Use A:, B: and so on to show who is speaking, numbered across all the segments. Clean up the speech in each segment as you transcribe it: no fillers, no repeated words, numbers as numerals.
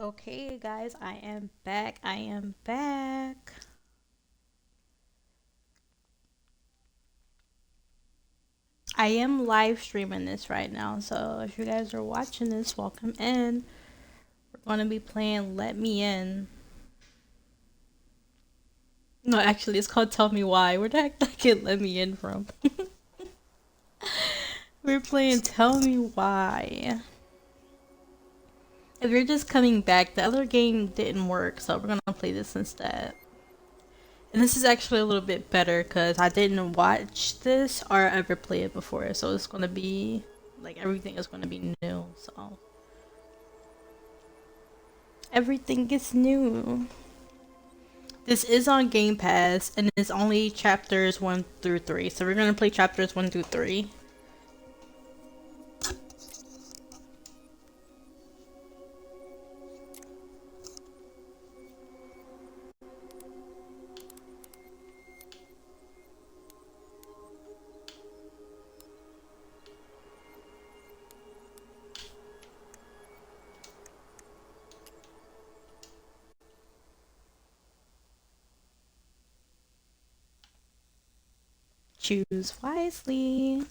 A: Okay, guys, I am back. I am back. I am live streaming this right now, so if you guys are watching this, welcome in. We're going to be playing Let Me In. No, actually, it's called Tell Me Why. Where the heck did I get Let Me In from? We're playing Tell Me Why. If you're just coming back, the other game didn't work, so we're going to play this instead. And this is actually a little bit better because I didn't watch this or ever play it before. So it's going to be, like, everything is going to be new. So everything is new. This is on Game Pass and it's only chapters 1 through 3. So we're going to play chapters 1 through 3. Choose wisely.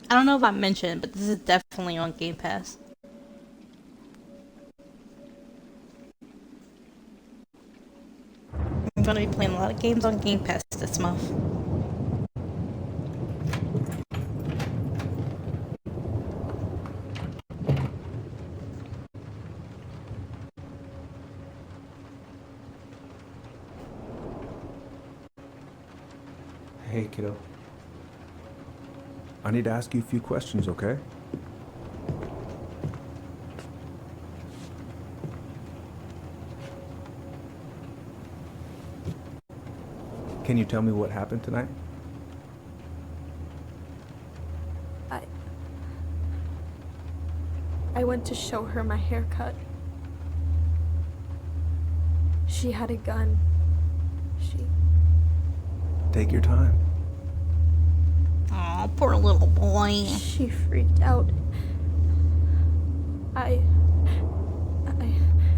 A: I don't know if I mentioned, but this is definitely on Game Pass. I'm going to be playing a lot of games on Game Pass this month.
B: Hey, kiddo. I need to ask you a few questions, okay? Can you tell me what happened tonight?
C: I went to show her my haircut. She had a gun.
B: Take your time.
A: Oh, poor little boy.
C: She freaked out.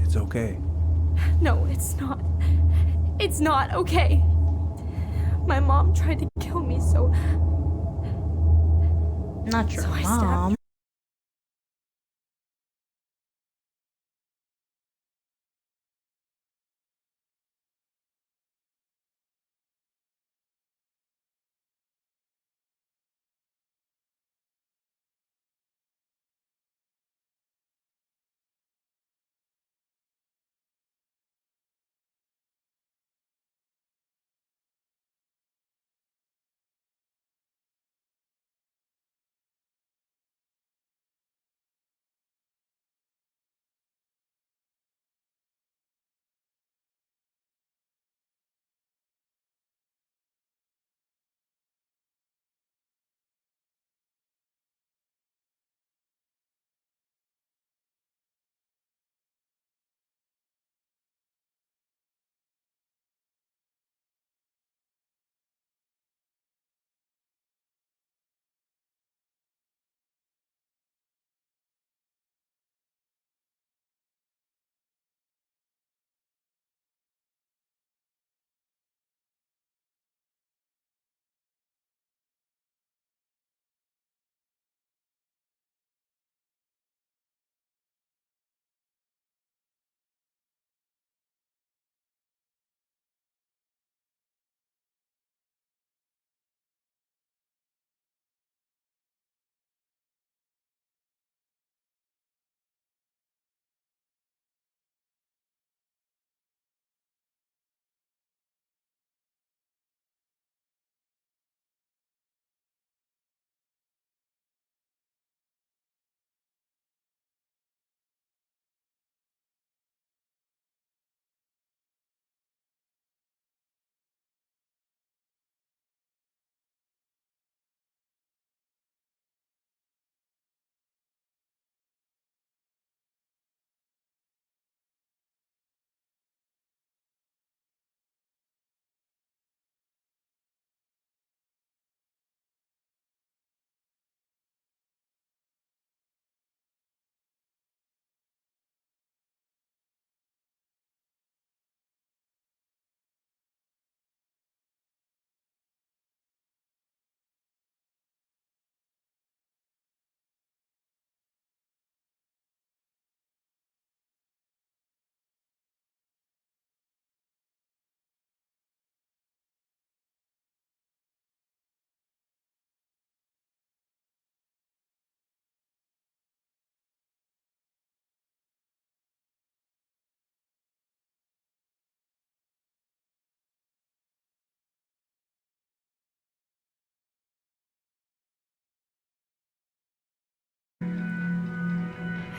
B: It's okay.
C: No, it's not. It's not okay. My mom tried to kill me, so...
A: Not your
C: I
A: mom.
C: stabbed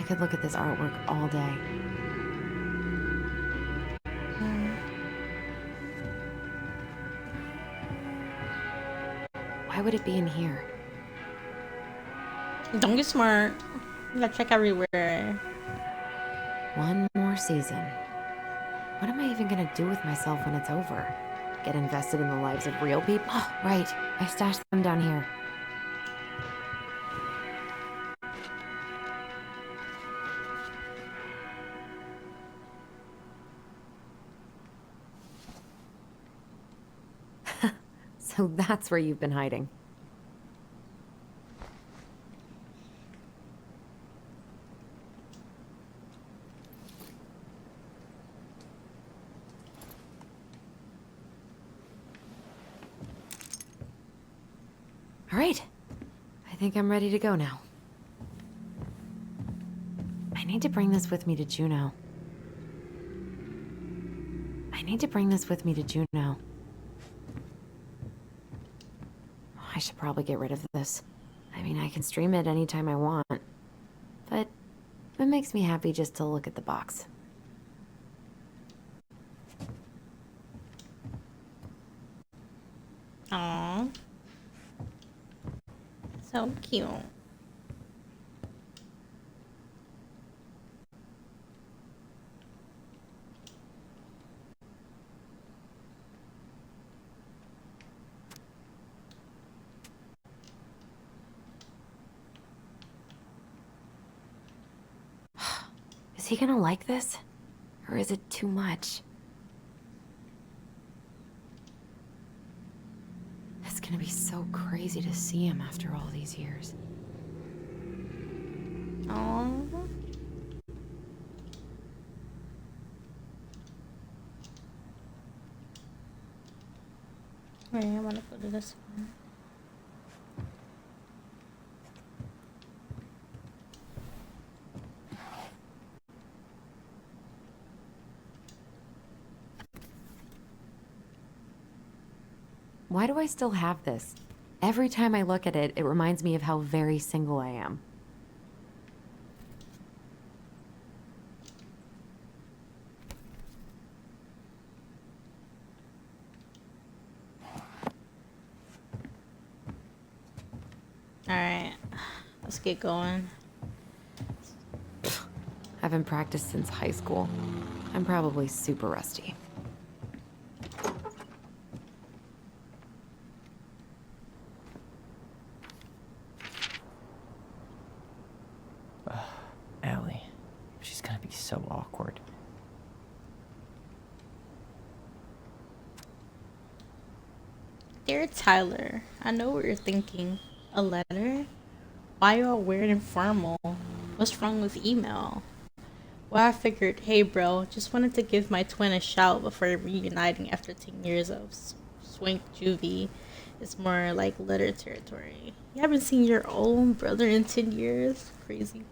D: could look at this artwork all day. Why would it be in here?
A: Don't get smart. You gotta check everywhere.
D: One more season. What am I even gonna do with myself when it's over? Get invested in the lives of real people? Oh, right. I stashed them down here. So that's where you've been hiding. All right. I think I'm ready to go now. I need to bring this with me to Juneau. I should probably get rid of this. I mean, I can stream it anytime I want. But it makes me happy just to look at the box.
A: Aww. So cute.
D: Is he gonna like this? Or is it too much? It's gonna be so crazy to see him after all these years.
A: Aww. Wait, I wanna go to this one.
D: Why do I still have this? Every time I look at it, it reminds me of how very single I am.
A: Alright, let's get going.
D: I haven't practiced since high school. I'm probably super rusty.
E: Allie, she's gonna be so awkward.
A: Dear Tyler, I know what you're thinking. A letter? Why you all weird and formal? What's wrong with email? Well, I figured, hey bro, just wanted to give my twin a shout before reuniting after 10 years of swank juvie. It's more like letter territory. You haven't seen your own brother in 10 years? Crazy.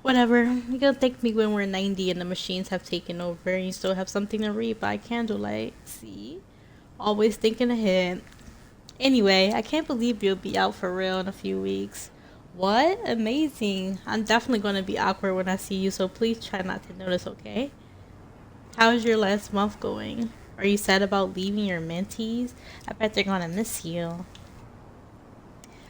A: Whatever. You're gonna thank me when we're 90 and the machines have taken over and you still have something to read by candlelight. See? Always thinking ahead. Anyway, I can't believe you'll be out for real in a few weeks. What? Amazing. I'm definitely going to be awkward when I see you, so please try not to notice, okay? How's your last month going? Are you sad about leaving your mentees? I bet they're going to miss you.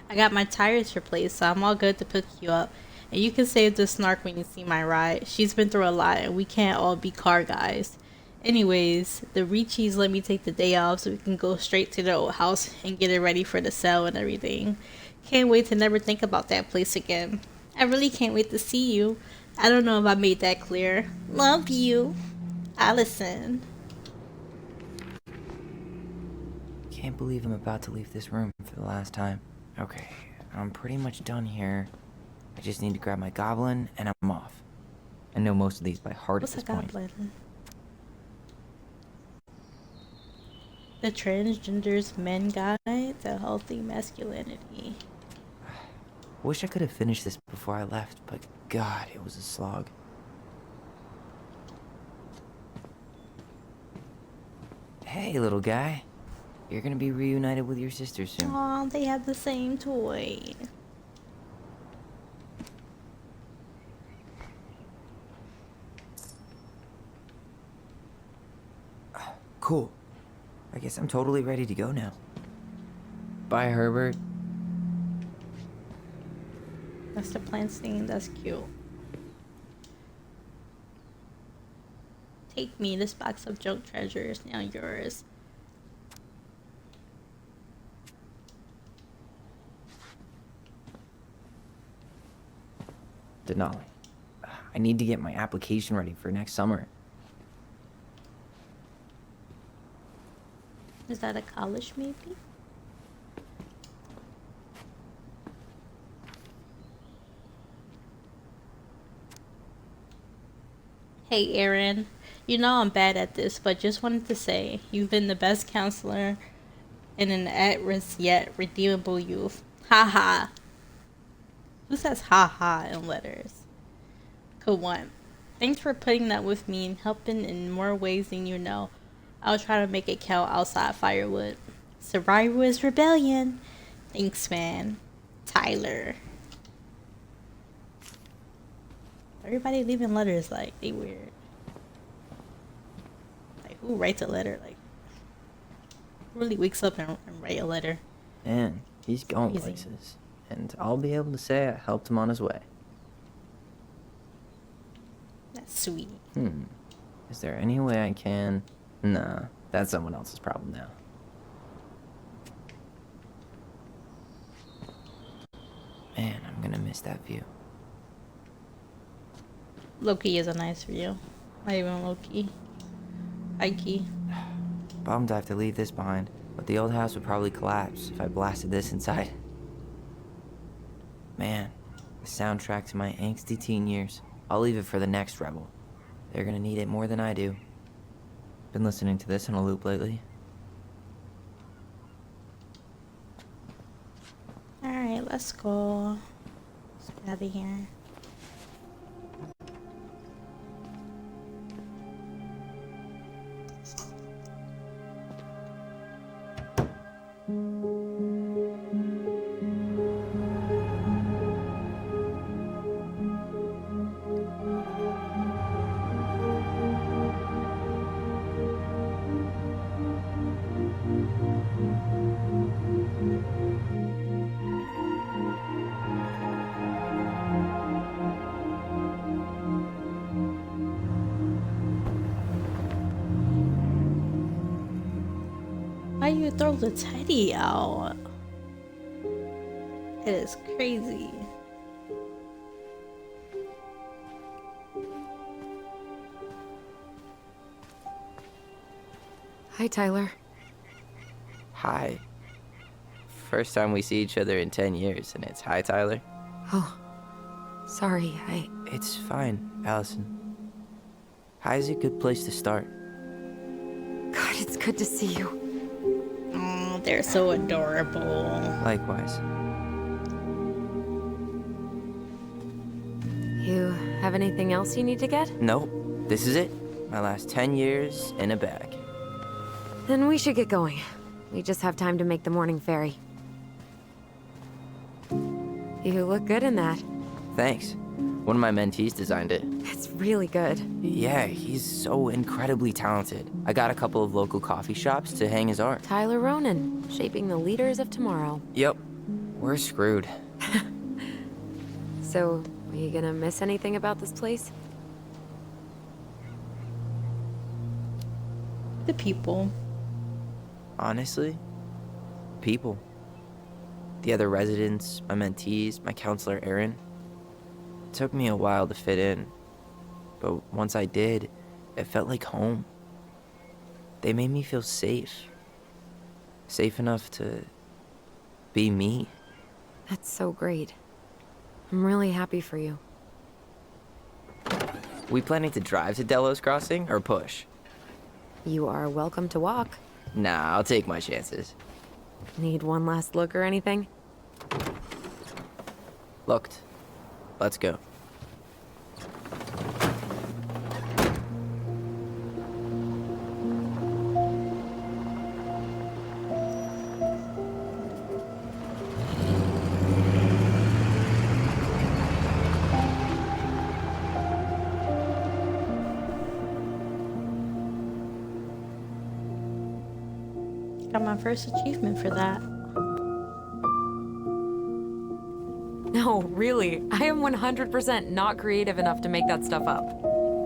A: I got my tires replaced, so I'm all good to pick you up. And you can save the snark when you see my ride. She's been through a lot, and we can't all be car guys. Anyways, the Richies let me take the day off so we can go straight to the old house and get it ready for the sale and everything. Can't wait to never think about that place again. I really can't wait to see you. I don't know if I made that clear. Love you, Allison.
E: Can't believe I'm about to leave this room for the last time. Okay, I'm pretty much done here. I just need to grab my goblin and I'm off. I know most of these by heart
A: What's
E: at
A: a
E: this point.
A: goblin? The Transgender's Men Guide to Healthy Masculinity.
E: Wish I could have finished this before I left, but God, it was a slog. Hey, little guy. You're gonna be reunited with your sister soon.
A: Aw, they have the same toy.
E: Cool. I guess I'm totally ready to go now. Bye, Herbert.
A: That's the plant singing. That's cute. Take me. This box of junk treasure is now yours.
E: Denali. I need to get my application ready for next summer.
A: Is that a college maybe? Hey Aaron, you know I'm bad at this, but just wanted to say you've been the best counselor in an at-risk yet redeemable youth. Haha. Who says haha in letters? K1. Thanks for putting that with me and helping in more ways than you know. I'll try to make it count outside firewood. 𝚑𝚘𝚗 rebellion. Thanks, man. Tyler. Everybody leaving letters like they weird. Like who writes a letter? Like who really wakes up and write a letter?
E: Man, he's going
A: Crazy.
E: places. And I'll be able to say I helped him on his way.
A: That's sweet.
E: Is there any way I can... Nah, that's someone else's problem now. Man, I'm gonna miss that view.
A: Loki is a nice view. Not even Loki. High key.
E: Bummed I have to leave this behind, but the old house would probably collapse if I blasted this inside. Man, the soundtrack to my angsty teen years. I'll leave it for the next rebel. They're gonna need it more than I do. Been listening to this on a loop lately.
A: Alright, let's go. Let's get out of here. Why you throw the teddy out? It is crazy.
D: Hi, Tyler.
E: Hi. First time we see each other in 10 years, and it's hi, Tyler.
D: Oh, sorry,
E: It's fine, Allison. Hi's a good place to start.
D: God, it's good to see you.
A: Oh, they're so adorable.
E: Likewise.
D: You have anything else you need to get?
E: Nope, this is it. My last 10 years in a bag.
D: Then we should get going. We just have time to make the morning ferry. You look good in that.
E: Thanks. One of my mentees designed it.
D: It's really good.
E: Yeah, he's so incredibly talented. I got a couple of local coffee shops to hang his art.
D: Tyler Ronan, shaping the leaders of tomorrow.
E: Yep, we're screwed.
D: So, are you gonna miss anything about this place?
A: The people.
E: Honestly, people. The other residents, my mentees, my counselor Aaron. It took me a while to fit in, but once I did, it felt like home. They made me feel safe. Safe enough to be me.
D: That's so great. I'm really happy for you.
E: We planning to drive to Delos Crossing or push?
D: You are welcome to walk.
E: Nah, I'll take my chances.
D: Need one last look or anything?
E: Looked. Let's go.
A: Got my first achievement for that.
D: No, really, I am 100% not creative enough to make that stuff up.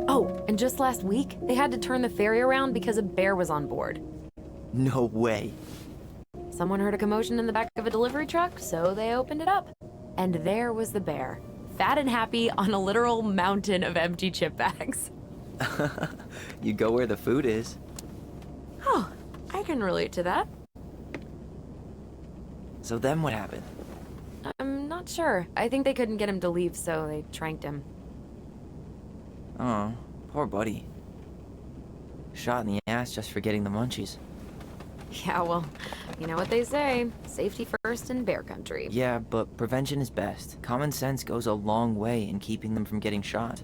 D: Oh, and just last week, they had to turn the ferry around because a bear was on board.
E: No way.
D: Someone heard a commotion in the back of a delivery truck, so they opened it up. And there was the bear, fat and happy on a literal mountain of empty chip bags.
E: You go where the food is.
D: Oh, I can relate to that.
E: So then what happened?
D: I'm not sure. I think they couldn't get him to leave, so they tranked him.
E: Oh, poor buddy. Shot in the ass just for getting the munchies.
D: Yeah, well, you know what they say. Safety first in bear country.
E: Yeah, but prevention is best. Common sense goes a long way in keeping them from getting shot.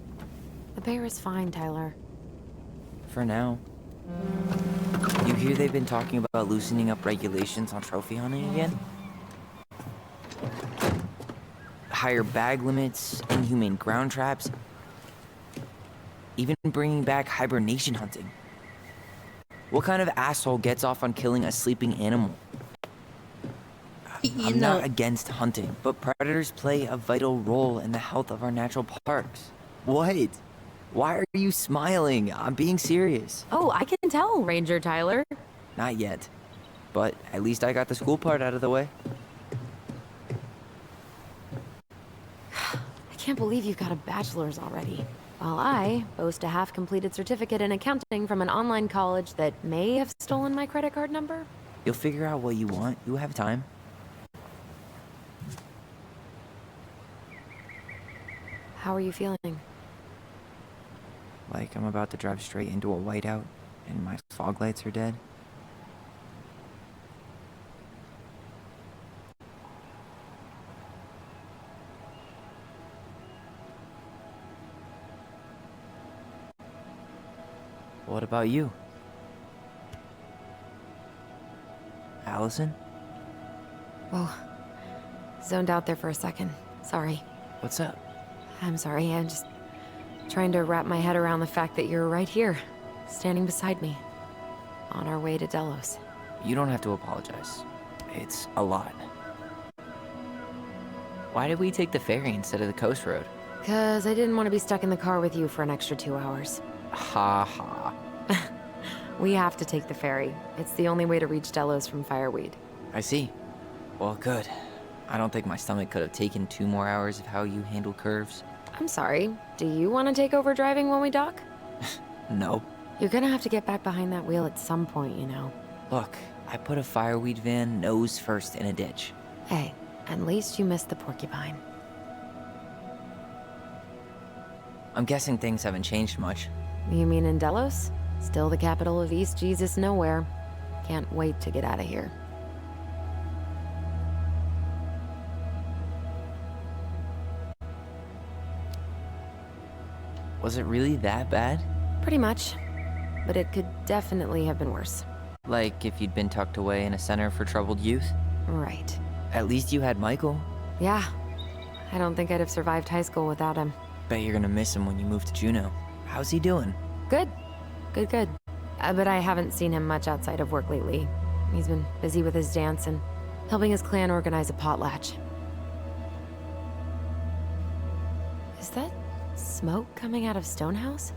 D: The bear is fine, Tyler.
E: For now. You hear they've been talking about loosening up regulations on trophy hunting again? Higher bag limits, inhumane ground traps, even bringing back hibernation hunting. What kind of asshole gets off on killing a sleeping animal? I'm not against hunting, but predators play a vital role in the health of our natural parks. What? Why are you smiling? I'm being serious.
D: Oh, I can tell, Ranger Tyler.
E: Not yet. But at least I got the school part out of the way.
D: I can't believe you've got a bachelor's already. While I boast a half-completed certificate in accounting from an online college that may have stolen my credit card number.
E: You'll figure out what you want. You have time.
D: How are you feeling?
E: Like I'm about to drive straight into a whiteout and my fog lights are dead. What about you? Allison?
D: Whoa. Zoned out there for a second. Sorry.
E: What's up?
D: I'm sorry, I'm just trying to wrap my head around the fact that you're right here, standing beside me, on our way to Delos.
E: You don't have to apologize. It's a lot. Why did we take the ferry instead of the coast road?
D: 'Cause I didn't want to be stuck in the car with you for an extra 2 hours.
E: Ha ha.
D: We have to take the ferry. It's the only way to reach Delos from Fireweed.
E: I see. Well, good. I don't think my stomach could have taken 2 more hours of how you handle curves.
D: I'm sorry, do you want to take over driving when we dock?
E: No.
D: You're gonna have to get back behind that wheel at some point, you know.
E: Look, I put a fireweed van nose first in a ditch.
D: Hey, at least you missed the porcupine.
E: I'm guessing things haven't changed much.
D: You mean in Delos? Still the capital of East Jesus Nowhere. Can't wait to get out of here.
E: Was it really that bad?
D: Pretty much. But it could definitely have been worse.
E: Like if you'd been tucked away in a center for troubled youth?
D: Right.
E: At least you had Michael.
D: Yeah. I don't think I'd have survived high school without him.
E: Bet you're gonna miss him when you move to Juneau. How's he doing?
D: Good. Good. But I haven't seen him much outside of work lately. He's been busy with his dance and helping his clan organize a potlatch. Is that smoke coming out of Stonehouse?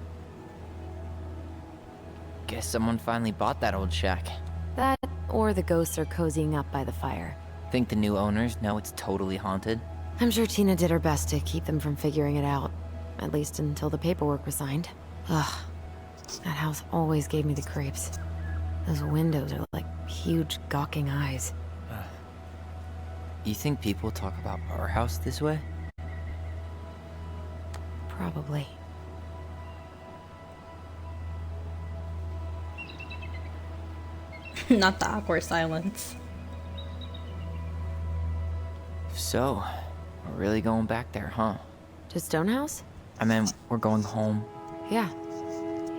E: Guess someone finally bought that old shack.
D: That, or the ghosts are cozying up by the fire.
E: Think the new owners know it's totally haunted?
D: I'm sure Tina did her best to keep them from figuring it out. At least until the paperwork was signed. Ugh. That house always gave me the creeps. Those windows are like huge gawking eyes.
E: You think people talk about our house this way?
D: Probably.
A: Not the awkward silence.
E: So, we're really going back there, huh?
D: To Stonehouse?
E: I mean, we're going home.
D: Yeah.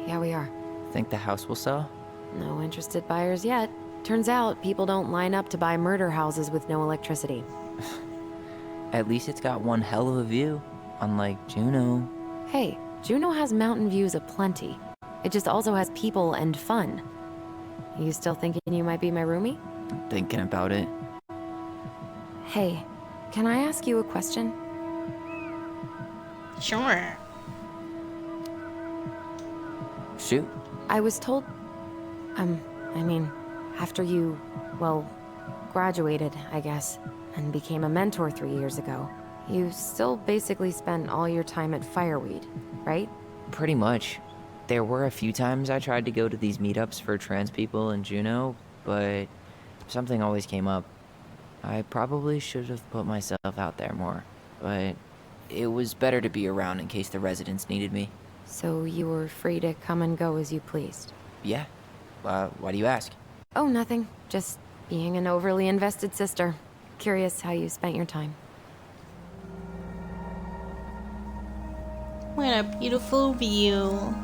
D: Yeah, we are.
E: Think the house will sell?
D: No interested buyers yet. Turns out people don't line up to buy murder houses with no electricity.
E: At least it's got one hell of a view, unlike Juneau.
D: Hey, Juneau has mountain views aplenty. It just also has people and fun. You still thinking you might be my roomie?
E: Thinking about it.
D: Hey, can I ask you a question?
A: Sure.
E: Shoot.
D: I was told... I mean, after you, well, graduated, I guess, and became a mentor 3 years ago, you still basically spent all your time at Fireweed, right?
E: Pretty much. There were a few times I tried to go to these meetups for trans people in Juneau, but something always came up. I probably should have put myself out there more, but it was better to be around in case the residents needed me.
D: So you were free to come and go as you pleased?
E: Yeah. Why do you ask?
D: Oh, nothing. Just being an overly invested sister. Curious how you spent your time.
A: What a beautiful view.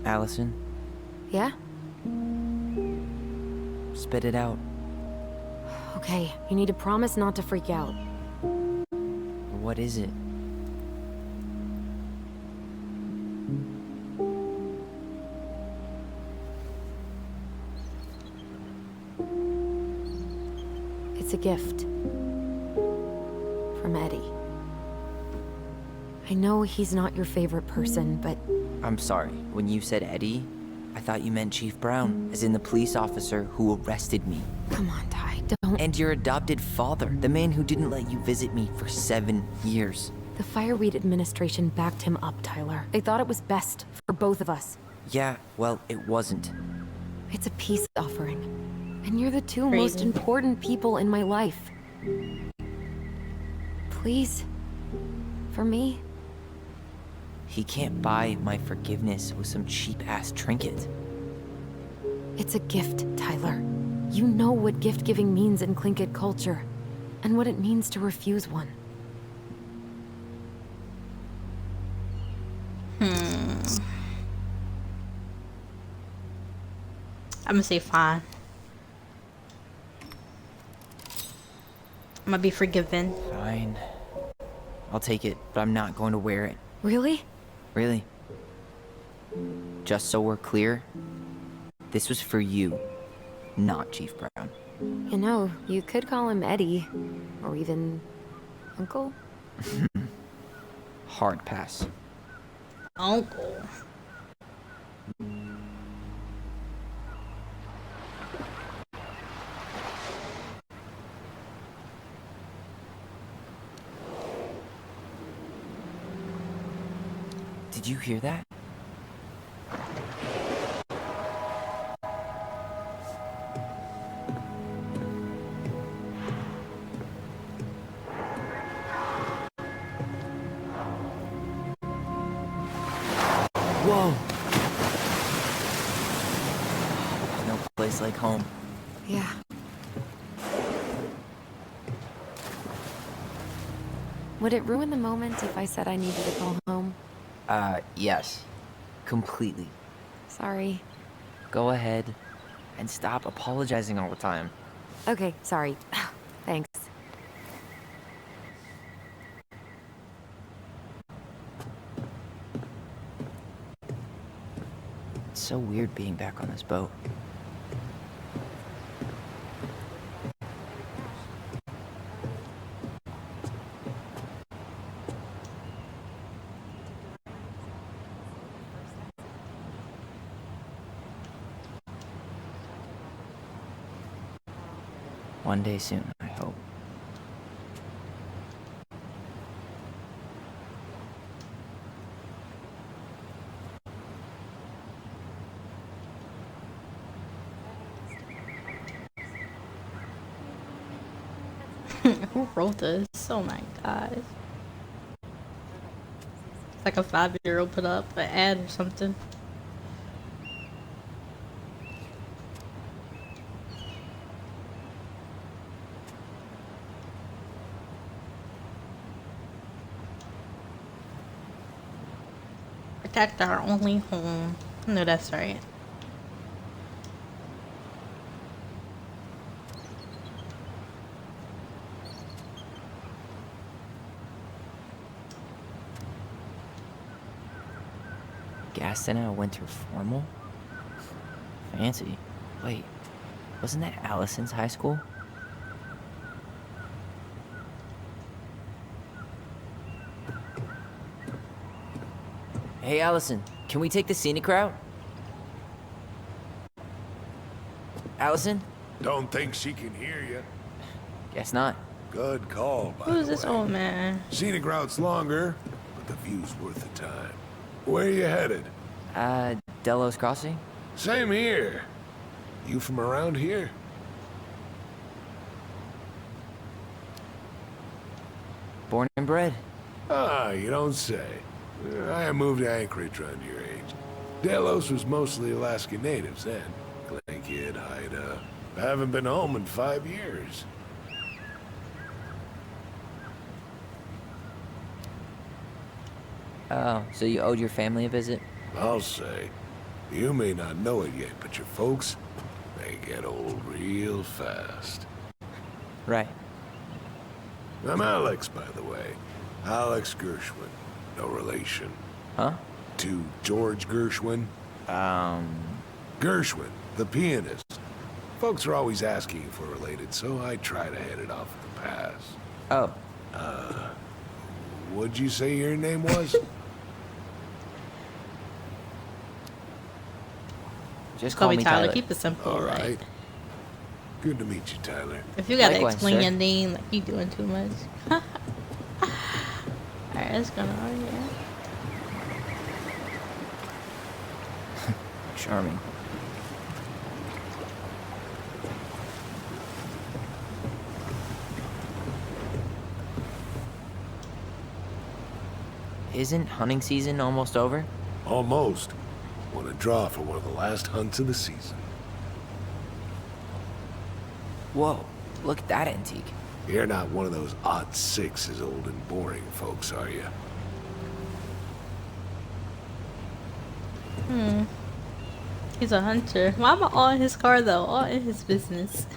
E: Allison,
D: Yeah?
E: spit it out.
D: Okay, you need to promise not to freak out.
E: What is it?
D: It's a gift. From Eddie. I know he's not your favorite person, but
E: I'm sorry. When you said Eddie, I thought you meant Chief Brown, as in the police officer who arrested me.
D: come on, Ty, don't...
E: And your adopted father, the man who didn't let you visit me for 7 years.
D: The Fireweed administration backed him up, Tyler. They thought it was best for both of us.
E: Yeah, well, it wasn't.
D: It's a peace offering. And you're the two most
A: Crazy.
D: important people in my life. Please. For me.
E: He can't buy my forgiveness with some cheap-ass trinket.
D: It's a gift, Tyler. You know what gift-giving means in Tlingit culture. And what it means to refuse one.
A: I'm gonna say fine. I'm gonna be forgiven.
E: Fine. I'll take it, but I'm not going to wear it.
D: Really?
E: Really. Just so we're clear, this was for you, not Chief Brown.
D: You know, you could call him Eddie. Or even... Uncle?
E: Hard pass.
A: Uncle.
E: Did you hear that? Whoa! No place like home.
D: Yeah. Would it ruin the moment if I said I needed to go home?
E: Yes. Completely.
D: Sorry.
E: Go ahead and stop apologizing all the time.
D: Okay, sorry. Thanks.
E: It's so weird being back on this boat. One day soon, I hope.
A: Who wrote this? Oh my god. It's like a 5-year-old put up an ad or something. Protect our only home. No, that's right.
E: Gassed in a winter formal? Fancy. Wait, wasn't that Allison's high school? Hey, Allison, can we take the scenic route? Allison?
F: Don't think she can hear you.
E: Guess not.
F: Good call, by
A: Who's
F: the
A: this
F: way.
A: old man?
F: Scenic route's longer, but the view's worth the time. Where are you headed?
E: Delos Crossing?
F: Same here. You from around here?
E: Born and bred.
F: Ah, you don't say. I moved to Anchorage around your age. Delos was mostly Alaska natives then. Kid, Haida. I haven't been home in 5 years.
E: Oh, so you owed your family a visit?
F: I'll say. You may not know it yet, but your folks, they get old real fast.
E: Right.
F: I'm Alex, by the way. Alex Gershwin. No relation.
E: Huh?
F: To George Gershwin. Gershwin, the pianist. Folks are always asking if we're related, so I try to head it off at the pass.
E: Oh,
F: What'd you say your name was?
E: just
A: Call me Tyler. Keep it simple,
F: All
A: right?
F: right. Good to meet you, Tyler.
A: If you gotta
E: Likewise,
A: explain
E: sir.
A: your name, like you doing too much. Alright, let's go on, yeah.
E: Charming. Isn't hunting season almost over?
F: Almost. Want to draw for one of the last hunts of the season.
E: Whoa, look at that antique.
F: You're not one of those odd sixes, old and boring folks, are you?
A: He's a hunter. Why am I all in his car though? All in his business.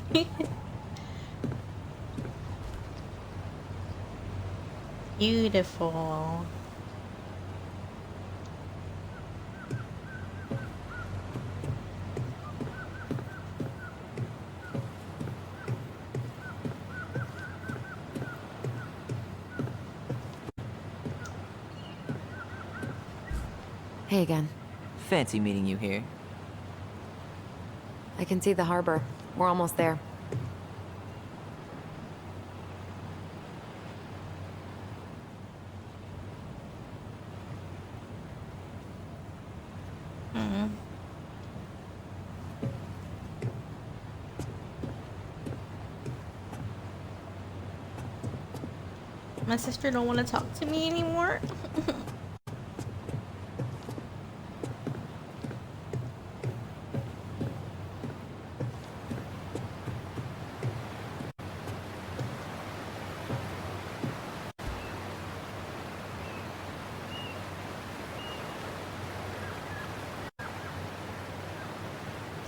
A: Beautiful.
D: Hey again.
E: Fancy meeting you here.
D: I can see the harbor. We're almost there.
A: My sister don't want to talk to me anymore.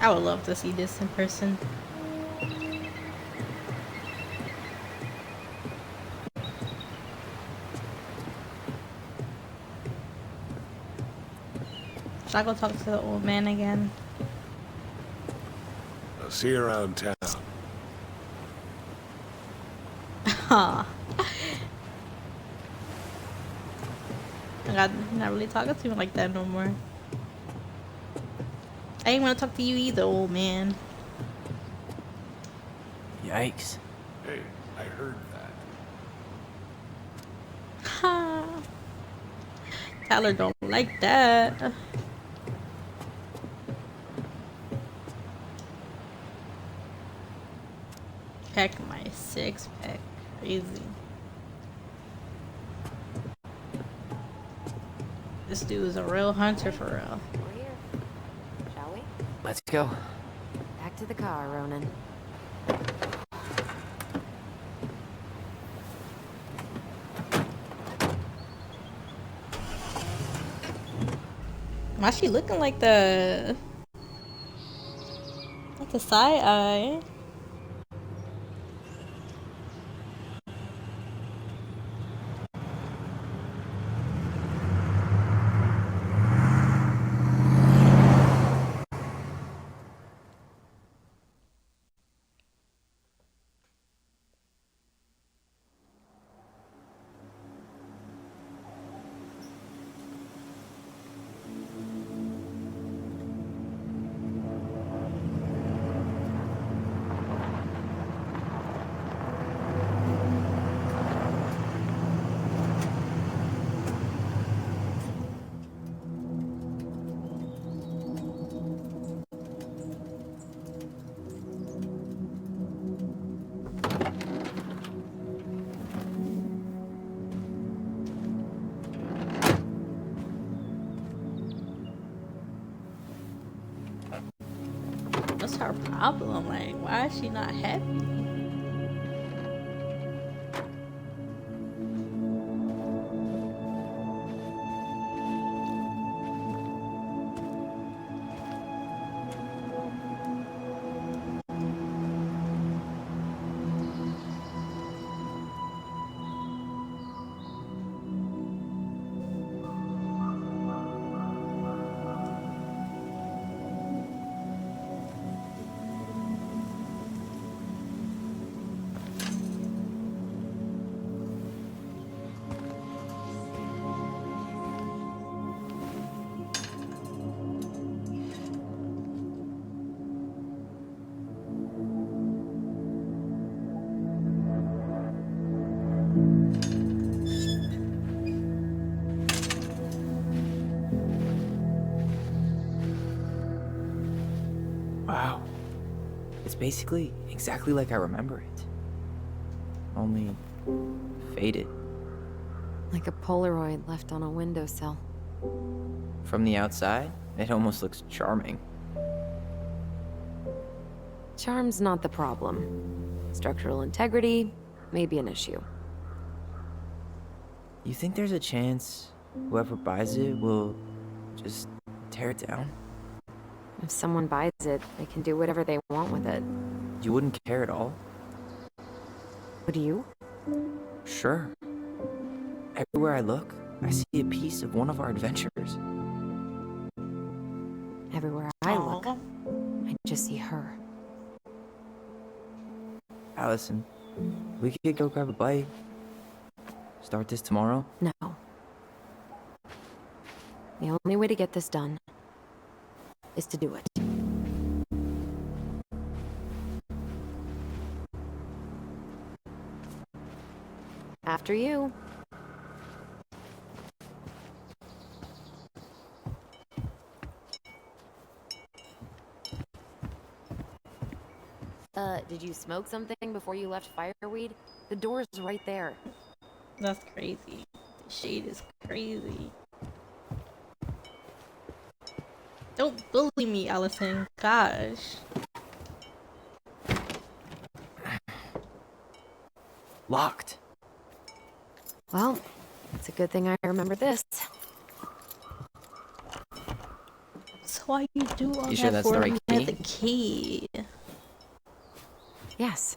A: I would love to see this in person. Should I go talk to the old man again?
F: I'll see you around town.
A: Huh. God, you're not really talking to me like that no more. I ain't want to talk to you either, old man.
E: Yikes.
F: Hey, I heard that.
A: Ha. Tyler don't like that. Pack my 6-pack. Crazy. This dude is a real hunter for real.
D: We're here. Shall we?
E: Let's go.
D: Back to the car, Ronan.
A: Why she looking like the side eye? her problem? Like, why is she not happy?
E: Wow. It's basically exactly like I remember it. Only faded.
D: Like a Polaroid left on a windowsill.
E: From the outside, it almost looks charming.
D: Charm's not the problem. Structural integrity may be an issue.
E: You think there's a chance whoever buys it will just tear it down?
D: If someone buys it, they can do whatever they want with it.
E: You wouldn't care at all?
D: Would you?
E: Sure. Everywhere I look, I see a piece of one of our adventures.
D: Everywhere I look,
A: Aw.
D: I just see her.
E: Allison, we could go grab a bite. Start this tomorrow?
D: No. The only way to get this done is to do it. After you. Did you smoke something before you left Fireweed? The door's right there.
A: That's crazy. The shade is crazy. Don't bully me, Allison. Gosh.
E: Locked.
D: Well, it's a good thing I remember this.
A: So why you do all
E: You
A: that
E: sure that's
A: for
E: the
A: me
E: right
A: at
E: key?
A: the key?
D: Yes.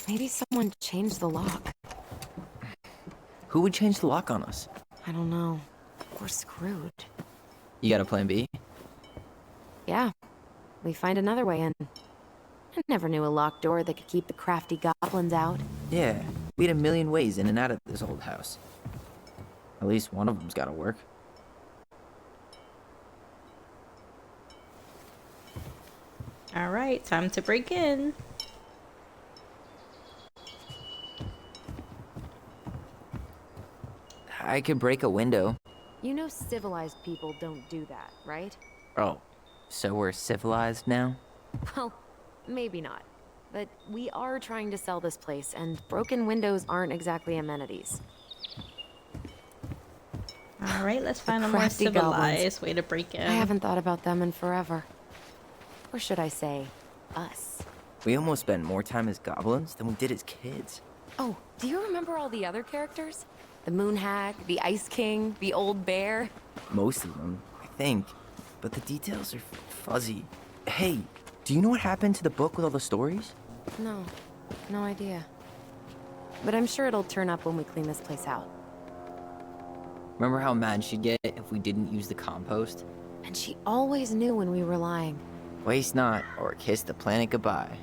D: Maybe someone changed the lock.
E: Who would change the lock on us?
D: I don't know. We're screwed.
E: You got a plan B?
D: Yeah. We find another way in. I never knew a locked door that could keep the crafty goblins out.
E: Yeah, we had a million ways in and out of this old house. At least one of them's gotta work.
A: Alright, time to break in.
E: I could break a window.
D: You know civilized people don't do that, right?
E: Oh, so we're civilized now?
D: Well, maybe not. But we are trying to sell this place, and broken windows aren't exactly amenities.
A: Alright, let's find a more
D: crafty goblins.
A: civilized way to break in.
D: I haven't thought about them in forever. Or should I say, us.
E: We almost spent more time as goblins than we did as kids.
D: Oh, do you remember all the other characters? The Moon Hag, the Ice King, the Old Bear?
E: Most of them, I think. But the details are fuzzy. Hey, do you know what happened to the book with all the stories?
D: No, no idea. But I'm sure it'll turn up when we clean this place out.
E: Remember how mad she'd get if we didn't use the compost?
D: And she always knew when we were lying.
E: Waste not, or kiss the planet goodbye.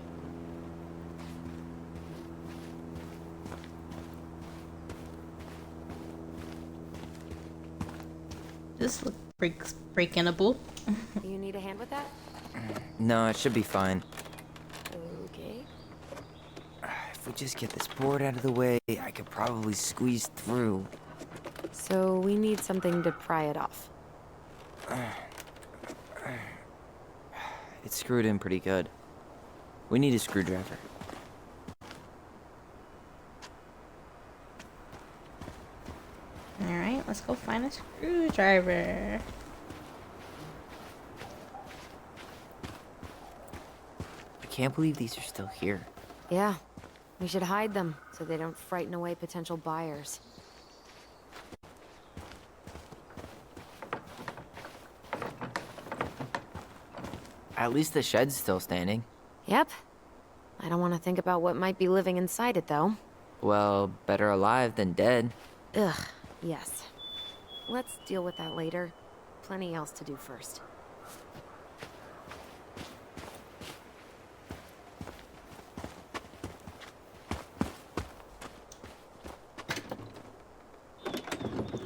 A: This looks break-inable.
D: You need a hand with that?
E: No, it should be fine.
D: Okay.
E: If we just get this board out of the way, I could probably squeeze through.
D: So we need something to pry it off.
E: It's screwed in pretty good. We need a screwdriver.
A: Alright, let's go find a screwdriver.
E: can't believe these are still here.
D: Yeah, we should hide them so they don't frighten away potential buyers.
E: At least the shed's still standing.
D: Yep. I don't want to think about what might be living inside it, though.
E: Well, better alive than dead.
D: Ugh, yes. Let's deal with that later. Plenty else to do first.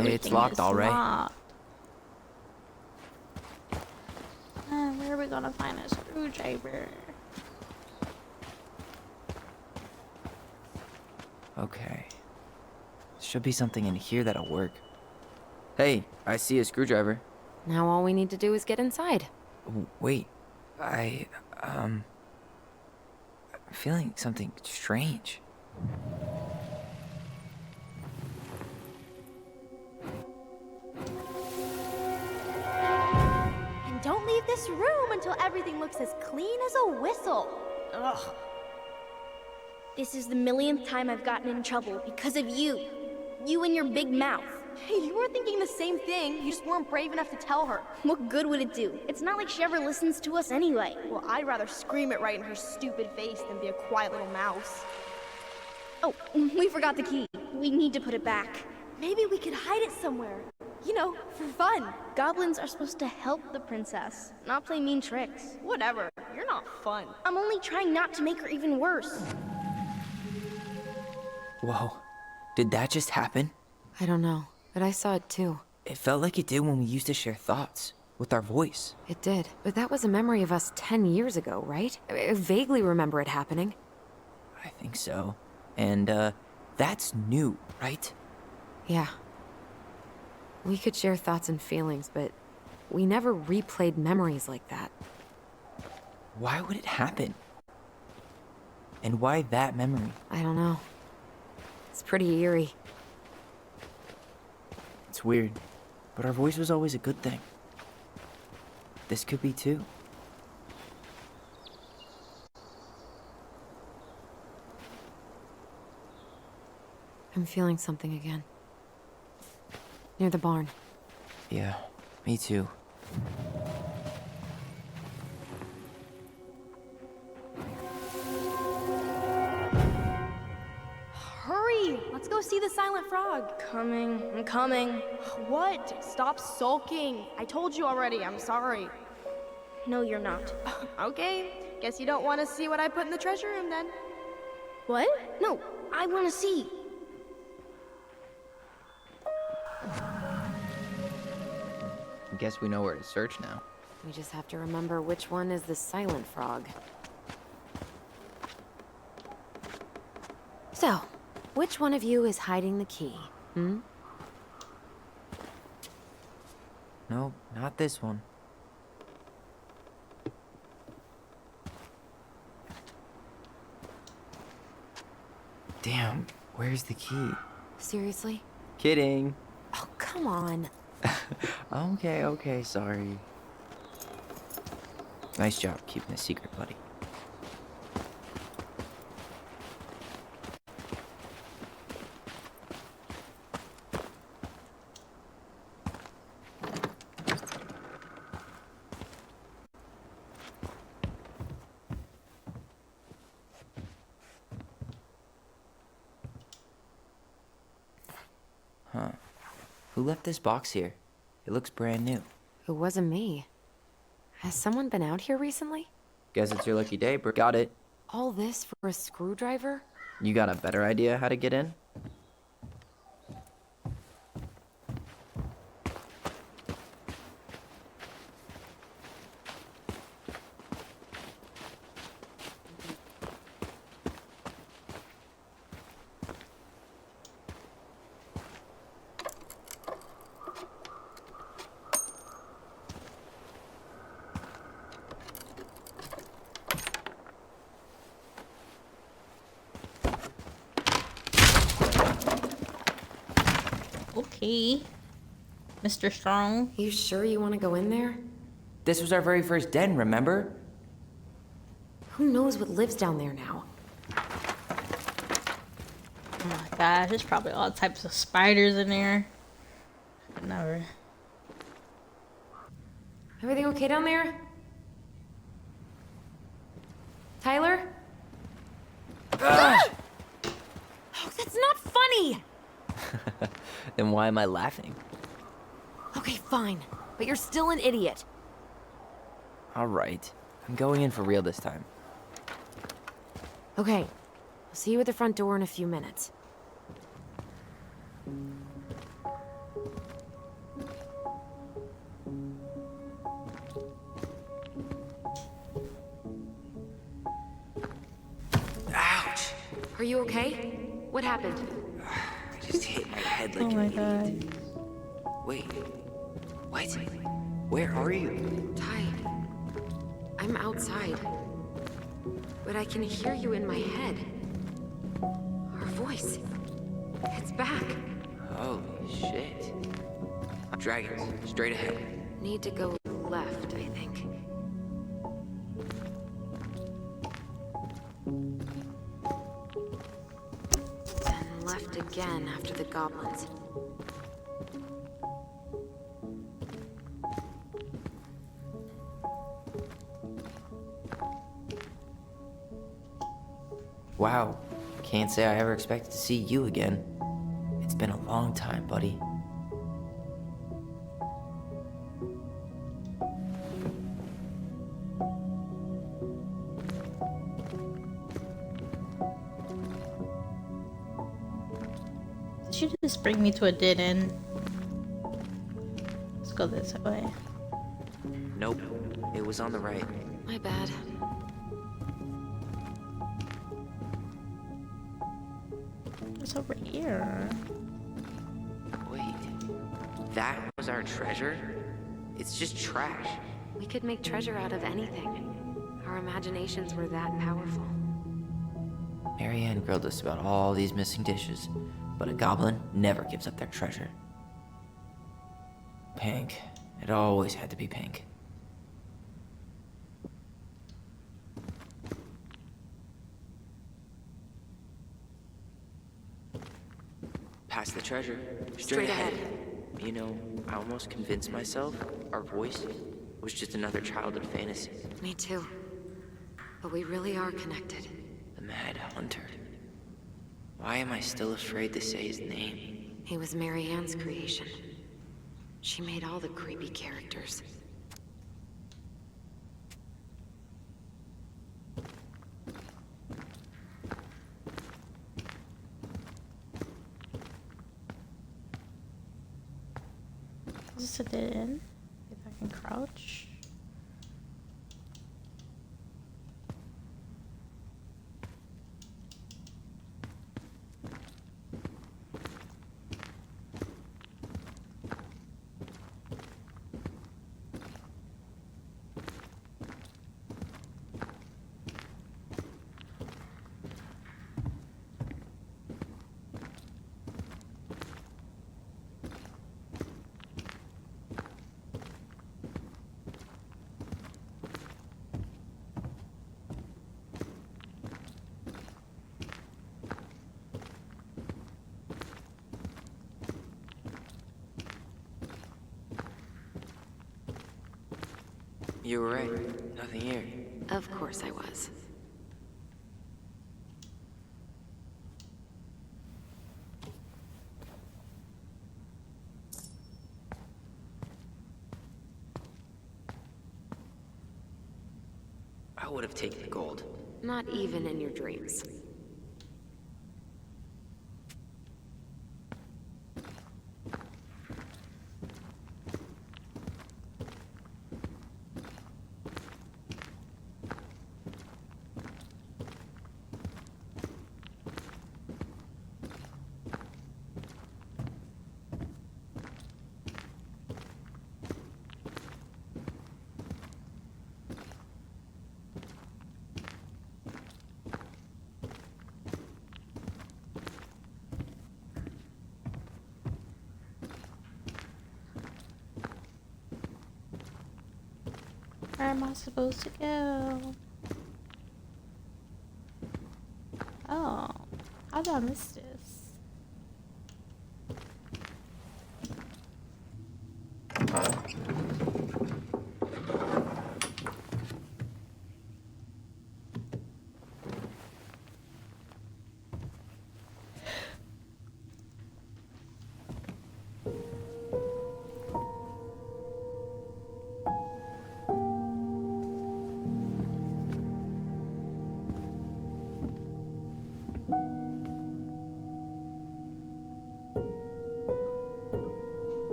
E: It's locked,
A: is
E: all right.
A: locked. Where are we gonna find a screwdriver?
E: Okay. Should be something in here that'll work. Hey, I see a screwdriver.
D: Now all we need to do is get inside.
E: Wait, I'm feeling something strange.
C: And don't leave this room until everything looks as clean as a whistle. Ugh.
G: This is the millionth time I've gotten in trouble because of you. You and your big mouth.
C: Hey, you were thinking the same thing. You just weren't brave enough to tell her.
G: What good would it do? It's not like she ever listens to us anyway.
C: Well, I'd rather scream it right in her stupid face than be a quiet little mouse.
G: Oh, we forgot the key. We need to put it back.
C: Maybe we could hide it somewhere. You know, for fun.
G: Goblins are supposed to help the princess, not play mean tricks.
C: Whatever. You're not fun.
G: I'm only trying not to make her even worse.
E: Whoa, did that just happen?
D: I don't know, but I saw it too.
E: It felt like it did when we used to share thoughts with our voice.
D: It did, but that was a memory of us 10 years ago, right? I vaguely remember it happening.
E: I think so. And, that's new, right?
D: Yeah. We could share thoughts and feelings, but we never replayed memories like that.
E: Why would it happen? And why that memory?
D: I don't know. It's pretty eerie.
E: It's weird, but our voice was always a good thing. This could be too.
D: I'm feeling something again. Near the barn.
E: Yeah, me too.
C: Hurry! Let's go see the silent frog.
G: I'm coming.
C: What? Stop sulking. I told you already. I'm sorry.
G: No, you're not.
C: Okay. Guess you don't want to see what I put in the treasure room then.
G: What? No, I want to see.
E: I guess we know where to search now.
D: We just have to remember which one is the silent frog. So, which one of you is hiding the key?
E: No, not this one. Damn, where's the key?
D: Seriously?
E: Kidding.
D: Oh, come on.
E: Okay, sorry. Nice job keeping a secret, buddy. Huh. Who left this box here? It looks brand new.
D: It wasn't me. Has someone been out here recently?
E: Guess it's your lucky day, bro. Got it.
D: All this for a screwdriver?
E: You got a better idea how to get in?
A: Okay. Mr. Strong.
D: You sure you want to go in there?
E: This was our very first den, remember?
D: Who knows what lives down there now?
A: Oh my gosh, there's probably all types of spiders in there. Never.
D: Everything okay down there? Tyler? Oh, that's not funny!
E: Then why am I laughing?
D: Okay, fine. But you're still an idiot.
E: Alright. I'm going in for real this time.
D: Okay. I'll see you at the front door in a few minutes.
E: Ouch!
D: Are you okay? What happened?
E: I just hit my head like
A: Oh
E: an
A: my
E: idiot.
A: god.
E: Wait. What? Where are you?
D: Ty, I'm outside. But I can hear you in my head. Our voice. It's back.
E: Holy shit. Dragons, straight ahead.
D: Need to go left, I think. Then left again after the goblins.
E: Wow. Can't say I ever expected to see you again. It's been a long time, buddy.
A: Did you just bring me to a dead end? Let's go this way.
E: Nope. It was on the right.
D: My bad.
A: It's over here.
E: Wait. That was our treasure? It's just trash.
D: We could make treasure out of anything. Our imaginations were that powerful.
E: Marianne grilled us about all these missing dishes, but a goblin never gives up their treasure. Pink. It always had to be pink. Past the treasure. Straight ahead. You know, I almost convinced myself our voice was just another childhood fantasy.
D: Me too. But we really are connected.
E: The Mad Hunter. Why am I still afraid to say his name?
D: He was Marianne's creation. She made all the creepy characters.
A: Is this a dead end? If I can crouch.
E: You were right. Nothing here.
D: Of course I was.
E: I would have taken the gold.
D: Not even in your dreams.
A: Where am I supposed to go? How did I miss this?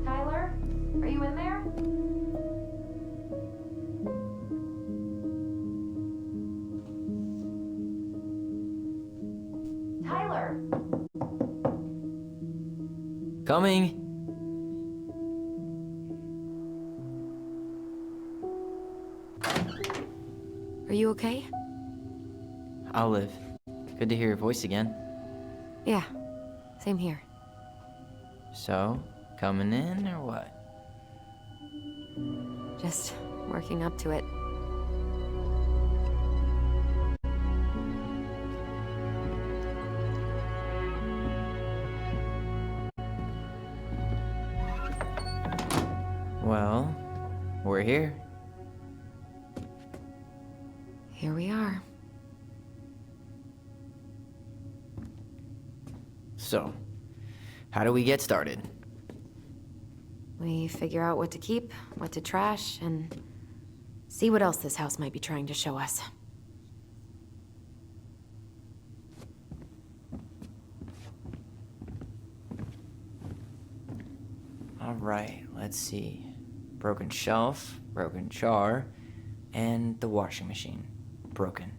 C: Tyler, are you in there? Tyler!
E: Coming!
D: Are you okay?
E: Olive, good to hear your voice again.
D: Yeah, same here.
E: So, coming in or what?
D: Just working up to it.
E: Well, we're here.
D: Here we are.
E: So, how do we get started?
D: We figure out what to keep, what to trash, and see what else this house might be trying to show us.
E: Alright, let's see. Broken shelf, broken jar, and the washing machine. Broken.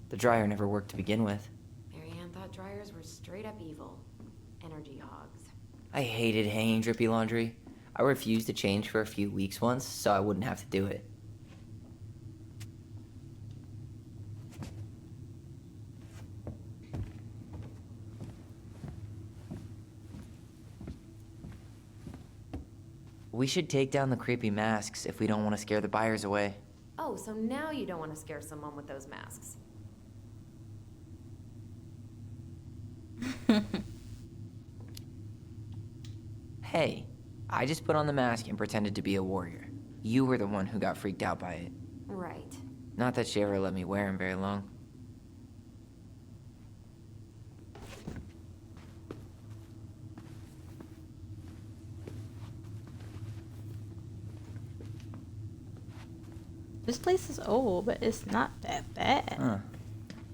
E: The dryer never worked to begin with.
D: Marianne thought dryers were straight up evil. Energy hogs.
E: I hated hanging drippy laundry. I refused to change for a few weeks once, so I wouldn't have to do it. We should take down the creepy masks if we don't want to scare the buyers away.
D: Oh, so now you don't want to scare someone with those masks.
E: Hey, I just put on the mask and pretended to be a warrior. You were the one who got freaked out by it.
D: Right.
E: Not that she ever let me wear him very long.
A: This place is old, but it's not that bad.
E: Huh.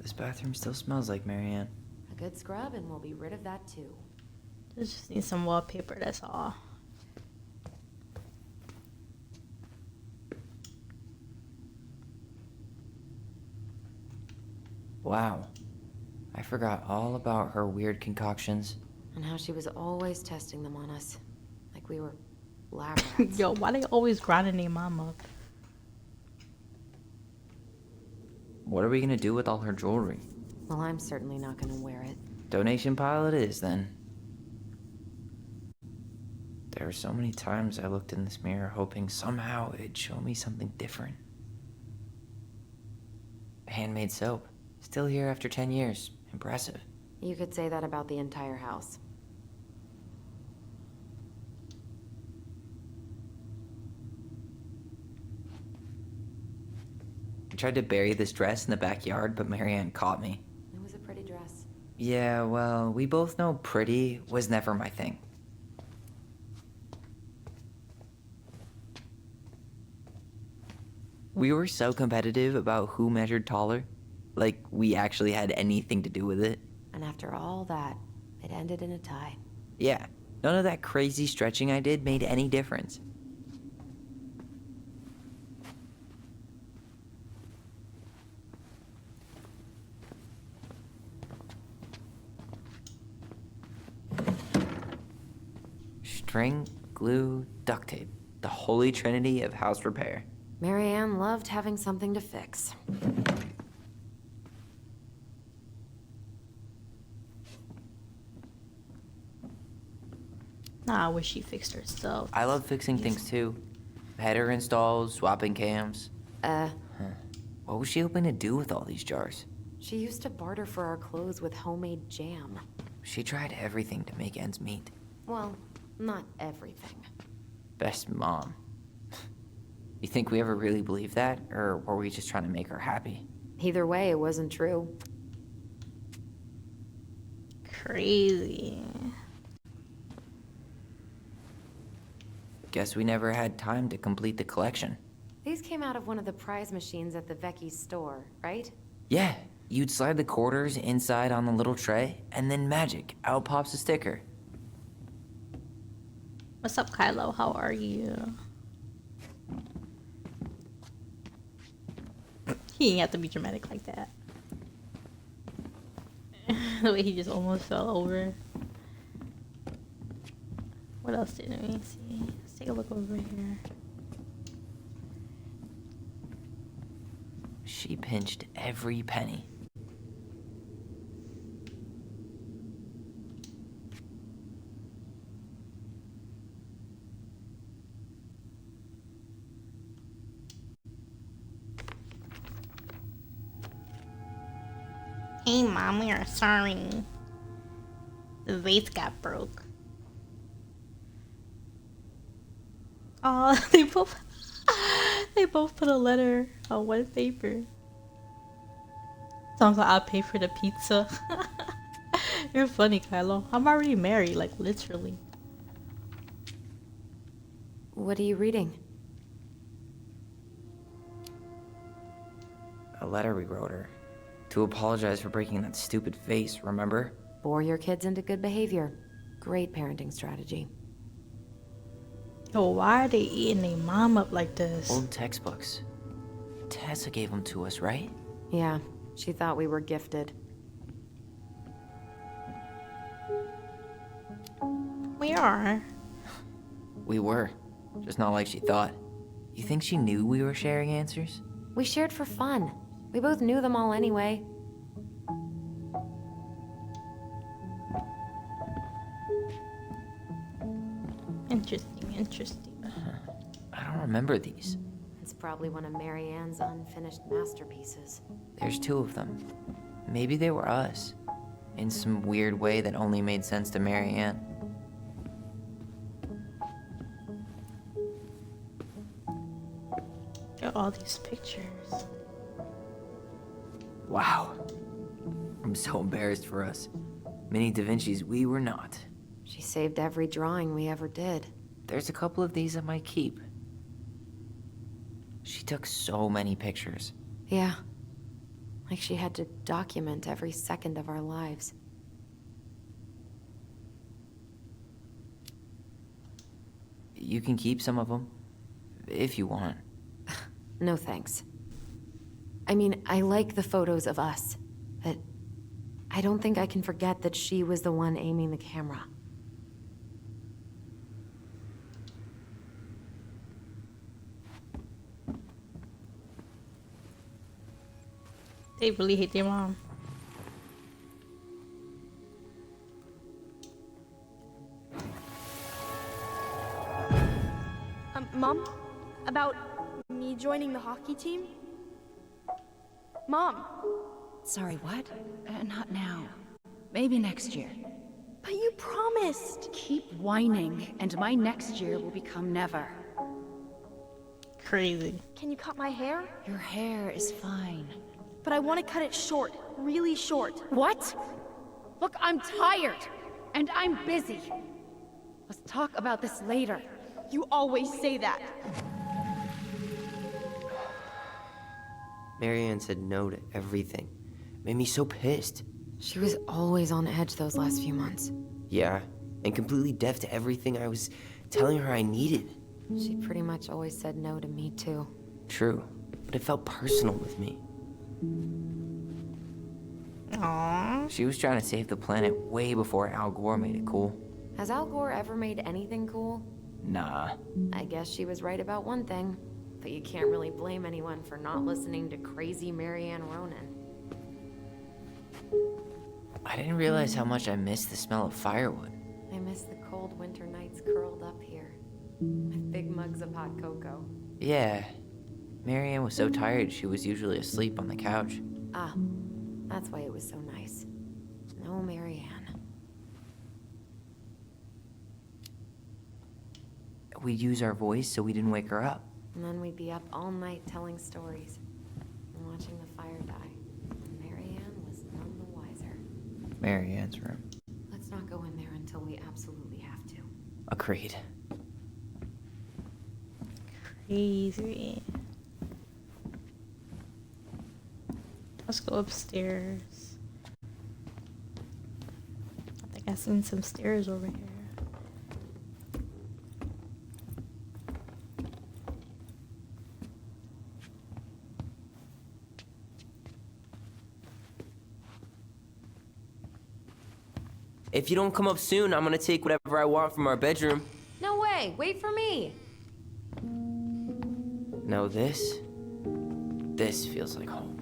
E: This bathroom still smells like Marianne.
D: A good scrub and we'll be rid of that too.
A: It just needs some wallpaper, that's all.
E: Wow. I forgot all about her weird concoctions.
D: And how she was always testing them on us. Like we were lab rats.
A: Yo, why they always grinding their mom up?
E: What are we gonna do with all her jewelry?
D: Well, I'm certainly not gonna wear it.
E: Donation pile it is, then. There were so many times I looked in this mirror hoping somehow it'd show me something different. Handmade soap. Still here after 10 years. Impressive.
D: You could say that about the entire house.
E: I tried to bury this dress in the backyard, but Marianne caught me.
D: It was a pretty dress.
E: Yeah, well, we both know pretty was never my thing. We were so competitive about who measured taller. Like, we actually had anything to do with it.
D: And after all that, it ended in a tie.
E: Yeah, none of that crazy stretching I did made any difference. String, glue, duct tape. The holy trinity of house repair.
D: Marianne loved having something to fix.
A: Nah, I wish she fixed herself.
E: I love fixing things too. Header installs, swapping cams. What was she hoping to do with all these jars?
D: She used to barter for our clothes with homemade jam.
E: She tried everything to make ends meet.
D: Well, not everything.
E: Best mom. You think we ever really believed that? Or were we just trying to make her happy?
D: Either way, it wasn't true.
A: Crazy.
E: Guess we never had time to complete the collection.
D: These came out of one of the prize machines at the Vecchi's store, right?
E: Yeah, you'd slide the quarters inside on the little tray, and then magic, out pops a sticker.
A: What's up, Kylo? How are you? He ain't have to be dramatic like that. The way he just almost fell over. What else did we see? Let's take a look over here.
E: She pinched every penny.
A: Hey mom, we are sorry. The vase got broke. Oh, they both put a letter on one paper. Sounds like I'll pay for the pizza. You're funny, Kylo. I'm already married, like literally.
D: What are you reading?
E: A letter we wrote her. To apologize for breaking that stupid vase, remember?
D: Bore your kids into good behavior. Great parenting strategy.
A: Yo, why are they eating their mom up like this?
E: Old textbooks. Tessa gave them to us, right?
D: Yeah, she thought we were gifted.
A: We are.
E: We were. Just not like she thought. You think she knew we were sharing answers?
D: We shared for fun. We both knew them all anyway.
A: Interesting.
E: I don't remember these.
D: It's probably one of Marianne's unfinished masterpieces.
E: There's two of them. Maybe they were us. In some weird way that only made sense to Marianne.
A: Look at all these pictures.
E: Wow. I'm so embarrassed for us. Mini Da Vinci's we were not.
D: She saved every drawing we ever did.
E: There's a couple of these I might keep. She took so many pictures.
D: Yeah. Like she had to document every second of our lives.
E: You can keep some of them, if you want.
D: No thanks. I mean, I like the photos of us, but I don't think I can forget that she was the one aiming the camera.
A: They really hate their mom.
C: Mom? About me joining the hockey team? Mom!
H: Sorry, what? Not now. Maybe next year.
C: But you promised!
H: Keep whining, and my next year will become never.
A: Crazy.
C: Can you cut my hair?
H: Your hair is fine.
C: But I want to cut it short. Really short.
H: What? Look, I'm tired, and I'm busy. Let's talk about this later.
C: You always say that.
I: Marianne said no to everything. Made me so pissed.
D: She was always on edge those last few months.
I: Yeah, and completely deaf to everything I was telling her I needed.
D: She pretty much always said no to me, too.
I: True, but it felt personal with me.
A: Aww.
E: She was trying to save the planet way before Al Gore made it cool.
D: Has Al Gore ever made anything cool?
E: Nah.
D: I guess she was right about one thing, but you can't really blame anyone for not listening to crazy Marianne Ronan.
E: I didn't realize how much I missed the smell of firewood.
D: I miss the cold winter nights curled up here, with big mugs of hot cocoa.
E: Yeah. Marianne was so tired she was usually asleep on the couch.
D: Ah, that's why it was so nice. No Marianne.
E: We'd use our voice so we didn't wake her up.
D: And then we'd be up all night telling stories and watching the fire die. And Marianne was none the wiser.
E: Marianne's room.
D: Let's not go in there until we absolutely have to.
E: Agreed.
A: Crazy. Let's go upstairs. I think I seen some stairs over here.
I: If you don't come up soon, I'm gonna take whatever I want from our bedroom.
D: No way! Wait for me!
E: No, this feels like home.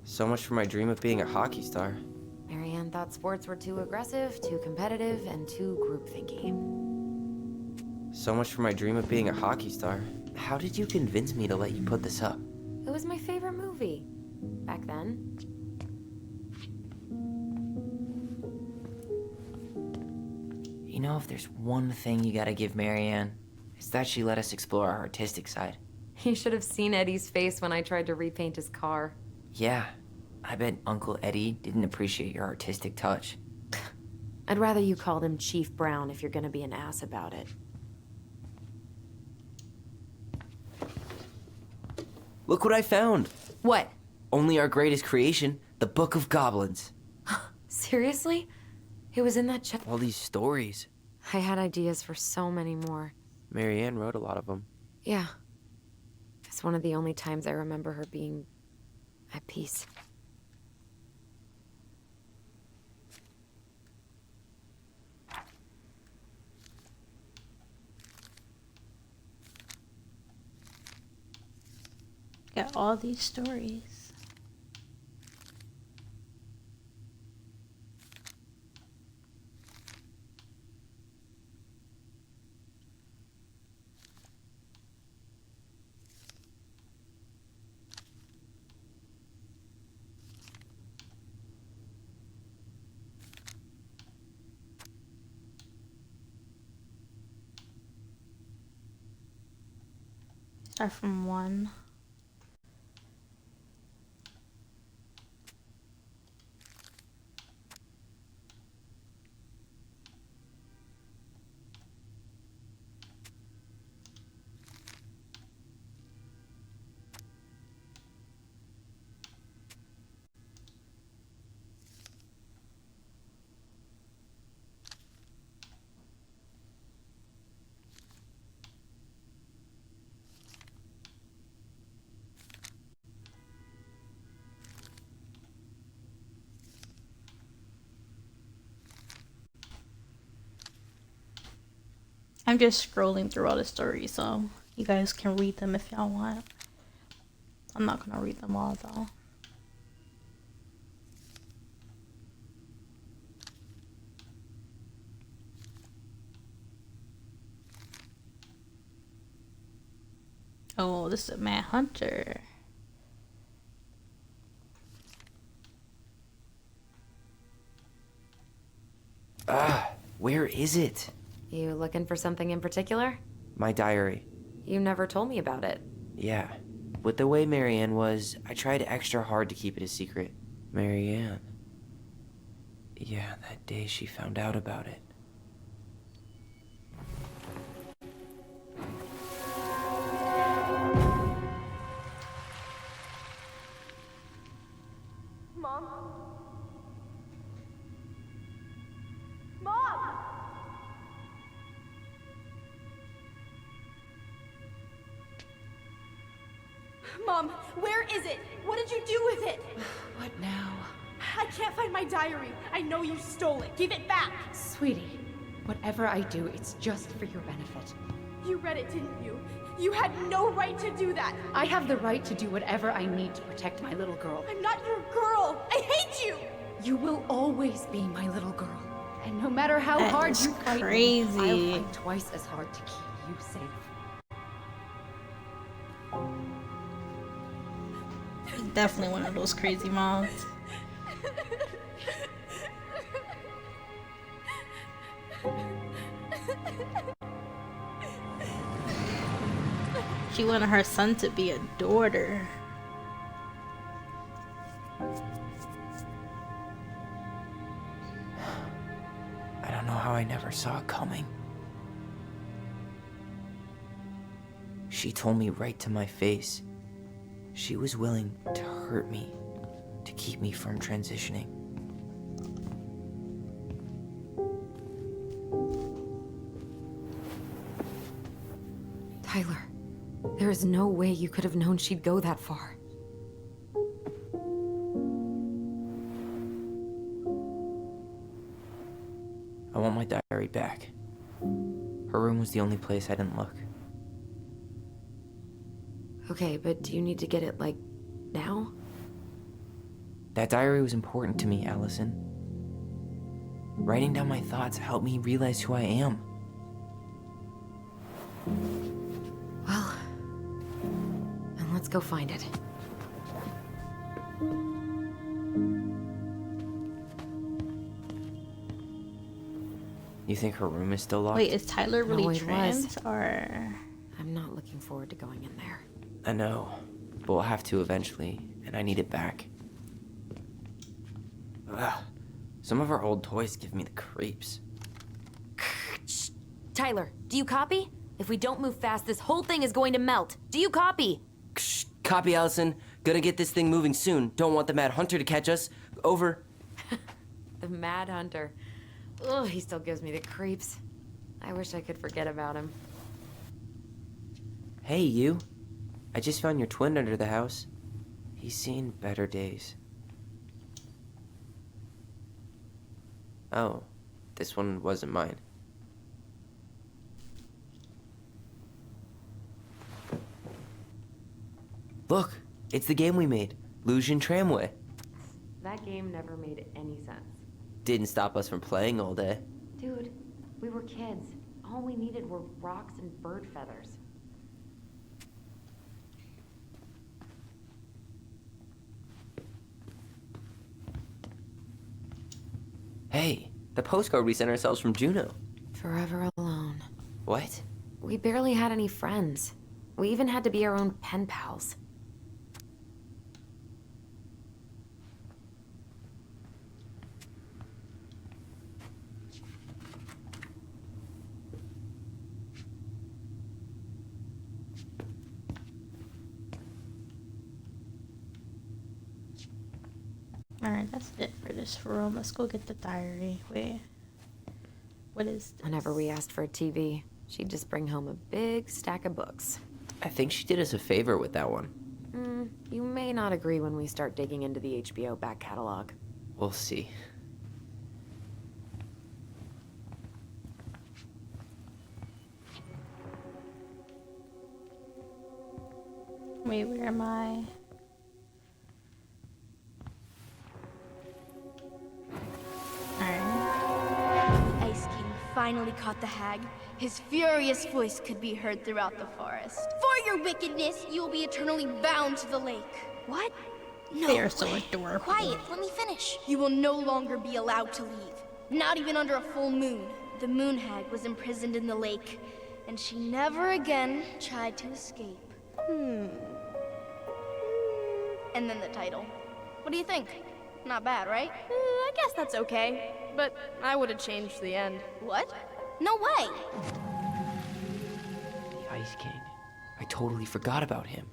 E: So much for my dream of being a hockey star.
D: Marianne thought sports were too aggressive, too competitive, and too group-thinky.
E: So much for my dream of being a hockey star. How did you convince me to let you put this up?
D: It was my favorite movie. Back then.
E: You know, if there's one thing you gotta give Marianne, it's that she let us explore our artistic side.
D: You should have seen Eddie's face when I tried to repaint his car.
E: Yeah, I bet Uncle Eddie didn't appreciate your artistic touch.
D: I'd rather you called him Chief Brown if you're gonna be an ass about it.
I: Look what I found.
D: What?
I: Only our greatest creation, the Book of Goblins.
D: Seriously? It was in that chest.
I: All these stories.
D: I had ideas for so many more.
I: Marianne wrote a lot of them.
D: Yeah. It's one of the only times I remember her being at peace.
A: Got all these stories. Start from 1. I'm just scrolling through all the stories, so you guys can read them if y'all want. I'm not gonna read them all though. Oh, this is Matt Hunter.
I: Where is it?
D: You looking for something in particular?
I: My diary.
D: You never told me about it.
I: Yeah. With the way Marianne was, I tried extra hard to keep it a secret. Marianne. Yeah, that day she found out about it.
C: Mom? Mom! Mom, where is it? What did you do with it?
H: What now?
C: I can't find my diary. I know you stole it. Give it back.
H: Sweetie, whatever I do, it's just for your benefit.
C: You read it, didn't you? You had no right to do that.
H: I have the right to do whatever I need to protect my little girl.
C: I'm not your girl. I hate you.
H: You will always be my little girl. And no matter how
A: That
H: hard
A: is
H: you fight me,
A: crazy.
H: I'll fight twice as hard to keep you safe.
A: Definitely one of those crazy moms. She wanted her son to be a daughter.
I: I don't know how I never saw it coming. She told me right to my face. She was willing to hurt me to keep me from transitioning.
D: Tyler, there is no way you could have known she'd go that far.
I: I want my diary back. Her room was the only place I didn't look.
D: Okay, but do you need to get it, like, now?
I: That diary was important to me, Allison. Writing down my thoughts helped me realize who I am.
D: Well, then let's go find it.
I: You think her room is still locked?
A: Wait, is Tyler really
D: No, it
A: trans
D: was.
A: or?
D: I'm not looking forward to going in there.
I: I know, but we'll have to eventually, and I need it back. Ugh. Some of our old toys give me the creeps.
D: Tyler, do you copy? If we don't move fast, this whole thing is going to melt. Do you copy?
I: Copy, Allison. Gonna get this thing moving soon. Don't want the Mad Hunter to catch us. Over.
D: The Mad Hunter. Ugh, he still gives me the creeps. I wish I could forget about him.
I: Hey, you. I just found your twin under the house. He's seen better days. Oh, this one wasn't mine. Look, it's the game we made, 𝚘𝚘𝚗'𝚝 Tramway.
D: That game never made any sense.
I: Didn't stop us from playing all day.
D: Dude, we were kids. All we needed were rocks and bird feathers.
I: Hey, the postcard we sent ourselves from Juneau.
D: Forever alone.
I: What?
D: We barely had any friends. We even had to be our own pen pals.
A: Alright, that's it for this room. Let's go get the diary. Wait. What is this?
D: Whenever we asked for a TV, she'd just bring home a big stack of books.
I: I think she did us a favor with that one.
D: You may not agree when we start digging into the HBO back catalog.
I: We'll see.
A: Wait, where am I? Alright.
G: Ice King finally caught the hag. His furious voice could be heard throughout the forest. For your wickedness, you will be eternally bound to the lake. What? No
A: They are so
G: way.
A: adorable.
G: Quiet, let me finish. You will no longer be allowed to leave. Not even under a full moon. The moon hag was imprisoned in the lake, and she never again tried to escape. And then the title. What do you think? Not bad, right?
C: I guess that's okay. But I would have changed the end.
G: What? No way!
I: The Ice King. I totally forgot about him.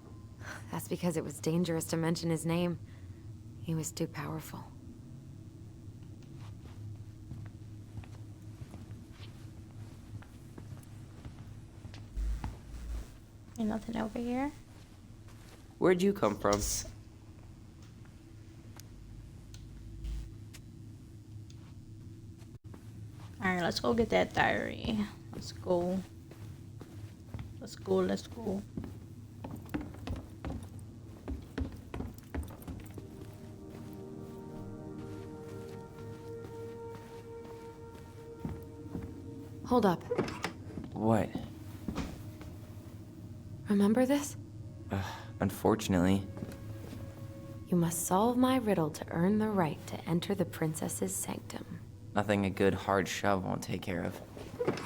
D: That's because it was dangerous to mention his name. He was too powerful.
A: Ain't nothing over here.
I: Where'd you come from?
A: Alright, let's go get that diary. Let's go. Let's go, let's go.
D: Hold up.
E: What?
D: Remember this?
E: Unfortunately.
D: You must solve my riddle to earn the right to enter the princess's sanctum.
E: Nothing a good hard shove won't take care of.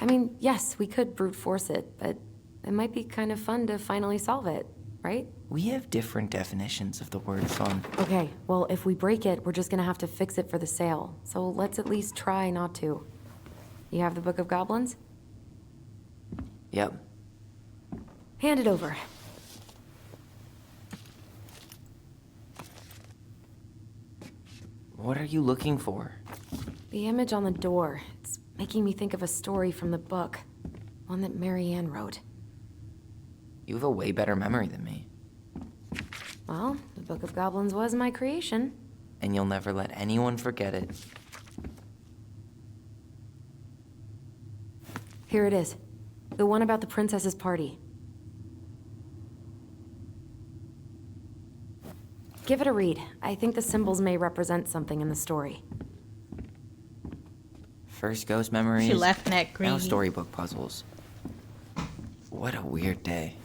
D: I mean, yes, we could brute force it, but it might be kind of fun to finally solve it, right?
E: We have different definitions of the word fun.
D: Okay, well, if we break it, we're just gonna have to fix it for the sale. So let's at least try not to. You have the Book of Goblins?
E: Yep.
D: Hand it over.
E: What are you looking for?
D: The image on the door. It's making me think of a story from the book. One that Marianne wrote.
E: You have a way better memory than me.
D: Well, the Book of Goblins was my creation.
E: And you'll never let anyone forget it.
D: Here it is. The one about the princess's party. Give it a read. I think the symbols may represent something in the story.
E: First ghost memories,
A: She laughing at
E: now
A: Green.
E: storybook puzzles. What a weird day.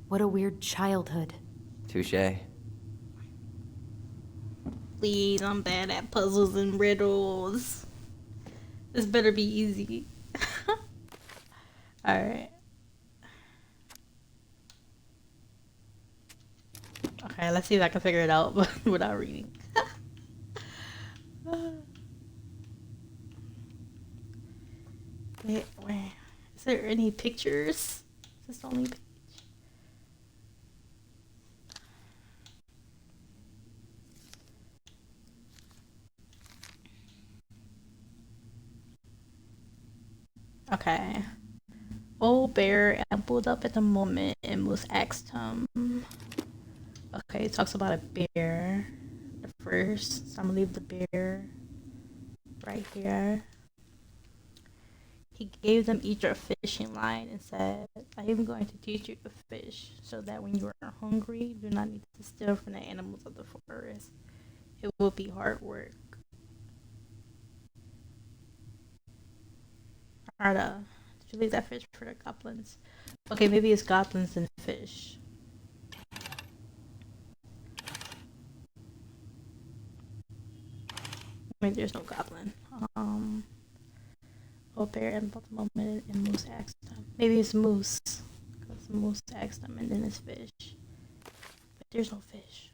D: What a weird childhood.
E: Touché.
A: Please, I'm bad at puzzles and riddles. This better be easy. Alright. Okay, let's see if I can figure it out without reading. Wait. Is there any pictures? Is this the only page? Okay. Old bear ambled up at the moment and Moose asked him. Okay, it talks about a bear. The first, so I'm gonna leave the bear right here. He gave them each a fishing line and said, I am going to teach you to fish so that when you are hungry, you do not need to steal from the animals of the forest. It will be hard work. Arda, did you leave that fish for the goblins? Okay, maybe it's goblins and fish. Maybe there's no goblin. Oh, bear and both moment and Moose asked them. Maybe it's Moose. Because Moose asked them and then it's fish. But there's no fish.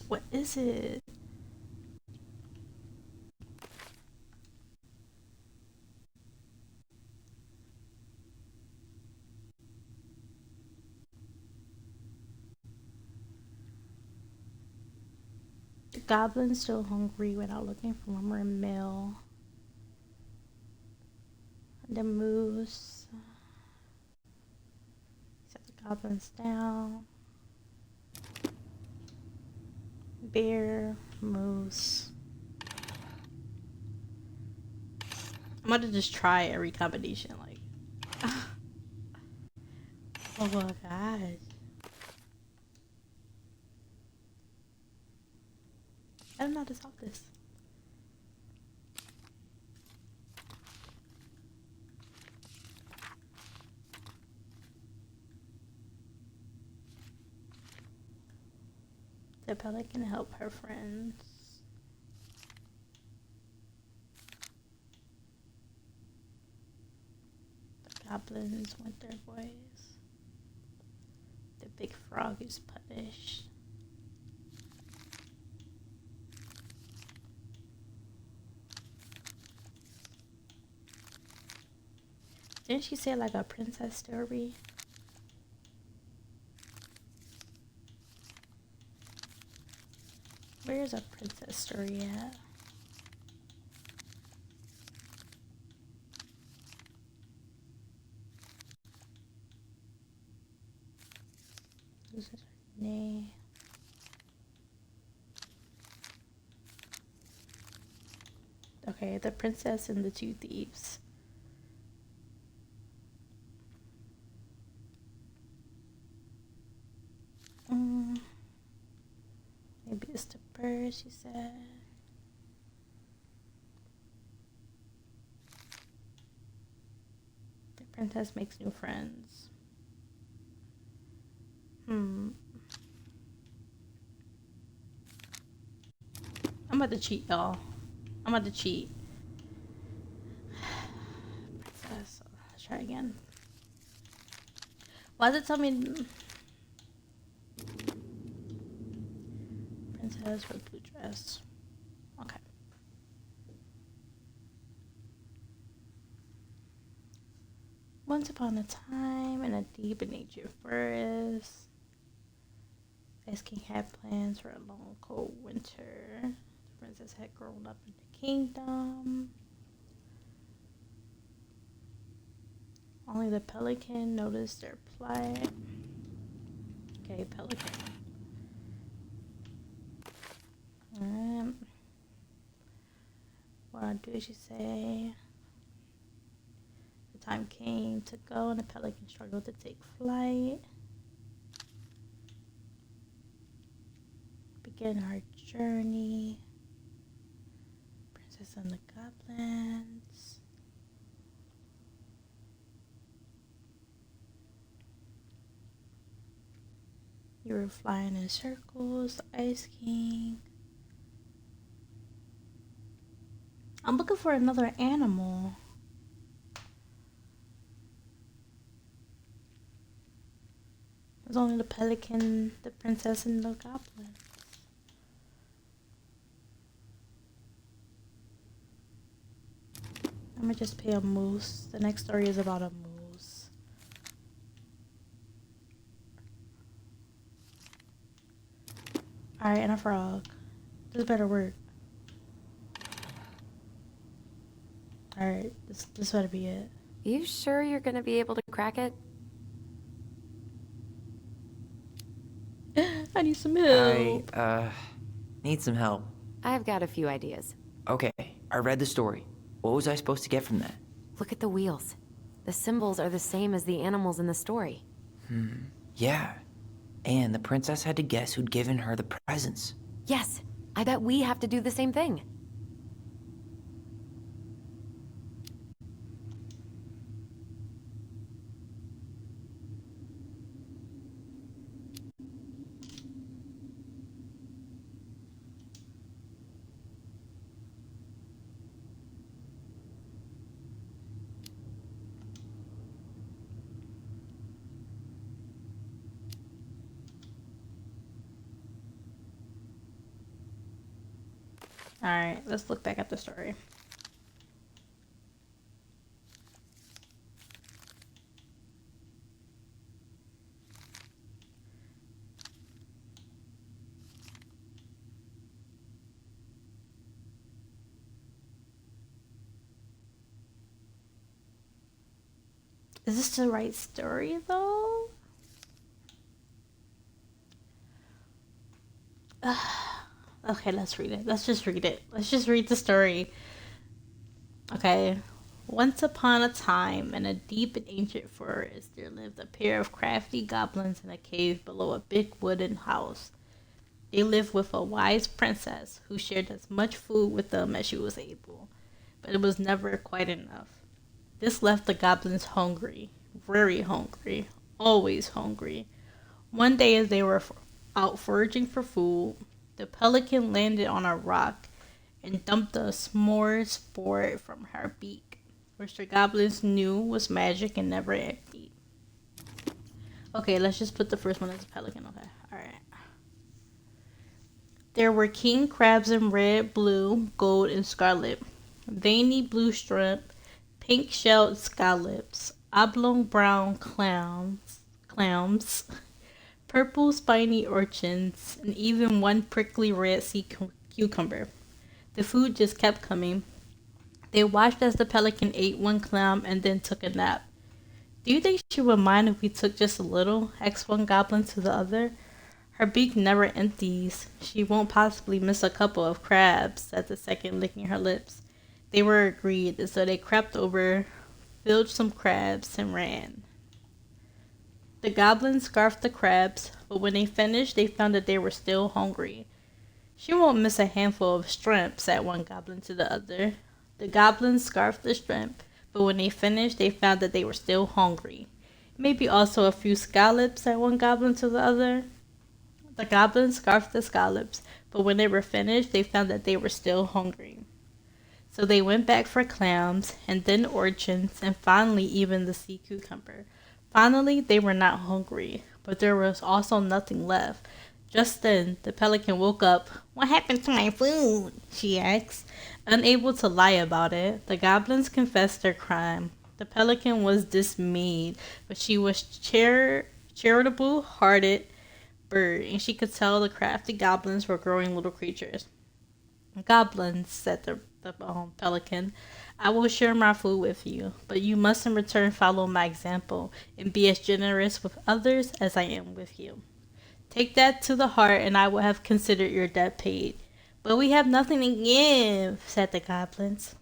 A: What is it? The goblin's still hungry without looking for rumor and mill. The moose. Set the goblins down. Bear, moose. I'm gonna just try every combination, like. Oh my gosh. I don't know how to solve this. The Bella can help her friends. The goblins want their boys. The big frog is punished. Didn't she say like a princess story? Where's a princess story at? Nay. Okay, the princess and the two thieves. Maybe it's the bird, she said. The princess makes new friends. I'm about to cheat, y'all. I'm about to cheat. Princess. Let's try again. Why does it tell me princess with blue dress? Okay. Once upon a time in a deep and nature forest, Ice King had plans for a long cold winter. The princess had grown up in the kingdom. Only the pelican noticed their plight. Okay, pelican. What did she say? The time came to go and the pelican struggled to take flight. Begin her journey. Princess and the goblins. You were flying in circles, the Ice King. I'm looking for another animal. There's only the pelican, the princess, and the goblin. I'm gonna just pay a moose. The next story is about a moose. Alright, and a frog. This better work. Alright, this better be it.
D: You sure you're gonna be able to crack it?
A: I need some help.
E: I need some help.
D: I've got a few ideas.
E: Okay, I read the story. What was I supposed to get from that?
D: Look at the wheels. The symbols are the same as the animals in the story.
E: Yeah. And the princess had to guess who'd given her the presents.
D: Yes, I bet we have to do the same thing.
A: Alright, let's look back at the story. Is this the right story though? Okay, let's read it. Let's just read it. Let's just read the story. Okay. Once upon a time, in a deep and ancient forest, there lived a pair of crafty goblins in a cave below a big wooden house. They lived with a wise princess who shared as much food with them as she was able, but it was never quite enough. This left the goblins hungry, very hungry, always hungry. One day as they were out foraging for food, the pelican landed on a rock and dumped a smorgasbord from her beak, which the goblins knew was magic and never emptied. Okay, let's just put the first one as a pelican. Okay, alright. There were king crabs in red, blue, gold, and scarlet, veiny blue shrimp, pink-shelled scallops, oblong brown clams, purple spiny urchins, and even one prickly red sea cucumber. The food just kept coming. They watched as the pelican ate one clam and then took a nap. Do you think she would mind if we took just a little? Asked one goblin to the other. Her beak never empties. She won't possibly miss a couple of crabs, said the second, licking her lips. They were agreed, and so they crept over, filled some crabs, and ran. The goblins scarfed the crabs, but when they finished, they found that they were still hungry. She won't miss a handful of shrimp, said one goblin to the other. The goblins scarfed the shrimp, but when they finished, they found that they were still hungry. Maybe also a few scallops, said one goblin to the other. The goblins scarfed the scallops, but when they were finished, they found that they were still hungry. So they went back for clams, and then urchins, and finally even the sea cucumber. Finally, they were not hungry, but there was also nothing left. Just then, the pelican woke up. "What happened to my food?" she asked. Unable to lie about it, the goblins confessed their crime. The pelican was dismayed, but she was charitable-hearted bird, and she could tell the crafty goblins were growing little creatures. "Goblins," said the pelican, "I will share my food with you, but you must in return follow my example and be as generous with others as I am with you. Take that to the heart, and I will have considered your debt paid." "But we have nothing to give," said the goblins.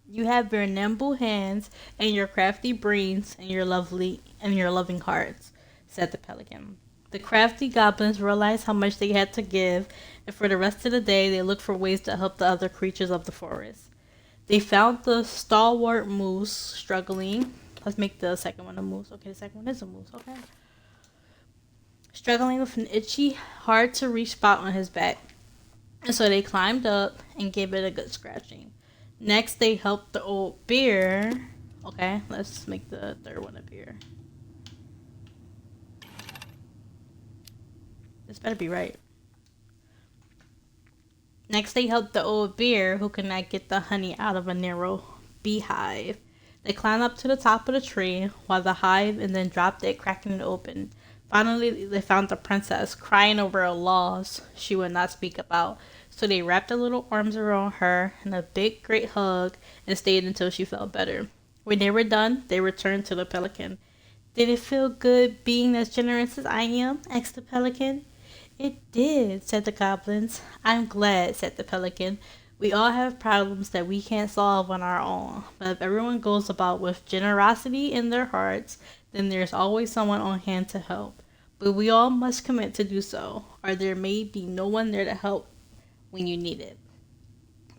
A: "You have your nimble hands and your crafty brains and your loving hearts," said the pelican. The crafty goblins realized how much they had to give, and for the rest of the day they looked for ways to help the other creatures of the forest. They found the stalwart moose struggling. Let's make the second one a moose. Okay, the second one is a moose. Okay. Struggling with an itchy, hard-to-reach spot on his back. And so they climbed up and gave it a good scratching. Next, they helped the old bear. Okay, let's make the third one a bear. This better be right. Next, they helped the old bear who could not get the honey out of a narrow beehive. They climbed up to the top of the tree while the hive and then dropped it, cracking it open. Finally, they found the princess crying over a loss she would not speak about. So they wrapped their little arms around her in a big, great hug and stayed until she felt better. When they were done, they returned to the pelican. "Did it feel good being as generous as I am?" asked the pelican. "It did," said the goblins. "I'm glad," said the pelican. "We all have problems that we can't solve on our own, but if everyone goes about with generosity in their hearts, then there's always someone on hand to help. But we all must commit to do so, or there may be no one there to help when you need it."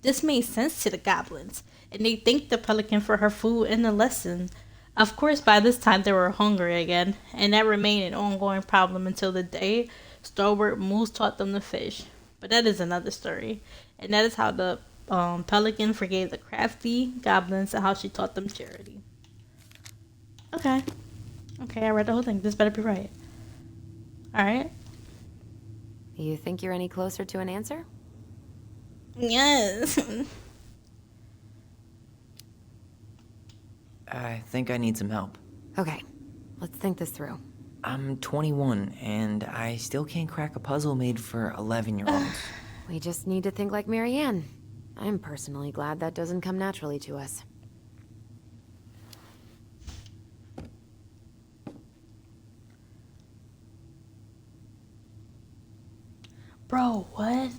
A: This made sense to the goblins, and they thanked the pelican for her food and the lesson. Of course, by this time they were hungry again, and that remained an ongoing problem until the day Stalwart Moose taught them to fish. But that is another story, and that is how the pelican forgave the crafty goblins and how she taught them charity. Okay, I read the whole thing. This better be right. Alright.
D: You think you're any closer to an answer?
A: Yes.
I: I think I need some help.
D: Okay, let's think this through.
I: I'm 21, and I still can't crack a puzzle made for 11-year-olds.
D: We just need to think like Marianne. I'm personally glad that doesn't come naturally to us.
A: Bro, what?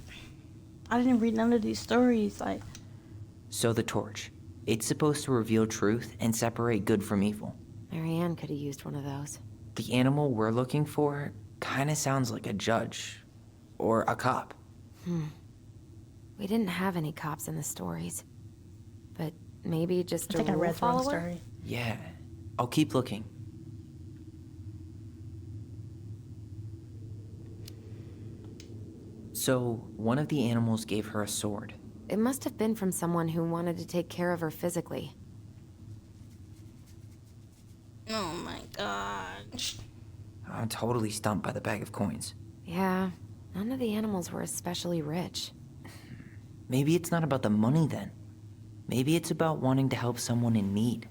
A: I didn't read none of these stories.
I: So the torch. It's supposed to reveal truth and separate good from evil.
D: Marianne could have used one of those.
I: The animal we're looking for kinda sounds like a judge. Or a cop.
D: We didn't have any cops in the stories. But maybe just
A: I think I
D: rule
A: read the wrong
D: follower?
A: story.
I: Yeah. I'll keep looking. So, one of the animals gave her a sword.
D: It must have been from someone who wanted to take care of her physically.
A: Oh my gosh.
I: I'm totally stumped by the bag of coins.
D: Yeah, none of the animals were especially rich.
I: Maybe it's not about the money then. Maybe it's about wanting to help someone in need.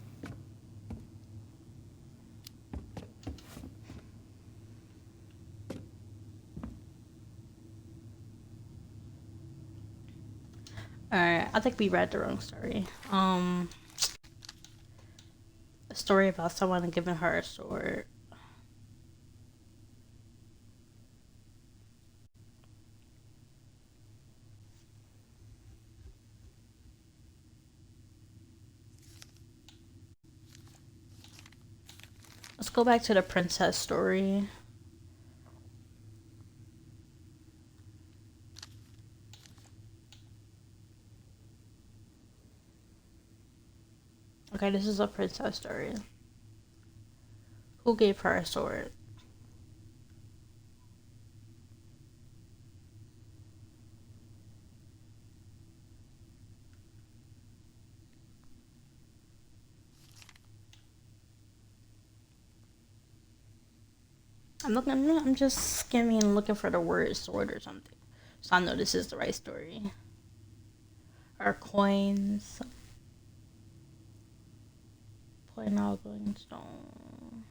A: Alright, I think we read the wrong story. a story about someone giving her a sword. Let's go back to the princess story. Okay, this is a princess story. Who gave her a sword? I'm just skimming and looking for the word sword or something. So I know this is the right story. Our coins. Point out going stone.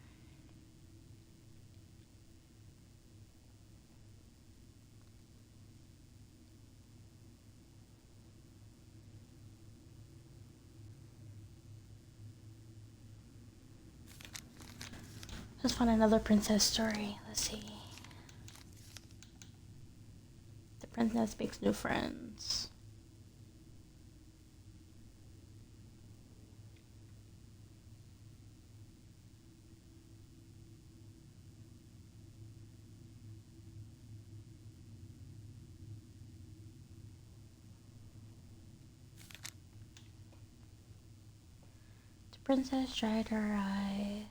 A: Let's find another princess story. Let's see. The princess makes new friends. The princess dried her eyes.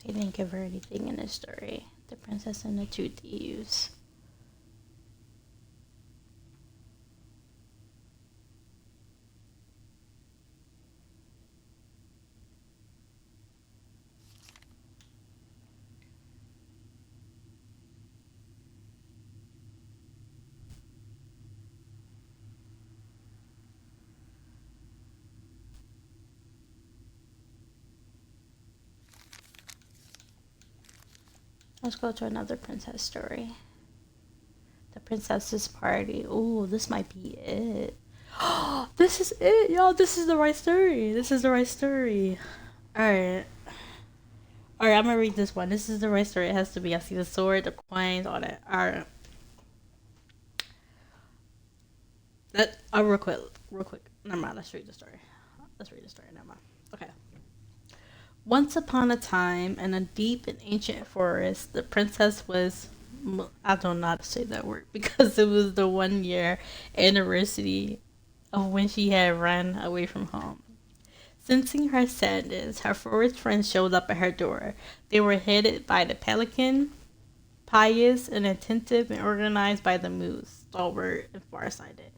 A: They didn't give her anything in this story. The princess and the two thieves. Let's go to another princess story. The princess's party. Ooh, this might be it. This is it, y'all. This is the right story. This is the right story. Alright. Alright, I'm gonna read this one. This is the right story. It has to be. I see the sword, the coins, all that. Alright. Real quick. Never mind. Let's read the story. Never mind. Okay. Once upon a time, in a deep and ancient forest, the princess was... I don't know how to say that word because it was the 1 year anniversary of when she had run away from home. Sensing her sadness, her forest friends showed up at her door. They were headed by the pelican, pious and attentive and organized by the moose, stalwart and farsighted.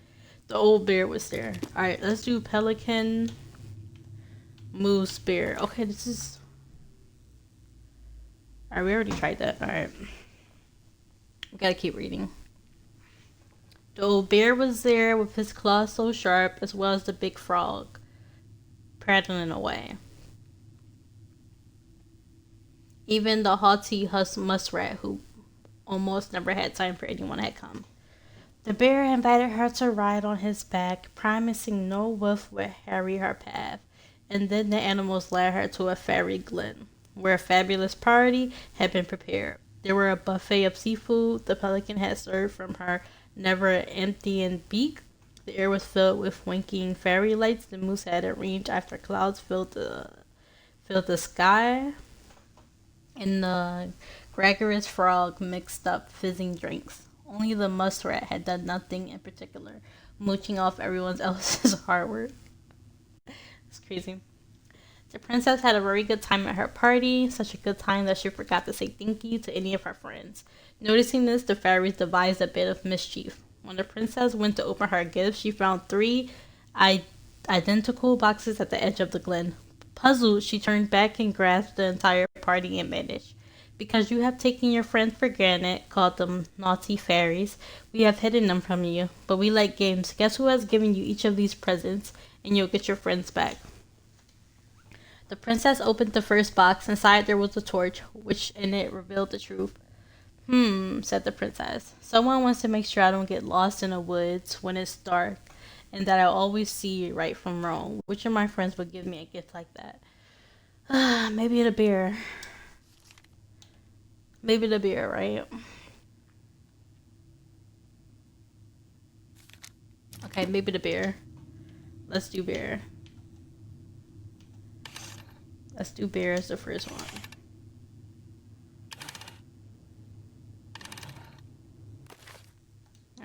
A: The old bear was there. Alright, let's do pelican... Moose bear. Okay, this is... Alright, we already tried that. Alright. We gotta keep reading. The old bear was there with his claws so sharp, as well as the big frog, prattling away. Even the haughty muskrat, who almost never had time for anyone, had come. The bear invited her to ride on his back, promising no wolf would harry her path. And then the animals led her to a fairy glen, where a fabulous party had been prepared. There were a buffet of seafood the pelican had served from her never-emptying beak. The air was filled with winking fairy lights the moose had arranged after clouds filled the sky. And the gregarious frog mixed up fizzing drinks. Only the muskrat had done nothing in particular, mooching off everyone else's hard work. It's crazy. The princess had a very good time at her party, such a good time that she forgot to say thank you to any of her friends. Noticing this, the fairies devised a bit of mischief. When the princess went to open her gifts, she found 3 identical boxes at the edge of the glen. Puzzled, she turned back and grasped the entire party and vanished. Because you have taken your friends for granted, called them naughty fairies, we have hidden them from you. But we like games. Guess who has given you each of these presents, and you'll get your friends back. The princess opened the first box. Inside there was a torch, which in it revealed the truth. Said the princess. Someone wants to make sure I don't get lost in the woods when it's dark and that I always see right from wrong. Which of my friends would give me a gift like that? Maybe the bear. Maybe the bear, right? Okay, maybe the bear. Let's do bear. Let's do bear as the first one.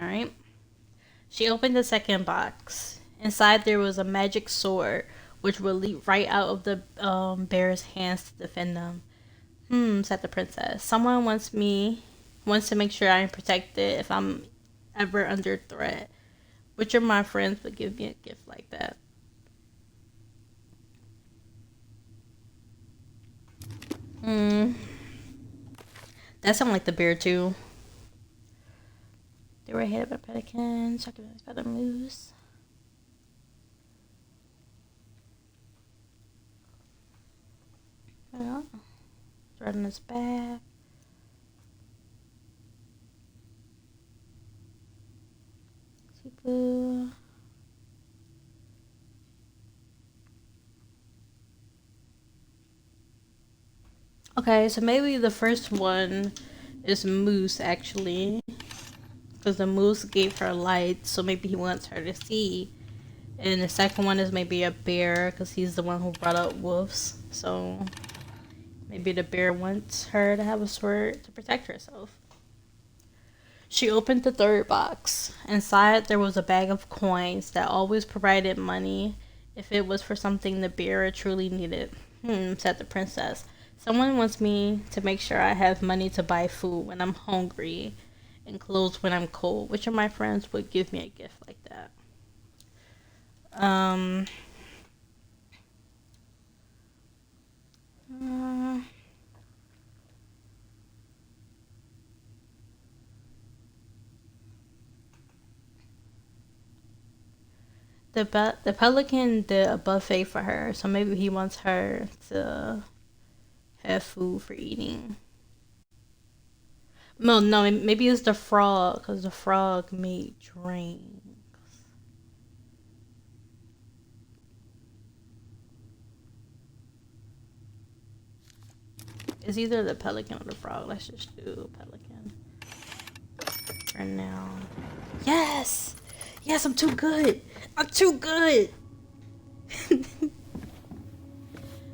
A: Alright. She opened the second box. Inside there was a magic sword, which would leap right out of the bear's hands to defend them. Said the princess. Someone wants to make sure I'm protected if I'm ever under threat. Which of my friends would give me a gift like that? That sounds like the bear too. They were hit by pelicans, succulents by the moose. Yeah. Right on his back. Boo. Okay, so maybe the first one is Moose actually, because the moose gave her light, so maybe he wants her to see. And the second one is maybe a bear, because he's the one who brought up wolves. So maybe the bear wants her to have a sword to protect herself. She opened the third box. Inside there was a bag of coins that always provided money if it was for something the bear truly needed. Said the princess. Someone wants me to make sure I have money to buy food when I'm hungry and clothes when I'm cold. Which of my friends would give me a gift like that? The pelican did a buffet for her, so maybe he wants her to have food for eating. No, maybe it's the frog, because the frog made drinks. It's either the pelican or the frog. Let's just do pelican for now. Yes! Yes, I'm too good! I'm too good!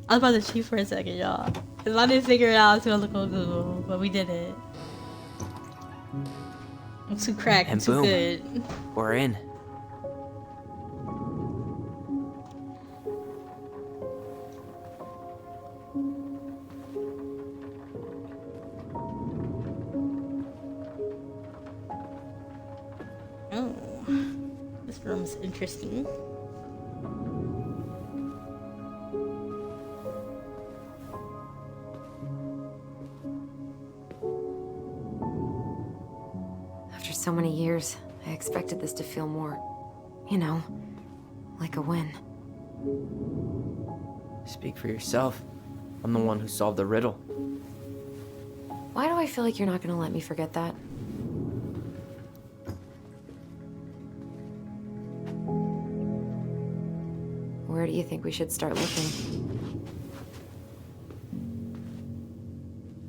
A: I was about to cheat for a second, y'all. If I didn't figure it out, I was gonna look on Google, but we did it. I'm too cracked, I'm too good.
I: We're in.
A: Oh, this room's interesting.
D: After so many years, I expected this to feel more, you know, like a win.
I: Speak for yourself. I'm the one who solved the riddle.
D: Why do I feel like you're not gonna let me forget that? Where do you think we should start looking?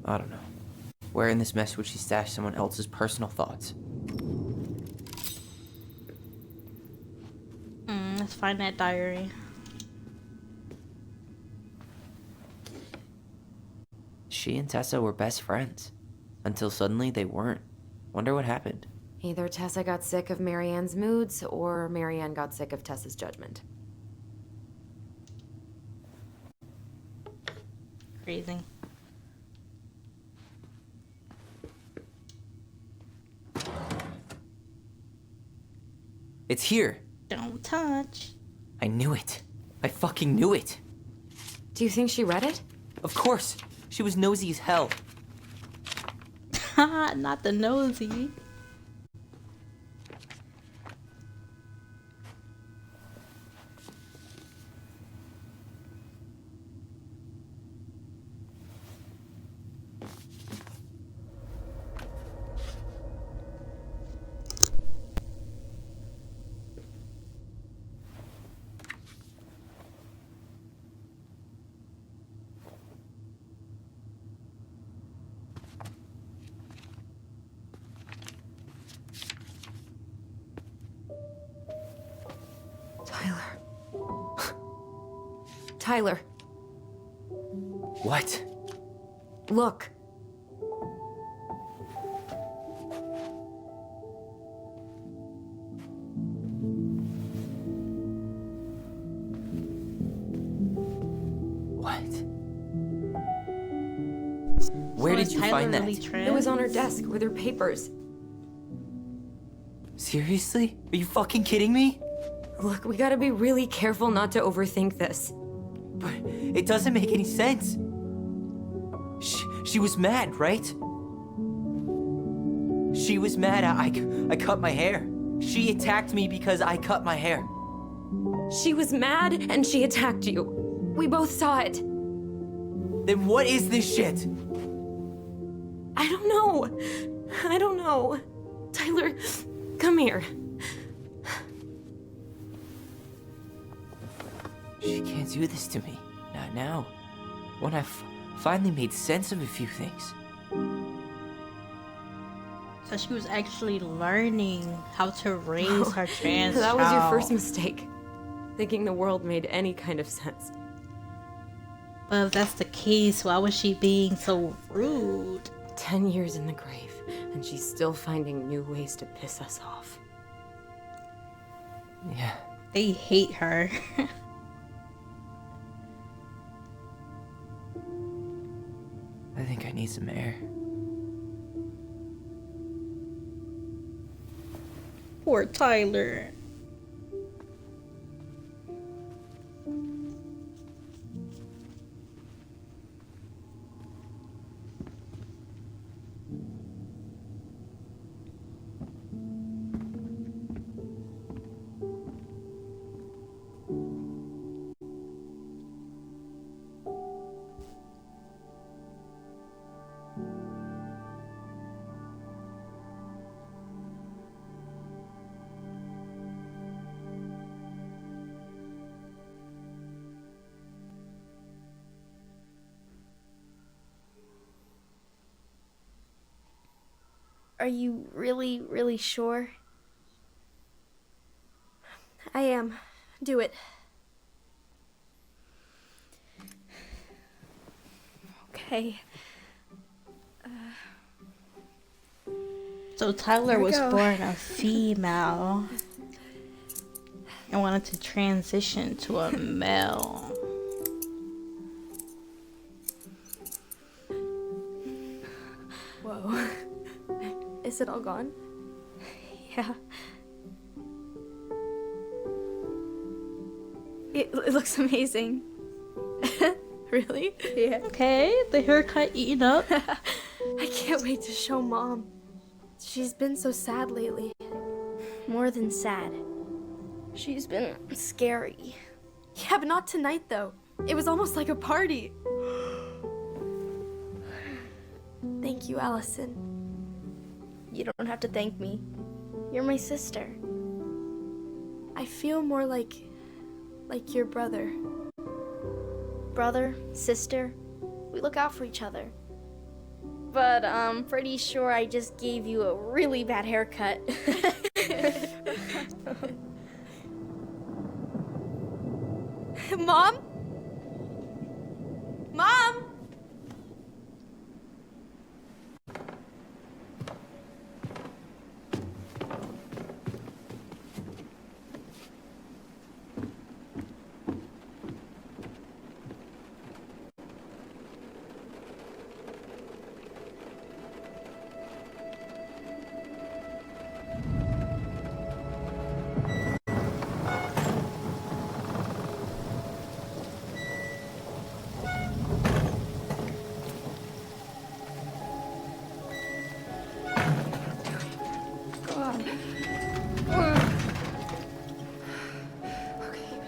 I: I don't know. Where in this mess would she stash someone else's personal thoughts?
A: Let's find that diary.
I: She and Tessa were best friends. Until suddenly they weren't. Wonder what happened.
D: Either Tessa got sick of Marianne's moods, or Marianne got sick of Tessa's judgment.
A: Crazy.
I: It's here!
A: Don't touch.
I: I knew it. I fucking knew it!
D: Do you think she read it?
I: Of course! She was nosy as hell.
A: Haha, not the nosy.
C: Tyler,
I: What?
C: look.
I: What? Where did you find that?
C: It was on her desk with her papers.
I: Seriously? Are you fucking kidding me?
C: Look, we gotta be really careful not to overthink this.
I: But it doesn't make any sense. She was mad, right? She was mad I cut my hair. She attacked me because I cut my hair.
C: She was mad and she attacked you. We both saw it.
I: Then what is this shit?
C: I don't know. I don't know. Tyler, come here.
I: She can't do this to me. Not now. When I finally made sense of a few things.
A: So she was actually learning how to raise her trans
C: That was your
A: child.
C: first mistake. Thinking the world made any kind of sense.
A: But if that's the case, why was she being so rude?
C: 10 years in the grave, and she's still finding new ways to piss us off.
I: Yeah.
A: They hate her.
I: I think I need some air.
A: Poor Tyler.
G: Are you really, really sure?
C: I am. Do it.
G: Okay.
A: So Tyler
G: Here we
A: was
G: go.
A: born a female and wanted to transition to a male.
C: Whoa. Is it all gone?
G: Yeah. It looks amazing.
C: Really?
G: Yeah.
A: Okay, the haircut eaten up.
C: I can't wait to show Mom. She's been so sad lately.
G: More than sad. She's been scary.
C: Yeah, but not tonight, though. It was almost like a party. Thank you, Allison.
G: You don't have to thank me. You're my sister.
C: I feel more like your brother.
G: Brother, sister, we look out for each other. But I'm pretty sure I just gave you a really bad haircut.
C: Mom? Mom?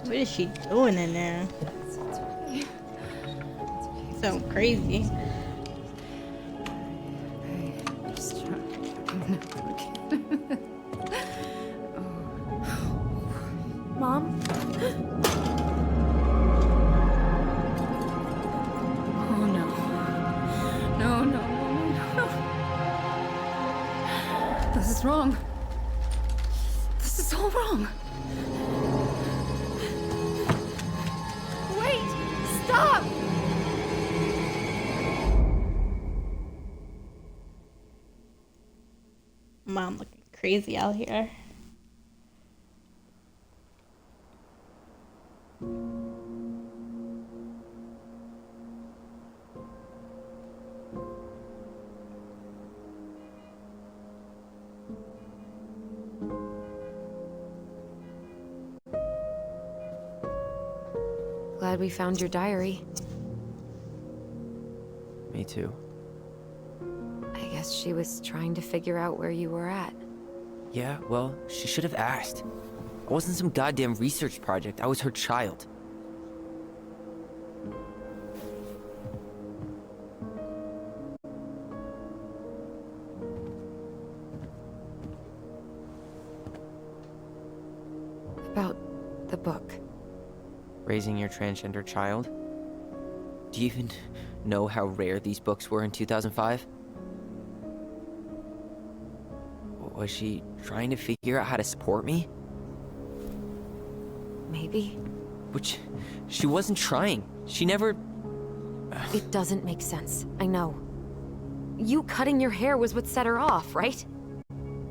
A: What is she doing in there? So crazy.
C: Mom?
H: Oh no. No, no, no, no, no. This is wrong. This is all wrong.
C: Wait!
H: Stop!
A: Mom looking crazy out here.
D: Glad we found your diary.
E: Me too.
D: I guess she was trying to figure out where you were at.
E: Yeah, well, she should have asked. I wasn't some goddamn research project. I was her child.
D: About the book.
E: Raising your transgender child? Do you even know how rare these books were in 2005? Was she trying to figure out how to support me?
D: Maybe.
E: Which, she wasn't trying. She never...
D: It doesn't make sense. I know. You cutting your hair was what set her off, right?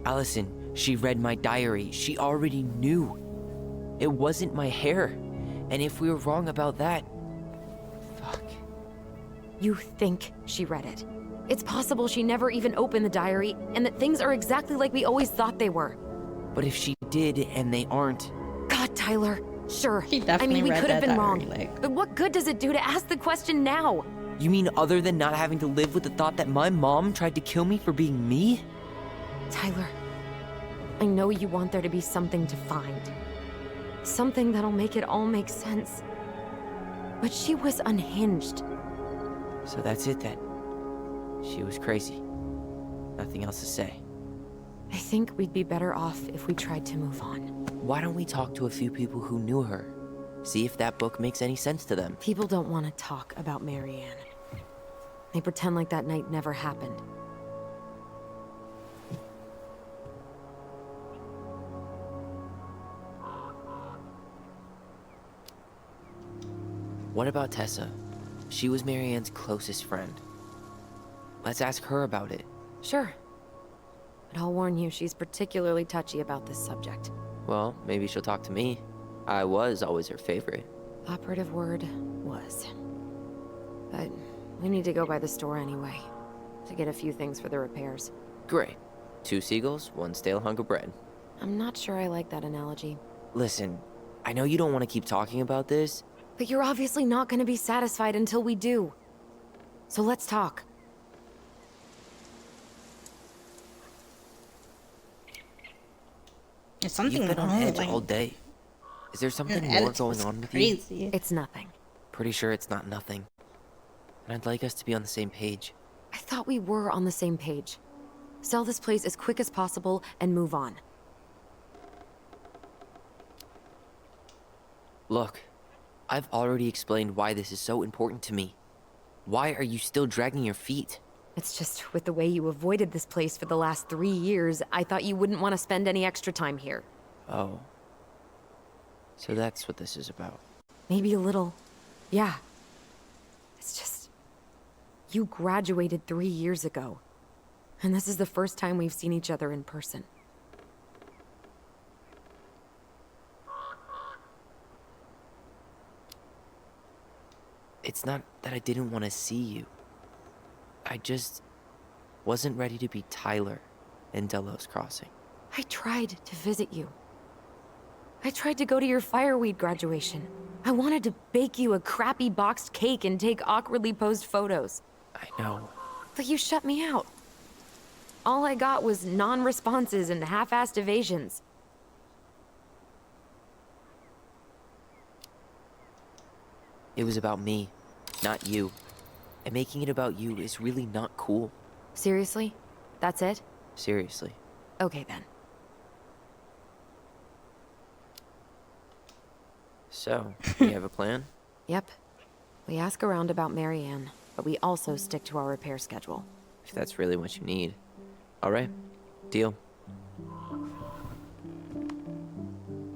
E: Allison, she read my diary. She already knew. It wasn't my hair. And if we were wrong about that... Fuck.
D: You think she read it. It's possible she never even opened the diary, and that things are exactly like we always thought they were.
E: But if she did, and they aren't...
D: God, Tyler. Sure.
A: She definitely
D: we
A: read
D: could have
A: that
D: been
A: diary,
D: wrong.
A: like...
D: But what good does it do to ask the question now?
E: You mean other than not having to live with the thought that my mom tried to kill me for being me?
D: Tyler, I know you want there to be something to find. Something that'll make it all make sense. But she was unhinged.
E: So that's it then. She was crazy. Nothing else to say.
D: I think we'd be better off if we tried to move on.
E: Why don't we talk to a few people who knew her? See if that book makes any sense to them.
D: People don't want to talk about Marianne. They pretend like that night never happened.
E: What about Tessa? She was Marianne's closest friend. Let's ask her about it.
D: Sure. But I'll warn you, she's particularly touchy about this subject.
E: Well, maybe she'll talk to me. I was always her favorite.
D: Operative word, was. But we need to go by the store anyway, to get a few things for the repairs.
E: Great. 2 seagulls, 1 stale hunk of bread.
D: I'm not sure I like that analogy.
E: Listen, I know you don't want to keep talking about this.
D: But you're obviously not going to be satisfied until we do. So let's talk.
A: There's something
E: You've been on
A: wrong,
E: edge
A: like,
E: all day. Is there something
A: your
E: more
A: attitude
E: going
A: was
E: on with you?
A: crazy.
D: It's nothing.
E: Pretty sure it's not nothing. And I'd like us to be on the same page.
D: I thought we were on the same page. Sell this place as quick as possible and move on.
E: Look, I've already explained why this is so important to me. Why are you still dragging your feet?
D: It's just with the way you avoided this place for the last 3 years, I thought you wouldn't want to spend any extra time here.
E: Oh. So that's what this is about.
D: Maybe a little. Yeah. It's just... You graduated 3 years ago. And this is the first time we've seen each other in person.
E: It's not that I didn't want to see you. I just wasn't ready to be Tyler in Delos Crossing.
D: I tried to visit you. I tried to go to your fireweed graduation. I wanted to bake you a crappy boxed cake and take awkwardly posed photos.
E: I know.
D: But you shut me out. All I got was non-responses and half-assed evasions.
E: It was about me, not you. And making it about you is really not cool.
D: Seriously? That's it?
E: Seriously.
D: Okay then.
E: So, we have a plan?
D: Yep. We ask around about Marianne, but we also stick to our repair schedule.
E: If that's really what you need. Alright, deal.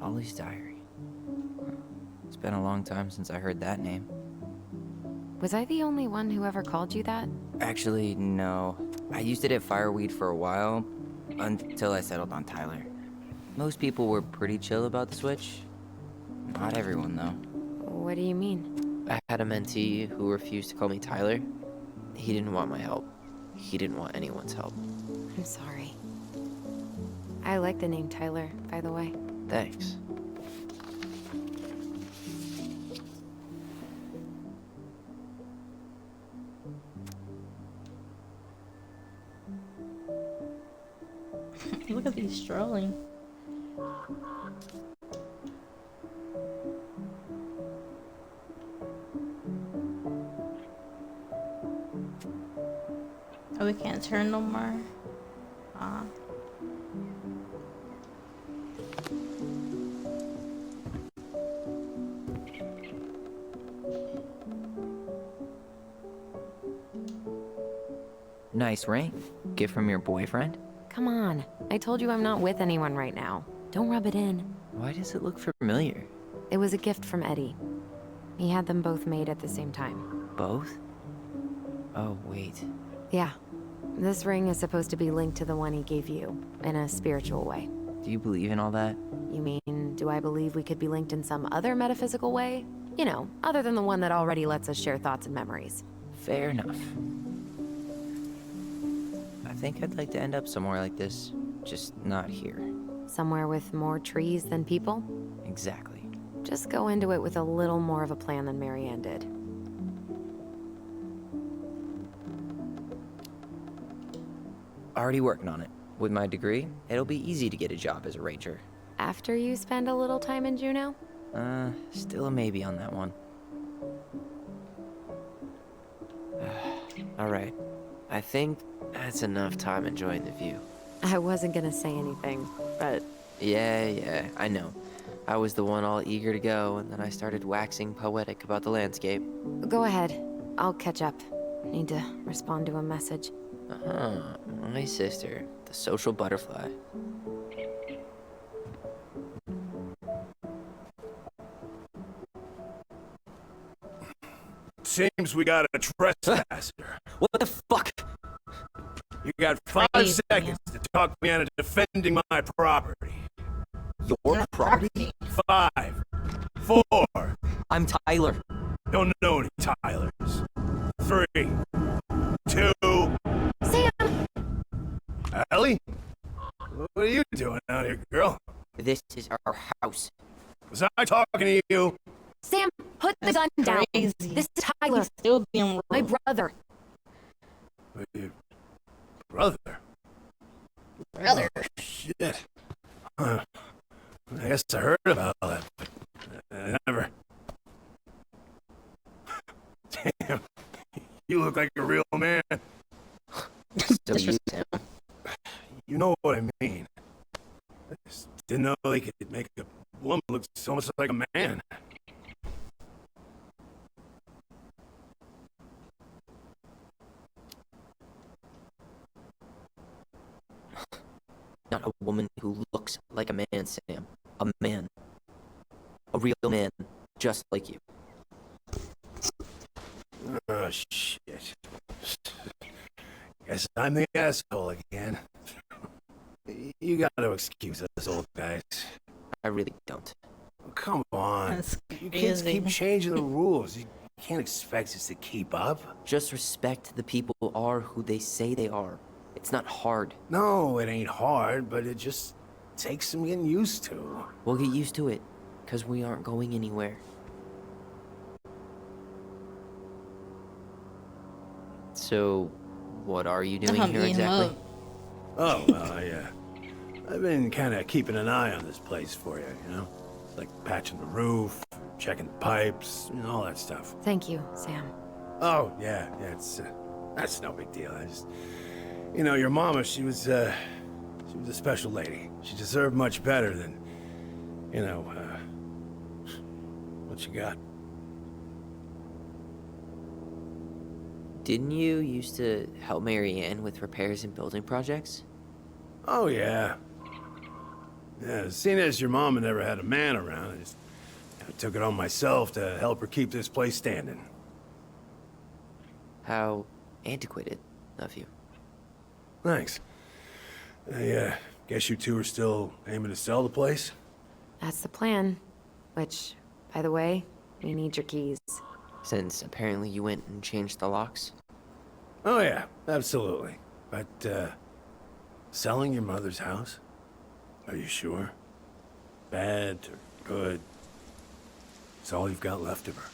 E: Ollie's diary. It's been a long time since I heard that name.
D: Was I the only one who ever called you that?
E: Actually, no. I used it at Fireweed for a while, until I settled on Tyler. Most people were pretty chill about the switch. Not everyone, though.
D: What do you mean?
E: I had a mentee who refused to call me Tyler. He didn't want my help. He didn't want anyone's help.
D: I'm sorry. I like the name Tyler, by the way.
E: Thanks.
A: Look at these strolling. Oh, we can't turn no more.
E: Nice ring. Gift from your boyfriend?
D: Come on. I told you I'm not with anyone right now. Don't rub it in.
E: Why does it look familiar?
D: It was a gift from Eddie. He had them both made at the same time.
E: Both? Oh, wait.
D: Yeah. This ring is supposed to be linked to the one he gave you, in a spiritual way.
E: Do you believe in all that?
D: You mean, do I believe we could be linked in some other metaphysical way? You know, other than the one that already lets us share thoughts and memories.
E: Fair enough. I think I'd like to end up somewhere like this, just not here.
D: Somewhere with more trees than people?
E: Exactly.
D: Just go into it with a little more of a plan than Marianne did.
E: Already working on it. With my degree, it'll be easy to get a job as a ranger.
D: After you spend a little time in Juneau?
E: Still a maybe on that one. Alright. I think that's enough time enjoying the view.
D: I wasn't gonna say anything, but...
E: Yeah, I know. I was the one all eager to go, and then I started waxing poetic about the landscape.
D: Go ahead. I'll catch up. Need to respond to a message.
E: My sister, the social butterfly.
F: Seems we got a trespasser.
E: What the fuck?
F: You got 5 seconds to talk me into defending my property.
E: Your property?
F: 5, 4.
E: I'm Tyler.
F: Don't know any Tylers. 3, 2.
D: Sam!
F: Ellie? What are you doing out here, girl?
E: This is our house.
F: Was I talking to you?
D: Sam, put the gun down.
A: Crazy.
D: This is Tyler,
A: He's still being
D: my
A: rude.
D: brother.
F: Your brother?
A: Brother.
F: Oh, shit. I guess I heard about that, but I never... Damn. You look like a real man.
E: So
F: You know what I mean. I just didn't know they could make a woman look so much like a man.
E: Not a woman who looks like a man, Sam. A man. A real man, just like you.
F: Oh, shit. Guess I'm the asshole again. You gotta excuse us old guys.
E: I really don't.
F: Oh, come on.
A: That's
F: You kids
A: crazy.
F: keep changing the rules. You can't expect us to keep up.
E: Just respect the people who are who they say they are. It's not hard.
F: No, it ain't hard, but it just takes some getting used to.
E: We'll get used to it, because we aren't going anywhere. So, what are you doing
A: I'm
E: here
A: eating
E: exactly?
A: up.
F: Oh, well, yeah. I've been kind of keeping an eye on this place for you, you know? Like patching the roof, checking the pipes, and all that stuff.
D: Thank you, Sam.
F: Oh, yeah, it's, that's no big deal. I just, you know, your mama, she was a special lady. She deserved much better than, you know, what you got.
E: Didn't you used to help Marianne with repairs and building projects?
F: Oh, yeah. Yeah, seeing as your mama never had a man around, I took it on myself to help her keep this place standing.
I: How antiquated of you.
F: Thanks. I guess you two are still aiming to sell the place?
D: That's the plan. Which, by the way, we need your keys.
I: Since apparently you went and changed the locks.
F: Oh yeah, absolutely. But, selling your mother's house? Are you sure? Bad or good? It's all you've got left of her.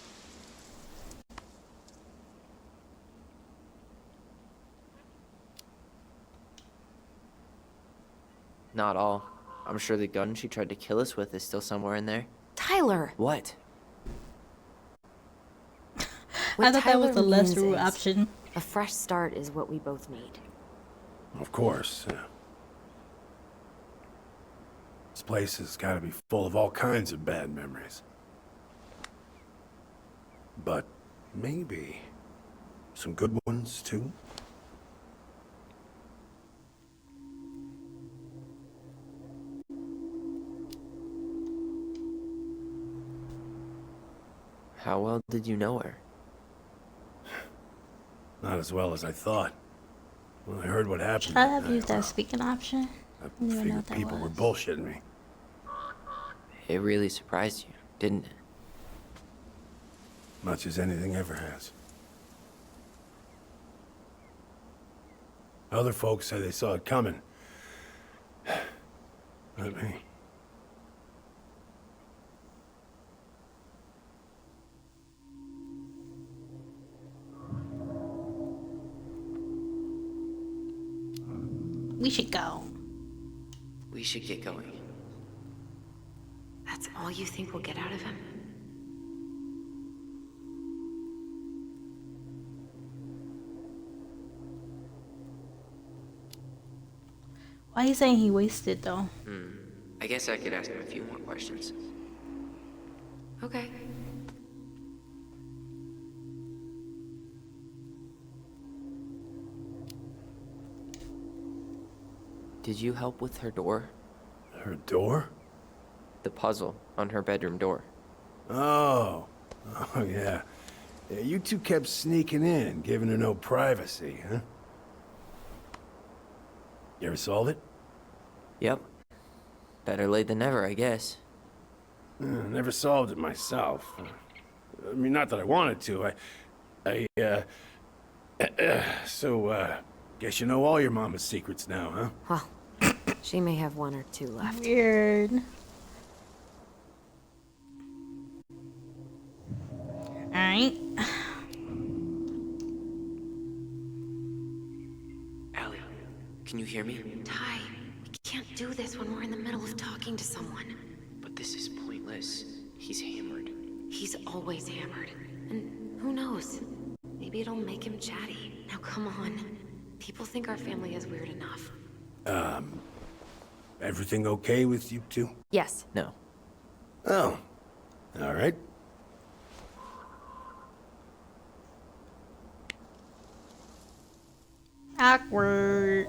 I: Not all. I'm sure the gun she tried to kill us with is still somewhere in there.
D: Tyler!
I: What?
A: I thought that was the lesser
D: means is
A: option.
D: a fresh start is what we both need.
F: Of course. This place has got to be full of all kinds of bad memories. But maybe some good ones, too?
I: How well did you know her?
F: Not as well as I thought. When I heard what happened
A: Should I
F: that
A: have
F: night,
A: used that speaking option?
F: I
A: don't even know
F: figured
A: what that
F: people were
A: was.
F: bullshitting me.
I: It really surprised you, didn't it?
F: Much as anything ever has. Other folks say they saw it coming. Not me.
A: We should go.
I: We should get going.
D: That's all you think we'll get out of him?
A: Why are you saying he wasted though?
I: I guess I could ask him a few more questions.
D: Okay.
I: Did you help with her door?
F: Her door?
I: The puzzle on her bedroom door.
F: Oh. Oh, yeah. Yeah, you two kept sneaking in, giving her no privacy, huh? You ever solve it?
I: Yep. Better late than never, I guess.
F: Never solved it myself. I mean, not that I wanted to. So, guess you know all your mama's secrets now, huh?
D: Well, she may have one or two left.
A: Weird. Alright.
I: Allie, can you hear me?
D: Ty, we can't do this when we're in the middle of talking to someone.
I: But this is pointless. He's hammered.
D: He's always hammered. And who knows? Maybe it'll make him chatty. Now come on. People think our family is weird enough.
F: Everything okay with you two?
D: Yes.
I: No.
F: Oh. All right.
A: Awkward.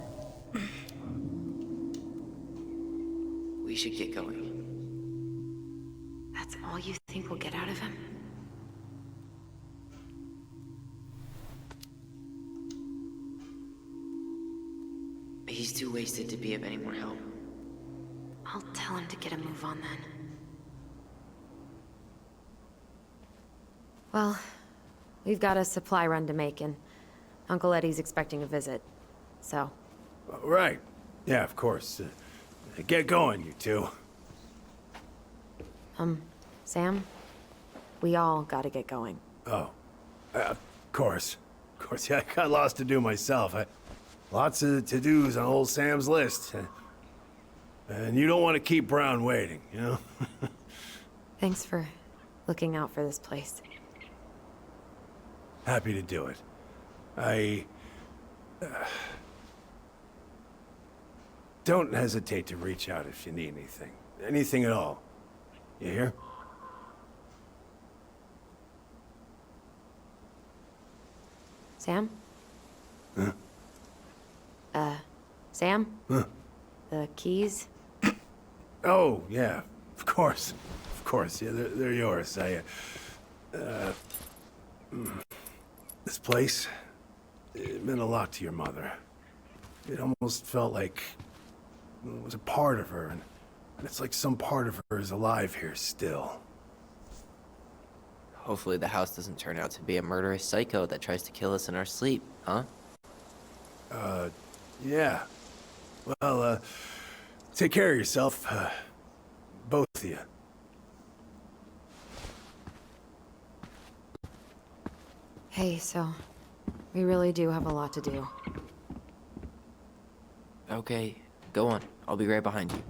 I: We should get going.
D: That's all you think we'll get out of him?
I: He's too wasted to be of any more help.
D: I'll tell him to get a move on then. Well, we've got a supply run to make, and Uncle Eddie's expecting a visit. So,
F: Right. Yeah, of course. Get going, you two.
D: Sam, we all gotta get going.
F: Oh. Of course. Of course, yeah, I got lots to do myself. Lots of to-dos on old Sam's list. And you don't want to keep Brown waiting, you know?
D: Thanks for looking out for this place.
F: Happy to do it. I... don't hesitate to reach out if you need anything. Anything at all. You hear?
D: Sam?
F: Huh?
D: Sam?
F: Huh?
D: The keys?
F: Oh, yeah. Of course. Of course. Yeah, they're yours. This place, It meant a lot to your mother. It almost felt like it was a part of her, and it's like some part of her is alive here still.
E: Hopefully the house doesn't turn out to be a murderous psycho that tries to kill us in our sleep, huh?
F: Yeah. Well, take care of yourself, both of you.
D: Hey, so we really do have a lot to do.
E: Okay, go on. I'll be right behind you.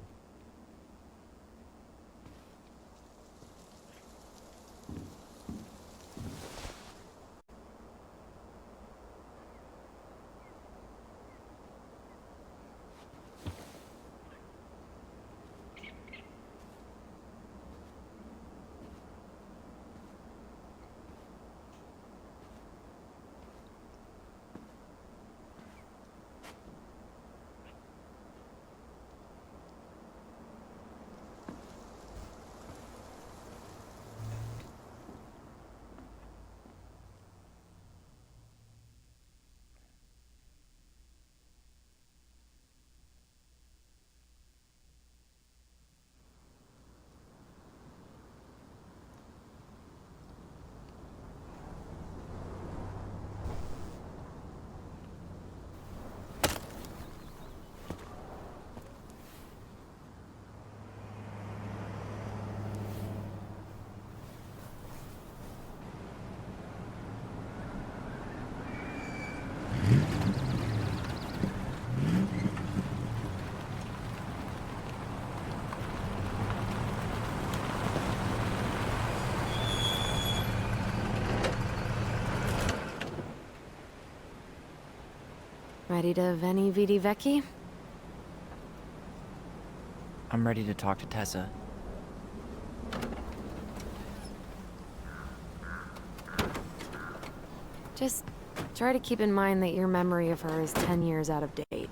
D: Ready to veni vidi vici?
E: I'm ready to talk to Tessa.
D: Just try to keep in mind that your memory of her is 10 years out of date.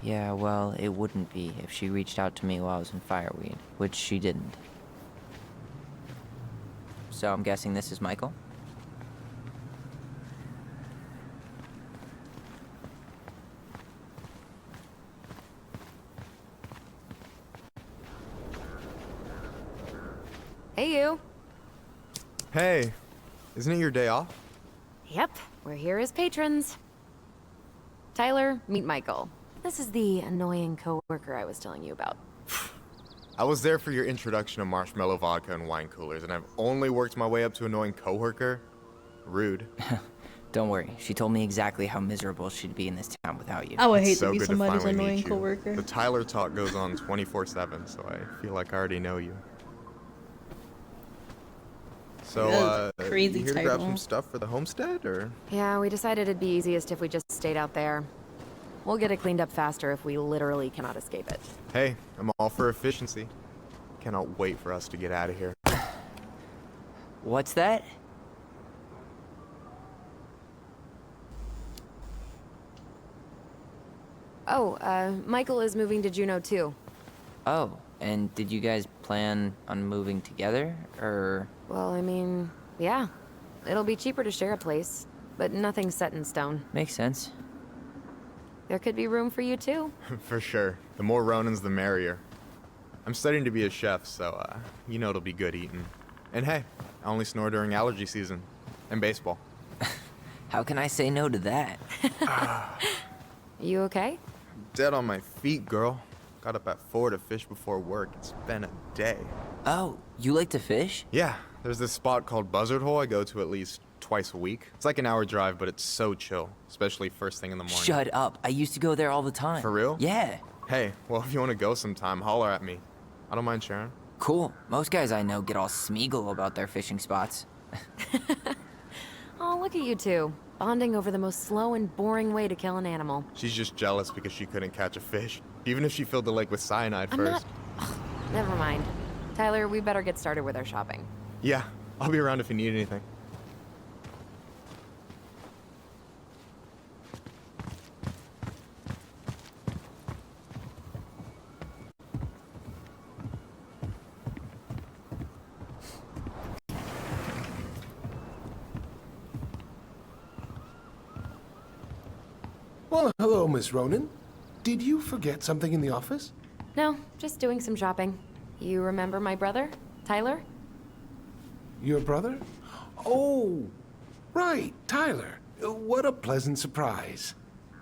E: Yeah, well, it wouldn't be if she reached out to me while I was in Fireweed, which she didn't. So I'm guessing this is Michael?
D: Hey, you.
J: Hey, isn't it your day off?
D: Yep, we're here as patrons. Tyler, meet Michael. This is the annoying coworker I was telling you about.
J: I was there for your introduction to marshmallow vodka and wine coolers, and I've only worked my way up to annoying coworker. Rude.
E: Don't worry, she told me exactly how miserable she'd be in this town without you.
A: I would hate
J: So
A: to be
J: good
A: somebody's
J: finally
A: annoying
J: meet you.
A: coworker.
J: The Tyler talk goes on 24/7, so I feel like I already know you. So,
A: That is a crazy
J: you here to grab
A: title.
J: some stuff for the homestead, or?
D: Yeah, we decided it'd be easiest if we just stayed out there. We'll get it cleaned up faster if we literally cannot escape it.
J: Hey, I'm all for efficiency. Cannot wait for us to get out of here.
E: What's that?
D: Oh, Michael is moving to Juneau too.
E: Oh, and did you guys plan on moving together, or?
D: Well, I mean, yeah. It'll be cheaper to share a place, but nothing's set in stone.
E: Makes sense.
D: There could be room for you too.
J: For sure. The more Ronins, the merrier. I'm studying to be a chef, so, you know it'll be good eating. And hey, I only snore during allergy season. And baseball.
E: How can I say no to that?
D: You okay?
J: Dead on my feet, girl. Got up at 4 to fish before work. It's been a day.
E: Oh, you like to fish?
J: Yeah, there's this spot called Buzzard Hole I go to at least twice a week. It's like an hour drive, but it's so chill, especially first thing in the morning.
E: Shut up. I used to go there all the time.
J: For real?
E: Yeah.
J: Hey, well, if you want to go sometime, holler at me. I don't mind sharing.
E: Cool. Most guys I know get all Smeagol about their fishing spots.
D: Oh, look at you two. Bonding over the most slow and boring way to kill an animal.
J: She's just jealous because she couldn't catch a fish, even if she filled the lake with cyanide
D: I'm
J: first.
D: not... Never mind. Tyler, we better get started with our shopping.
J: Yeah, I'll be around if you need anything.
F: Well, hello, Miss Ronan. Did you forget something in the office?
D: No, just doing some shopping. You remember my brother, Tyler?
F: Your brother? Oh, right, Tyler. What a pleasant surprise.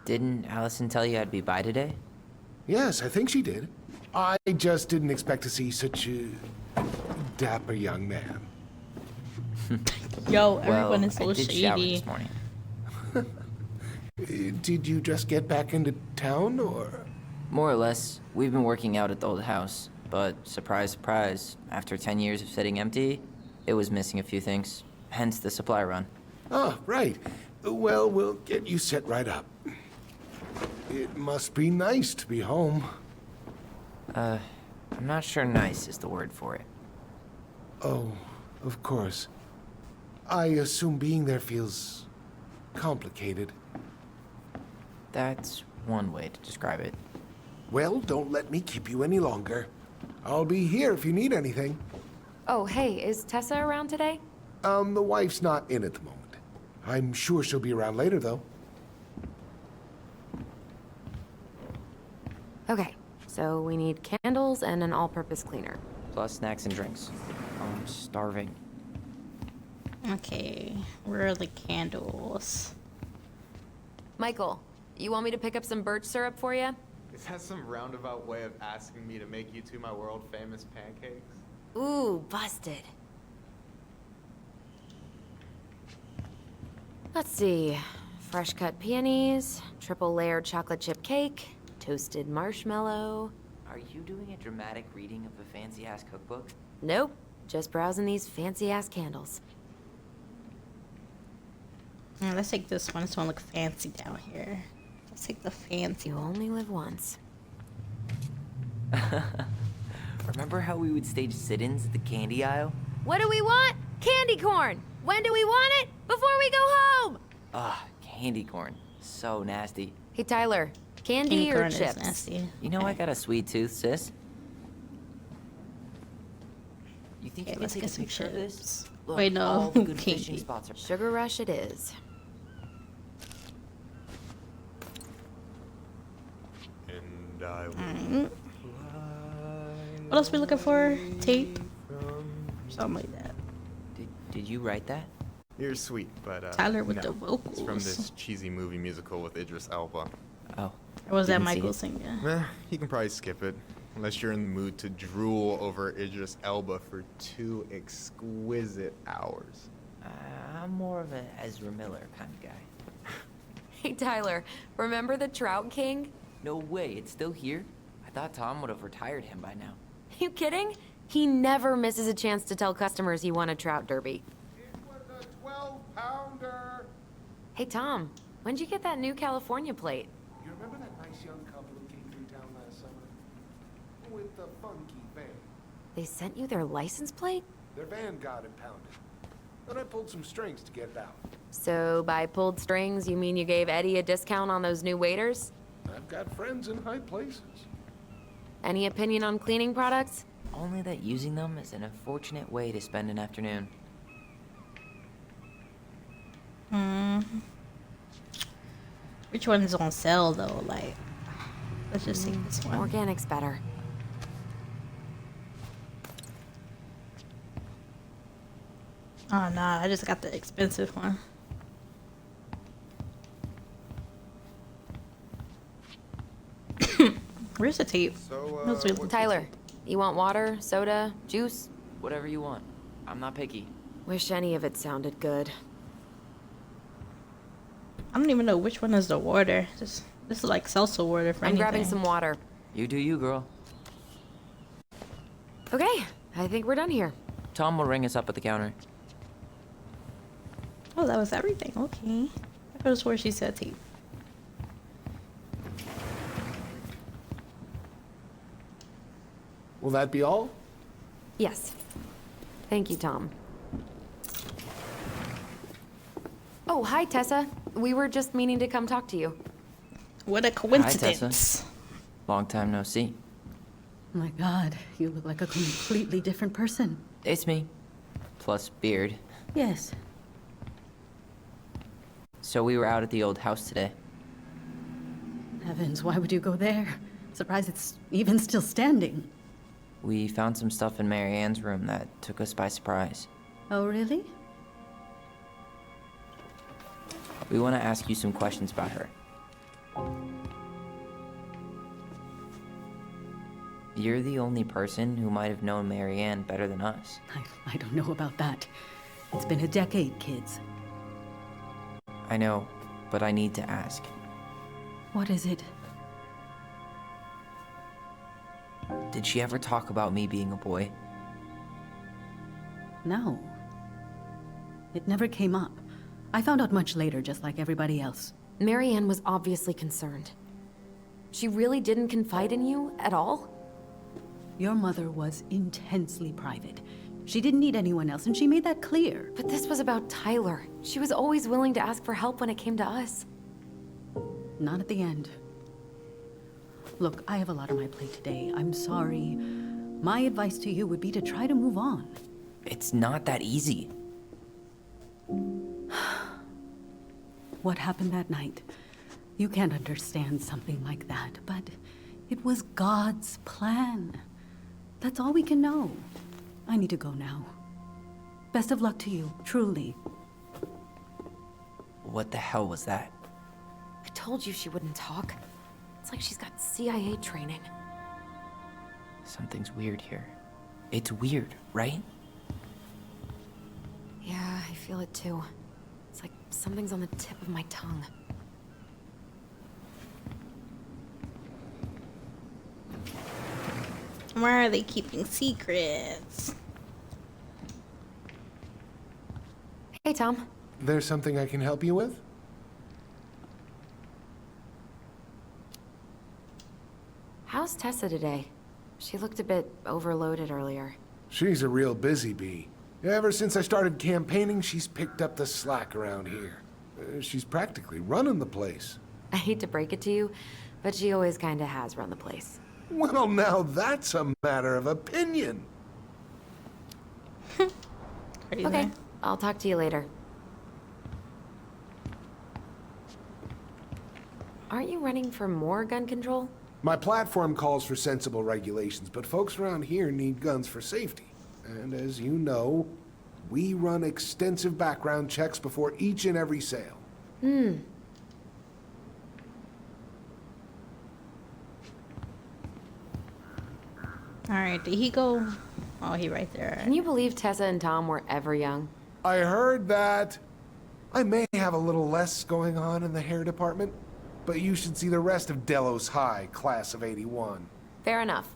E: Didn't Allison tell you I'd be by today?
F: Yes, I think she did. I just didn't expect to see such a dapper young man.
A: Yo, everyone
E: Well,
A: is so
E: I did shower
A: shady.
E: this morning.
F: Did you just get back into town, or?
E: More or less, we've been working out at the old house, but surprise, surprise, after 10 years of sitting empty, it was missing a few things, hence the supply run.
F: Ah, right. Well, we'll get you set right up. It must be nice to be home.
E: I'm not sure nice is the word for it.
F: Oh, of course. I assume being there feels complicated.
E: That's one way to describe it.
F: Well, don't let me keep you any longer. I'll be here if you need anything.
D: Oh, hey, is Tessa around today?
F: The wife's not in at the moment. I'm sure she'll be around later, though.
D: Okay, so we need candles and an all-purpose cleaner.
E: Plus snacks and drinks. I'm starving.
A: Okay, where are the candles?
D: Michael, you want me to pick up some birch syrup for you?
J: Is that some roundabout way of asking me to make you two my world-famous pancakes?
D: Ooh, busted. Let's see. Fresh cut peonies, triple layered chocolate chip cake, toasted marshmallow.
E: Are you doing a dramatic reading of a fancy-ass cookbook?
D: Nope, just browsing these fancy-ass candles.
A: Let's take this one. This one look fancy down here. Let's take the fancy
D: You
A: one.
D: only live once.
E: Remember how we would stage sit-ins at the candy aisle?
D: What do we want? Candy corn! When do we want it? Before we go home!
E: Ah, candy corn. So nasty.
D: Hey, Tyler, candy or
A: corn is
D: chips?
A: nasty.
E: You know I got a sweet tooth, sis. You think
A: Okay,
E: you can
A: let's
E: take
A: get
E: a
A: some
E: picture of this?
A: chips.
E: Look,
A: Wait, no,
E: all the good
A: candy.
E: fishing spots are...
D: Sugar rush it is.
J: And I will
A: Mm. What else we looking for? Tape? Something like that.
E: Did you write that?
J: You're sweet, but
A: Tyler with
J: no.
A: the vocals.
J: It's from this cheesy movie musical with Idris Elba.
E: Oh.
A: Or was that
E: Didn't see
A: Michael
E: it.
A: singing?
J: You can probably skip it, unless you're in the mood to drool over Idris Elba for 2 exquisite hours.
E: I'm more of a Ezra Miller kind of guy.
D: Hey, Tyler, remember the Trout King?
E: No way, it's still here? I thought Tom would have retired him by now.
D: You kidding? He never misses a chance to tell customers he won a trout derby.
F: It was a 12-pounder.
D: Hey, Tom, when'd you get that new California plate?
F: You remember that nice young couple who came through town last summer? With the funky van.
D: They sent you their license plate?
F: Their van got impounded. Then I pulled some strings to get it out.
D: So by pulled strings, you mean you gave Eddie a discount on those new waiters?
F: I've got friends in high places.
D: Any opinion on cleaning products?
E: Only that using them is an unfortunate way to spend an afternoon.
A: Which one is on sale though? Like, let's just take this one.
D: Organic's better.
A: Oh nah, I just got the expensive one. Where's the tape?
J: So,
A: Those are-
J: what's
D: Tyler, you want water, soda, juice?
E: Whatever you want. I'm not picky.
D: Wish any of it sounded good.
A: I don't even know which one is the water. This is like salsa water for
D: I'm
A: anything.
D: grabbing some water.
E: You do you, girl.
D: Okay, I think we're done here.
E: Tom will ring us up at the counter.
A: Oh, that was everything. Okay. I could have swore she said tape.
F: Will that be all?
D: Yes. Thank you, Tom. Oh, hi, Tessa. We were just meaning to come talk to you.
A: What a coincidence.
E: Long time no see.
K: My God, you look like a completely different person.
E: It's me. Plus beard.
K: Yes.
E: So we were out at the old house today.
K: Heavens, why would you go there? Surprised it's even still standing.
E: We found some stuff in Mary Ann's room that took us by surprise.
K: Oh, really?
E: We want to ask you some questions about her. You're the only person who might have known Mary Ann better than us.
K: I don't know about that. It's been a decade, kids.
E: I know, but I need to ask.
K: What is it?
E: Did she ever talk about me being a boy?
K: No. It never came up. I found out much later, just like everybody else.
D: Mary Ann was obviously concerned. She really didn't confide in you at all?
K: Your mother was intensely private. She didn't need anyone else, and she made that clear.
D: But this was about Tyler. She was always willing to ask for help when it came to us.
K: Not at the end. Look, I have a lot on my plate today. I'm sorry. My advice to you would be to try to move on.
E: It's not that easy.
K: What happened that night? You can't understand something like that, but it was God's plan. That's all we can know. I need to go now. Best of luck to you, truly.
E: What the hell was that?
D: I told you she wouldn't talk. It's like she's got CIA training.
E: Something's weird here. It's weird, right?
D: Yeah, I feel it too. It's like something's on the tip of my tongue.
A: Why are they keeping secrets?
D: Hey, Tom.
F: There's something I can help you with?
D: How's Tessa today? She looked a bit overloaded earlier.
F: She's a real busy bee. Ever since I started campaigning, she's picked up the slack around here. She's practically running the place.
D: I hate to break it to you, but she always kinda has run the place.
F: Well, now that's a matter of opinion.
A: Crazy.
D: Okay, I'll talk to you later. Aren't you running for more gun control?
F: My platform calls for sensible regulations, but folks around here need guns for safety. And as you know, we run extensive background checks before each and every sale.
A: Alright, did he go? Oh, he right there.
D: Can you believe Tessa and Tom were ever young?
F: I heard that. I may have a little less going on in the hair department, but you should see the rest of Delos High, class of '81.
D: Fair enough.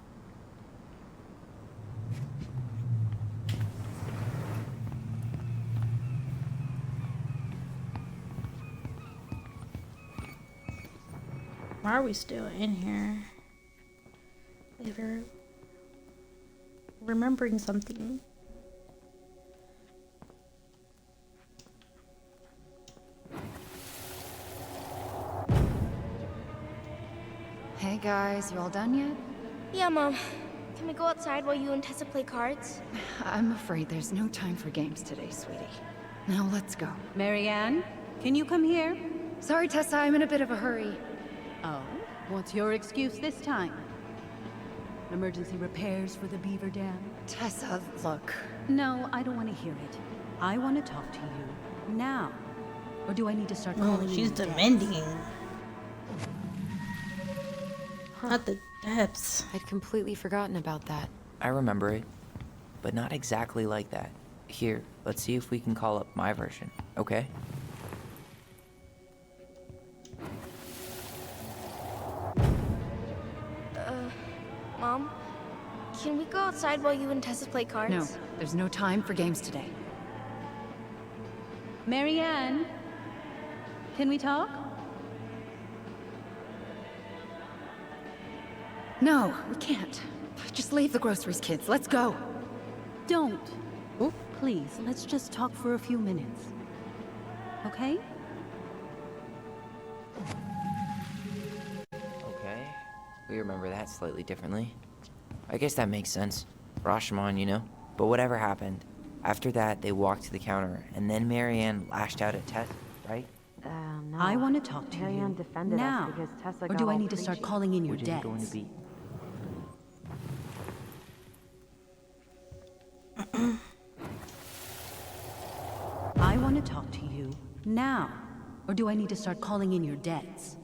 A: Why are we still in here? Later. Remembering something.
L: Hey guys, you all done yet?
G: Yeah, Mom. Can we go outside while you and Tessa play cards?
L: I'm afraid there's no time for games today, sweetie. Now let's go.
K: Mary Ann, can you come here?
L: Sorry, Tessa, I'm in a bit of a hurry.
K: Oh, what's your excuse this time? Emergency repairs for the beaver dam?
L: Tessa, look.
K: No, I don't want to hear it. I want to talk to you now. Or do I need to start calling
A: Oh,
K: you
A: she's
K: Dad?
A: demanding. Not the depths.
D: I'd completely forgotten about that.
E: I remember it, but not exactly like that. Here, let's see if we can call up my version, okay?
G: Mom? Can we go outside while you and Tessa play cards?
L: No, there's no time for games today.
K: Mary Ann, can we talk?
L: No, we can't. Just leave the groceries, kids. Let's go.
K: Don't. Please, let's just talk for a few minutes. Okay?
E: Okay. We remember that slightly differently. I guess that makes sense. Rashomon, you know? But whatever happened, after that, they walked to the counter, and then Marianne lashed out at Tess, right?
D: No.
K: I want to talk to
D: Marianne
K: you
D: defended
K: now.
D: us because Tessa
K: Or
D: got
K: do I
D: all
K: need to start
D: preachy.
K: calling in your
I: Which is going to
K: debts?
I: be.
K: I want to talk to you now. Or do I need to start calling in your debts?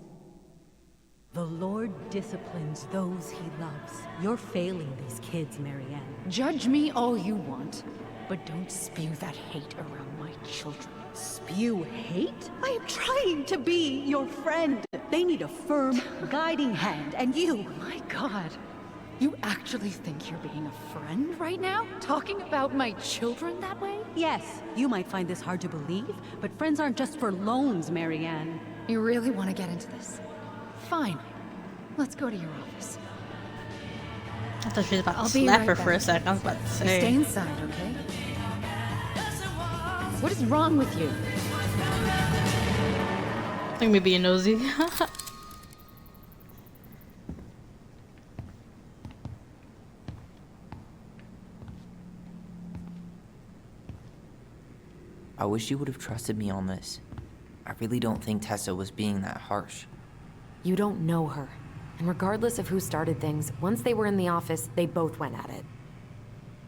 K: The Lord disciplines those he loves. You're failing these kids, Marianne.
L: Judge me all you want, but don't spew that hate around my children.
K: Spew hate? I am trying to be your friend. They need a firm, guiding hand, and you...
L: My God. You actually think you're being a friend right now? Talking about my children that way?
K: Yes, you might find this hard to believe, but friends aren't just for loans, Marianne.
L: You really want to get into this? Fine. Let's go to your office.
A: I thought she was about to
L: I'll be
A: slap
L: right
A: her for a
L: back.
A: second. I was about to
L: You
A: say.
L: stay inside, okay? What is wrong with you?
A: I think me being nosy.
I: I wish you would have trusted me on this. I really don't think Tessa was being that harsh.
D: You don't know her. And regardless of who started things, once they were in the office, they both went at it.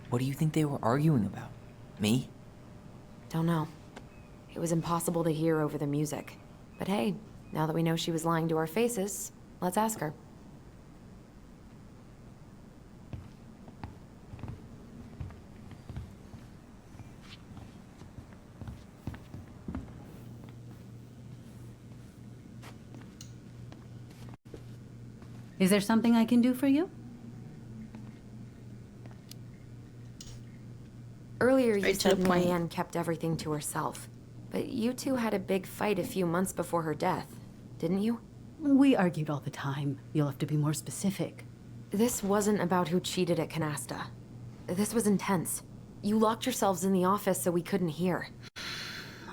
I: What do you think they were arguing about? Me?
D: Don't know. It was impossible to hear over the music. But hey, now that we know she was lying to our faces, let's ask her.
K: Is there something I can do for you?
D: Earlier you
A: Right to
D: said
A: the point.
D: Marianne kept everything to herself. But you two had a big fight a few months before her death, didn't you?
K: We argued all the time. You'll have to be more specific.
D: This wasn't about who cheated at Canasta. This was intense. You locked yourselves in the office so we couldn't hear.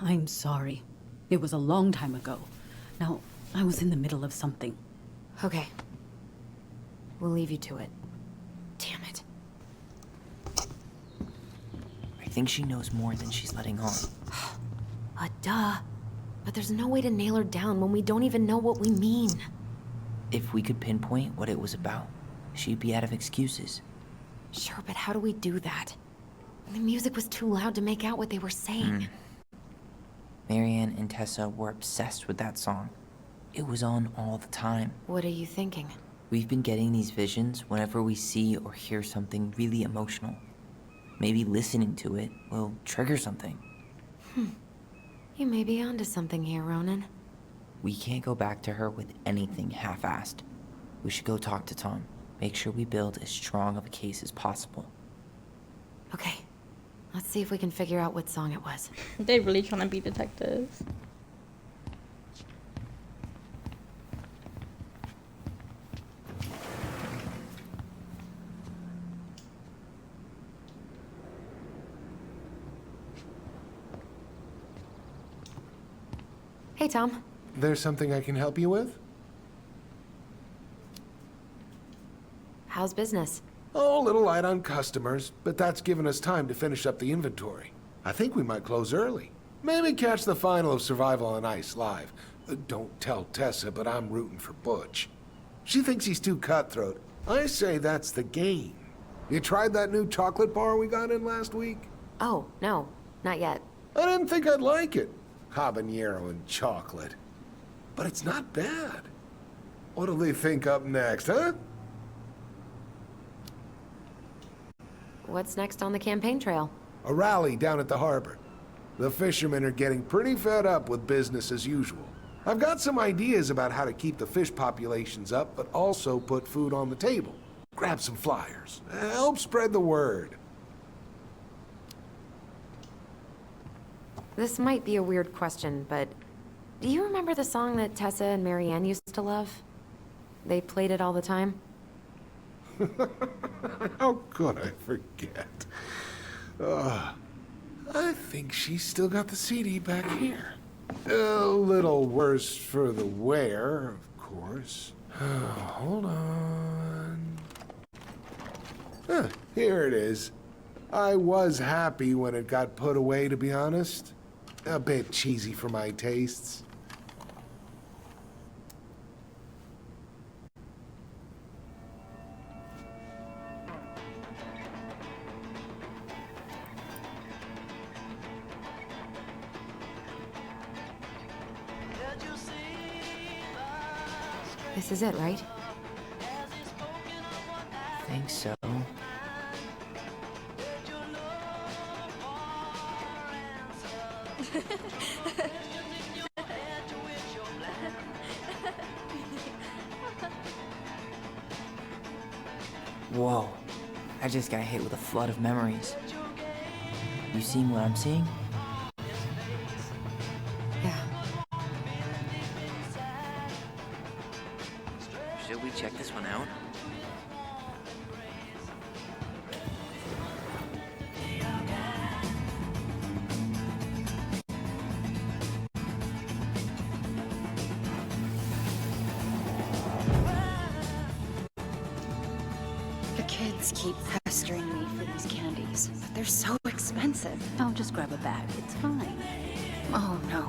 K: I'm sorry. It was a long time ago. Now, I was in the middle of something.
D: Okay. We'll leave you to it. Damn it.
I: I think she knows more than she's letting on.
D: Duh. But there's no way to nail her down when we don't even know what we mean.
I: If we could pinpoint what it was about, she'd be out of excuses.
D: Sure, but how do we do that? The music was too loud to make out what they were saying.
I: Marianne and Tessa were obsessed with that song. It was on all the time.
D: What are you thinking?
I: We've been getting these visions whenever we see or hear something really emotional. Maybe listening to it will trigger something.
D: You may be onto something here, Ronan.
I: We can't go back to her with anything half-assed. We should go talk to Tom. Make sure we build as strong of a case as possible.
D: Okay. Let's see if we can figure out what song it was.
A: They really trying to be detectives.
D: Hey, Tom.
F: There's something I can help you with?
D: How's business?
F: Oh, a little light on customers, but that's given us time to finish up the inventory. I think we might close early. Maybe catch the final of Survival on Ice live. Don't tell Tessa, but I'm rooting for Butch. She thinks he's too cutthroat. I say that's the game. You tried that new chocolate bar we got in last week?
D: Oh, no. Not yet.
F: I didn't think I'd like it. Habanero and chocolate. But it's not bad. What'll they think up next, huh?
D: What's next on the campaign trail?
F: A rally down at the harbor. The fishermen are getting pretty fed up with business as usual. I've got some ideas about how to keep the fish populations up, but also put food on the table. Grab some flyers. Help spread the word.
D: This might be a weird question, but do you remember the song that Tessa and Marianne used to love? They played it all the time.
F: How could I forget? I think she's still got the CD back here. A little worse for the wear, of course. Hold on. Here it is. I was happy when it got put away, to be honest. A bit cheesy for my tastes.
D: This is it, right?
I: I think so. Whoa, I just got hit with a flood of memories. You seeing what I'm seeing?
D: Yeah.
I: Should we check this one out?
L: The kids keep pestering me for these candies, but they're so expensive.
K: I'll just grab a bag. It's fine.
L: Oh no,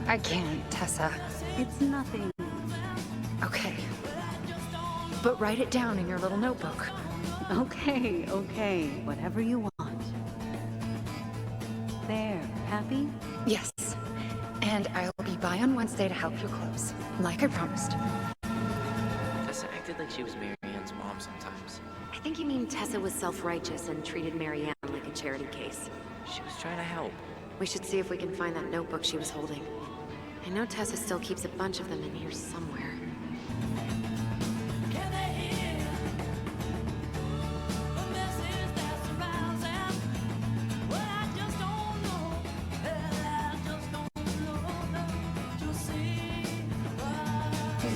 L: I can't, Tessa.
K: It's nothing.
L: Okay. But write it down in your little notebook.
K: Okay, okay. Whatever you want. There. Happy?
L: Yes. And I'll be by on Wednesday to help you close, like I promised.
I: Tessa acted like she was Marianne's mom sometimes.
D: I think you mean Tessa was self-righteous and treated Marianne like a charity case.
I: She was trying to help.
D: We should see if we can find that notebook she was holding. I know Tessa still keeps a bunch of them in here somewhere.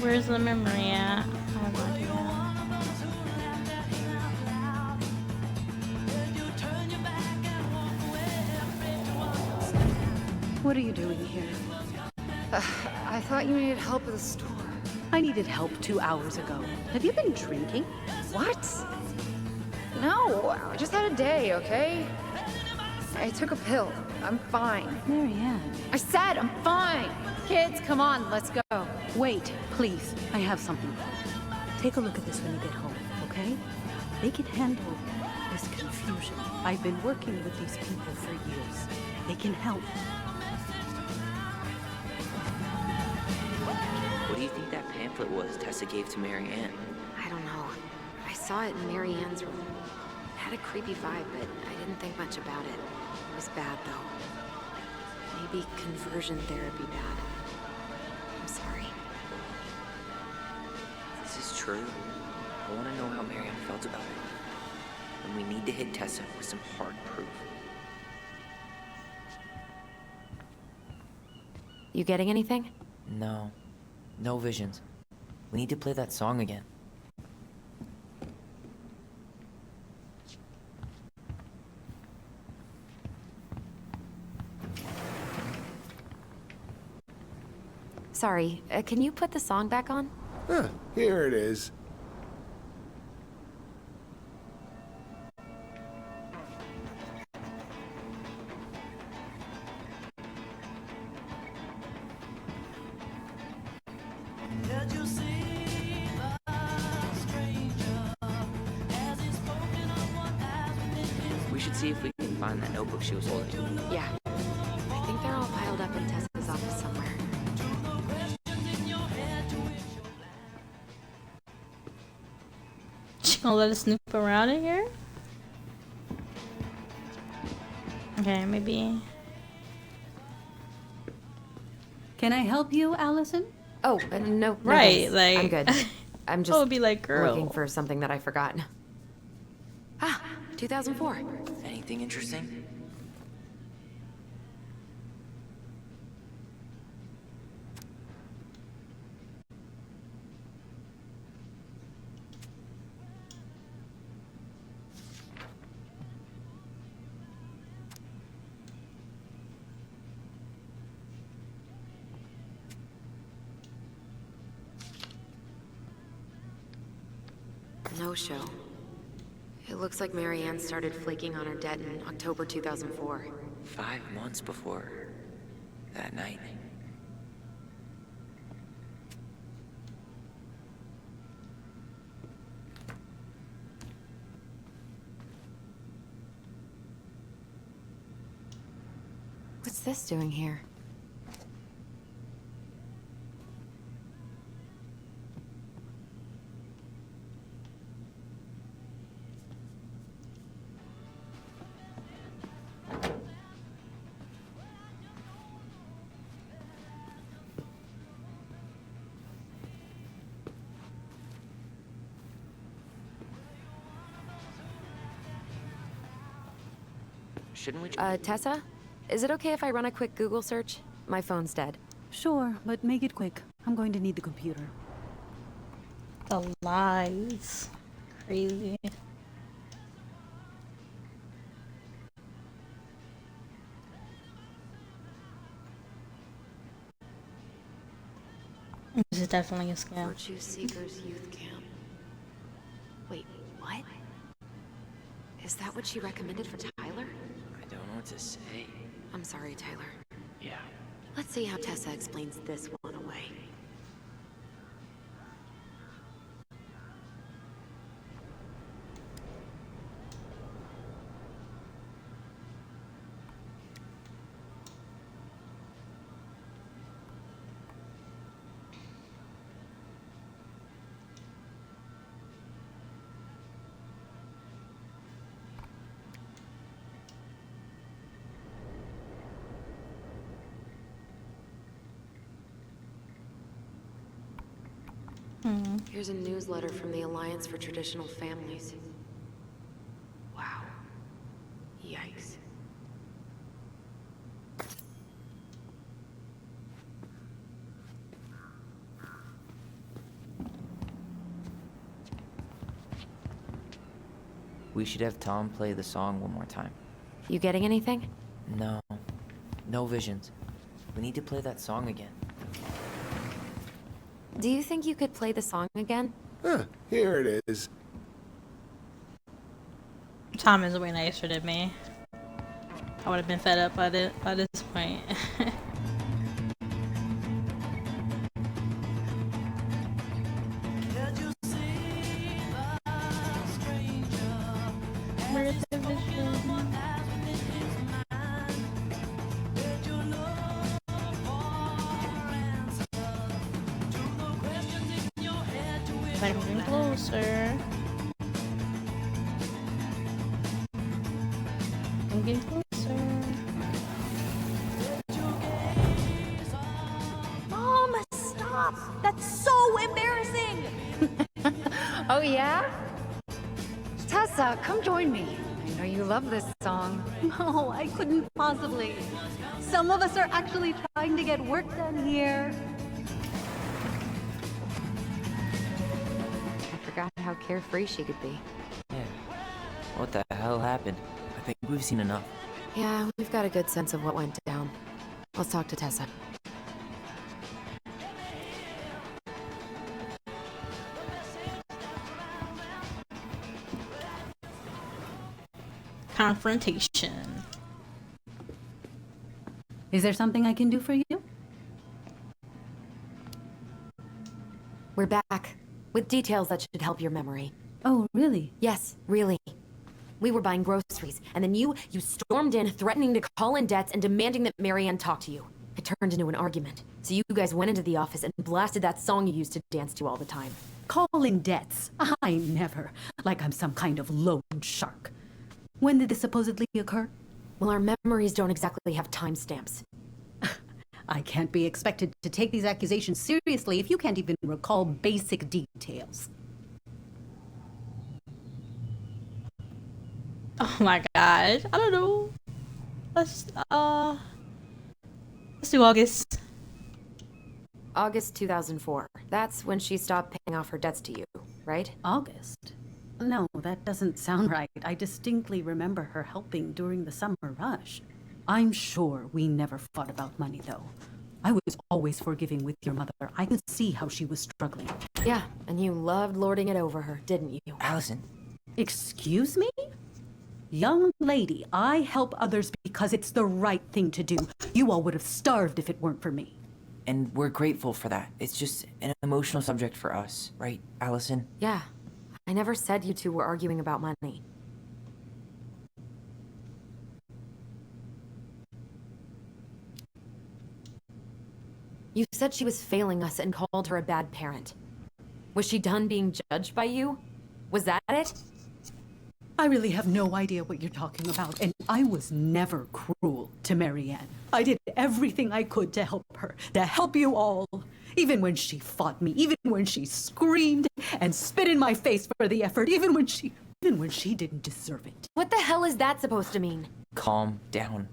A: Where's the memory at? I have no idea.
K: What are you doing here?
L: I thought you needed help at the store.
K: I needed help 2 hours ago. Have you been drinking?
L: What? No, I just had a day, okay? I took a pill. I'm fine.
K: Marianne.
L: I said I'm fine! Kids, come on, let's go.
K: Wait, please. I have something. Take a look at this when you get home, okay? They can handle this confusion. I've been working with these people for years. They can help.
I: What do you think that pamphlet was Tessa gave to Marianne?
D: I don't know. I saw it in Marianne's room. It had a creepy vibe, but I didn't think much about it. It was bad, though. Maybe conversion therapy bad. I'm sorry.
I: This is true. I want to know how Marianne felt about it. And we need to hit Tessa with some hard proof.
D: You getting anything?
I: No. No visions. We need to play that song again.
D: Sorry, can you put the song back on?
F: Huh, here it is.
I: We should see if we can find that notebook she was holding.
D: Yeah. I think they're all piled up in Tessa's office somewhere.
A: She gonna let us snoop around in here? Okay, maybe.
K: Can I help you, Allison?
D: Oh, no.
A: Right,
D: thanks.
A: like
D: I'm good. I'm just
A: I would be like, girl.
D: looking for something that I forgot. Ah, 2004.
I: Anything interesting?
D: No show. It looks like Marianne started flaking on her debt in October 2004.
I: 5 months before that night.
D: What's this doing here?
I: Shouldn't we?
D: Tessa? Is it okay if I run a quick Google search? My phone's dead.
K: Sure, but make it quick. I'm going to need the computer.
A: The lies. Crazy. This is definitely a scam.
D: Virtue Seekers Youth Camp. Wait, what? Is that what she recommended for Tyler?
I: I don't know what to say.
D: I'm sorry, Tyler.
I: Yeah.
D: Let's see how Tessa explains this one away. Here's a newsletter from the Alliance for Traditional Families. Wow. Yikes.
I: We should have Tom play the song one more time.
D: You getting anything?
I: No. No visions. We need to play that song again.
D: Do you think you could play the song again?
F: Huh, here it is.
A: Tom is way nicer than me. I would have been fed up by this point. I'm moving closer. I'm getting closer.
C: Mom, stop! That's so embarrassing!
L: Oh, yeah? Tessa, come join me. I know you love this song.
K: No, I couldn't possibly. Some of us are actually trying to get work done here.
D: Forgot how carefree she could be.
I: Yeah. What the hell happened? I think we've seen enough.
D: Yeah, we've got a good sense of what went down. Let's talk to Tessa.
A: Confrontation.
K: Is there something I can do for you?
D: We're back. With details that should help your memory.
K: Oh, really?
D: Yes, really. We were buying groceries, and then you stormed in, threatening to call in debts and demanding that Marianne talk to you. It turned into an argument. So you guys went into the office and blasted that song you used to dance to all the time.
K: Calling debts? I never. Like I'm some kind of loan shark. When did this supposedly occur?
D: Well, our memories don't exactly have timestamps.
K: I can't be expected to take these accusations seriously if you can't even recall basic details.
A: Oh my god. I don't know. Let's do August.
D: August 2004. That's when she stopped paying off her debts to you, right?
K: August? No, that doesn't sound right. I distinctly remember her helping during the summer rush. I'm sure we never fought about money, though. I was always forgiving with your mother. I could see how she was struggling.
D: Yeah, and you loved lording it over her, didn't you?
I: Allison.
K: Excuse me? Young lady, I help others because it's the right thing to do. You all would have starved if it weren't for me.
I: And we're grateful for that. It's just an emotional subject for us, right, Allison?
D: Yeah. I never said you two were arguing about money. You said she was failing us and called her a bad parent. Was she done being judged by you? Was that it?
K: I really have no idea what you're talking about, and I was never cruel to Marianne. I did everything I could to help her, to help you all. Even when she fought me, even when she screamed and spit in my face for the effort, even when she didn't deserve it.
D: What the hell is that supposed to mean?
I: calm down.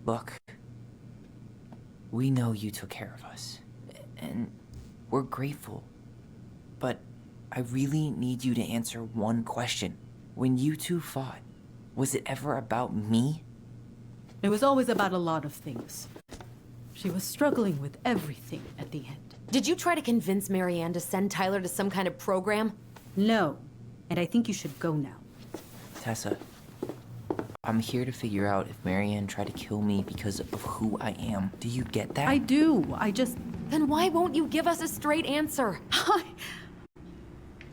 I: Look, we know you took care of us, and we're grateful. But I really need you to answer one question. When you two fought, was it ever about me?
K: It was always about a lot of things. She was struggling with everything at the end.
D: Did you try to convince Marianne to send Tyler to some kind of program?
K: No, and I think you should go now.
I: Tessa, I'm here to figure out if Marianne tried to kill me because of who I am. Do you get that?
K: I do. I just...
D: Then why won't you give us a straight answer?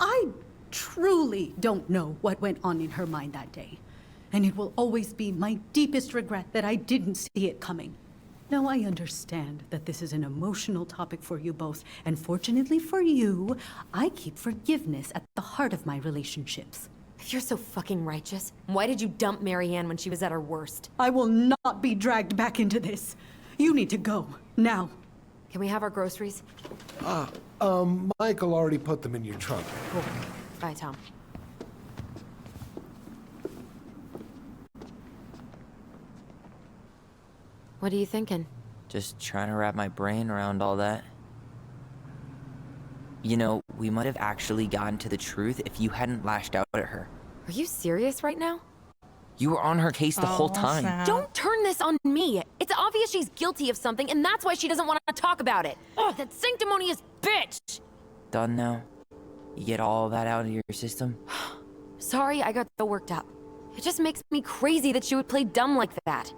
K: I truly don't know what went on in her mind that day. And it will always be my deepest regret that I didn't see it coming. Now, I understand that this is an emotional topic for you both, and fortunately for you, I keep forgiveness at the heart of my relationships.
D: If you're so fucking righteous, why did you dump Marianne when she was at her worst?
K: I will not be dragged back into this. You need to go, now.
D: Can we have our groceries?
F: Michael already put them in your trunk.
D: Cool. Bye, Tom. What are you thinking?
I: Just trying to wrap my brain around all that. You know, we might have actually gotten to the truth if you hadn't lashed out at her.
D: Are you serious right now?
I: You were on her case the whole time.
A: Snap.
D: Don't turn this on me. It's obvious she's guilty of something, and that's why she doesn't want to talk about it. Ugh, that sanctimonious bitch!
I: Done now? You get all that out of your system?
D: Sorry I got so worked up. It just makes me crazy that she would play dumb like that.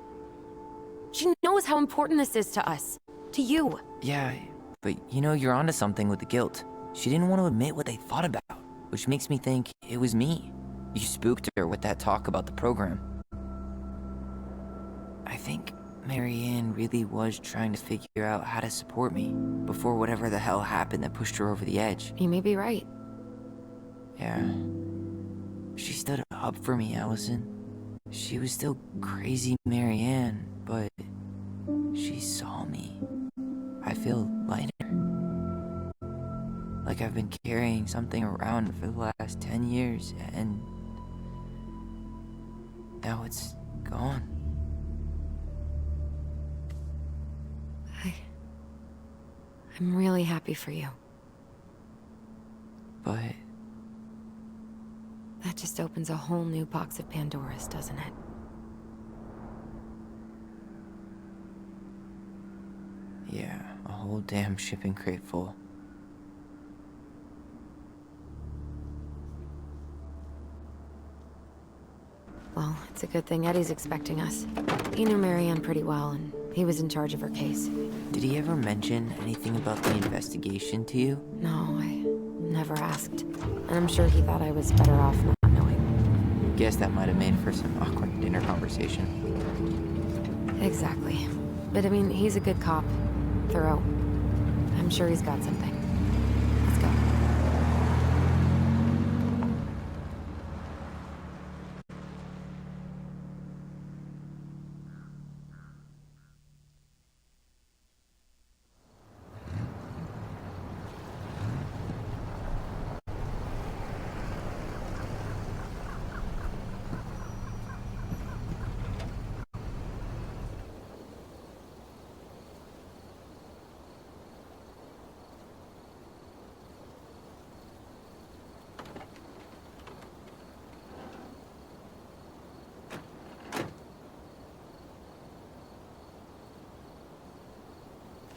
D: She knows how important this is to us. To you.
I: Yeah, but you know, you're onto something with the guilt. She didn't want to admit what they thought about, which makes me think it was me. You spooked her with that talk about the program. I think Marianne really was trying to figure out how to support me before whatever the hell happened that pushed her over the edge.
D: You may be right.
I: Yeah. She stood up for me, Allison. She was still crazy Marianne, but she saw me. I feel lighter. Like I've been carrying something around for the last 10 years, and now it's gone.
D: I'm really happy for you.
I: But
D: That just opens a whole new box of Pandora's, doesn't it?
I: yeah, a whole damn shipping crate full.
D: Well, it's a good thing Eddie's expecting us. He knew Marianne pretty well, and he was in charge of her case.
I: Did he ever mention anything about the investigation to you?
D: No, I never asked. And I'm sure he thought I was better off not knowing.
I: Guess that might have made for some awkward dinner conversation.
D: Exactly. But I mean, he's a good cop. Thorough. I'm sure he's got something. Let's go.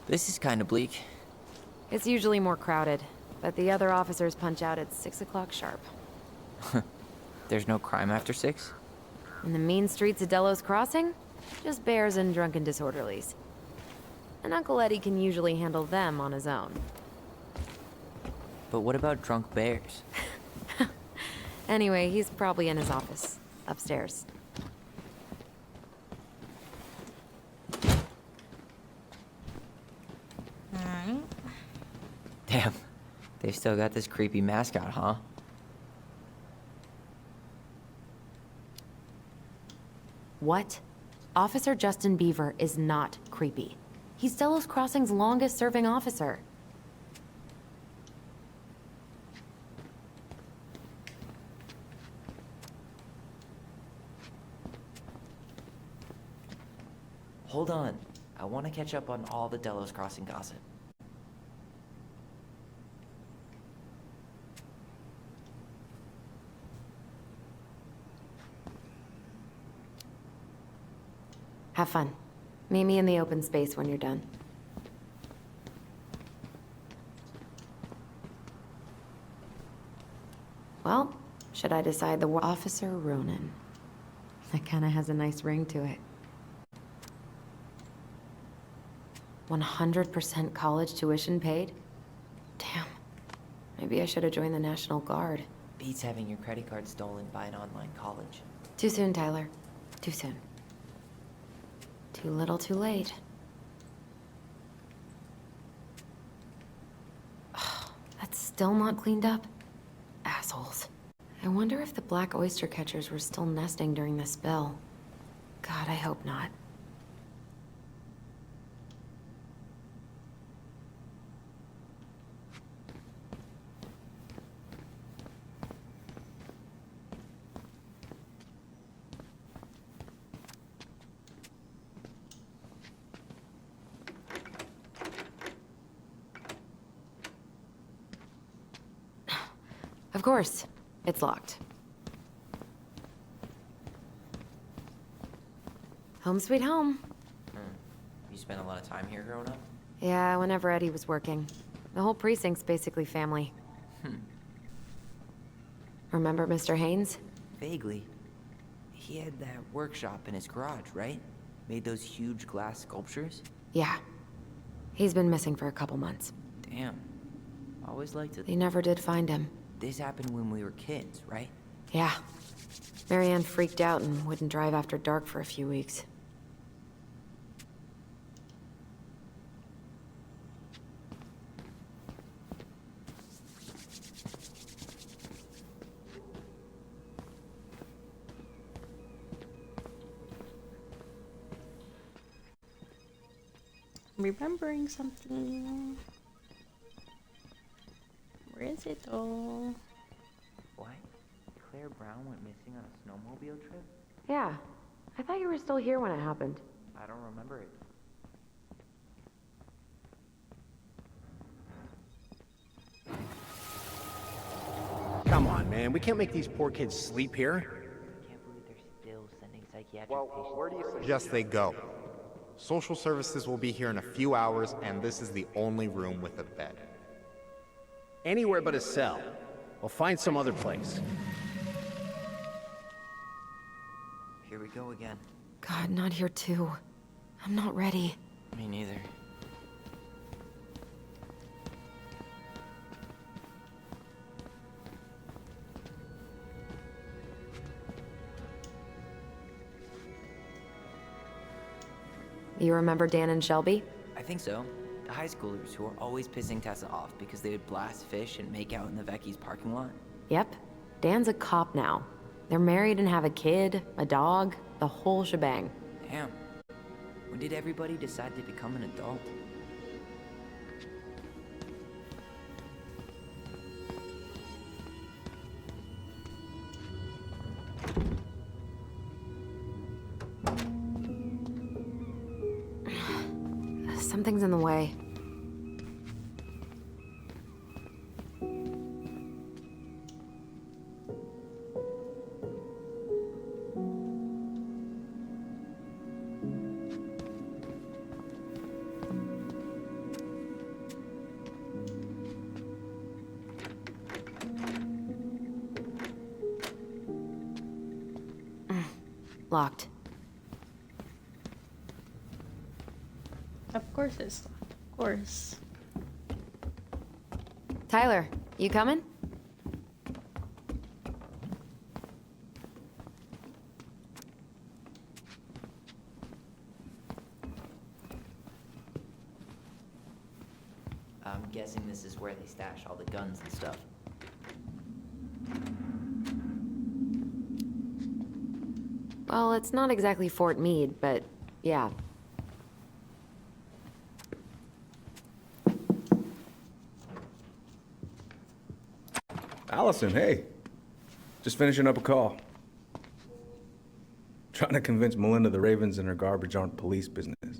I: This is kind of bleak.
D: It's usually more crowded, but the other officers punch out at 6 o'clock sharp.
I: There's no crime after 6?
D: In the mean streets of Delos Crossing, just bears and drunken disorderlies. And Uncle Eddie can usually handle them on his own.
I: But what about drunk bears?
D: Anyway, he's probably in his office, upstairs.
A: Alright.
I: Damn, they still got this creepy mascot, huh?
D: What? Officer Justin Beaver is not creepy. He's Delos Crossing's longest-serving officer.
I: Hold on. I want to catch up on all the Delos Crossing gossip.
D: Have fun. Meet me in the open space when you're done. Well, should I decide the Officer Ronan? That kind of has a nice ring to it. 100% college tuition paid? Damn. Maybe I should have joined the National Guard.
I: Beats having your credit card stolen by an online college.
D: Too soon, Tyler. Too soon. Too little, too late. That's still not cleaned up? Assholes. I wonder if the black oyster catchers were still nesting during the spill. God, I hope not. Of course, it's locked. Home sweet home.
I: You spent a lot of time here growing up?
D: Yeah, whenever Eddie was working. The whole precinct's basically family. Remember Mr. Haynes?
I: Vaguely. He had that workshop in his garage, right? Made those huge glass sculptures?
D: Yeah. He's been missing for a couple months.
I: Damn. Always liked it.
D: They never did find him.
I: This happened when we were kids, right?
D: Yeah. Marianne freaked out and wouldn't drive after dark for a few weeks.
A: I'm remembering something. Where is it though?
I: What? Claire Brown went missing on a snowmobile trip?
D: Yeah. I thought you were still here when it happened.
I: I don't remember it.
M: Come on, man. We can't make these poor kids sleep here.
I: I can't believe they're still sending psychiatric patients.
J: Where do you suggest they go? Social services will be here in a few hours, and this is the only room with a bed.
M: Anywhere but a cell. We'll find some other place.
I: Here we go again.
D: God, not here too. I'm not ready.
I: Me neither.
D: You remember Dan and Shelby?
I: I think so. The high schoolers who are always pissing Tessa off because they would blast fish and make out in the Vecchi's parking lot.
D: Yep. Dan's a cop now. They're married and have a kid, a dog, the whole shebang.
I: Damn. When did everybody decide to become an adult?
D: Something's in the way. Locked.
A: Of course it's locked. Of course.
D: Tyler, you coming?
I: I'm guessing this is where they stash all the guns and stuff.
D: Well, it's not exactly Fort Meade, but yeah.
B: Allison, hey. Just finishing up a call. Trying to convince Melinda the Ravens and her garbage aren't police business.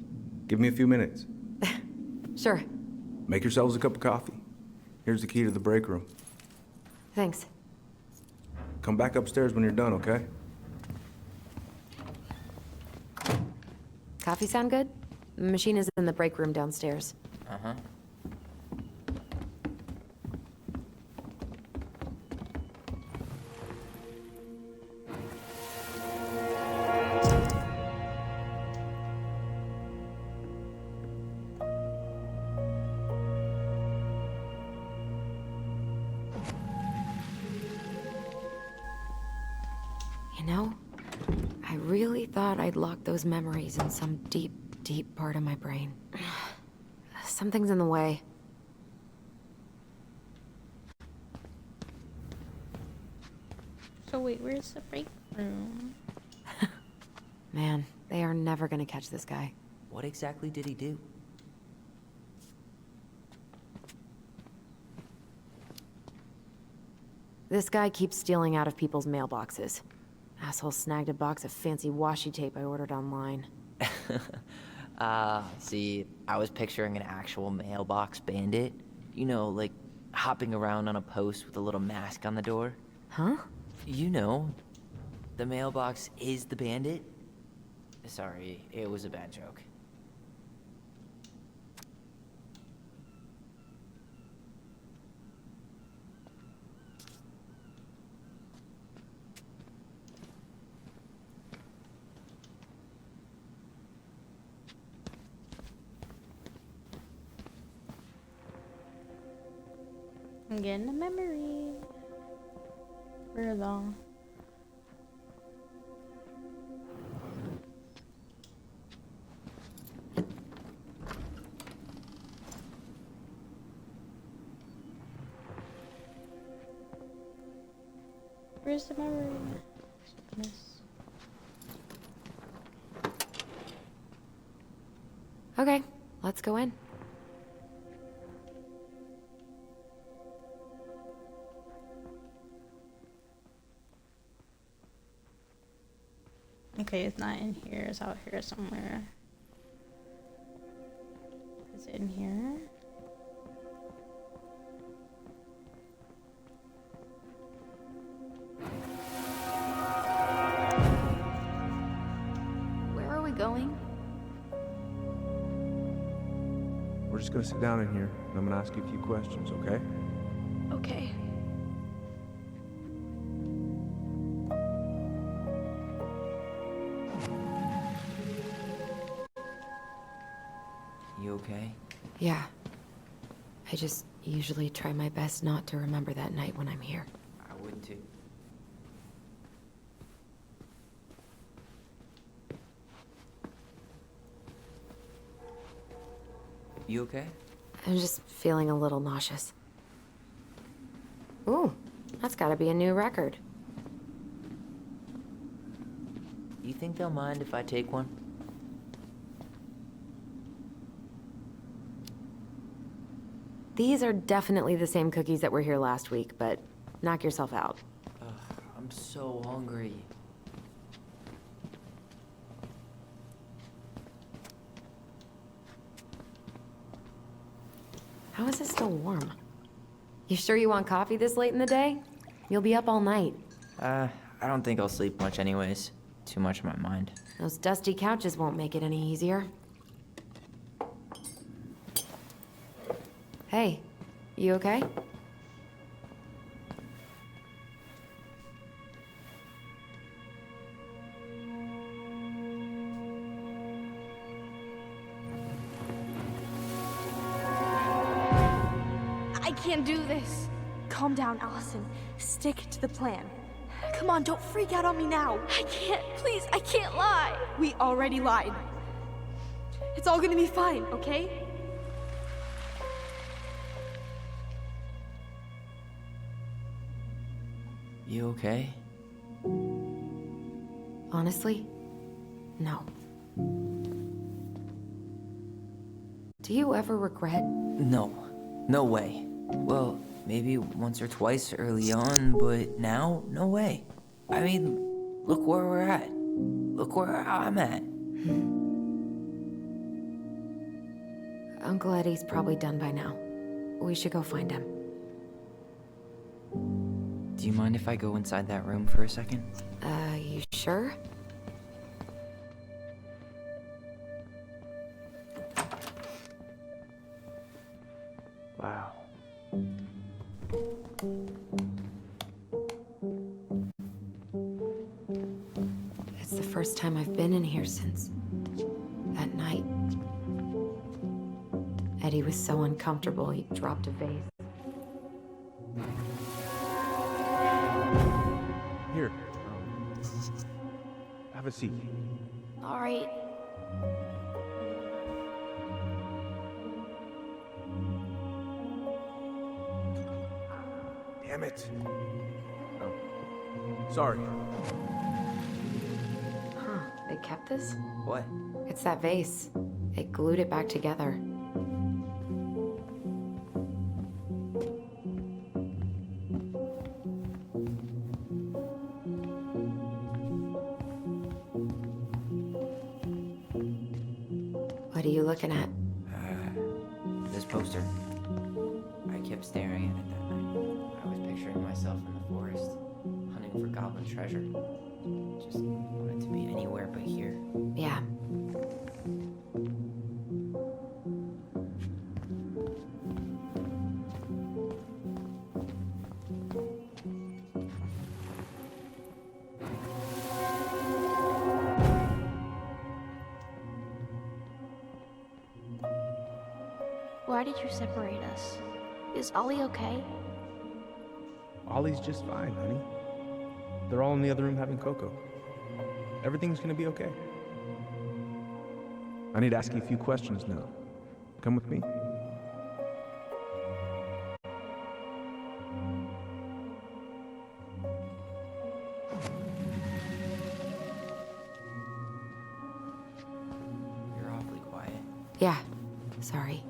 B: Give me a few minutes.
D: Sure.
B: Make yourselves a cup of coffee. Here's the key to the break room.
D: Thanks.
B: Come back upstairs when you're done, okay?
D: Coffee sound good? The machine is in the break room downstairs.
I: Uh-huh.
D: You know, I really thought I'd locked those memories in some deep, deep part of my brain. Something's in the way.
A: So wait, where's the break room?
D: Man, they are never gonna catch this guy.
I: What exactly did he do?
D: This guy keeps stealing out of people's mailboxes. Asshole snagged a box of fancy washi tape I ordered online.
I: See, I was picturing an actual mailbox bandit. You know, like hopping around on a post with a little mask on the door.
D: Huh?
I: You know, the mailbox is the bandit. Sorry, it was a bad joke.
A: I'm getting a memory. Where long? Where's the memory?
D: Okay, let's go in.
A: Okay, it's not in here. It's out here somewhere. Is it in here?
G: Where are we going?
B: We're just gonna sit down in here, and I'm gonna ask you a few questions, okay?
G: Okay.
I: You okay?
D: Yeah. I just usually try my best not to remember that night when I'm here.
I: I would too. You okay?
D: I'm just feeling a little nauseous. Ooh, that's gotta be a new record.
I: You think they'll mind if I take one?
D: These are definitely the same cookies that were here last week, but knock yourself out.
I: Ugh, I'm so hungry.
D: How is it still warm? You sure you want coffee this late in the day? You'll be up all night.
I: I don't think I'll sleep much anyways. Too much on my mind.
D: Those dusty couches won't make it any easier. Hey, you okay?
G: I can't do this. Calm down, Allison. Stick to the plan. Come on, don't freak out on me now. I can't, please, I can't lie. We already lied. It's all gonna be fine, okay?
I: You okay?
D: Honestly, no. Do you ever regret?
I: No. No way. Well, maybe once or twice early on, but now, no way. I mean, look where we're at. Look where I'm at.
D: Uncle Eddie's probably done by now. We should go find him.
I: Do you mind if I go inside that room for a second?
D: You sure?
B: Wow.
D: It's the first time I've been in here since that night. Eddie was so uncomfortable, he dropped a vase.
B: Here. Have a seat.
G: All right.
B: Damn it. Oh. Sorry.
D: Huh, they kept this?
E: What?
D: It's that vase. They glued it back together. What are you looking at?
I: This poster. I kept staring at it that night. I was picturing myself in the forest, hunting for goblin treasure. Just wanted to be anywhere but here.
D: Yeah.
G: Why did you separate us? Is Ollie okay?
B: Ollie's just fine, honey. They're all in the other room having cocoa. Everything's gonna be okay. I need to ask you a few questions now. Come with me.
I: You're awfully quiet.
D: Yeah. Sorry.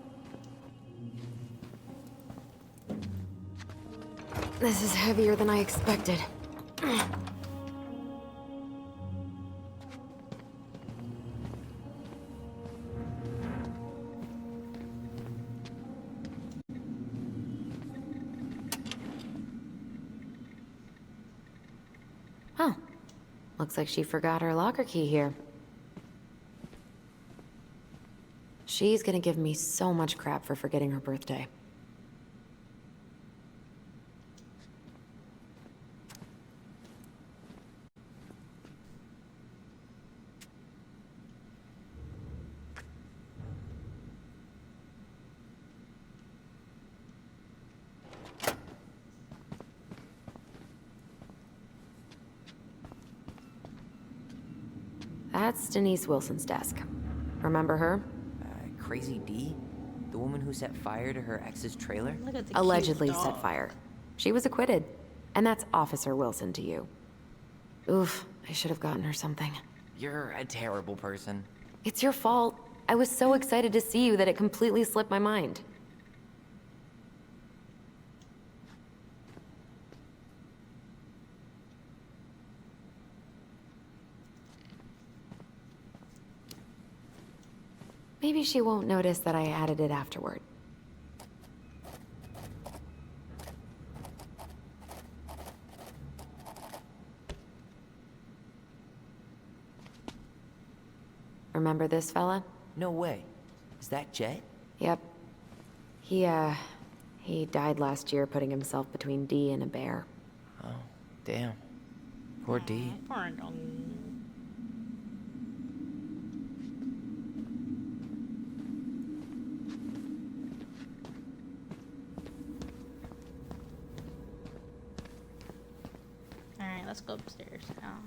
D: This is heavier than I expected. Oh. Looks like she forgot her locker key here. She's gonna give me so much crap for forgetting her birthday. That's Denise Wilson's desk. Remember her?
I: Crazy D? The woman who set fire to her ex's trailer?
A: Look at the
D: Allegedly
A: cute dog.
D: set fire. She was acquitted. And that's Officer Wilson to you. Oof, I should have gotten her something.
I: You're a terrible person.
D: It's your fault. I was so excited to see you that it completely slipped my mind. Maybe she won't notice that I added it afterward. Remember this fella?
I: No way. Is that Jet?
D: Yep. He died last year putting himself between D and a bear.
I: Oh, damn. Poor D.
A: Poor dog. Alright, let's go upstairs now.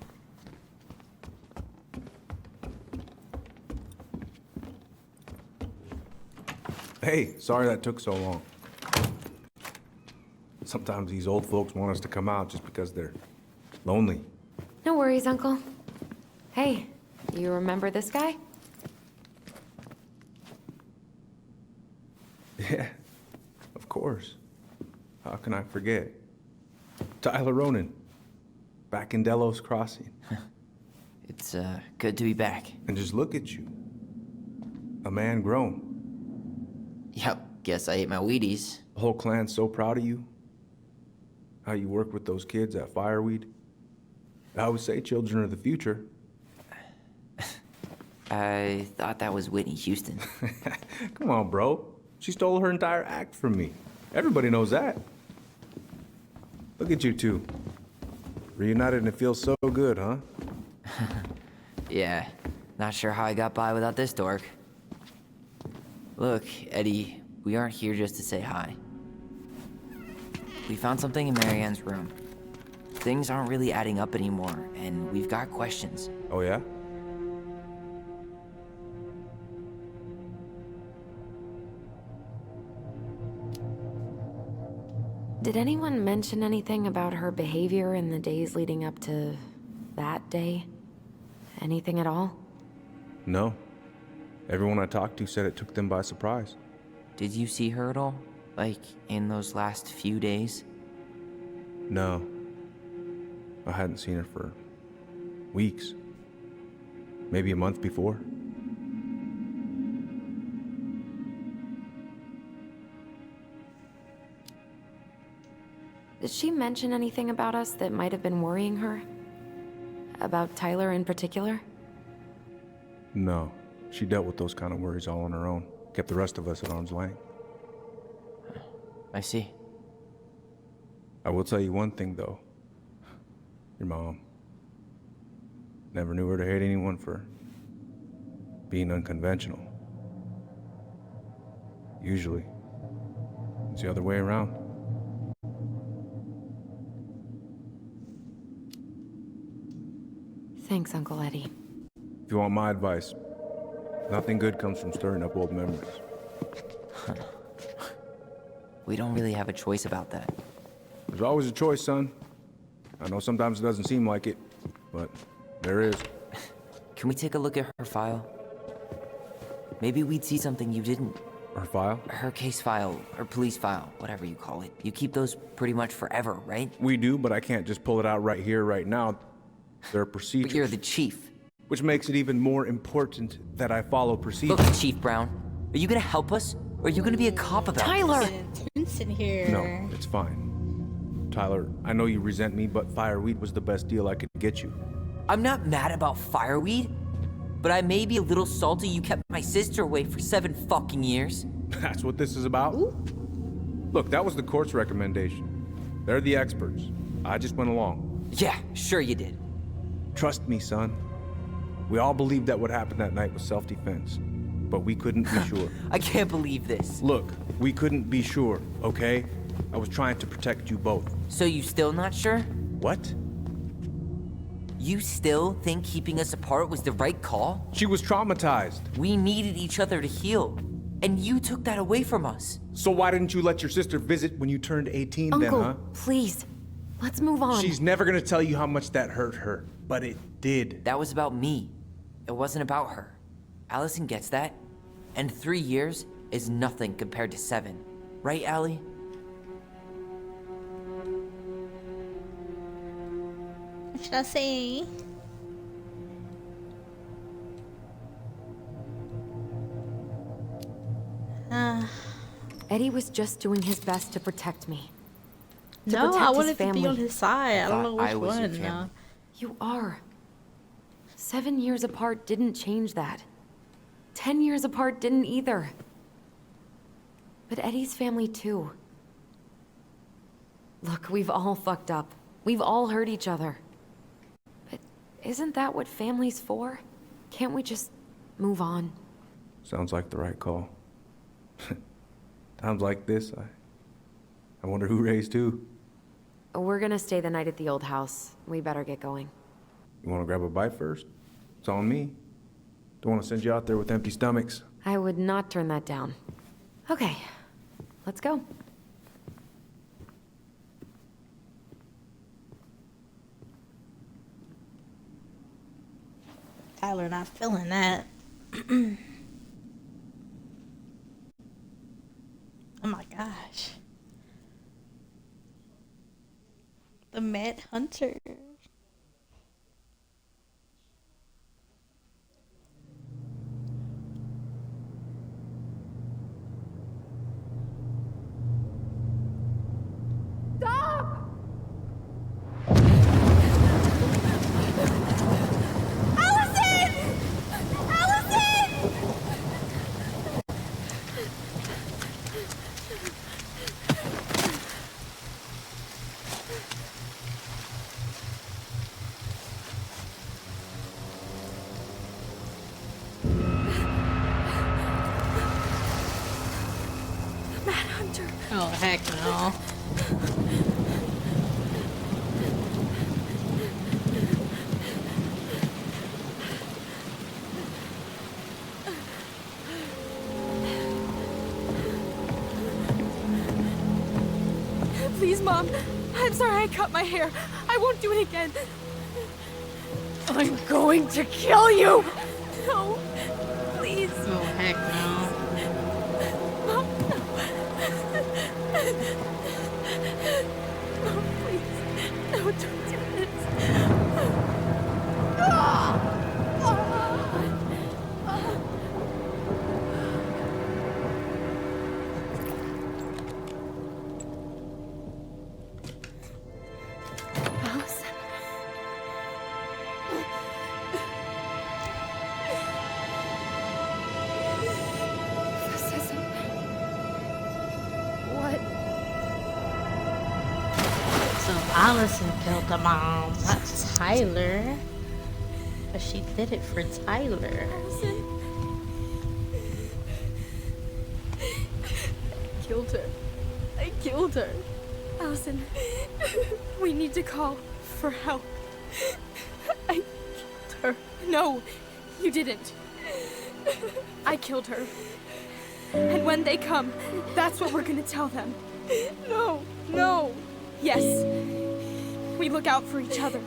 B: Hey, sorry that took so long. Sometimes these old folks want us to come out just because they're lonely.
D: No worries, Uncle. Hey, you remember this guy?
B: Yeah, of course. How can I forget? Tyler Ronan, back in Delos Crossing.
I: It's, good to be back.
B: And just look at you. A man grown.
I: Yep, guess I ate my Wheaties.
B: The whole clan's so proud of you. How you work with those kids at Fireweed. I always say children are the future.
I: I thought that was Whitney Houston.
B: Come on, bro. She stole her entire act from me. Everybody knows that. Look at you two. Reunited and it feels so good, huh?
I: Yeah, not sure how I got by without this dork. Look, Eddie, we aren't here just to say hi. We found something in Marianne's room. Things aren't really adding up anymore, and we've got questions.
B: Oh, yeah?
D: Did anyone mention anything about her behavior in the days leading up to that day? Anything at all?
B: No. Everyone I talked to said it took them by surprise.
I: Did you see her at all? Like, in those last few days?
B: No. I hadn't seen her for weeks. Maybe a month before.
D: Did she mention anything about us that might have been worrying her? About Tyler in particular?
B: No. She dealt with those kind of worries all on her own. Kept the rest of us at arm's length.
I: I see.
B: I will tell you one thing, though. Your mom. Never knew her to hate anyone for being unconventional. Usually, it's the other way around.
D: Thanks, Uncle Eddie.
B: If you want my advice, nothing good comes from stirring up old memories.
I: We don't really have a choice about that.
B: There's always a choice, son. I know sometimes it doesn't seem like it, but there is.
I: Can we take a look at her file? Maybe we'd see something you didn't.
B: Her file?
I: Her case file, or police file, whatever you call it. You keep those pretty much forever, right?
B: We do, but I can't just pull it out right here, right now. There are procedures.
I: But you're the chief.
B: Which makes it even more important that I follow procedures.
I: Look, Chief Brown, are you gonna help us? Or are you gonna be a cop about
D: Tyler!
A: Tense in here.
B: No, it's fine. Tyler, I know you resent me, but Fireweed was the best deal I could get you.
I: I'm not mad about Fireweed, but I may be a little salty you kept my sister away for 7 fucking years.
B: That's what this is about? Ooh. Look, that was the court's recommendation. They're the experts. I just went along.
I: Yeah, sure you did.
B: Trust me, son. We all believed that what happened that night was self-defense, but we couldn't be sure.
I: I can't believe this.
B: Look, we couldn't be sure, okay? I was trying to protect you both.
I: So you still not sure?
B: What?
I: You still think keeping us apart was the right call?
B: She was traumatized.
I: We needed each other to heal, and you took that away from us.
B: So why didn't you let your sister visit when you turned 18
D: Uncle,
B: then, huh?
D: Please, let's move on.
B: She's never gonna tell you how much that hurt her, but it did.
I: That was about me. It wasn't about her. Allison gets that, and 3 years is nothing compared to 7. Right, Allie?
A: What should I say?
D: Eddie was just doing his best to protect me.
A: No,
D: protect
A: I
D: his
A: wanted to
D: family.
A: be on his side. I don't know which
I: I was your
A: one.
I: champion.
D: You are. 7 years apart didn't change that. 10 years apart didn't either. But Eddie's family too. Look, we've all fucked up. We've all hurt each other. But isn't that what family's for? Can't we just move on?
B: Sounds like the right call. Times like this, I wonder who raised who.
D: We're gonna stay the night at the old house. We better get going.
B: You wanna grab a bite first? It's on me. Don't wanna send you out there with empty stomachs.
D: I would not turn that down. Okay, let's go.
A: Tyler not feeling that. Oh my gosh. The Mad Hunter. Oh, heck no.
G: Please, Mom. I'm sorry I cut my hair. I won't do it again.
L: I'm going to kill you!
G: No. Please.
A: Oh, heck no.
G: Mom, no. Mom, please. No, don't do this. Allison. This isn't... What?
A: So Allison killed the mom, not Tyler. But she did it for Tyler.
G: Allison. Killed her. I killed her. Allison, we need to call for help. I killed her. No, you didn't. I killed her. And when they come, that's what we're gonna tell them. No, no. Yes, we look out for each other.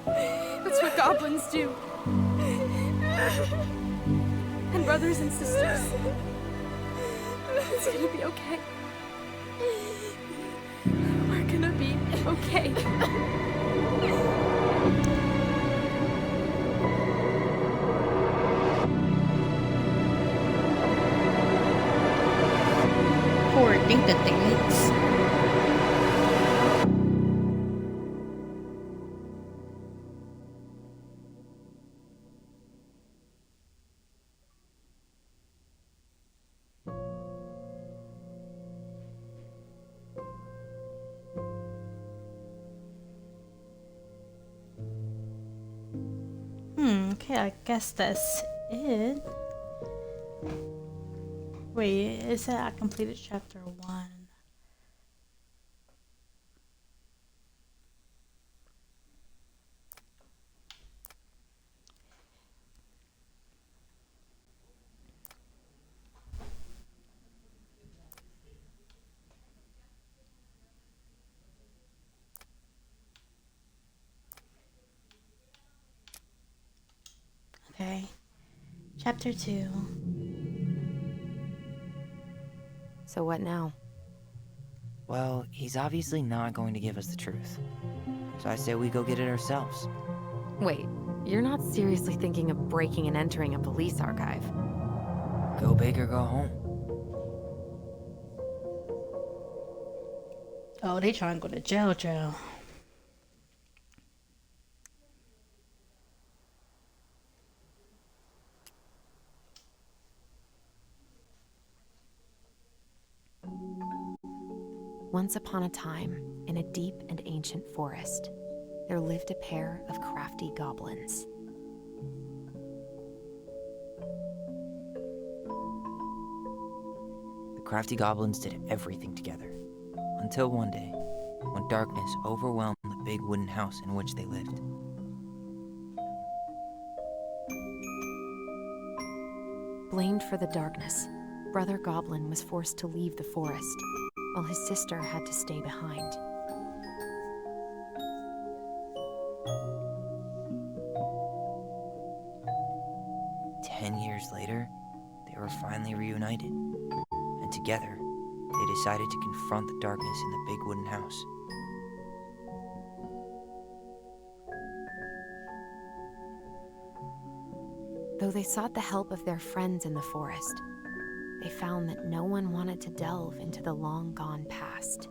G: That's what goblins do. And brothers and sisters. It's gonna be okay. We're gonna be okay.
A: Poor Dinka-Dinks. Okay, I guess that's it. Wait, it said I completed chapter 1. Okay, chapter 2.
D: So what now?
I: Well, he's obviously not going to give us the truth. So I say we go get it ourselves.
D: Wait, you're not seriously thinking of breaking and entering a police archive?
I: Go big or go home.
A: Oh, they trying to go to jail.
D: Once upon a time, in a deep and ancient forest, there lived a pair of crafty goblins.
I: The crafty goblins did everything together. Until one day, when darkness overwhelmed the big wooden house in which they lived.
D: Blamed for the darkness, Brother Goblin was forced to leave the forest, while his sister had to stay behind.
I: Years later, they were finally reunited, and together, they decided to confront the darkness in the big wooden house.
D: Though they sought the help of their friends in the forest, they found that no one wanted to delve into the long-gone past.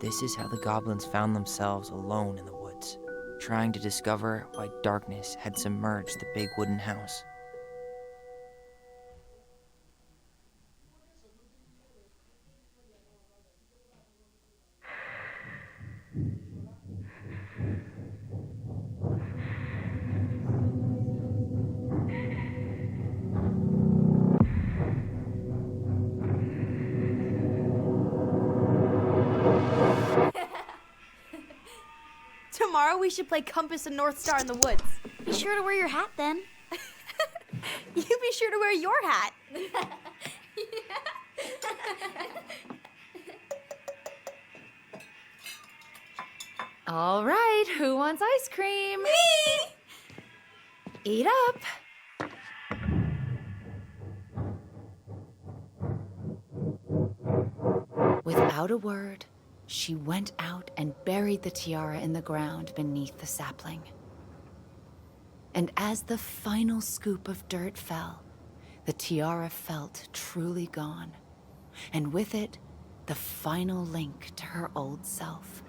I: This is how the goblins found themselves alone in the woods, trying to discover why darkness had submerged the big wooden house.
G: Tomorrow we should play Compass and North Star in the woods.
N: Be sure to wear your hat then.
G: You be sure to wear your hat.
L: All right, who wants ice cream?
G: Me!
L: Eat up.
D: Without a word, she went out and buried the tiara in the ground beneath the sapling. And as the final scoop of dirt fell, the tiara felt truly gone, and with it, the final link to her old self.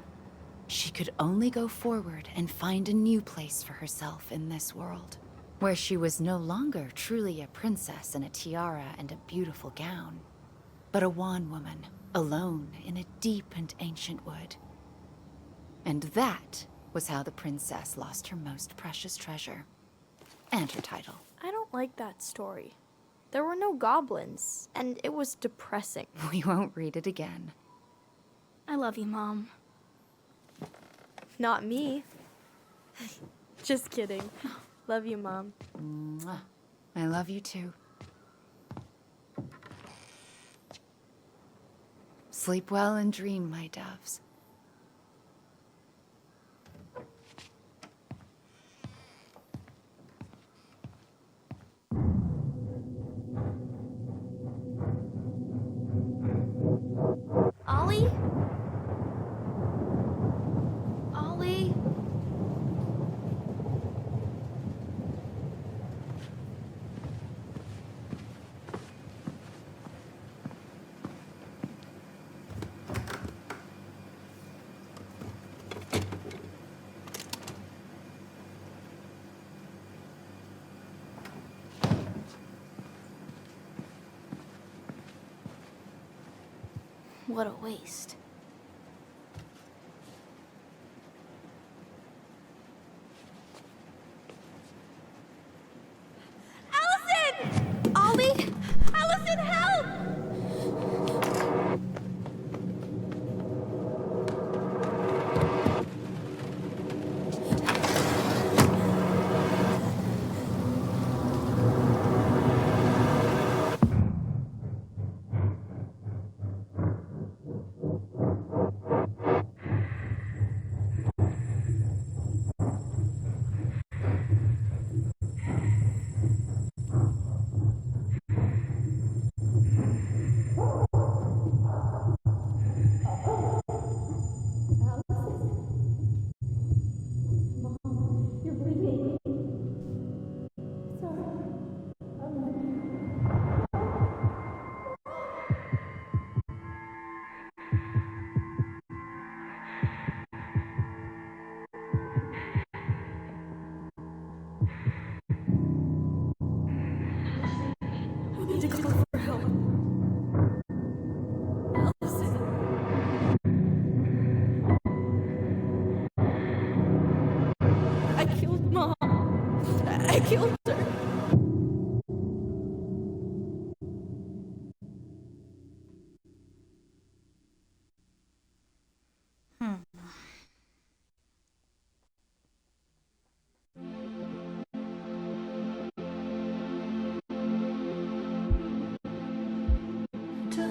D: She could only go forward and find a new place for herself in this world, where she was no longer truly a princess in a tiara and a beautiful gown, but a wan woman, alone in a deep and ancient wood. And that was how the princess lost her most precious treasure, and her title.
G: I don't like that story. There were no goblins, and it was depressing.
D: We won't read it again.
N: I love you, Mom.
G: Not me. Just kidding. Love you, Mom.
D: Mwah. I love you too. Sleep well and dream, my doves.
N: Ollie? Ollie? What a waste.
G: Allison! Ollie! Allison, help! To call for help. Allison. I killed Mom. I killed her.
O: So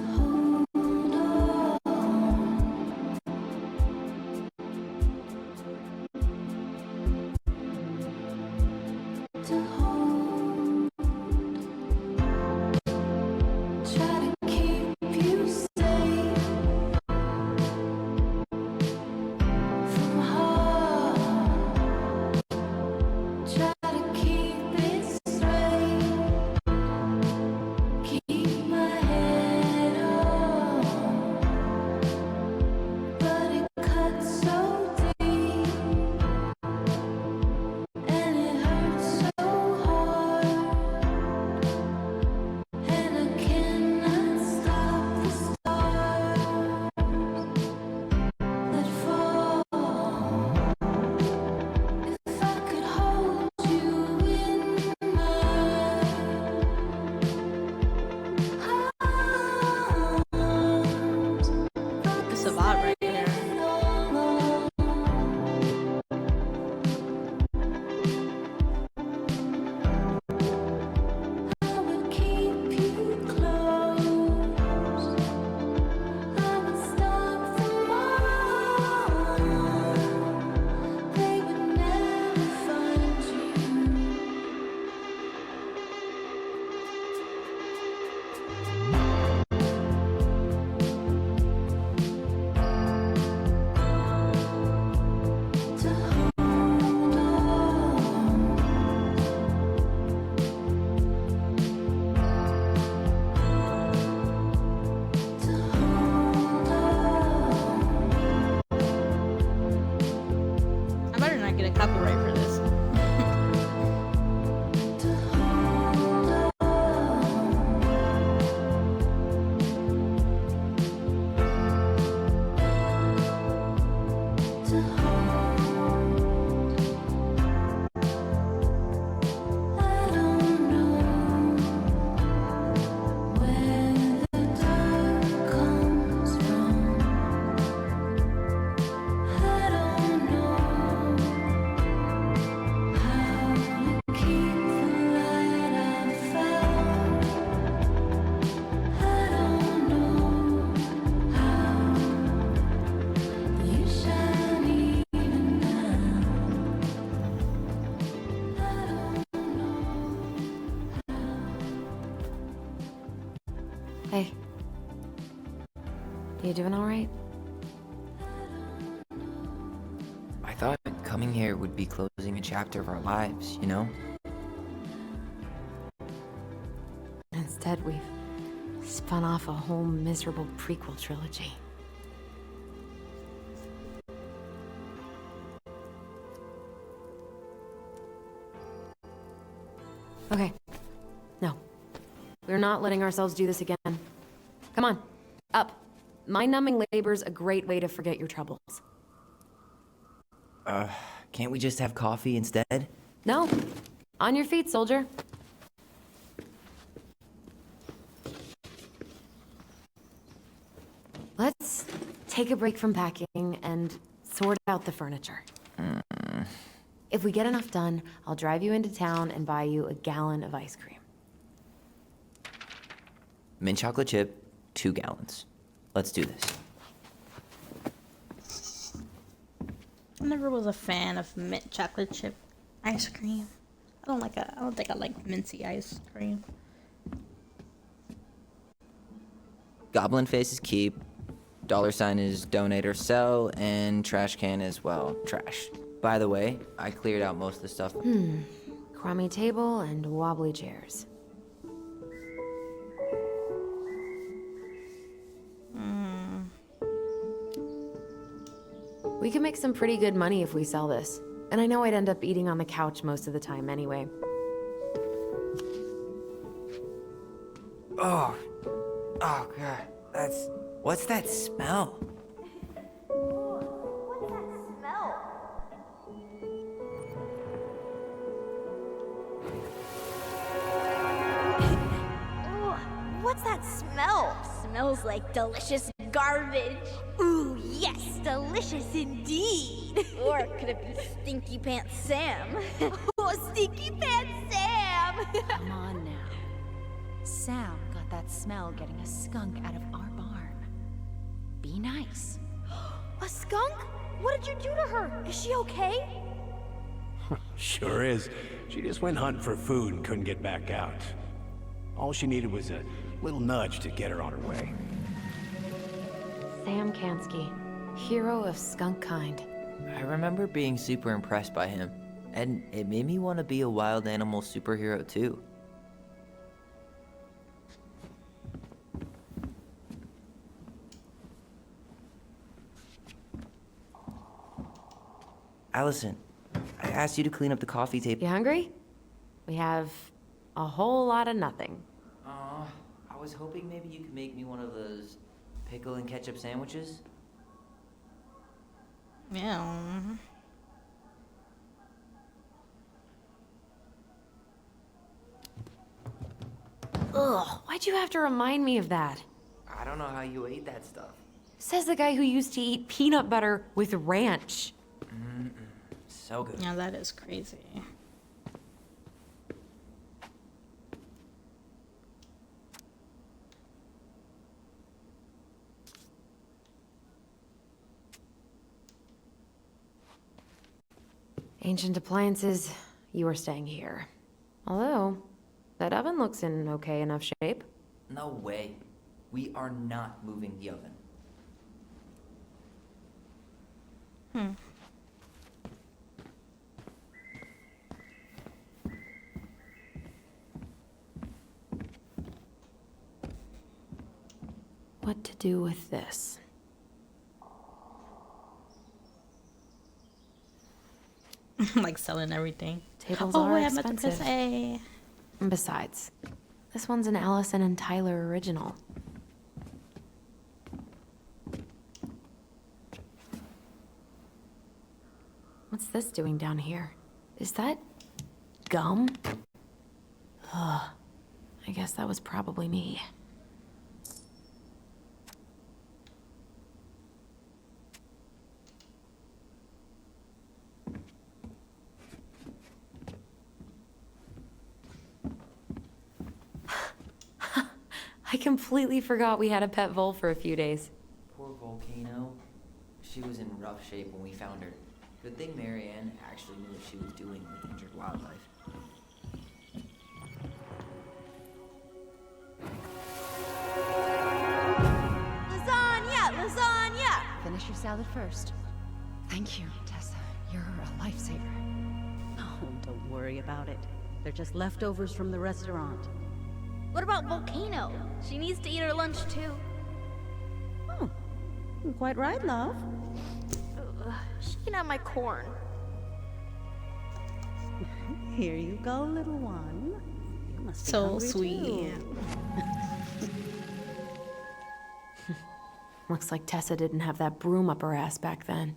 A: not get a copyright for this.
D: Hey. You doing all right?
E: I thought coming here would be closing a chapter of our lives, you know?
D: Instead, we've spun off a whole miserable prequel trilogy. Okay. No. We're not letting ourselves do this again. Come on. Up. Mind-numbing labor's a great way to forget your troubles.
E: Can't we just have coffee instead?
D: No. On your feet, soldier. Let's take a break from packing and sort out the furniture. If we get enough done, I'll drive you into town and buy you a gallon of ice cream.
E: Mint chocolate chip, 2 gallons. Let's do this.
A: I never was a fan of mint chocolate chip ice cream. I don't think I like minty ice cream.
E: Goblin face is keep. $sign is donate or sell, and trash can is, well, trash. By the way, I cleared out most of the stuff.
D: Crummy table and wobbly chairs. We could make some pretty good money if we sell this. And I know I'd end up eating on the couch most of the time anyway.
E: Oh God, what's that smell?
N: What's that smell? Ooh, what's that smell? Smells like delicious garbage. Ooh, yes, delicious indeed. Or could it be Stinky Pants Sam? Oh, Stinky Pants Sam!
O: Come on now. Sam got that smell getting a skunk out of our barn. Be nice.
G: A skunk? What did you do to her? Is she okay?
M: Sure is. She just went hunting for food and couldn't get back out. All she needed was a little nudge to get her on her way.
D: Sam Kansky, hero of skunk kind.
E: I remember being super impressed by him, and it made me want to be a wild animal superhero too. Allison, I asked you to clean up the coffee table.
D: You hungry? We have a whole lot of nothing.
E: I was hoping maybe you could make me one of those pickle and ketchup sandwiches.
A: Yeah.
D: Ugh, why'd you have to remind me of that?
E: I don't know how you ate that stuff.
D: Says the guy who used to eat peanut butter with ranch.
E: So good.
A: Yeah, that is crazy.
D: Ancient appliances, you are staying here. Although, that oven looks in okay enough shape.
E: No way. We are not moving the oven.
D: What to do with this?
A: Like selling everything.
D: Tables
A: Oh
D: are
A: wait, I meant to
D: expensive.
A: press A.
D: And besides, this one's an Llison and Tyler original. What's this doing down here? Is that gum? Ugh. I guess that was probably me. I completely forgot we had a pet vole for a few days.
I: Poor Volcano. She was in rough shape when we found her. Good thing Marianne actually knew what she was doing with injured wildlife.
N: Lasagna! Lasagna!
H: Finish your salad first. Thank you, Tessa. You're a lifesaver.
K: Oh, don't worry about it. They're just leftovers from the restaurant.
N: What about Volcano? She needs to eat her lunch too.
K: Oh, quite right, love.
G: She can have my corn.
K: Here you go, little one. You must be
A: So
K: hungry
A: sweet.
K: too.
D: Looks like Tessa didn't have that broom up her ass back then.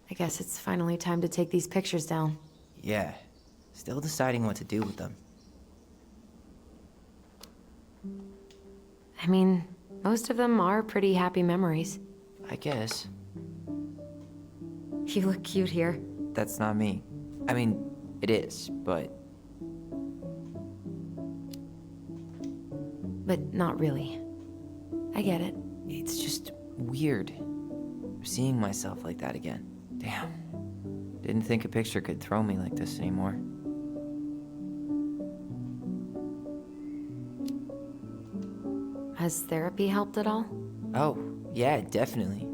D: I guess it's finally time to take these pictures down.
E: Yeah, still deciding what to do with them.
D: I mean, most of them are pretty happy memories.
E: I guess.
D: You look cute here.
E: That's not me. I mean, it is, but
D: But not really. I get it.
E: it's just weird. Seeing myself like that again. Damn. Didn't think a picture could throw me like this anymore.
D: Has therapy helped at all?
E: Oh, yeah, definitely.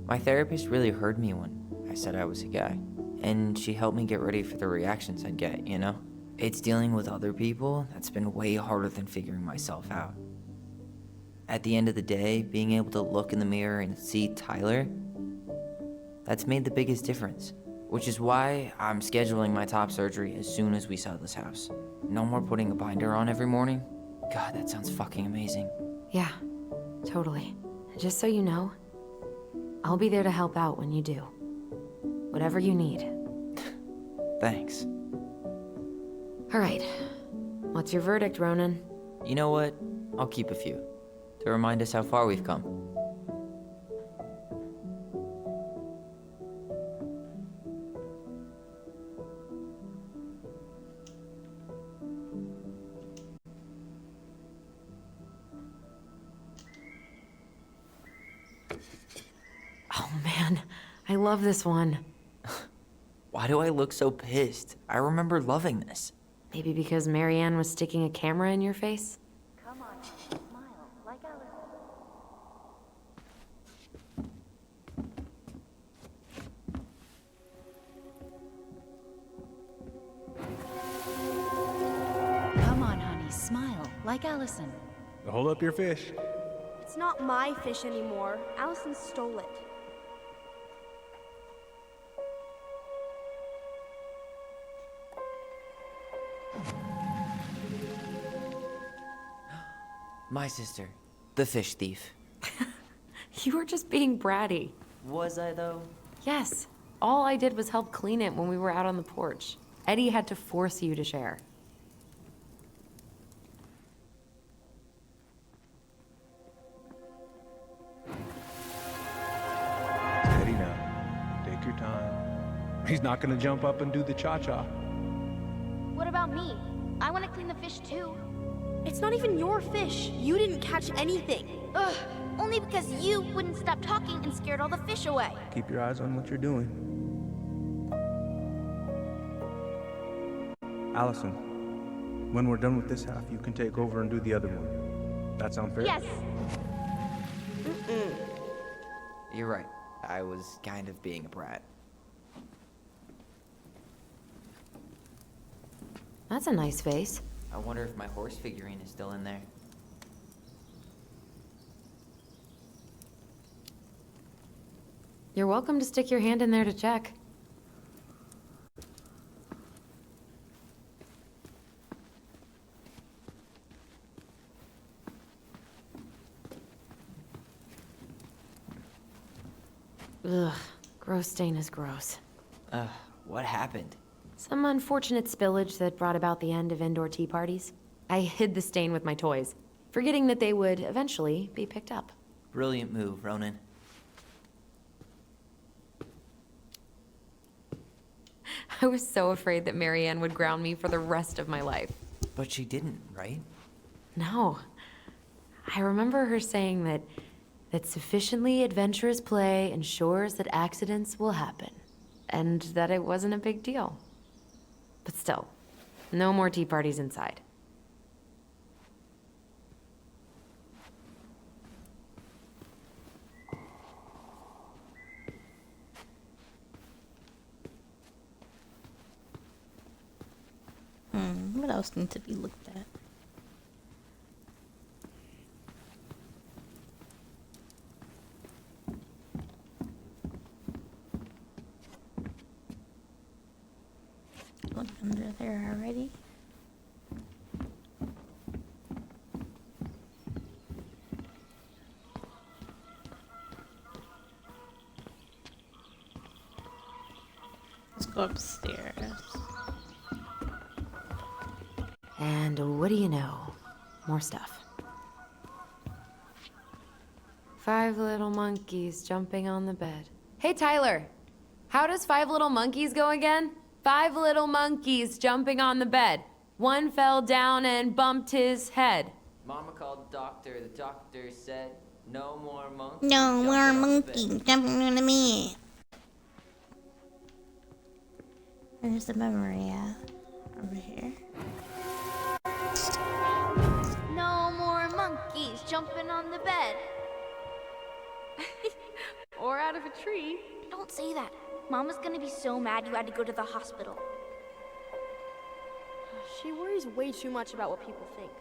E: My therapist really heard me when I said I was a guy. And she helped me get ready for the reactions I'd get, you know? It's dealing with other people that's been way harder than figuring myself out. At the end of the day, being able to look in the mirror and see Tyler, that's made the biggest difference. Which is why I'm scheduling my top surgery as soon as we sell this house. No more putting a binder on every morning. God, that sounds fucking amazing.
D: Yeah, totally. Just so you know, I'll be there to help out when you do. Whatever you need.
E: Thanks.
D: All right. What's your verdict, Ronan?
E: You know what? I'll keep a few. To remind us how far we've come.
D: Oh man, I love this one.
E: Why do I look so pissed? I remember loving this.
D: Maybe because Marianne was sticking a camera in your face?
O: Come on, smile like Alice. Come on, honey, smile like Allison.
B: Hold up your fish.
G: It's not my fish anymore. Allison stole it.
E: My sister, the fish thief.
D: You were just being bratty.
E: Was I, though?
D: Yes. All I did was help clean it when we were out on the porch. Eddie had to force you to share.
B: Steady now. Take your time. He's not gonna jump up and do the cha-cha.
N: What about me? I want to clean the fish too.
G: It's not even your fish. You didn't catch anything.
N: Ugh, only because you wouldn't stop talking and scared all the fish away.
B: Keep your eyes on what you're doing. Allison, when we're done with this half, you can take over and do the other one. That sound fair?
N: Yes.
E: You're right. I was kind of being a brat.
D: That's a nice face.
E: I wonder if my horse figurine is still in there.
D: You're welcome to stick your hand in there to check. Ugh, gross stain is gross.
I: What happened?
D: Some unfortunate spillage that brought about the end of indoor tea parties. I hid the stain with my toys, forgetting that they would eventually be picked up.
I: Brilliant move, Ronan.
D: I was so afraid that Marianne would ground me for the rest of my life.
I: But she didn't, right?
D: No. I remember her saying that sufficiently adventurous play ensures that accidents will happen, and that it wasn't a big deal. But still, no more tea parties inside.
A: What else needs to be looked at? Look under there already. Let's go upstairs.
D: And what do you know? More stuff. 5 little monkeys jumping on the bed. Hey, Tyler! How does 5 little monkeys go again? 5 little monkeys jumping on the bed. One fell down and bumped his head.
E: Mama called the doctor. The doctor said, no more monkeys.
A: No more
E: jumping on the
A: monkeys
E: bed."
A: jumping on the bed. Where's the memory at? Over here.
N: No more monkeys jumping on the bed.
G: Or out of a tree.
N: Don't say that. Mama's gonna be so mad you had to go to the hospital.
G: She worries way too much about what people think.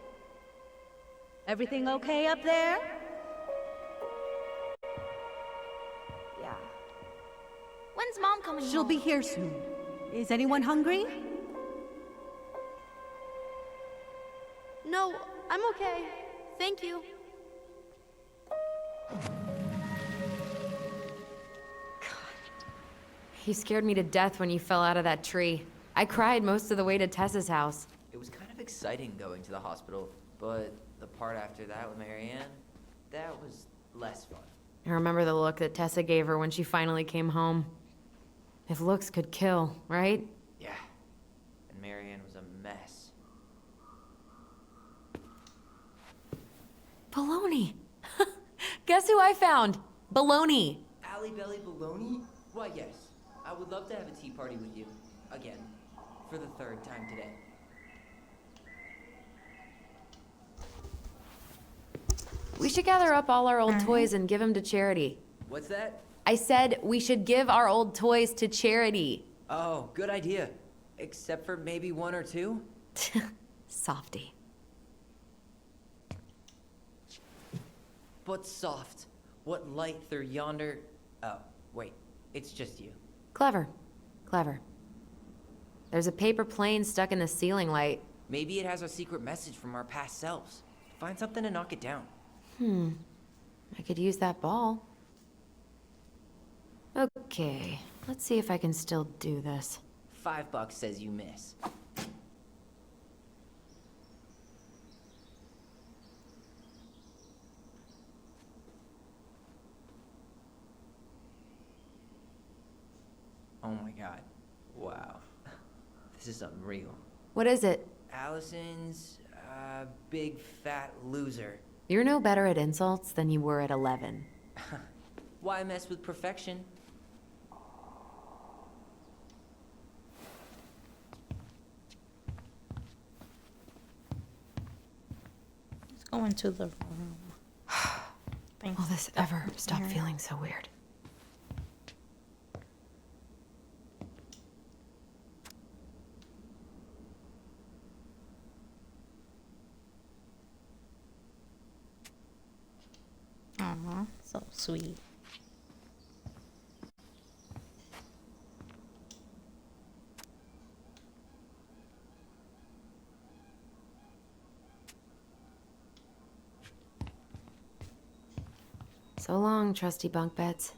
P: Everything okay up there?
G: Yeah.
N: When's Mom coming
P: She'll
N: home?
P: be here soon. Is anyone hungry?
G: No, I'm okay. Thank you.
D: You scared me to death when you fell out of that tree. I cried most of the way to Tessa's house.
E: It was kind of exciting going to the hospital, but the part after that with Marianne, that was less fun.
D: I remember the look that Tessa gave her when she finally came home. If looks could kill, right?
E: Yeah. And Marianne was a mess.
D: Baloney! Guess who I found? Baloney!
E: Alley Belly Baloney? Why, yes. I would love to have a tea party with you. Again. For the 3rd time today.
D: We should gather up all our old toys and give them to charity.
E: What's that?
D: I said we should give our old toys to charity.
E: Oh, good idea. Except for maybe 1 or 2?
D: Softy.
E: But soft. What light through yonder... Oh, wait. It's just you.
D: Clever. Clever. There's a paper plane stuck in the ceiling light.
E: Maybe it has a secret message from our past selves. Find something to knock it down.
D: I could use that ball. Okay, let's see if I can still do this.
E: $5 says you miss. Oh my god. Wow. This is unreal.
D: What is it?
E: Allison's, big fat loser.
D: You're no better at insults than you were at 11.
E: Why mess with perfection?
A: Let's go into the room.
D: Will this ever stop feeling so weird?
A: Aw, so sweet.
D: So long, trusty bunk beds.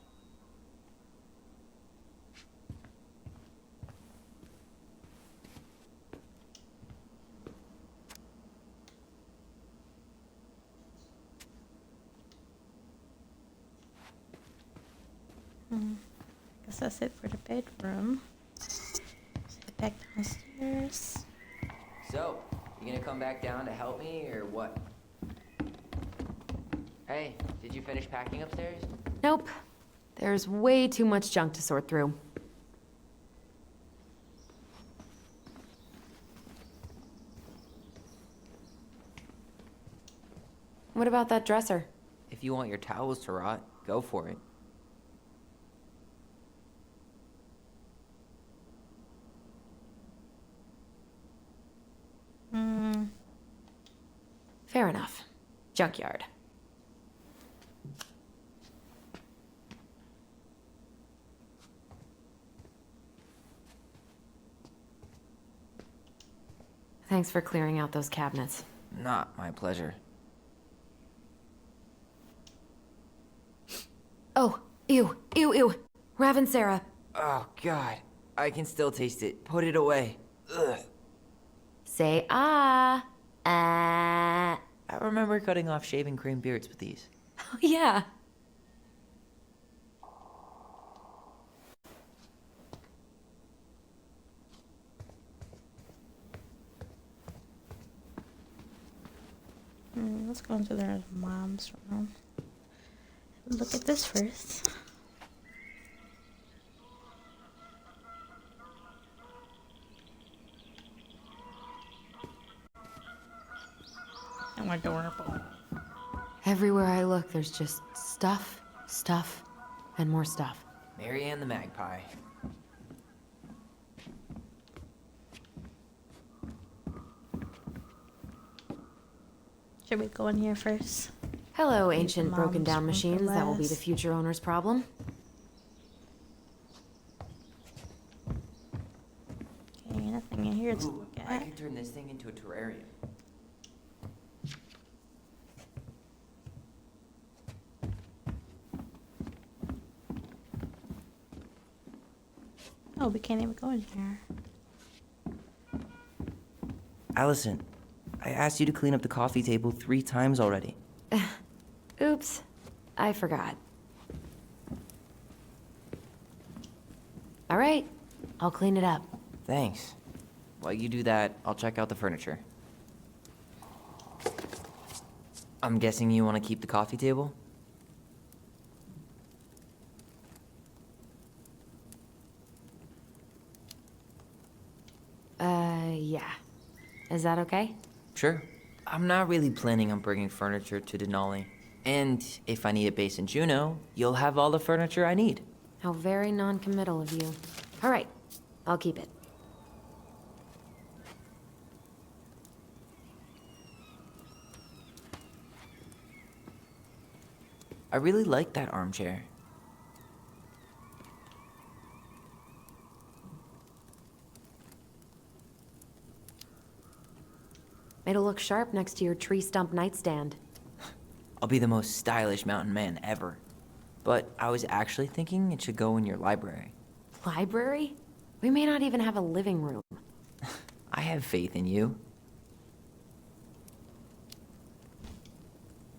A: Guess that's it for the bedroom. Head back downstairs.
I: So, you gonna come back down to help me, or what? Hey, did you finish packing upstairs?
D: Nope. There's way too much junk to sort through. What about that dresser?
I: If you want your towels to rot, go for it.
D: Fair enough. Junkyard. Thanks for clearing out those cabinets.
I: Not my pleasure.
D: Oh, ew, ew, ew. 𝚘𝚘𝚗'𝚘.
I: Oh, God. I can still taste it. Put it away. Ugh.
D: Say ah. Ah.
I: I remember cutting off shaving cream beards with these.
D: Oh, yeah.
A: Let's go into their mom's room. Look at this first. And adorable.
D: Everywhere I look, there's just stuff, stuff, and more stuff.
I: Mary Ann the Magpie.
A: Should we go in here first?
D: Hello, ancient
A: Mom's
D: broken down
A: room for
D: machines that will be the
A: last.
D: future owner's problem.
A: Okay, nothing in here to
I: Ooh,
A: look
I: I
A: at.
I: could turn this thing into a terrarium.
A: Oh, we can't even go in here.
I: Allison, I asked you to clean up the coffee table 3 times already.
D: Oops, I forgot. All right, I'll clean it up.
I: Thanks. While you do that, I'll check out the furniture. I'm guessing you want to keep the coffee table?
D: Yeah. Is that okay?
I: Sure. I'm not really planning on bringing furniture to Denali. And if I need a base in Juneau, you'll have all the furniture I need.
D: How very non-committal of you. All right, I'll keep it.
I: I really like that armchair.
D: It'll look sharp next to your tree stump nightstand.
I: I'll be the most stylish mountain man ever. But I was actually thinking it should go in your library.
D: Library? We may not even have a living room.
I: I have faith in you.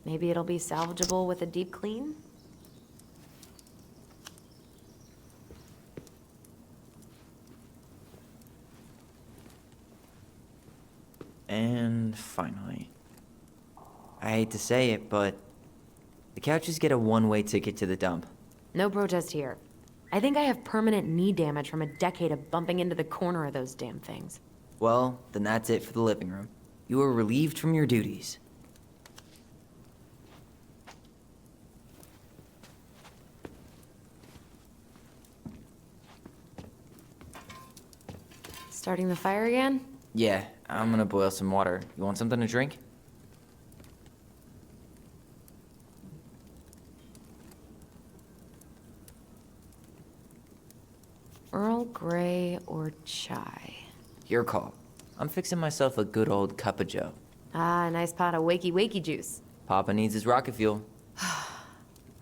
D: Maybe it'll be salvageable with a deep clean?
I: And finally, I hate to say it, but the couches get a one-way ticket to the dump.
D: No protest here. I think I have permanent knee damage from a decade of bumping into the corner of those damn things.
I: Well, then that's it for the living room. You are relieved from your duties.
D: Starting the fire again?
I: Yeah, I'm gonna boil some water. You want something to drink?
D: Earl Grey or chai?
I: Your call. I'm fixing myself a good old cup of joe.
D: Ah, a nice pot of wakey wakey juice.
I: Papa needs his rocket fuel.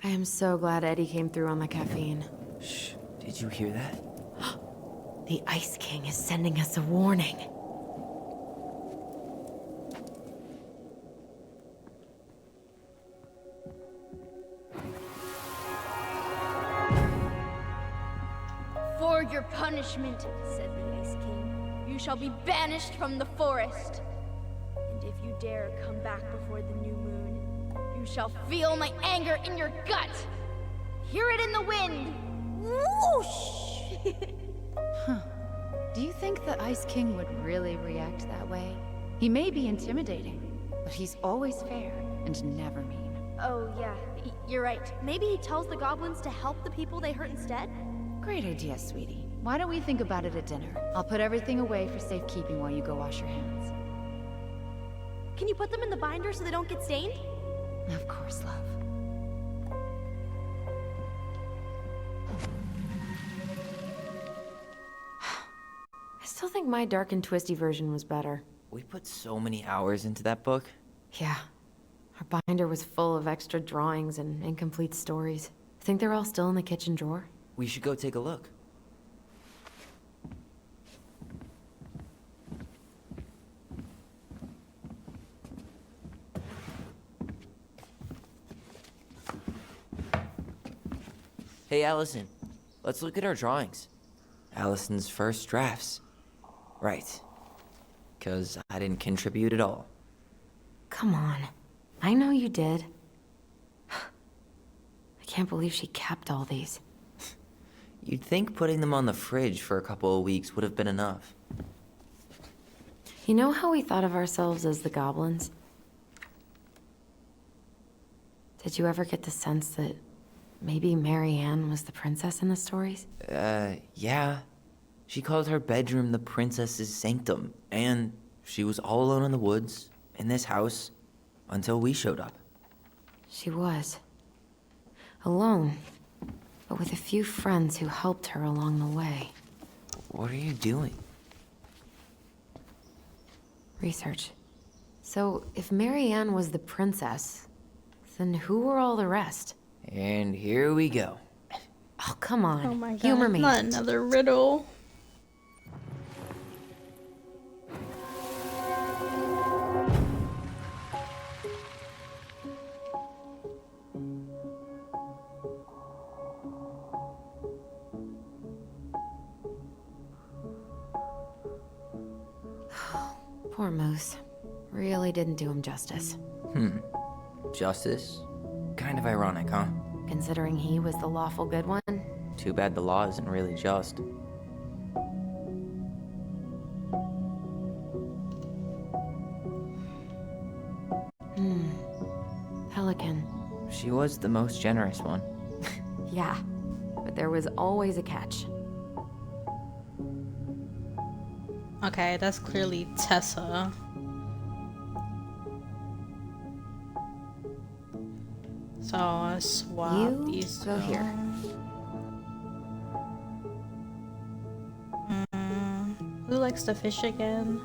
D: I am so glad Eddie came through on the caffeine.
E: Shh, did you hear that?
D: The Ice King is sending us a warning.
G: For your punishment, said the Ice King, you shall be banished from the forest. And if you dare come back before the new moon, you shall feel my anger in your gut. Hear it in the wind. Whoosh!
H: Huh. Do you think the Ice King would really react that way? He may be intimidating, but he's always fair and never mean.
G: Oh, yeah, you're right. Maybe he tells the goblins to help the people they hurt instead?
H: Great idea, sweetie. Why don't we think about it at dinner? I'll put everything away for safekeeping while you go wash your hands.
G: Can you put them in the binder so they don't get stained?
H: Of course, love.
D: I still think my dark and twisty version was better.
E: We put so many hours into that book.
D: Yeah. Our binder was full of extra drawings and incomplete stories. Think they're all still in the kitchen drawer?
E: We should go take a look. Hey, Allison. Let's look at our drawings. Allison's first drafts. Right. 'Cause I didn't contribute at all.
D: Come on. I know you did. I can't believe she kept all these.
E: You'd think putting them on the fridge for a couple of weeks would have been enough.
D: You know how we thought of ourselves as the goblins? Did you ever get the sense that maybe Mary Ann was the princess in the stories?
E: Yeah. She called her bedroom the princess's sanctum, and she was all alone in the woods, in this house, until we showed up.
D: She was. Alone, but with a few friends who helped her along the way.
E: What are you doing?
D: Research. So, if Mary Ann was the princess, then who were all the rest?
E: And here we go.
D: Oh, come on.
A: Oh my god.
D: Humor me.
A: Not another riddle.
D: Poor Moose. Really didn't do him justice.
E: Justice? Kind of ironic, huh?
D: Considering he was the lawful good one.
E: Too bad the law isn't really just.
D: Pelican.
E: She was the most generous one.
D: Yeah, but there was always a catch.
A: Okay, that's clearly Tessa. So I'll swap
D: You
A: these
D: go here.
A: Who likes to fish again?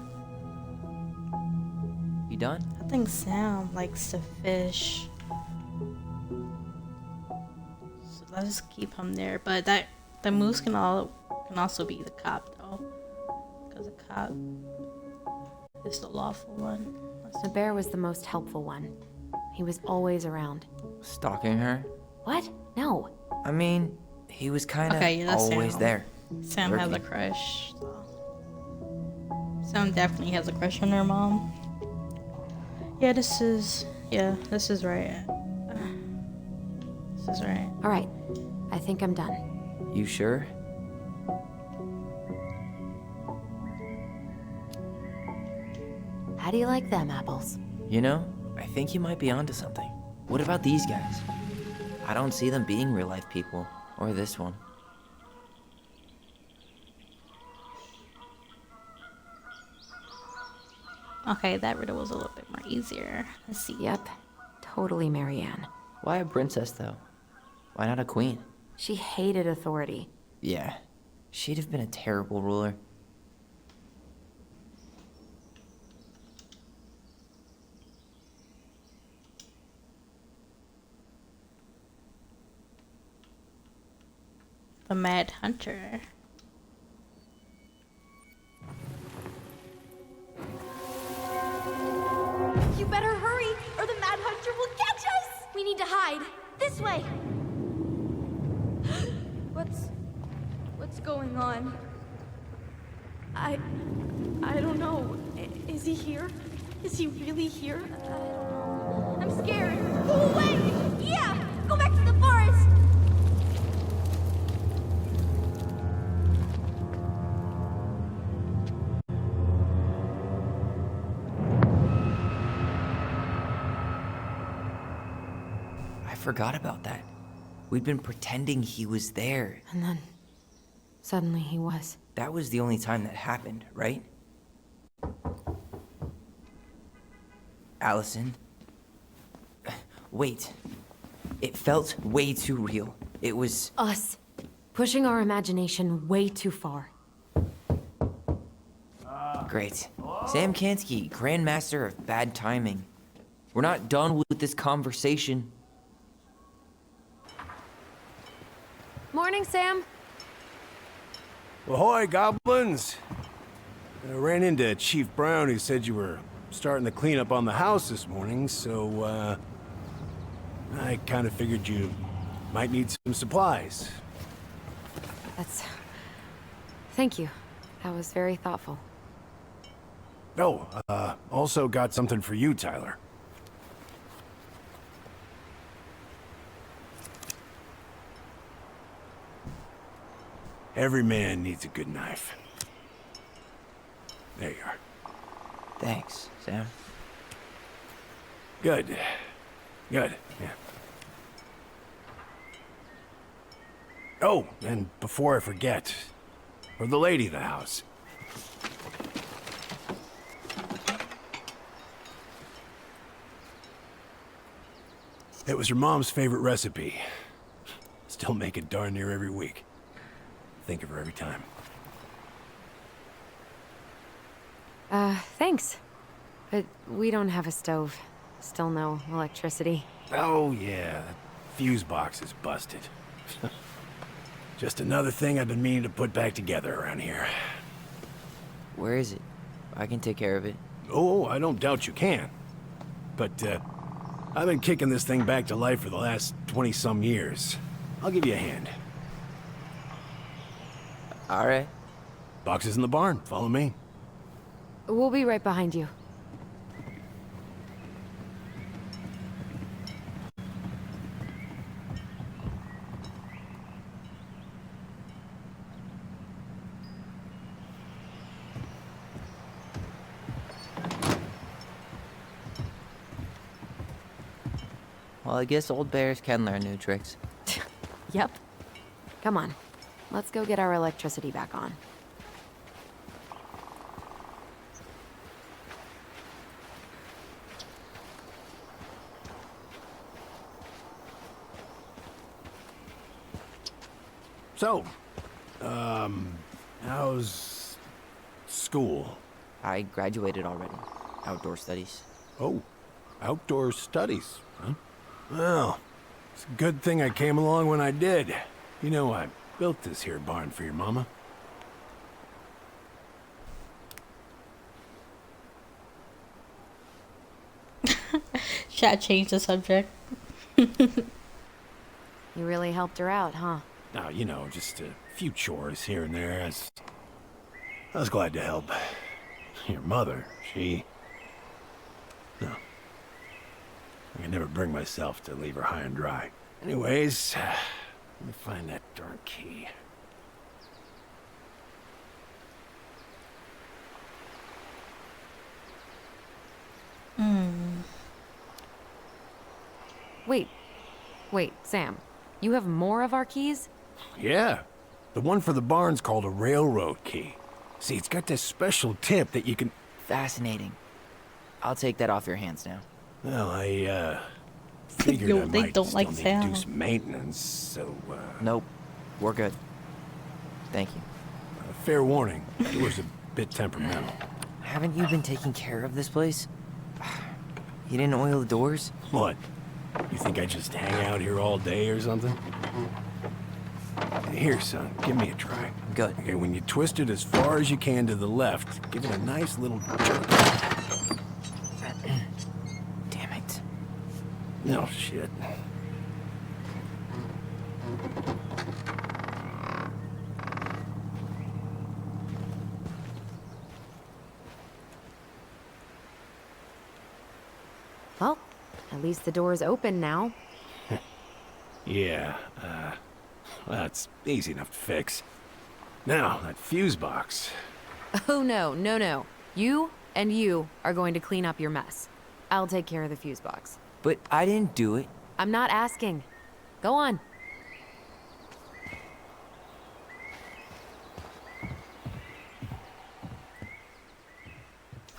E: You done?
A: I think Sam likes to fish. So let's keep him there. But the moose can also be the cop though, because the cop is the lawful one.
D: The bear was the most helpful one. He was always around.
E: Stalking her?
D: What? No.
E: I mean, he was kind of
A: Okay, yeah, that's
E: always
A: Sam.
E: there.
A: Sam has a
E: Lurking.
A: crush. So. Sam definitely has a crush on her mom. Yeah, this is right. This is right.
D: All right. I think I'm done.
E: You sure?
D: How do you like them apples?
E: You know, I think you might be onto something. What about these guys? I don't see them being real-life people, or this one.
A: Okay, that riddle was a little bit more easier. Let's see.
D: Yep. Totally Mary Ann.
E: Why a princess, though? Why not a queen?
D: She hated authority.
E: Yeah, she'd have been a terrible ruler.
A: The Mad Hunter.
G: You better hurry, or the Mad Hunter will catch us! We need to hide. This way! What's going on? I don't know. Is he here? Is he really here? I don't know. I'm scared. Go away! Yeah! Go back to the forest!
I: I forgot about that. We'd been pretending he was there.
D: And then, suddenly he was.
I: That was the only time that happened, right? Allison? Wait. It felt way too real. It was...
D: Us. Pushing our imagination way too far.
I: Great. Sam Kansky, Grandmaster of Bad Timing. We're not done with this conversation.
D: Morning, Sam.
M: Ahoy, goblins! I ran into Chief Brown, who said you were starting the cleanup on the house this morning, so, I kind of figured you might need some supplies.
D: Thank you. That was very thoughtful.
M: Oh, also got something for you, Tyler. Every man needs a good knife. There you are.
I: Thanks, Sam.
M: Good. Good, yeah. Oh, and before I forget, for the lady of the house. It was her mom's favorite recipe. Still make it darn near every week. Think of her every time.
D: Thanks. But we don't have a stove. Still no electricity.
M: Oh, yeah. That fuse box is busted. Just another thing I've been meaning to put back together around here.
I: Where is it? I can take care of it.
M: Oh, I don't doubt you can. But, I've been kicking this thing back to life for the last 20-some years. I'll give you a hand.
I: All right.
M: Box is in the barn. Follow me.
D: We'll be right behind you.
I: Well, I guess old bears can learn new tricks.
D: Yep. Come on. Let's go get our electricity back on.
M: So, how's school?
I: I graduated already. Outdoor studies.
M: Oh, outdoor studies, huh? Well, it's a good thing I came along when I did. You know, I built this here barn for your mama.
A: Should I change the subject?
D: You really helped her out, huh?
M: Now, you know, just a few chores here and there. I was glad to help. Your mother, no. I can never bring myself to leave her high and dry. Anyways, let me find that darn key.
D: Wait, Sam. You have more of our keys?
M: Yeah. The one for the barn's called a railroad key. See, it's got this special tip that you can...
I: Fascinating. I'll take that off your hands now.
M: Well, I, figured
A: Yo,
M: I
A: they
M: might
A: don't
M: still
A: like
M: need to
A: sound.
M: do some maintenance, so,
I: Nope. We're good. Thank you.
M: fair warning. It was a bit temperamental.
I: Haven't you been taking care of this place? You didn't oil the doors?
M: What? You think I just hang out here all day or something? Here, son, give me a try.
I: Good.
M: Okay, when you twist it as far as you can to the left, give it a nice little jerk.
I: Damn it.
M: No shit.
D: Well, at least the door is open now.
M: Yeah, that's easy enough to fix. Now, that fuse box.
D: Oh no, no, no. You and you are going to clean up your mess. I'll take care of the fuse box.
I: But I didn't do it.
D: I'm not asking. Go on.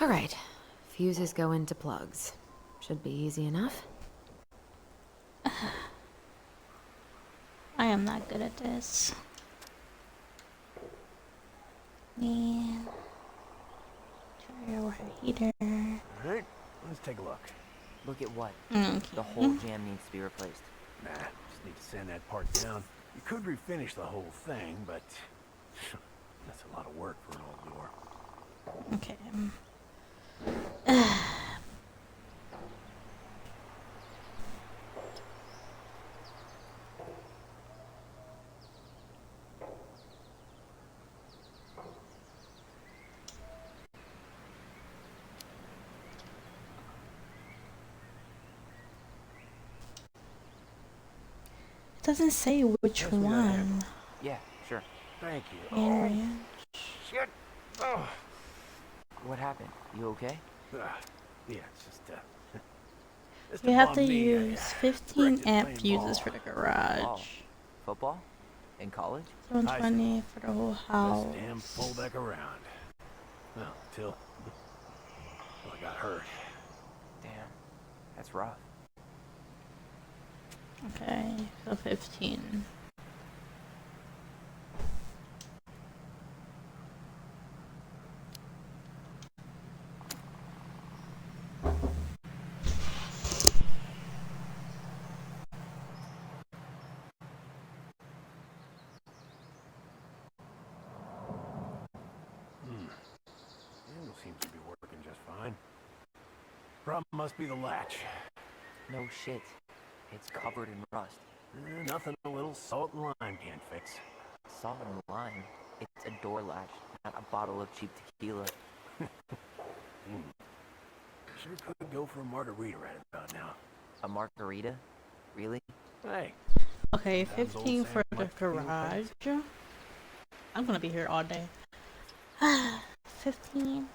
D: All right. Fuses go into plugs. Should be easy enough.
A: I am not good at this. Man. Try our heater.
M: Alright, let's take a look.
I: Look at what?
A: Okay.
I: The whole jam needs to be replaced.
M: Nah, just need to sand that part down. You could refinish the whole thing, but that's a lot of work for an old door.
A: Okay. It doesn't say which one.
I: Yeah, sure.
M: Thank you.
A: Area.
M: Shit! Oh.
I: What happened? You okay?
M: Yeah, it's just, this
A: You have
M: on
A: to
M: me.
A: use 15
M: wrecked it
A: amp
M: playing
A: fuses
M: ball.
A: for the garage.
I: Oh, football? In college?
A: 120 for the whole house.
M: This damn pull back around. Well, till I got hurt.
I: Damn, that's rough.
A: Okay, so 15.
M: Handle seems to be working just fine. Problem must be the latch.
I: No shit. It's covered in rust.
M: Nothing a little salt and lime can't fix.
I: Salt and lime? It's a door latch, not a bottle of cheap tequila.
M: Sure could go for a margarita right about now.
I: A margarita? Really?
M: Hey.
A: Okay,
M: That was old
A: 15
M: Sam
A: for the
M: Much Feel
A: garage. I'm gonna be here all day. 15.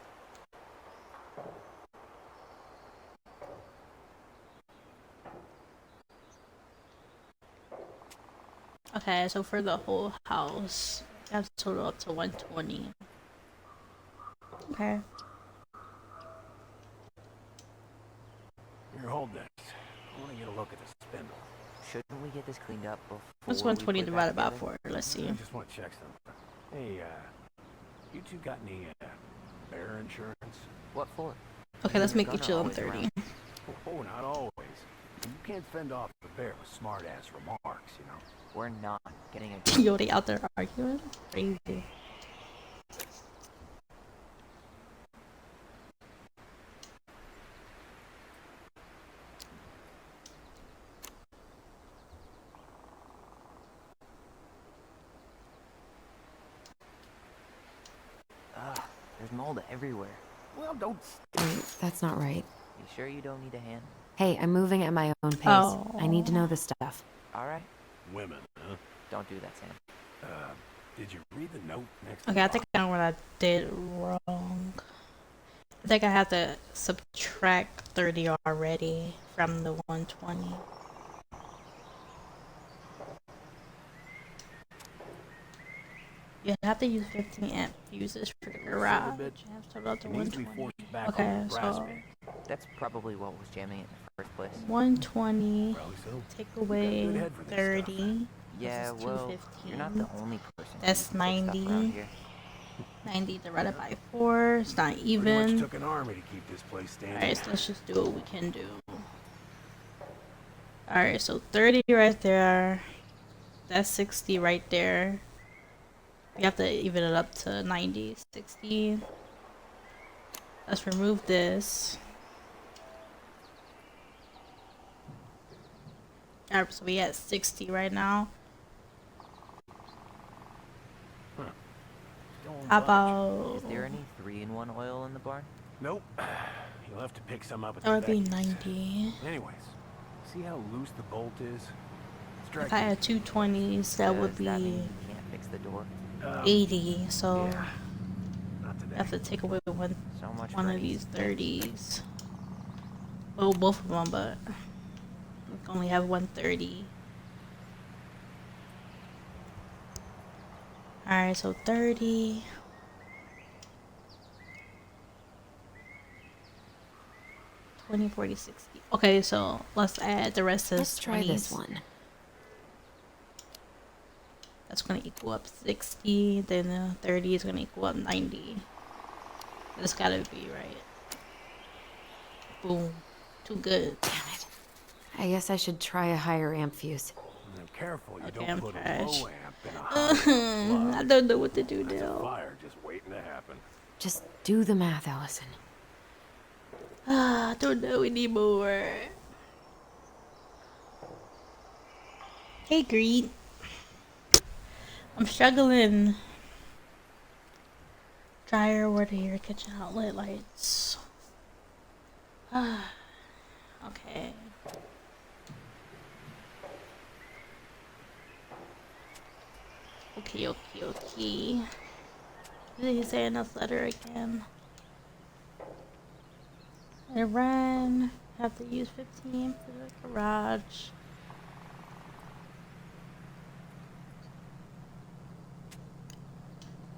A: Okay, so for the whole house, you have to total up to 120. Okay.
M: Here, hold this. I want to get a look at the spindle.
I: Shouldn't we get this cleaned up before
A: What's
I: we
A: 120
I: put it
A: divided
I: back
A: by
I: together?
A: 4? Let's see.
M: I just want to check something. Hey, you two got any, bear insurance?
I: What for?
A: Okay, let's make
I: Gunner
A: each of them
I: always
A: 30.
I: around.
M: Oh, not always. You can't fend off the bear with smart-ass remarks, you know.
I: We're not getting a
A: Yo, they out there arguing? Crazy.
I: There's mold everywhere.
M: Well, don't...
D: Wait, that's not right.
I: You sure you don't need a hand?
D: Hey, I'm moving at my own pace.
A: Oh.
D: I need to know the stuff.
I: Alright.
M: Women, huh?
I: Don't do that, Sam.
M: Did you read the note next
A: Okay, I think I know what I did wrong. I think I have to subtract 30 already from the 120. You have to use 15 amp fuses for the garage. You have to total up to 120. Okay, so
I: That's probably what was jamming it in the first place.
A: 120, take away 30.
I: Yeah,
A: This is
I: well,
A: 215.
I: you're not the only person. who
A: That's
I: fixes stuff around
A: 90.
I: here.
A: 90 divided by 4. It's not even.
M: Pretty much took an army to keep this place standing.
A: Alright, so let's just do what we can do. Alright, so 30 right there. That's 60 right there. We have to even it up to 90, 60. Let's remove this. Alright, so we at 60 right now. How about...
I: Is there any 3-in-1 oil in the barn?
M: Nope. You'll have to pick some up at
A: that would
M: the
A: be
M: Becky's.
A: 90.
M: Anyways, see how loose the bolt is?
A: If I had 220s, that would be
I: Does that mean you can't fix the door?
A: 80. So
M: Yeah, not today.
A: I have to take away one
I: So much
A: of
I: for
A: these
I: easy.
A: 30s. Well, both of them, but we can only have 130. Alright, so 30. $20, $40, $60. Okay, so let's add the rest of
D: Let's try
A: 20s.
D: this one.
A: That's gonna equal up 60. Then the 30 is gonna equal up 90. This gotta be right. Boom. Too good.
D: Damn it. I guess I should try a higher amp fuse.
M: Now, careful, you
A: Okay,
M: don't
A: I'm
M: put
A: trash.
M: a low amp in a hot plug.
A: I don't know what to do
M: That's a
A: now.
M: fire just waiting to happen.
D: Just do the math, Allison.
A: I don't know anymore. Hey, Greed. I'm struggling. Dryer, water heater, kitchen outlet lights. Okay. Okay. Did he say enough letter again? I run. Have to use 15 for the garage.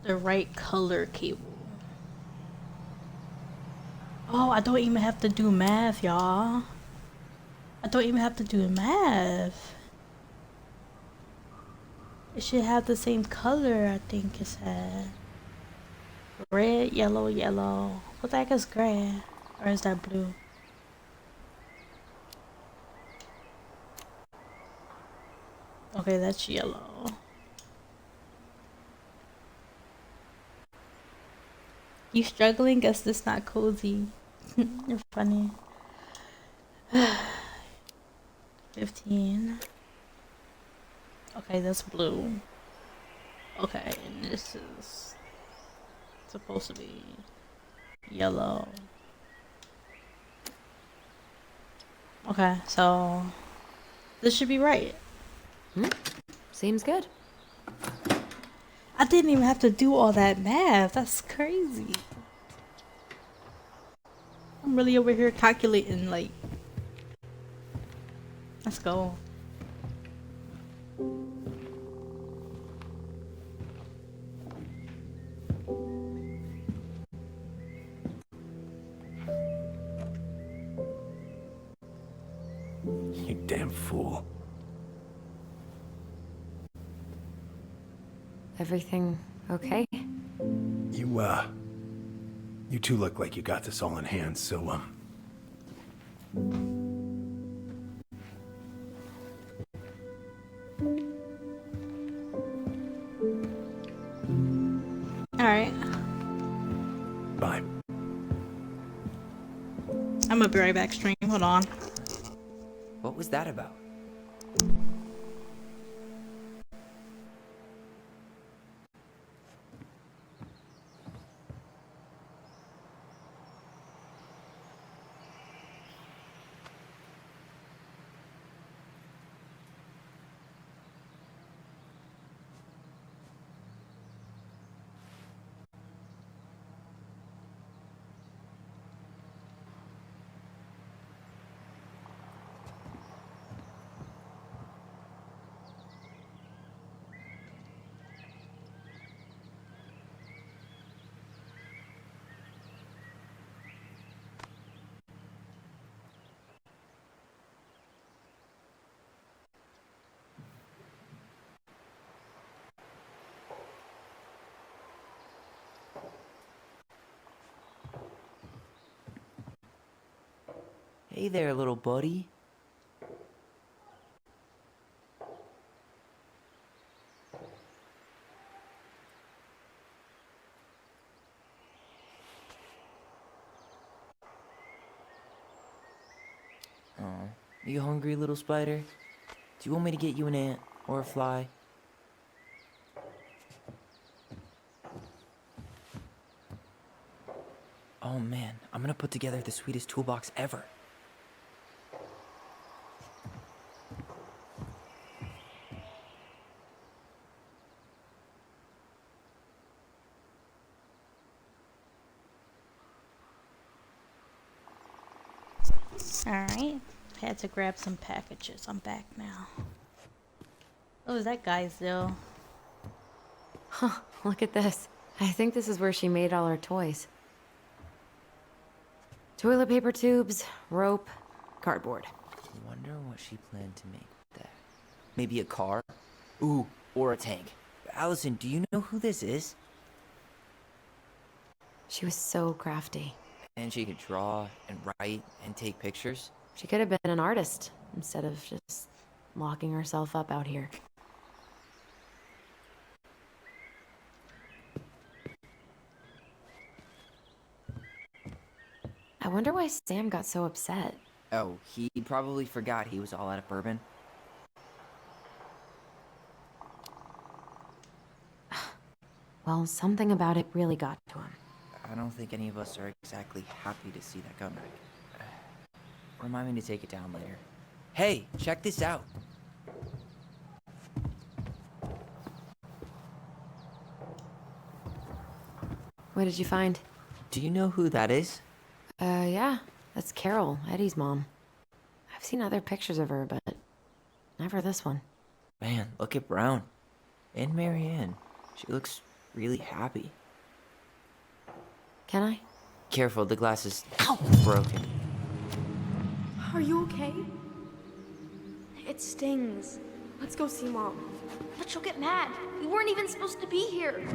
A: The right color cable. Oh, I don't even have to do math, y'all. I don't even have to do math. It should have the same color, I think it said. Red, yellow, yellow. What the heck is gray? Or is that blue? Okay, that's yellow. You struggling? Guess this not cozy. You're funny. 15. Okay, that's blue. Okay, and this is supposed to be yellow. Okay, so this should be right.
D: Seems good.
A: I didn't even have to do all that math. That's crazy. I'm really over here calculating, like. Let's go.
M: You damn fool.
D: Everything okay?
M: You two look like you got this all in hand, so,
A: Alright.
M: bye.
A: I'm gonna be right back, stream. Hold on.
I: What was that about? Hey there, little buddy. You hungry, little spider? Do you want me to get you an ant or a fly? Oh man, I'm gonna put together the sweetest toolbox ever.
A: Alright, had to grab some packages. I'm back now. Oh, is that guy's though?
D: Huh, look at this. I think this is where she made all her toys. Toilet paper tubes, rope, cardboard.
I: Wonder what she planned to make with that. Maybe a car? Ooh, or a tank. Allison, do you know who this is?
D: She was so crafty.
I: And she could draw and write and take pictures.
D: She could have been an artist instead of just locking herself up out here. I wonder why Sam got so upset.
I: Oh, he probably forgot he was all out of bourbon.
D: Well, something about it really got to him.
I: I don't think any of us are exactly happy to see that gun rack. Remind me to take it down later. Hey, check this out.
D: What did you find?
I: Do you know who that is?
D: Yeah. That's Carol, Eddie's mom. I've seen other pictures of her, but never this one.
I: Man, look at Brown. And Marianne. She looks really happy.
D: Can I?
I: Careful, the glass is broken.
G: Are you okay? It stings. Let's go see Mom. But she'll get mad. We weren't even supposed to be here.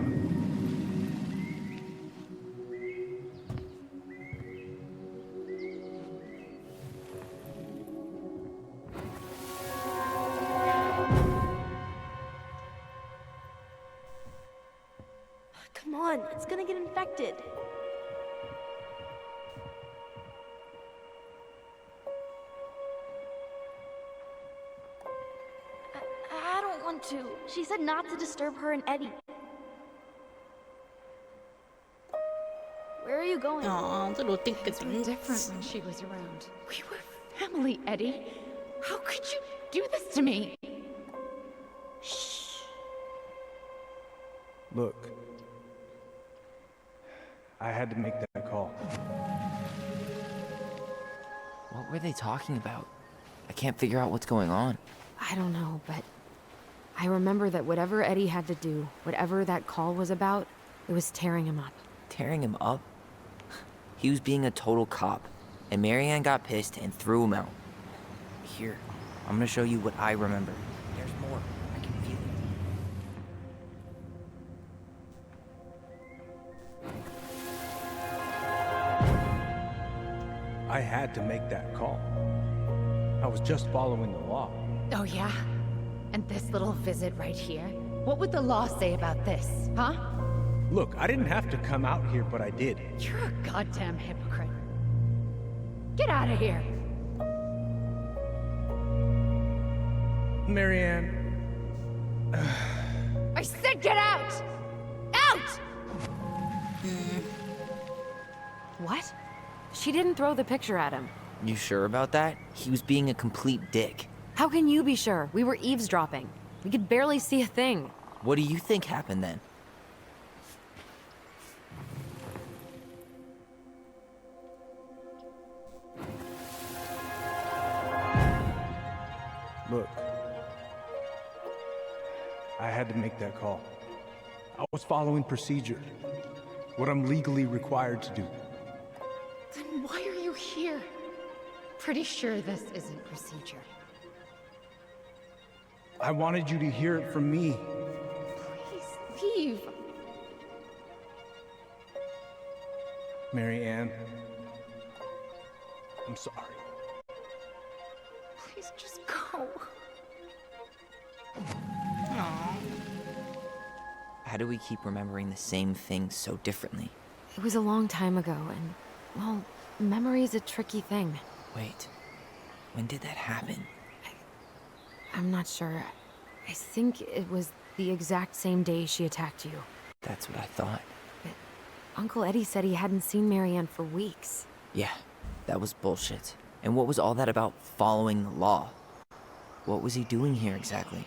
G: Come on, it's gonna get infected. I don't want to. She said not to disturb her and Eddie. Where are you going?
A: Aw, little
H: Things were different when she was around. We were family, Eddie. How could you do this to me?
G: Shh.
B: Look, I had to make that call.
I: What were they talking about? I can't figure out what's going on.
D: I don't know, but I remember that whatever Eddie had to do, whatever that call was about, it was tearing him up.
I: Tearing him up? He was being a total cop, and Marianne got pissed and threw him out. Here, I'm gonna show you what I remember. There's more. I can feel it.
B: I had to make that call. I was just following the law.
H: Oh, yeah? And this little visit right here? What would the law say about this, huh?
B: Look, I didn't have to come out here, but I did.
H: You're a goddamn hypocrite. Get out of here.
B: Marianne.
H: I said get out! Out!
D: What? She didn't throw the picture at him.
I: You sure about that? He was being a complete dick.
D: How can you be sure? We were eavesdropping. We could barely see a thing.
I: What do you think happened then?
B: Look, I had to make that call. I was following procedure, what I'm legally required to do.
H: Then why are you here? Pretty sure this isn't procedure.
B: I wanted you to hear it from me.
H: Please leave.
B: Marianne, I'm sorry.
H: Please just go.
I: How do we keep remembering the same things so differently?
D: It was a long time ago, and, well, memory's a tricky thing.
I: Wait. When did that happen?
D: I'm not sure. I think it was the exact same day she attacked you.
I: That's what I thought.
D: But Uncle Eddie said he hadn't seen Marianne for weeks.
I: Yeah, that was bullshit. And what was all that about following the law? What was he doing here exactly?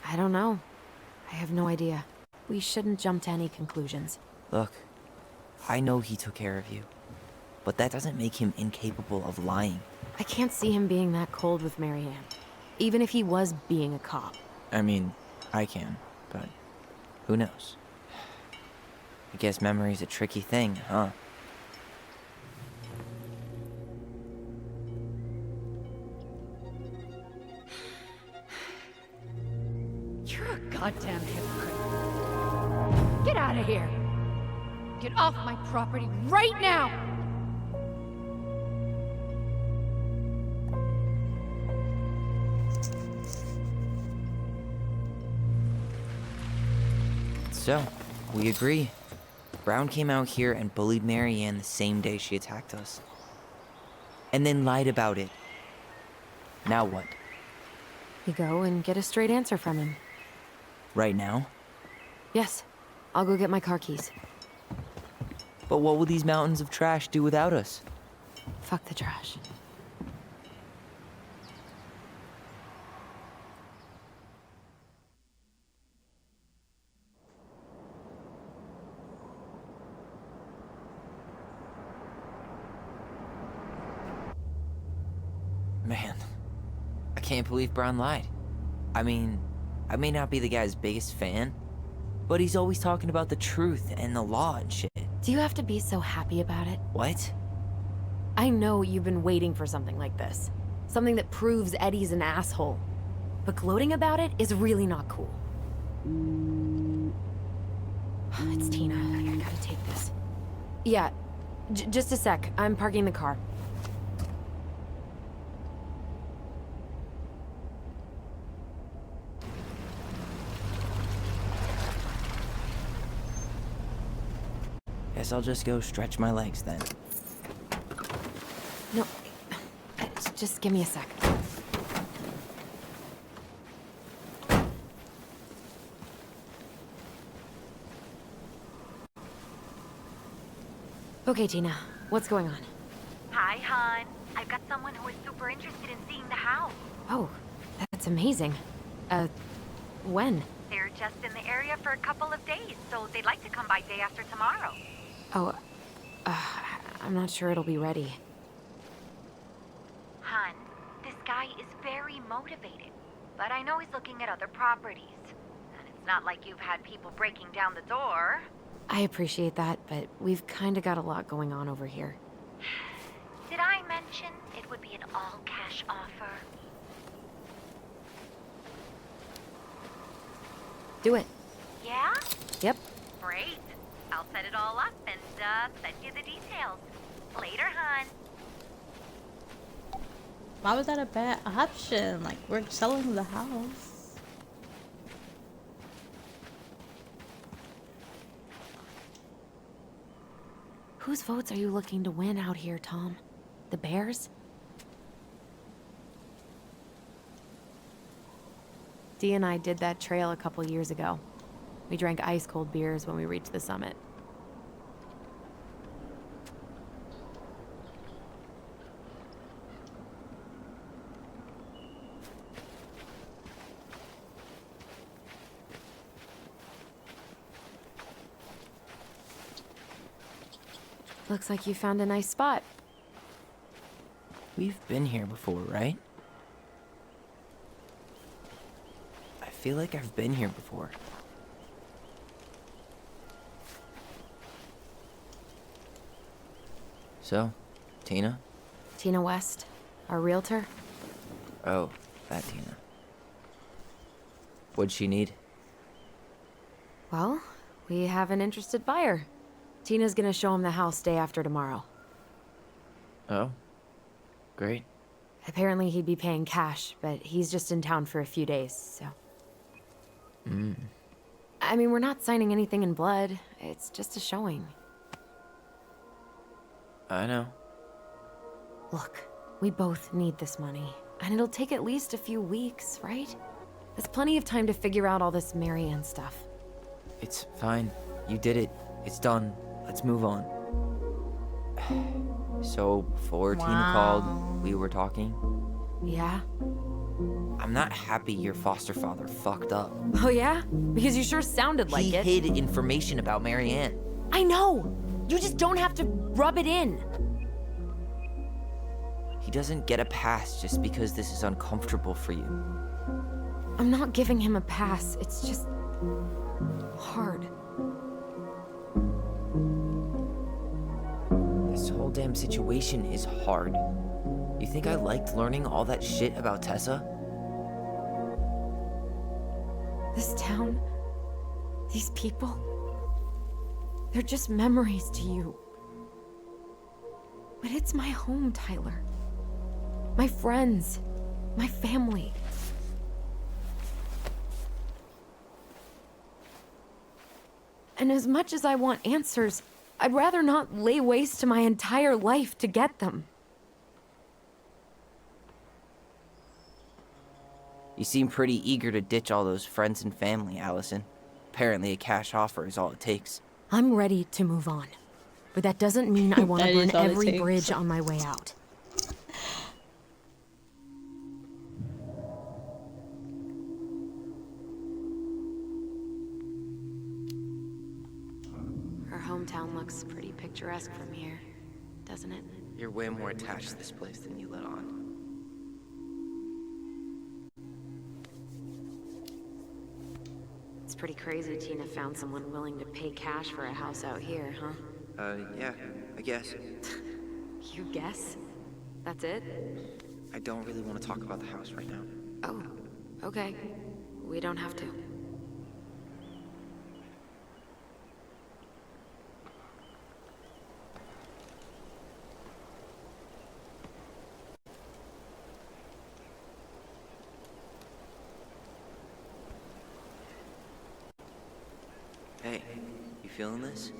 D: I don't know. I have no idea. We shouldn't jump to any conclusions.
I: Look, I know he took care of you, but that doesn't make him incapable of lying.
D: I can't see him being that cold with Marianne, even if he was being a cop.
I: I mean, I can, but who knows? I guess memory's a tricky thing, huh?
H: You're a goddamn hypocrite. Get out of here! Get off my property right now!
I: So, we agree. Brown came out here and bullied Marianne the same day she attacked us. And then lied about it. Now what?
D: We go and get a straight answer from him.
I: Right now?
D: Yes. I'll go get my car keys.
I: But what will these mountains of trash do without us?
D: Fuck the trash.
I: Man, I can't believe Brown lied. I mean, I may not be the guy's biggest fan, but he's always talking about the truth and the law and shit.
D: Do you have to be so happy about it?
I: What?
D: I know you've been waiting for something like this. Something that proves Eddie's an asshole. But gloating about it is really not cool. It's Tina. I gotta take this. Yeah, just a sec. I'm parking the car.
I: Guess I'll just go stretch my legs then.
D: No, just give me a sec. Okay, Tina, what's going on?
O: Hi, hon. I've got someone who is super interested in seeing the house.
D: Oh, that's amazing. When?
O: They're just in the area for a couple of days, so they'd like to come by day after tomorrow.
D: Oh, I'm not sure it'll be ready.
O: Hun, this guy is very motivated, but I know he's looking at other properties. And it's not like you've had people breaking down the door.
D: I appreciate that, but we've kind of got a lot going on over here.
O: Did I mention it would be an all-cash offer?
D: Do it.
O: Yeah?
D: Yep.
O: Great. I'll set it all up and send you the details. Later, hon.
A: Why was that a bad option? Like, we're selling the house.
D: Whose votes are you looking to win out here, Tom? The Bears? Dee and I did that trail a couple years ago. We drank ice-cold beers when we reached the summit. Looks like you found a nice spot.
I: We've been here before, right? I feel like I've been here before. So, Tina?
D: Tina West, our realtor.
I: Oh, that Tina. What'd she need?
D: Well, we have an interested buyer. Tina's gonna show him the house day after tomorrow.
I: Oh, great.
D: Apparently he'd be paying cash, but he's just in town for a few days, so... I mean, we're not signing anything in blood. It's just a showing.
E: I know.
D: Look, we both need this money, and it'll take at least a few weeks, right? There's plenty of time to figure out all this Marianne stuff.
E: It's fine. You did it. It's done. Let's move on. So, before Tina called, we were talking.
D: Yeah?
E: I'm not happy your foster father fucked up.
D: Oh yeah? Because you sure sounded like it.
E: He hid information about Marianne.
D: I know! You just don't have to rub it in.
E: He doesn't get a pass just because this is uncomfortable for you.
D: I'm not giving him a pass. It's just hard.
E: This whole damn situation is hard. You think I liked learning all that shit about Tessa?
D: This town, these people, they're just memories to you. But it's my home, Tyler. My friends, my family. And as much as I want answers, I'd rather not lay waste to my entire life to get them.
E: You seem pretty eager to ditch all those friends and family, Allison. Apparently a cash offer is all it takes.
D: I'm ready to move on. But that doesn't mean I want to burn every bridge on my way out. Her hometown looks pretty picturesque from here, doesn't it?
E: You're way more attached to this place than you let on.
D: It's pretty crazy Tina found someone willing to pay cash for a house out here, huh?
E: Yeah, I guess.
D: You guess? That's it?
E: I don't really want to talk about the house right now.
D: Oh, okay. We don't have to.
E: Hey, you feeling this?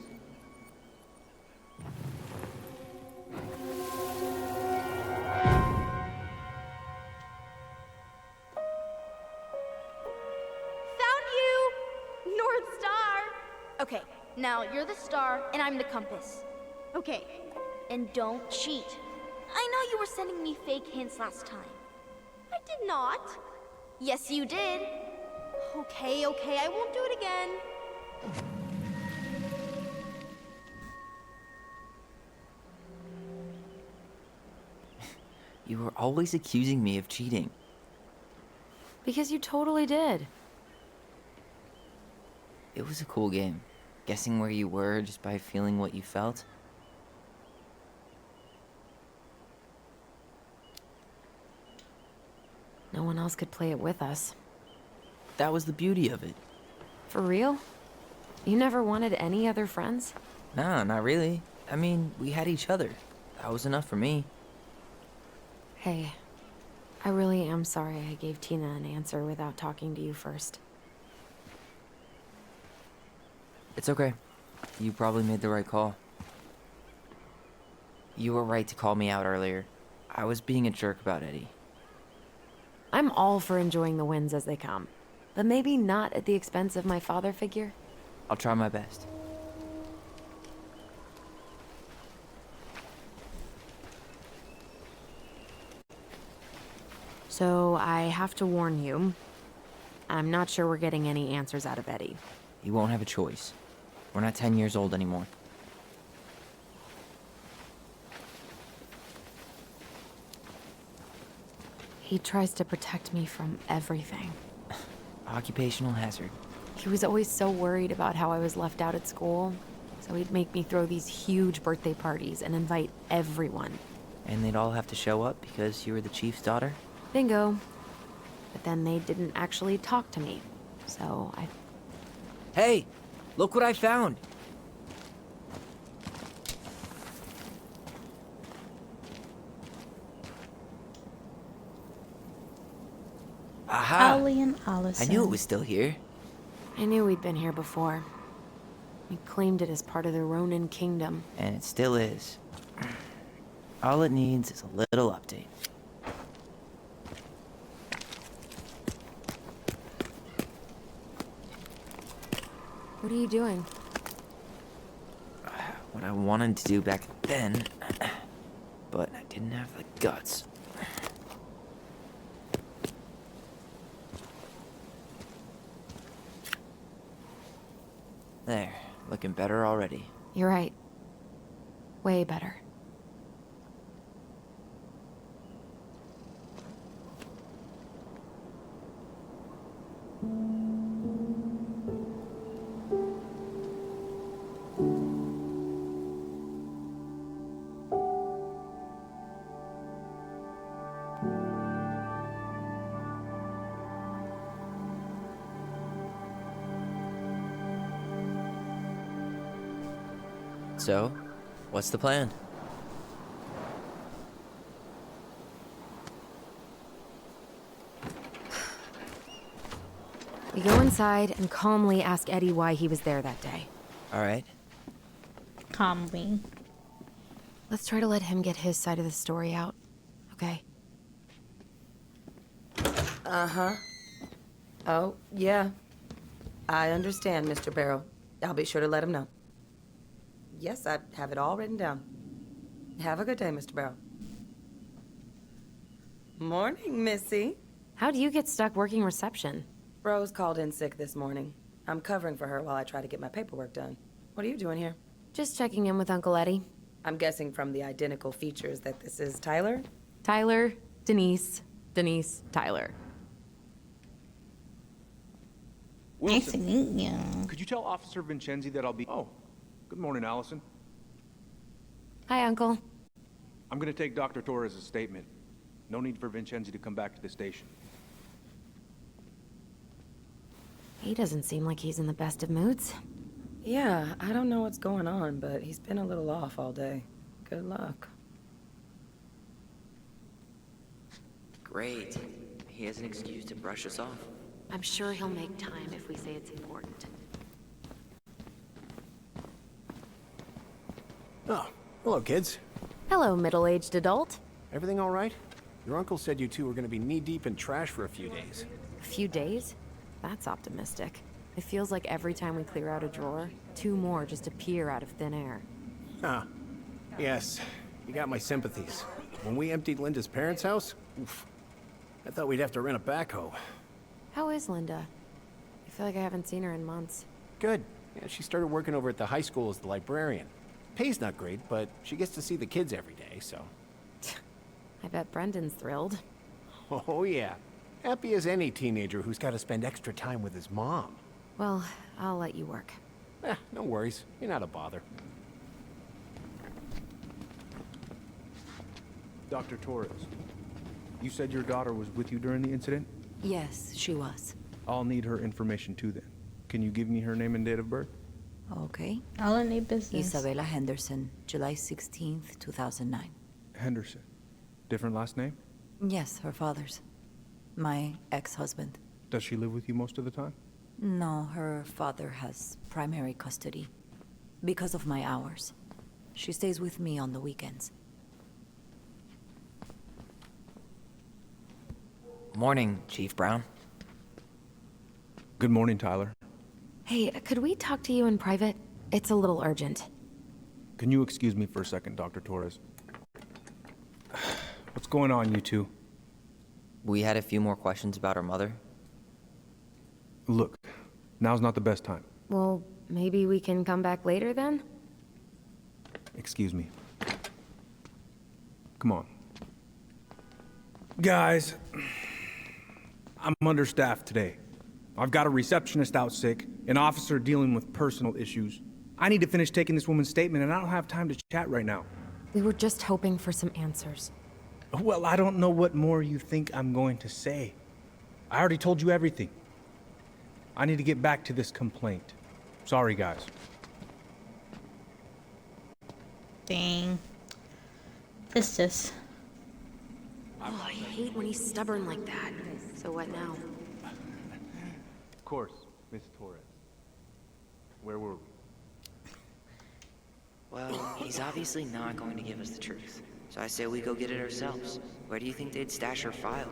N: Okay, now you're the star and I'm the compass.
G: Okay.
N: And don't cheat. I know you were sending me fake hints last time.
G: I did not.
N: Yes, you did.
G: Okay, I won't do it again.
E: You were always accusing me of cheating.
D: Because you totally did.
E: It was a cool game. Guessing where you were just by feeling what you felt.
D: No one else could play it with us.
E: That was the beauty of it.
D: For real? You never wanted any other friends?
E: Nah, not really. I mean, we had each other. That was enough for me.
D: Hey, I really am sorry I gave Tina an answer without talking to you first.
E: It's okay. You probably made the right call. You were right to call me out earlier. I was being a jerk about Eddie.
D: I'm all for enjoying the wins as they come, but maybe not at the expense of my father figure.
E: I'll try my best.
D: So I have to warn you, I'm not sure we're getting any answers out of Eddie.
E: You won't have a choice. We're not 10 years old anymore.
D: He tries to protect me from everything.
E: Occupational hazard.
D: He was always so worried about how I was left out at school, so he'd make me throw these huge birthday parties and invite everyone.
E: And they'd all have to show up because you were the chief's daughter?
D: Bingo. But then they didn't actually talk to me, so I...
E: Hey! Look what I found! Aha!
A: Allie and Allison.
E: I knew it was still here.
D: I knew we'd been here before. We claimed it as part of the Ronin kingdom.
E: And it still is.
I: All it needs is a little update.
D: What are you doing?
I: What I wanted to do back then, but I didn't have the guts. There, looking better already.
D: You're right. Way better.
E: So, what's the plan?
D: We go inside and calmly ask Eddie why he was there that day.
E: All right.
A: Calmly.
D: Let's try to let him get his side of the story out, okay?
Q: Uh-huh. Oh, yeah. I understand, Mr. Barrow. I'll be sure to let him know. Yes, I have it all written down. Have a good day, Mr. Barrow. Morning, Missy.
D: How do you get stuck working reception?
Q: Rose called in sick this morning. I'm covering for her while I try to get my paperwork done. What are you doing here?
D: Just checking in with Uncle Eddie.
Q: I'm guessing from the identical features that this is Tyler?
D: Tyler, Denise, Denise, Tyler.
A: Nice to meet you.
B: Could you tell Officer Vincenzi that I'll be... Oh, good morning, Allison.
D: Hi, Uncle.
B: I'm gonna take Dr. Torres' statement. No need for Vincenzi to come back to the station.
D: He doesn't seem like he's in the best of moods.
Q: Yeah, I don't know what's going on, but he's been a little off all day. Good luck.
E: Great. He has an excuse to brush us off.
D: I'm sure he'll make time if we say it's important.
M: Oh, hello, kids.
D: Hello, middle-aged adult.
M: Everything all right? Your uncle said you two were going to be knee-deep in trash for a few days.
D: A few days? That's optimistic. It feels like every time we clear out a drawer, 2 more just appear out of thin air.
M: Ah, yes. You got my sympathies. When we emptied Linda's parents' house, oof, I thought we'd have to rent a backhoe.
D: How is Linda? I feel like I haven't seen her in months.
M: Good. Yeah, she started working over at the high school as the librarian. Pay's not great, but she gets to see the kids every day, so...
D: I bet Brendan's thrilled.
M: Oh, yeah. Happy as any teenager who's got to spend extra time with his mom.
D: Well, I'll let you work.
M: No worries. You're not a bother.
B: Dr. Torres, you said your daughter was with you during the incident?
R: Yes, she was.
B: I'll need her information too then. Can you give me her name and date of birth?
R: Okay.
A: I'll need business.
R: Isabella Henderson, July 16th, 2009.
B: Henderson. Different last name?
R: Yes, her father's. My ex-husband.
B: Does she live with you most of the time?
R: No, her father has primary custody. Because of my hours. She stays with me on the weekends.
E: Morning, Chief Brown.
B: Good morning, Tyler.
D: Hey, could we talk to you in private? It's a little urgent.
B: Can you excuse me for a second, Dr. Torres? What's going on, you two?
E: We had a few more questions about her mother.
B: Look, now's not the best time.
D: Well, maybe we can come back later then?
B: Excuse me. Come on. Guys, I'm understaffed today. I've got a receptionist out sick, an officer dealing with personal issues. I need to finish taking this woman's statement, and I don't have time to chat right now.
D: We were just hoping for some answers.
B: Well, I don't know what more you think I'm going to say. I already told you everything. I need to get back to this complaint. Sorry, guys.
A: Dang. This just...
D: Oh, I hate when he's stubborn like that. So what now?
B: Of course, Miss Torres. Where were we?
I: Well, he's obviously not going to give us the truth. So I say we go get it ourselves. Where do you think they'd stash our file?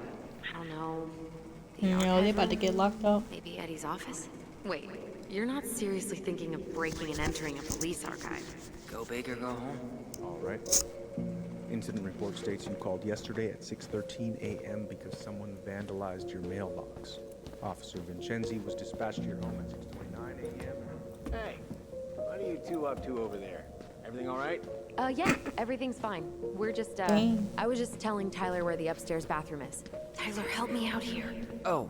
D: I don't know.
A: No, they about to get locked up.
D: Maybe Eddie's office? Wait, you're not seriously thinking of breaking and entering a police archive?
I: Go big or go home.
B: All right. Incident report states you called yesterday at 6:13 a.m. because someone vandalized your mailbox. Officer Vincenzi was dispatched to your home at 6:29 a.m.
M: Hey, what are you two up to over there? Everything all right?
D: Yeah, everything's fine. We're just,
A: Dang.
D: I was just telling Tyler where the upstairs bathroom is. Tyler, help me out here.
I: Oh,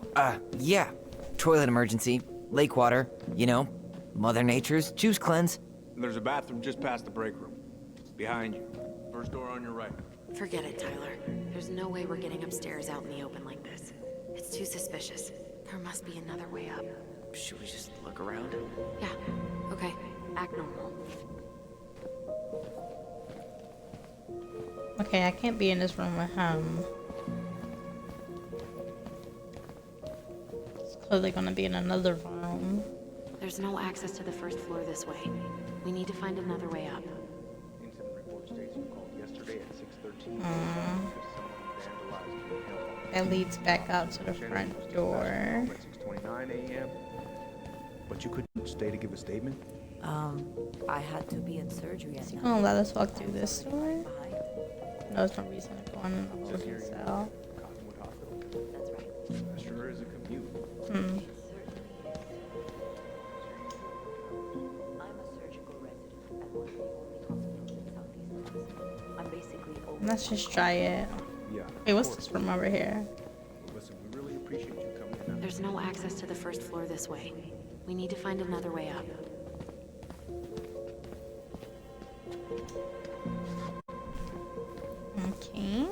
I: yeah. Toilet emergency. Lake water. You know, Mother Nature's juice cleanse.
M: There's a bathroom just past the break room. Behind you. First door on your right.
D: Forget it, Tyler. There's no way we're getting upstairs out in the open like this. It's too suspicious. There must be another way up.
I: Should we just look around?
D: Yeah, okay. Act normal.
A: Okay, I can't be in this room with him. It's clearly gonna be in another room.
D: There's no access to the first floor this way. We need to find another way up.
B: Incident report states you called yesterday at 6:13 a.m. because someone vandalized your mailbox.
A: That leads back out to the front door.
B: At 6:29 a.m. But you couldn't stay to give a statement?
R: I had to be in surgery at night.
A: Oh, let us walk through this door. No, there's no reason to go in the prison cell.
B: Cottonwood Hospital.
R: That's right.
B: That sure is a commute.
A: Hmm.
R: I'm a surgical resident at one of the only hospitals in Southeast Texas. I'm basically over.
A: Let's just try it.
B: Yeah.
A: Hey, what's this room over here?
B: Listen, we really appreciate you coming in.
D: There's no access to the first floor this way. We need to find another way up.
A: Okay.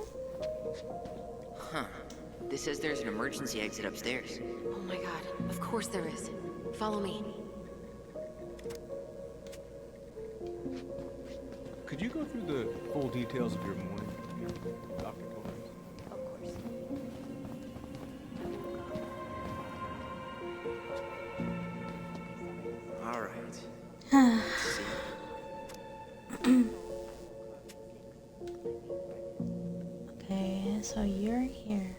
I: Huh. This says there's an emergency exit upstairs.
D: Oh my god, of course there is. Follow me.
B: Could you go through the full details of your morning, Dr. Torres?
R: Of course.
I: All right.
A: Okay, so you're here.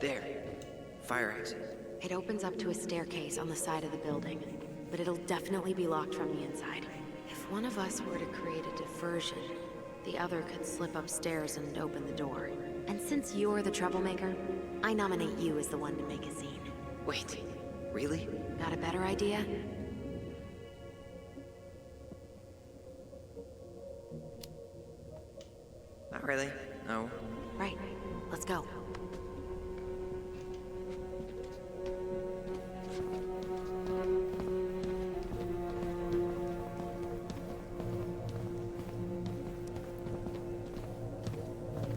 I: There. Fire exit.
D: It opens up to a staircase on the side of the building, but it'll definitely be locked from the inside. If one of us were to create a diversion, the other could slip upstairs and open the door. And since you're the troublemaker, I nominate you as the one to make a scene.
I: Wait. Really?
D: Got a better idea?
I: Not really. No.
D: Right. Let's go.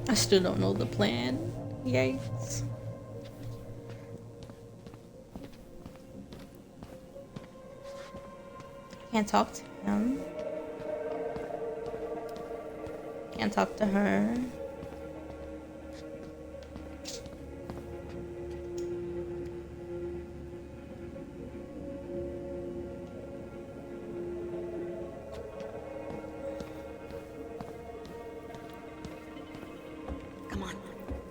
A: I still don't know the plan. Yikes. Can't talk to him. Can't talk to her.
D: Come on.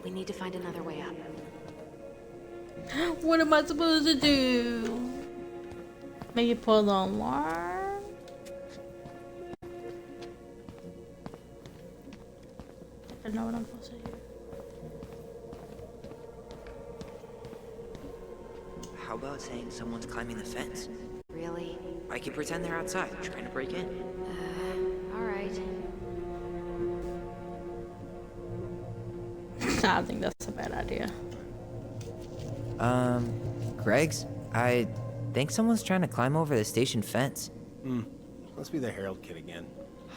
D: We need to find another way up.
A: What am I supposed to do? Maybe pull the alarm? I don't know what I'm supposed to do.
I: How about saying someone's climbing the fence?
D: Really?
I: I can pretend they're outside, trying to break in.
D: Alright.
A: I don't think that's a bad idea.
I: Greg's? I think someone's trying to climb over the station fence.
M: Must be the Harold kid again.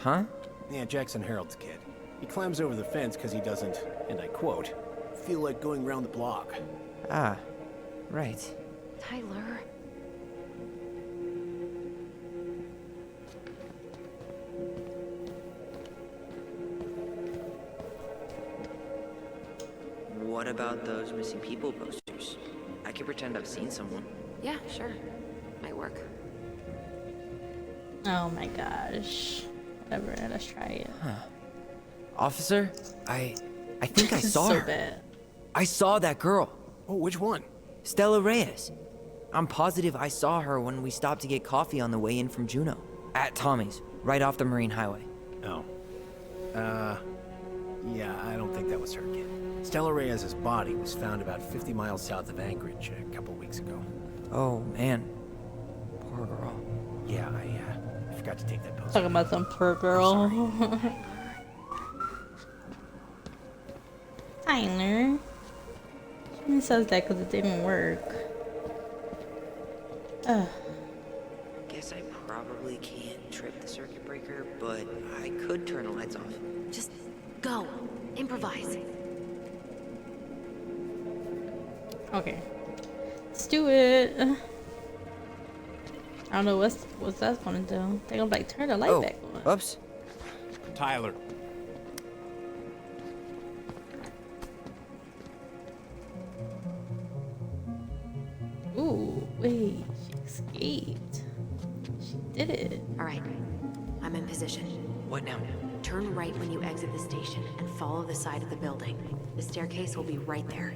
I: Huh?
M: Yeah, Jackson Harold's kid. He climbs over the fence because he doesn't, and I quote, feel like going round the block.
I: Ah, right.
D: Tyler.
I: What about those missing people posters? I can pretend I've seen someone.
D: Yeah, sure. Might work.
A: Oh my gosh. Whatever, let's try it.
E: Huh. Officer, I think I saw
A: So
E: her.
A: bad.
E: I saw that girl.
M: Oh, which one?
E: Stellar Reyes. I'm positive I saw her when we stopped to get coffee on the way in from Juneau. At Tommy's, right off the Marine Highway.
M: Oh. Yeah, I don't think that was her, kid. Stella Reyes' body was found about 50 miles south of Anchorage a couple weeks ago.
E: Oh, man. Poor girl.
M: Yeah, I forgot to take that post.
A: Talking about some poor girl. Tyler. She only says that because it didn't work. Ugh.
E: Guess I probably can't trip the circuit breaker, but I could turn the lights off.
D: Just go. Improvise.
A: Okay. Let's do it. I don't know what's that gonna do. They're gonna like turn the light back on.
E: Oops.
M: Tyler.
A: Ooh, wait. She escaped. She did it.
D: All right. I'm in position.
E: What now?
D: Turn right when you exit the station and follow the side of the building. The staircase will be right there.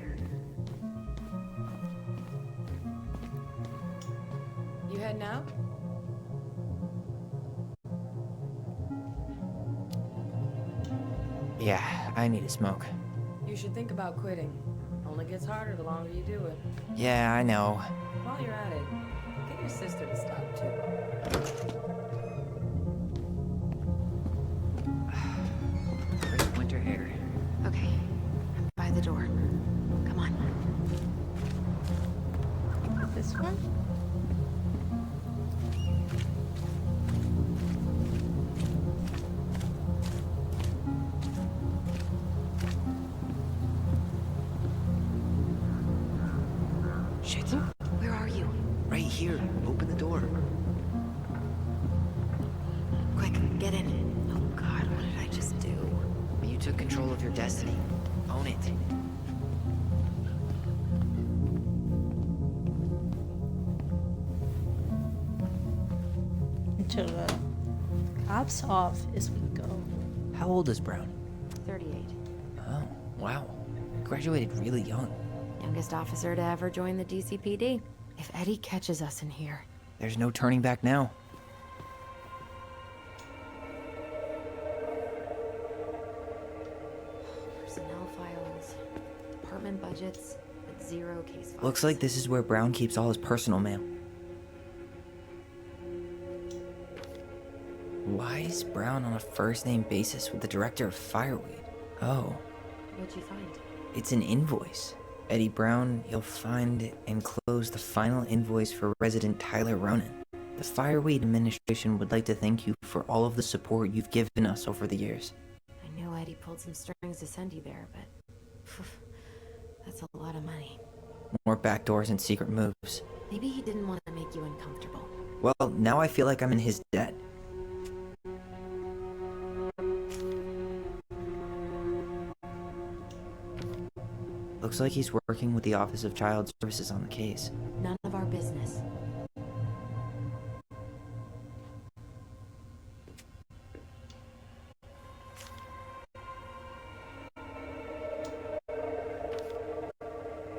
Q: You heading out?
E: Yeah, I need a smoke.
Q: You should think about quitting. Only gets harder the longer you do it.
E: Yeah, I know.
Q: While you're at it, get your sister to stop too.
E: Where's winter hair?
D: Okay. I'm by the door. Come on.
A: This one?
E: Shit.
D: Where are you?
E: Right here. Open the door.
D: Quick, get in. Oh God, what did I just do?
E: You took control of your destiny. Own it.
A: Into the cops' office we go.
E: How old is Brown?
D: 38.
E: Oh, wow. Graduated really young.
D: Youngest officer to ever join the DCPD. If Eddie catches us in here.
E: There's no turning back now.
D: Personnel files, department budgets, but 0 case files.
E: Looks like this is where Brown keeps all his personal mail. Why is Brown on a first-name basis with the director of Fireweed? Oh,
D: What'd you find?
E: it's an invoice. Eddie Brown, you'll find enclosed the final invoice for resident Tyler Ronan. The Fireweed administration would like to thank you for all of the support you've given us over the years.
D: I knew Eddie pulled some strings to send you there, but that's a lot of money.
E: More backdoors and secret moves.
D: Maybe he didn't want to make you uncomfortable.
E: Well, now I feel like I'm in his debt. Looks like he's working with the Office of Child Services on the case.
D: None of our business.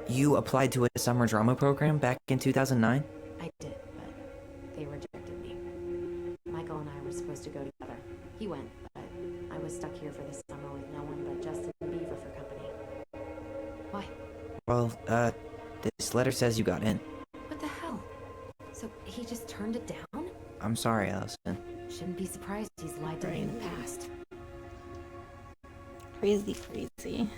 E: You applied to a summer drama program back in 2009?
D: I did, but they rejected me. Michael and I were supposed to go together. He went, but I was stuck here for the summer with no one but Justin Beaver for company. Why?
E: Well, this letter says you got in.
D: What the hell? So he just turned it down?
E: I'm sorry, Allison.
D: Shouldn't be surprised he's lied to me in the past.
A: Crazy, crazy.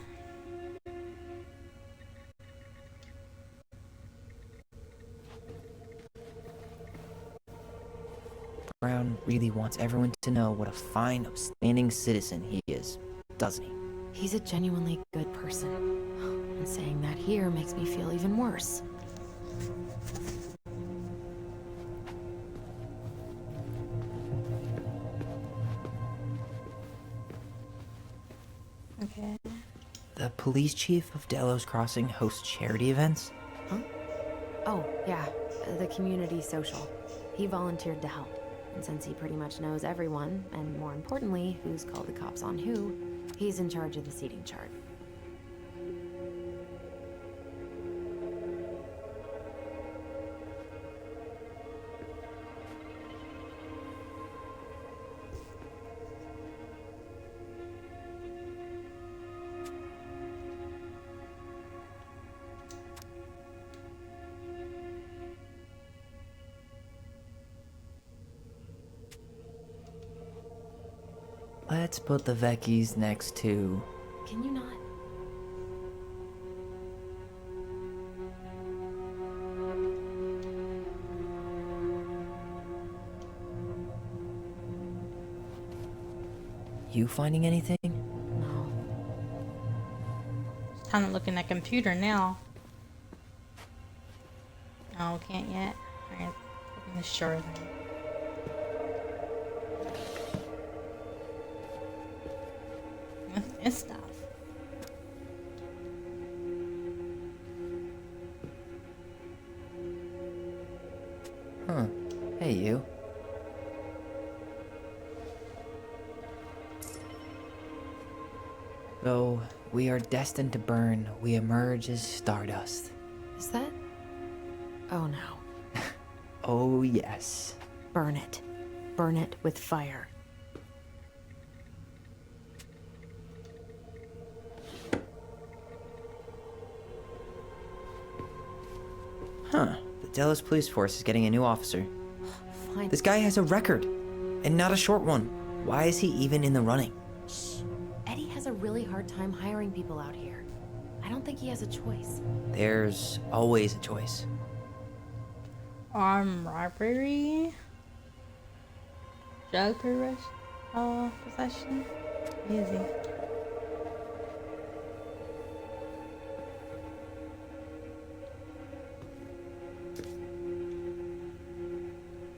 E: Brown really wants everyone to know what a fine, upstanding citizen he is, doesn't he?
D: He's a genuinely good person. And saying that here makes me feel even worse.
A: Okay.
E: The police chief of Delos Crossing hosts charity events?
D: Huh? Oh, yeah. The community social. He volunteered to help. And since he pretty much knows everyone, and more importantly, who's called the cops on who, he's in charge of the seating chart.
I: Let's put the Vecchies next to...
D: Can you not?
I: You finding anything?
D: No.
A: It's time to look in that computer now. No, can't yet. Alright, open this jar then. What's this stuff?
I: Huh. Hey, you. Though we are destined to burn, we emerge as stardust.
D: Is that? Oh no.
I: Oh, yes.
D: Burn it. Burn it with fire.
I: Huh. The Delos police force is getting a new officer.
D: Fine.
I: This guy has a record, and not a short one. Why is he even in the running?
D: Shh. Eddie has a really hard time hiring people out here. I don't think he has a choice.
I: There's always a choice.
A: Armed robbery? Drug possession? Easy.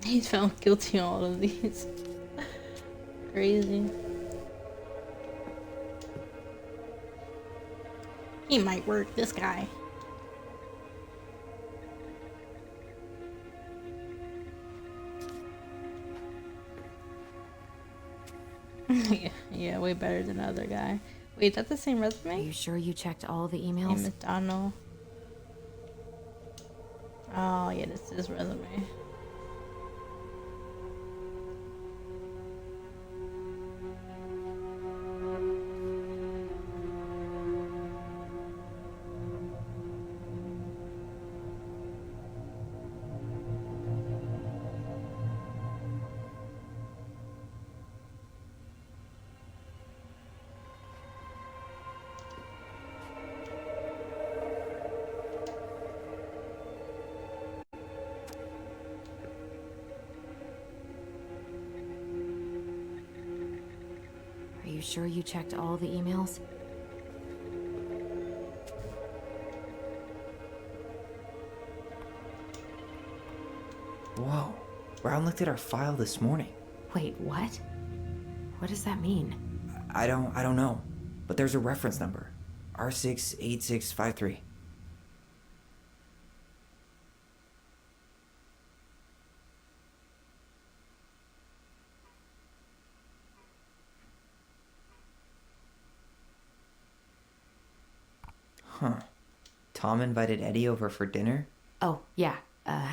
A: He's found guilty on all of these. Crazy. He might work, this guy. Yeah, way better than the other guy. Wait, that's the same resume?
D: Are you sure you checked all the
A: Hey,
D: emails?
A: McDonald. Oh, yeah, this is his resume.
D: Are you sure you checked all the emails?
I: Whoa. Brown looked at our file this morning.
D: Wait, what? What does that mean?
I: I don't know. But there's a reference number. R68653. Huh. Tom invited Eddie over for dinner?
D: Oh, yeah.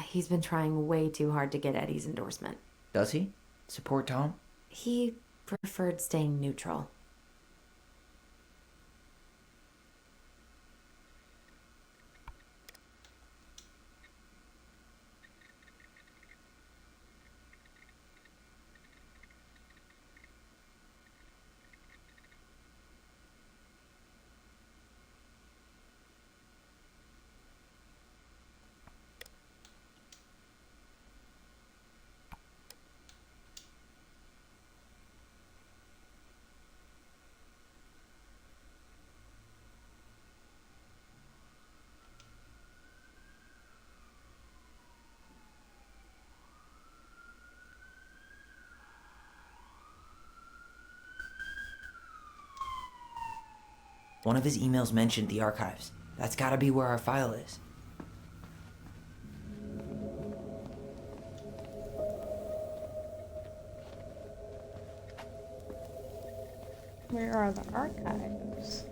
D: He's been trying way too hard to get Eddie's endorsement.
I: Does he? Support Tom?
D: He preferred staying neutral.
I: One of his emails mentioned the archives. That's gotta be where our file is.
A: Where are the archives?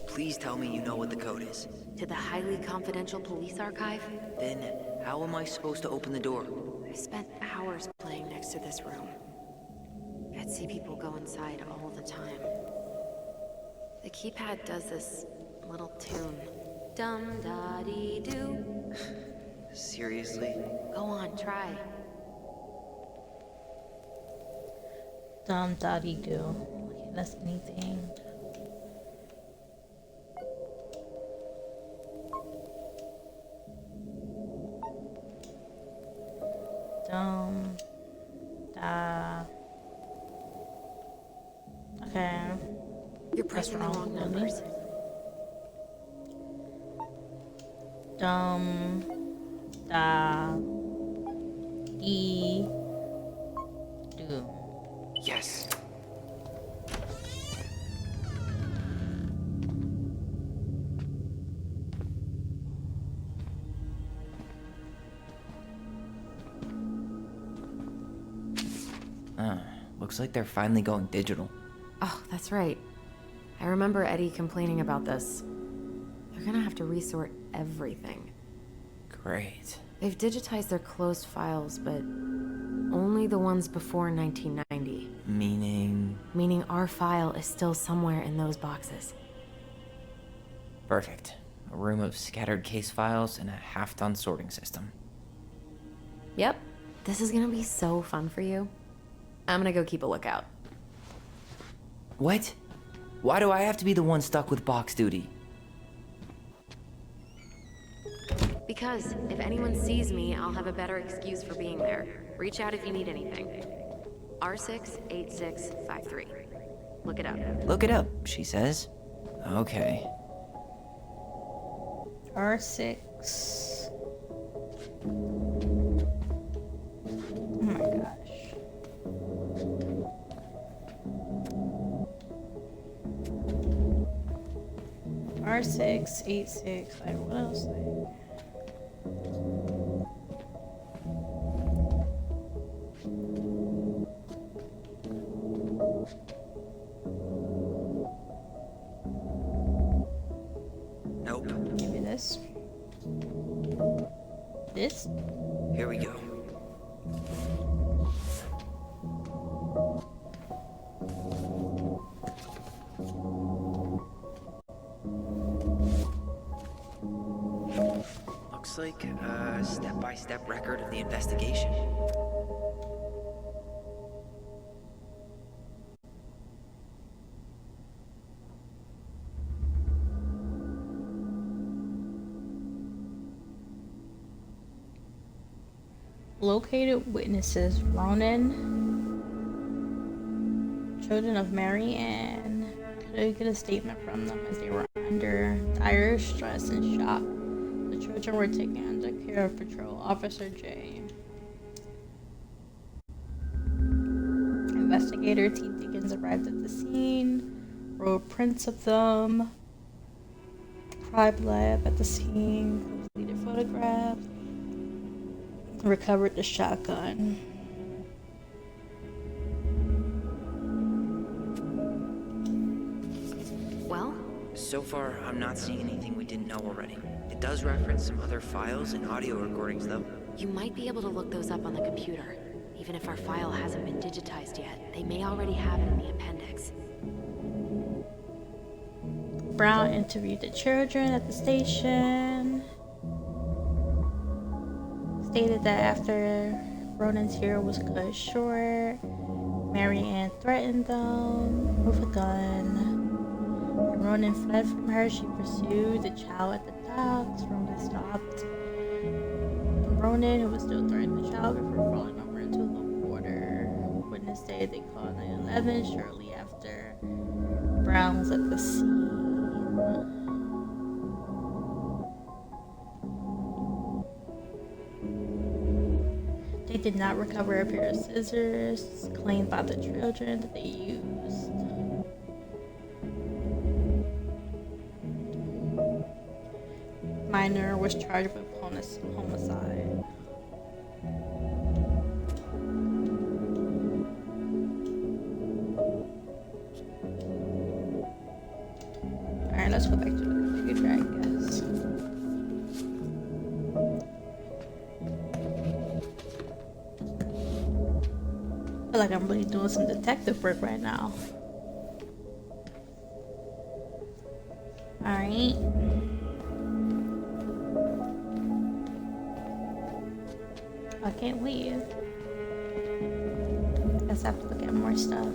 I: Please tell me you know what the code is.
D: To the highly confidential police archive?
I: Then, how am I supposed to open the door?
D: I spent hours playing next to this room. I'd see people go inside all the time. The keypad does this little tune. Dum-da-dee-doo.
I: Seriously?
D: Go on, try.
A: Dum-da-dee-doo. Okay, that's anything. Dum-da. Okay.
D: You're pressing the wrong numbers.
A: Dum-da-dee-doo.
I: Yes. Looks like they're finally going digital.
D: Oh, that's right. I remember Eddie complaining about this. They're gonna have to resort everything.
I: Great.
D: They've digitized their closed files, but only the ones before 1990.
I: Meaning?
D: Meaning our file is still somewhere in those boxes.
I: Perfect. A room of scattered case files and a half-done sorting system.
D: Yep. This is gonna be so fun for you. I'm gonna go keep a lookout.
I: What? Why do I have to be the one stuck with box duty?
D: Because if anyone sees me, I'll have a better excuse for being there. Reach out if you need anything. 𝚑𝚒𝚒8653. Look it up.
I: Look it up, she says. Okay.
A: R6. Oh my gosh. R686. Like, what else?
I: Nope.
A: Maybe this. This?
I: Here we go. Looks like a step-by-step record of the investigation.
A: Located witnesses Ronan, children of Mary Ann, could get a statement from them as they were under dire stress and shock. The children were taken under care of Patrol Officer J. Investigator T. Dickens arrived at the scene, wrote prints of them, crime lab at the scene, completed photographs, recovered the shotgun.
D: Well?
I: So far, I'm not seeing anything we didn't know already. It does reference some other files and audio recordings, though.
D: You might be able to look those up on the computer. Even if our file hasn't been digitized yet, they may already have it in the appendix.
A: Brown interviewed the children at the station. Stated that after Ronan's hair was cut short, Mary Ann threatened them with a gun. When Ronan fled from her, she pursued the child at the docks. Ronan stopped Ronan, who was still threatening the child, before falling over into the water. Witness say they called 911 shortly after Brown was at the scene. They did not recover a pair of scissors claimed by the children that they used. minor was charged with homicide. Alright, let's go back to the computer, I guess. I feel like I'm really doing some detective work right now. Alright. I can't leave. Guess I have to look at more stuff.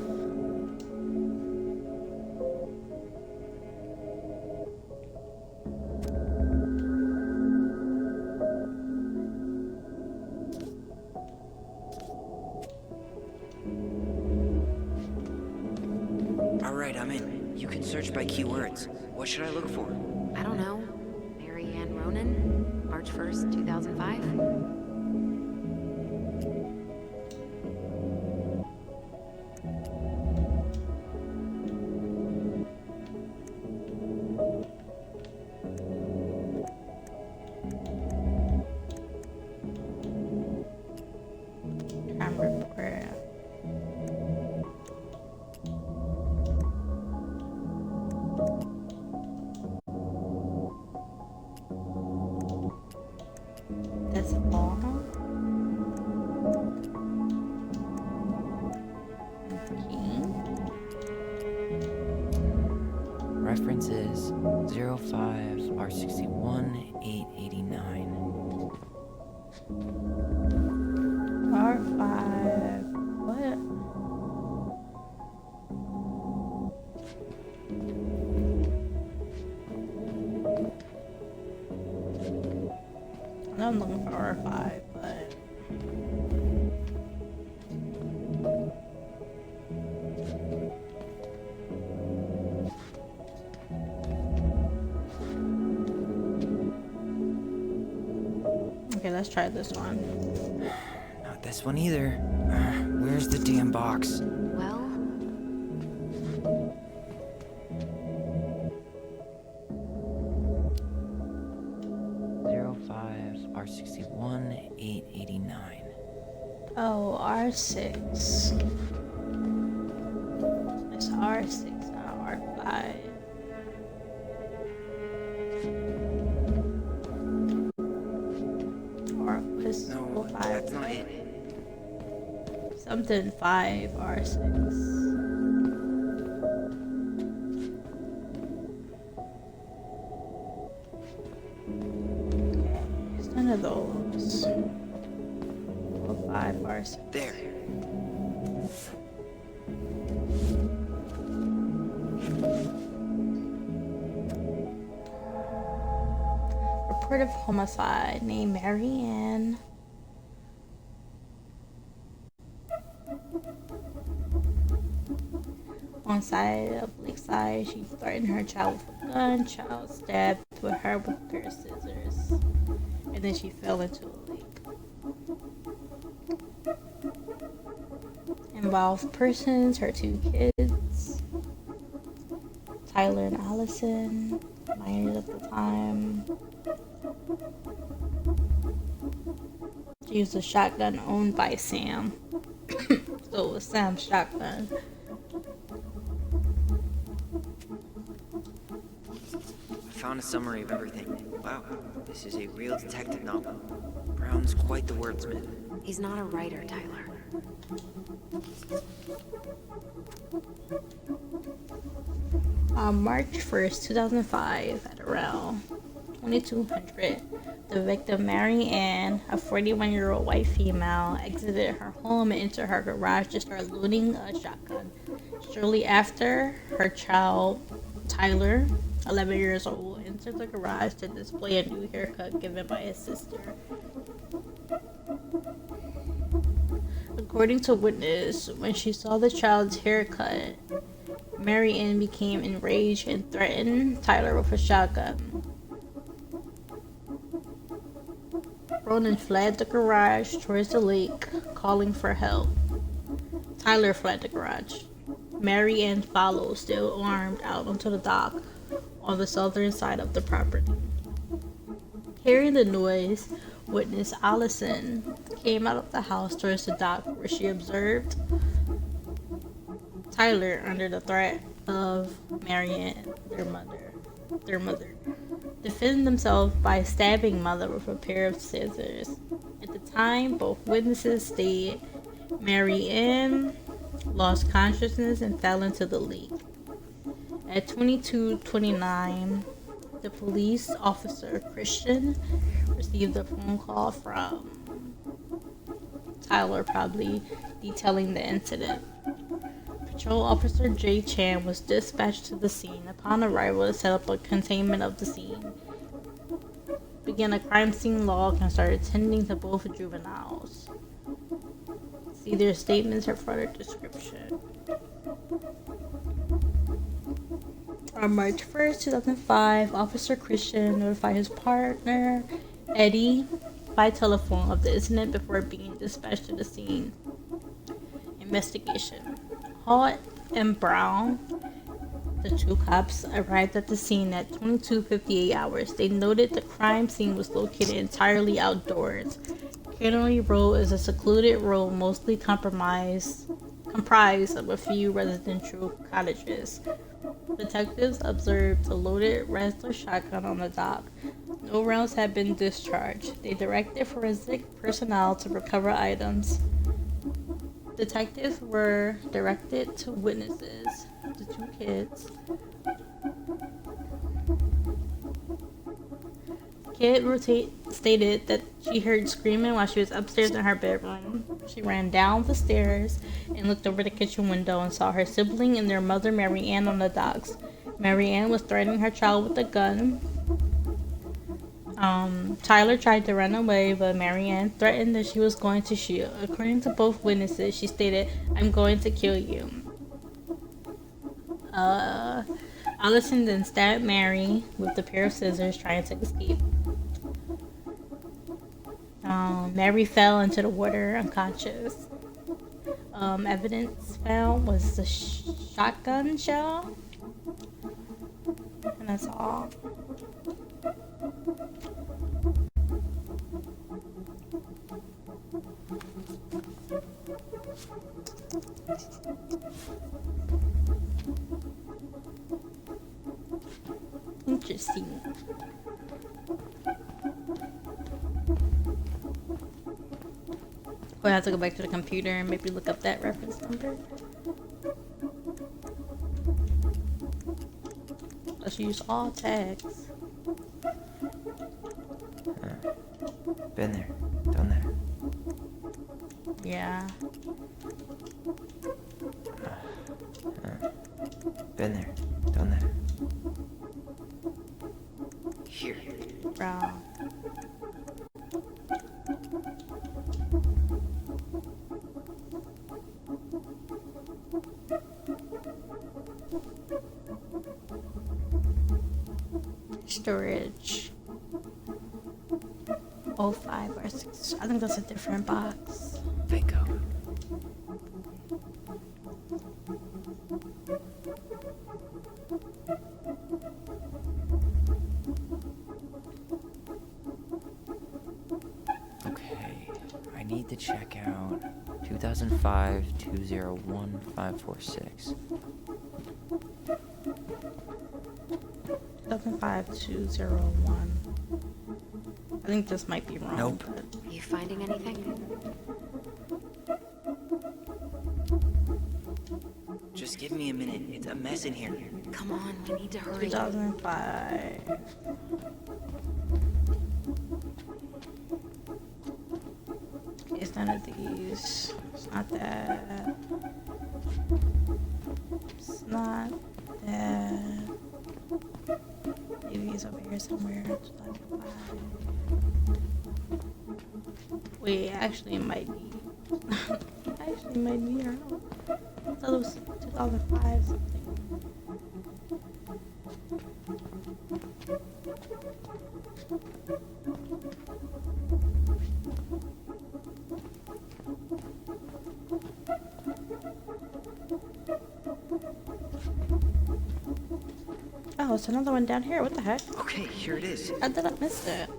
I: Alright, I'm in. You can search by keywords. What should I look for?
D: I don't know. Mary Ann Ronan, March 1st, 2005.
A: Crime report. That's all. Okay.
E: References 05R61-889.
A: R5. What? I know I'm looking for R5, but okay, let's try this one.
I: Not this one either. Where's the damn box?
D: Well,
E: R61-889.
A: Oh, R6. It's R6, not R5. Or it's
I: No,
A: 5.
I: that's not it.
A: Something 5, R6. Okay, it's none of those. 5, R6.
I: There.
A: Report of homicide named Mary Ann. On side of Lakeside, she threatened her child with a gun. Child stabbed with her with a pair of scissors, and then she fell into a lake. Involved persons: her 2 kids, Tyler and Allison, minors at the time. She used a shotgun owned by Sam. So it was Sam's shotgun.
I: I found a summary of everything. Wow, this is a real detective novel. Brown's quite the wordsmith.
D: he's not a writer, Tyler.
A: On March 1st, 2005, at around 2200, the victim, Mary Ann, a 41-year-old white female, exited her home and entered her garage to start loading a shotgun. Shortly after, her child, Tyler, 11 years old, entered the garage to display a new haircut given by his sister. According to witness, when she saw the child's haircut, Mary Ann became enraged and threatened Tyler with a shotgun. Ronan fled the garage towards the lake, calling for help. Tyler fled the garage. Mary Ann followed, still armed, out onto the dock on the southern side of the property. Hearing the noise, witness Allison came out of the house towards the dock where she observed Tyler under the threat of Marianne, their mother, defending themselves by stabbing mother with a pair of scissors. At the time, both witnesses stated Marianne lost consciousness and fell into the lake. At 22:29, the police officer Christian received a phone call from Tyler, probably detailing the incident. Patrol officer 𝚘𝚘 was dispatched to the scene. Upon arrival, to set up a containment of the scene, began a crime scene log, and started tending to both juveniles. See their statements for further description. On March 1st, 2005, Officer Christian notified his partner, Eddie, by telephone of the incident before being dispatched to the scene. Investigation. Hall and Brown, the two cops, arrived at the scene at 22:58 hours. They noted the crime scene was located entirely outdoors. Cannery Road is a secluded road mostly comprised of a few residential cottages. Detectives observed a loaded Rattler shotgun on the dock. No rounds had been discharged. They directed forensic personnel to recover items. Detectives were directed to witnesses, the two kids. Kid stated that she heard screaming while she was upstairs in her bedroom. She ran down the stairs and looked over the kitchen window and saw her sibling and their mother Marianne on the docks. Marianne was threatening her child with a gun. Tyler tried to run away, but Marianne threatened that she was going to shoot. According to both witnesses, she stated, "I'm going to kill you." Allison then stabbed Mary with a pair of scissors, trying to escape. Mary fell into the water unconscious. Evidence found was the shotgun shell, and that's all. Interesting. We'll have to go back to the computer and maybe look up that reference number. Let's use all tags.
E: Been there, done that.
A: Yeah.
E: Been there, done that. Here.
A: Bro. Storage. 05 or 6. I think that's a different box.
E: Bingo. Okay, I need to check out 2005-201-546.
A: 2005-201. I think this might be wrong.
E: Nope.
D: Are you finding anything?
I: Just give me a minute. It's a mess in here.
D: Come on, we need to hurry.
A: 2005. It's none of these. It's not that. It's not that. Maybe it's over here somewhere. 2005. Wait, actually it might be. Actually it might be, I don't know. I thought it was 2005 something. Oh, it's another one down here. What the heck?
I: Okay, here it is.
A: How did I miss that?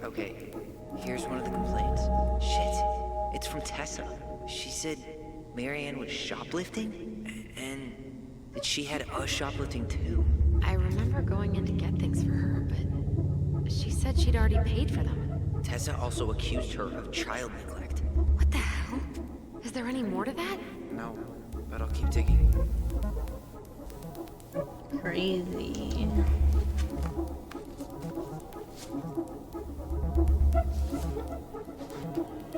I: Okay, here's one of the complaints. Shit, it's from Tessa. She said Marianne was shoplifting, and that she had us shoplifting too.
D: I remember going in to get things for her, but she said she'd already paid for them.
I: Tessa also accused her of child neglect.
D: What the hell? Is there any more to that?
I: No, but I'll keep digging.
A: Crazy.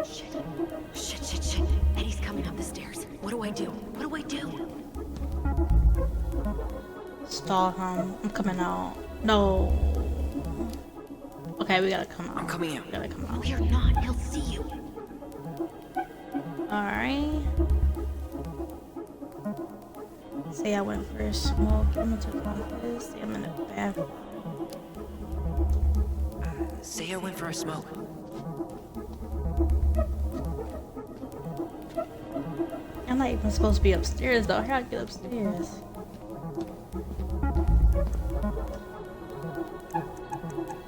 D: Shit. Eddie's coming up the stairs. What do I do?
A: Stall him. I'm coming out. No. Okay, we gotta come out.
I: I'm coming out.
A: We gotta come out.
D: No, you're not. He'll see you.
A: Alright. Say I went for a smoke. I'm gonna take office. Say I'm in the bathroom.
I: Say I went for a smoke.
A: I'm not even supposed to be upstairs though. I gotta get upstairs.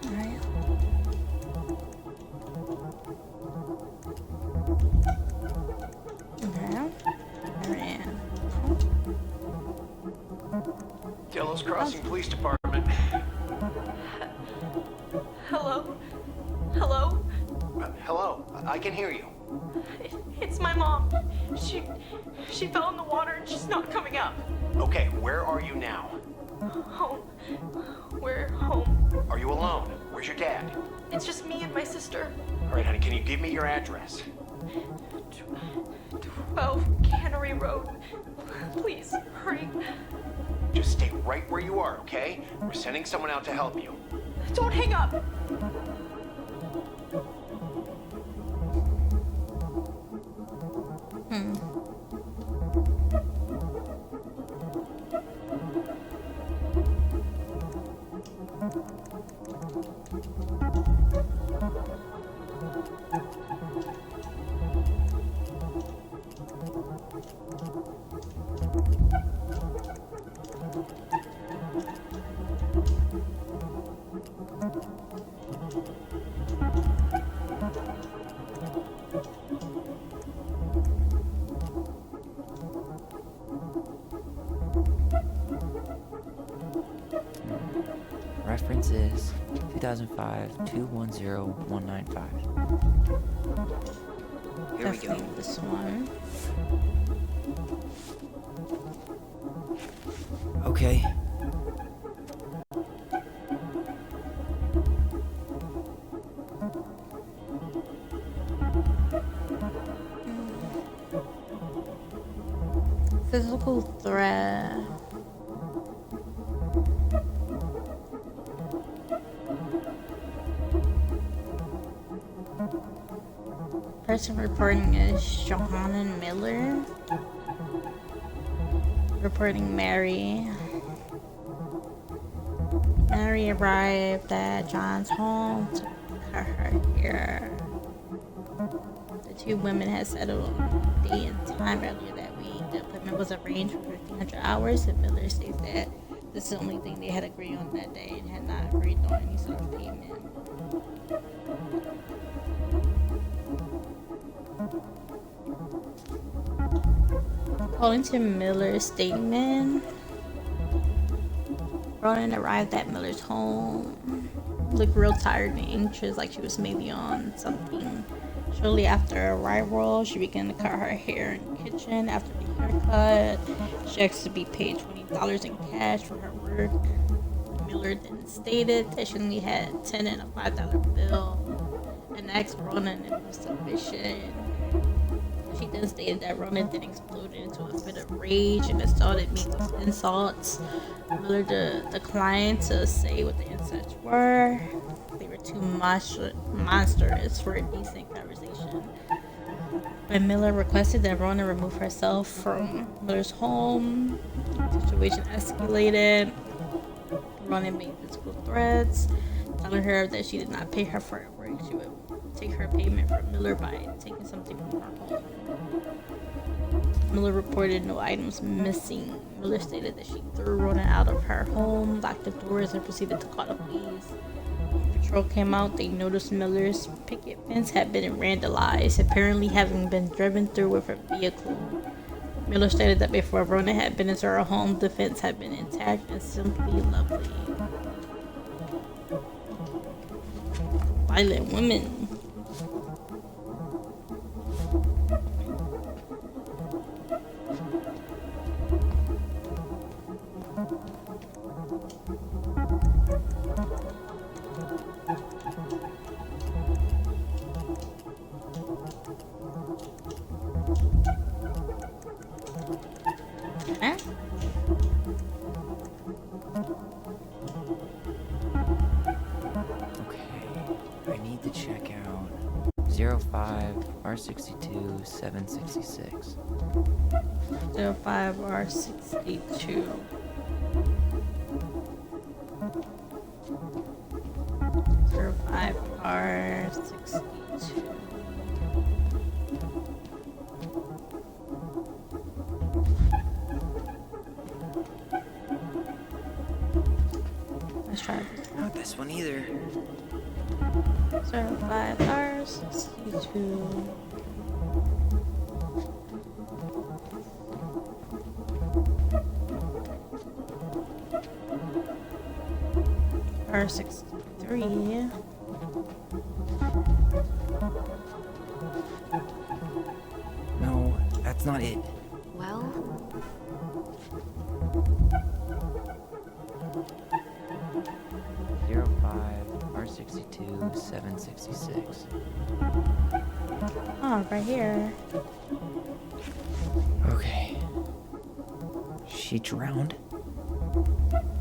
A: Alright. Okay. Alright.
S: Delos Crossing Police Department.
C: Hello?
S: Hello, I can hear you.
C: It's my mom. She fell in the water and she's not coming up.
S: Okay, where are you now?
C: Home. We're home.
S: Are you alone? Where's your dad?
C: It's just me and my sister.
S: All right, honey, can you give me your address?
C: 12 Cannery Road. Please, hurry.
S: Just stay right where you are, okay? We're sending someone out to help you.
C: Don't hang up.
I: Reference is 2005-210-195. Here we go.
A: Definitely this one.
I: Okay.
A: Physical threat. Person reporting is Johanna Miller. Reporting Mary. Mary arrived at John's home to cut her hair. The two women had settled on a date and time earlier that week. The appointment was arranged for 1,500 hours, and Miller states that this is the only thing they had agreed on that day and had not agreed on any sort of payment. According to Miller's statement, Ronan arrived at Miller's home, looked real tired and anxious, like she was maybe on something. Shortly after arrival, she began to cut her hair in the kitchen. After the haircut, she asked to be paid $20 in cash for her work. Miller then stated that she only had $10 and a $5 bill, and asked Ronan if it was sufficient. She then stated that Ronan then exploded into a fit of rage and assaulted me with insults. Miller declined to say what the insults were. They were too monstrous for a decent conversation. When Miller requested that Ronan remove herself from Miller's home, the situation escalated. Ronan made physical threats, telling her that she did not pay her for her work. She would take her payment from Miller by taking something from her home. Miller reported no items missing. Miller stated that she threw Ronan out of her home, locked the doors, and proceeded to call the police. For patrol came out, they noticed Miller's picket fence had been vandalized, apparently having been driven through with a vehicle. Miller stated that before Ronan had been into her home, the fence had been intact and simply lovely. Violent women.
I: I need to check out 05R62 766.
A: 05R62. Zero 05R62. Let's try this.
I: Not this one either.
A: 05R62. R63.
I: No, that's not it.
C: Well,
I: Zero 05R62 766.
A: Oh, right here.
I: Okay. She drowned?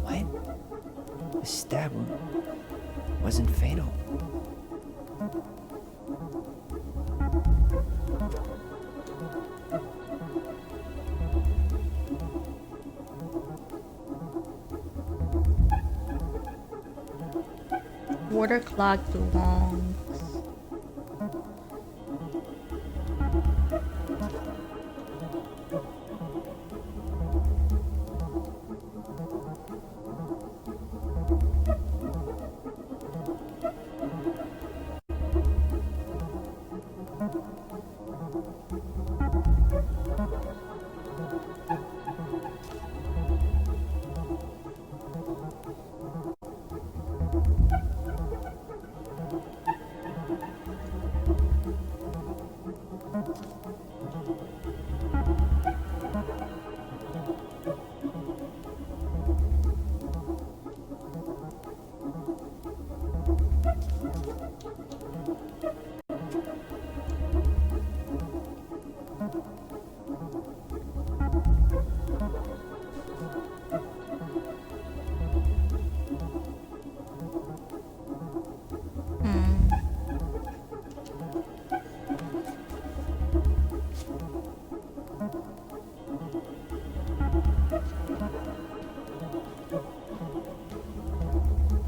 I: What? The stab wound wasn't fatal.
A: Water clogged the lungs.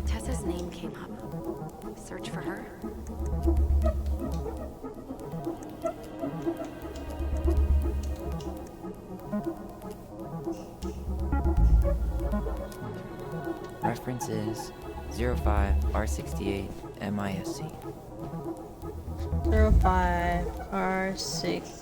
D: Tessa's name came up. Search for her?
I: Reference is 05R68 MISC.
A: 05R6.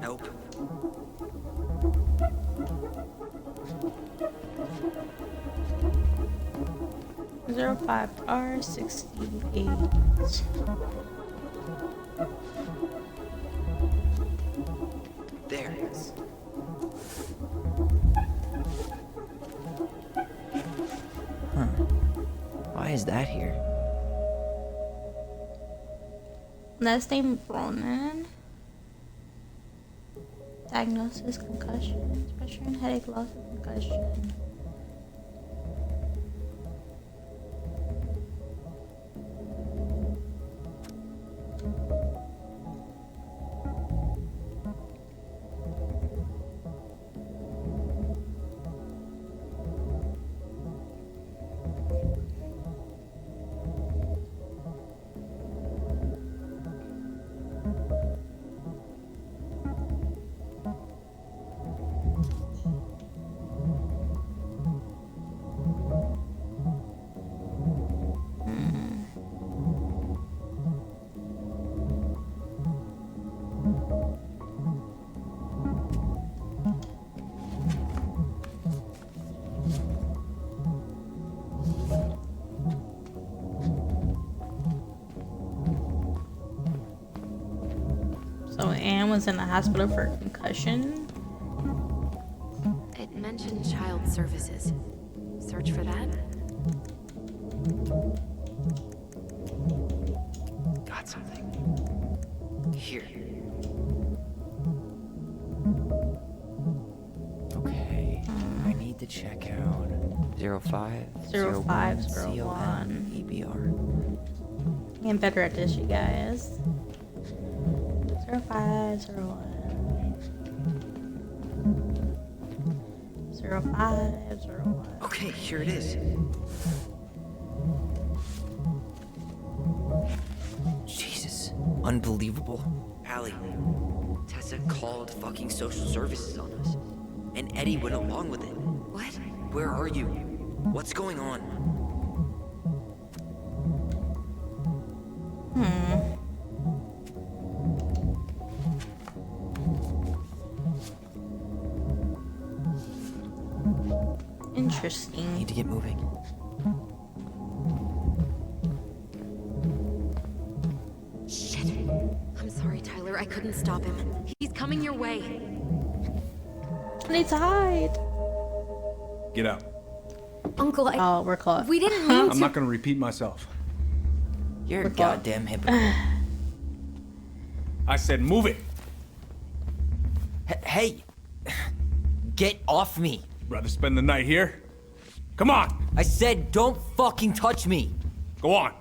I: Nope.
A: 05R68.
I: There it is. Huh. Why is that here?
A: Last name Ronan. Diagnosis concussion. Pressure and headache, loss of concussion. So Anne was in the hospital for a concussion.
D: It mentioned child services. Search for that.
I: Got something. Here. Okay. I need to check out
A: 0501
I: EBR.
A: Getting better at this, you guys. 0501 0501.
I: Okay, here it is. Jesus. Unbelievable. Allie, Tessa called fucking social services on us. And Eddie went along with it.
D: What?
I: Where are you? What's going on?
A: Interesting.
I: Need to get moving.
D: Shit. I'm sorry, Tyler. I couldn't stop him. He's coming your way.
A: I need to hide.
B: Get out.
D: Uncle,
A: Oh, we're caught.
D: We didn't mean
B: I'm not gonna repeat myself.
I: You're a goddamn hypocrite.
B: I said move it.
I: Hey! Get off me!
B: Rather spend the night here? Come on!
I: I said don't fucking touch me!
B: Go on.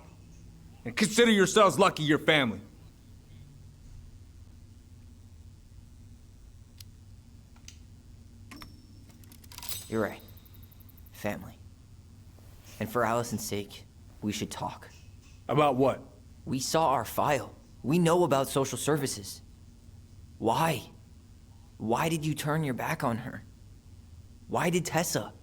B: And consider yourselves lucky you're family.
I: You're right. Family. And for Allison's sake, we should talk.
B: About what?
I: We saw our file. We know about social services. Why? Why did you turn your back on her? Why did Tessa?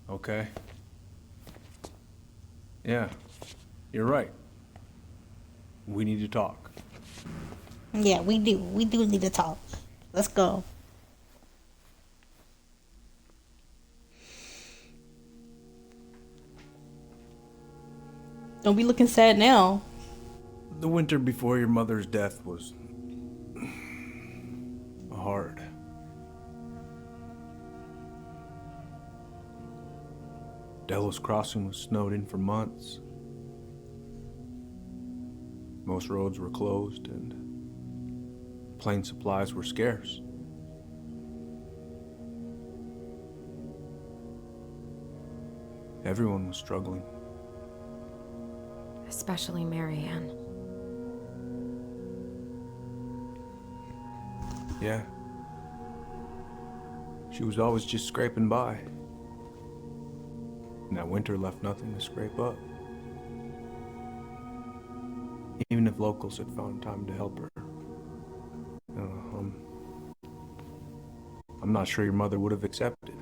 B: Okay. Yeah, you're right. We need to talk.
A: Yeah, we do. We do need to talk. Let's go. Don't be looking sad now.
B: The winter before your mother's death was hard. Delos Crossing was snowed in for months. Most roads were closed and plane supplies were scarce. Everyone was struggling.
D: Especially Marianne.
B: Yeah. She was always just scraping by. And that winter left nothing to scrape up. Even if locals had found time to help her. I'm not sure your mother would have accepted.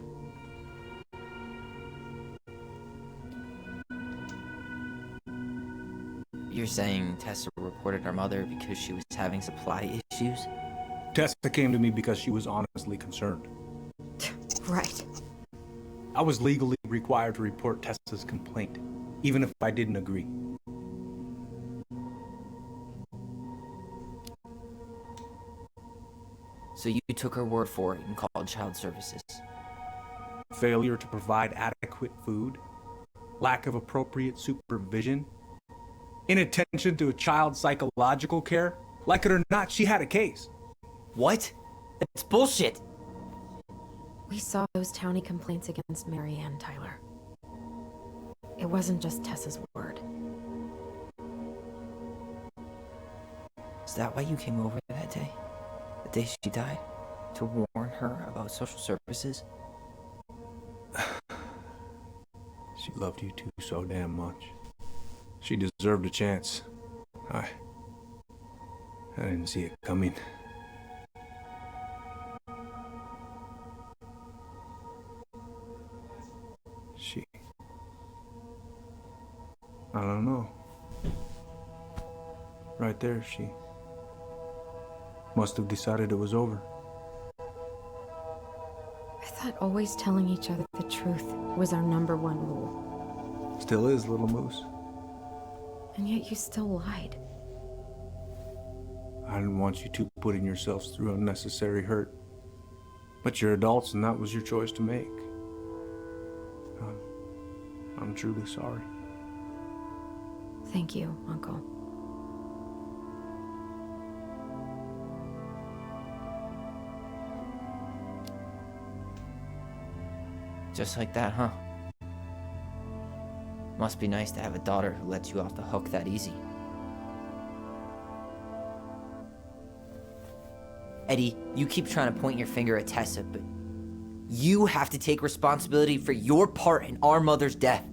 I: You're saying Tessa reported our mother because she was having supply issues?
B: Tessa came to me because she was honestly concerned.
D: Right.
B: I was legally required to report Tessa's complaint, even if I didn't agree.
I: So you took her word for it and called child services?
B: Failure to provide adequate food, lack of appropriate supervision, inattention to a child's psychological care. Like it or not, she had a case.
I: What? That's bullshit!
D: We saw those townie complaints against Marianne, Tyler. It wasn't just Tessa's word.
I: Is that why you came over that day? The day she died? To warn her about social services?
B: She loved you two so damn much. She deserved a chance. I didn't see it coming. I don't know. Right there, she must have decided it was over.
D: I thought always telling each other the truth was our #1 rule.
B: still is, little moose.
D: And yet you still lied.
B: I didn't want you two putting yourselves through unnecessary hurt. But you're adults and that was your choice to make. I'm truly sorry.
D: Thank you, Uncle.
I: Just like that, huh? Must be nice to have a daughter who lets you off the hook that easy. Eddie, you keep trying to point your finger at Tessa, but you have to take responsibility for your part in our mother's death.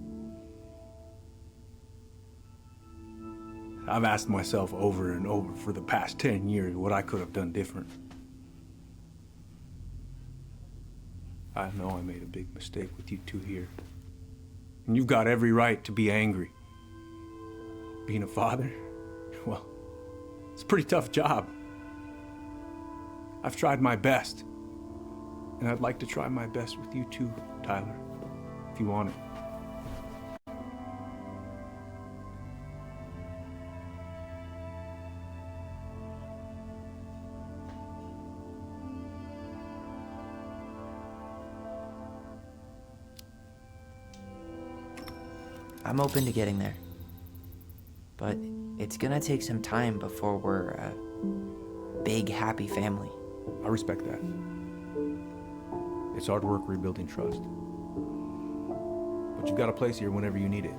B: I've asked myself over and over for the past 10 years what I could have done different. I know I made a big mistake with you two here. And you've got every right to be angry. Being a father, well, it's a pretty tough job. I've tried my best. And I'd like to try my best with you too, Tyler, if you want it.
I: I'm open to getting there. But it's gonna take some time before we're a big, happy family.
B: I respect that. It's hard work rebuilding trust. But you've got a place here whenever you need it.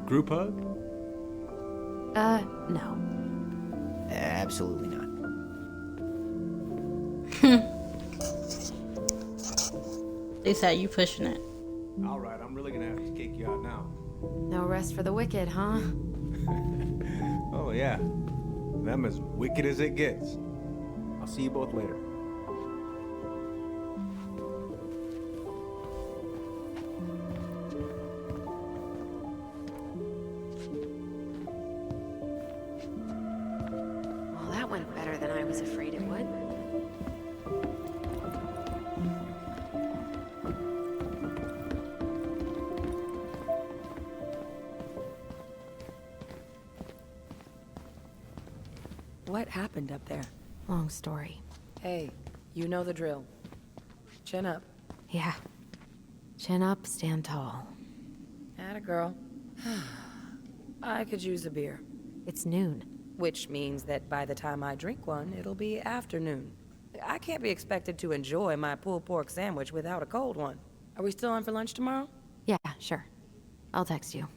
B: Group hug?
D: No.
I: Absolutely not.
A: They said you pushing it.
B: All right, I'm really gonna have to kick you out now.
D: No rest for the wicked, huh?
B: Oh yeah, them as wicked as it gets. I'll see you both later.
D: Well, that went better than I was afraid it would.
Q: What happened up there?
D: Long story.
Q: Hey, you know the drill. Chin up.
D: Yeah. Chin up, stand tall.
Q: Atta girl. I could use a beer.
D: It's noon.
Q: Which means that by the time I drink one, it'll be afternoon. I can't be expected to enjoy my pulled pork sandwich without a cold one. Are we still on for lunch tomorrow?
D: Yeah, sure. I'll text you.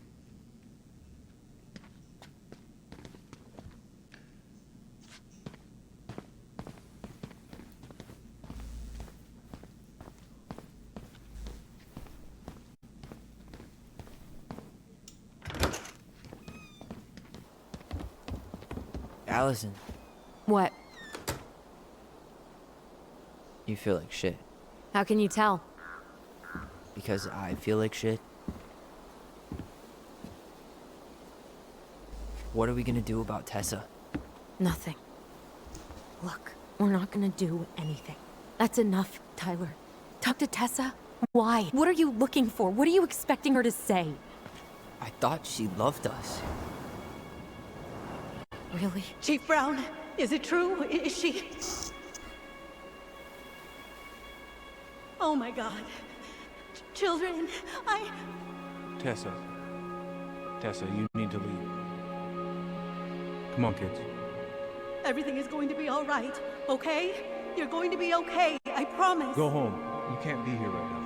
I: Allison,
D: What?
I: you feel like shit.
D: How can you tell?
I: Because I feel like shit. What are we gonna do about Tessa?
D: Nothing. Look, we're not gonna do anything. That's enough, Tyler. Talk to Tessa? Why? What are you looking for? What are you expecting her to say?
I: I thought she loved us.
D: Really?
P: Chief Brown, is it true? Is she... Oh my God. Children,
B: Tessa, you need to leave. Come on, kids.
P: Everything is going to be all right, okay? You're going to be okay, I promise.
B: Go home. You can't be here right now.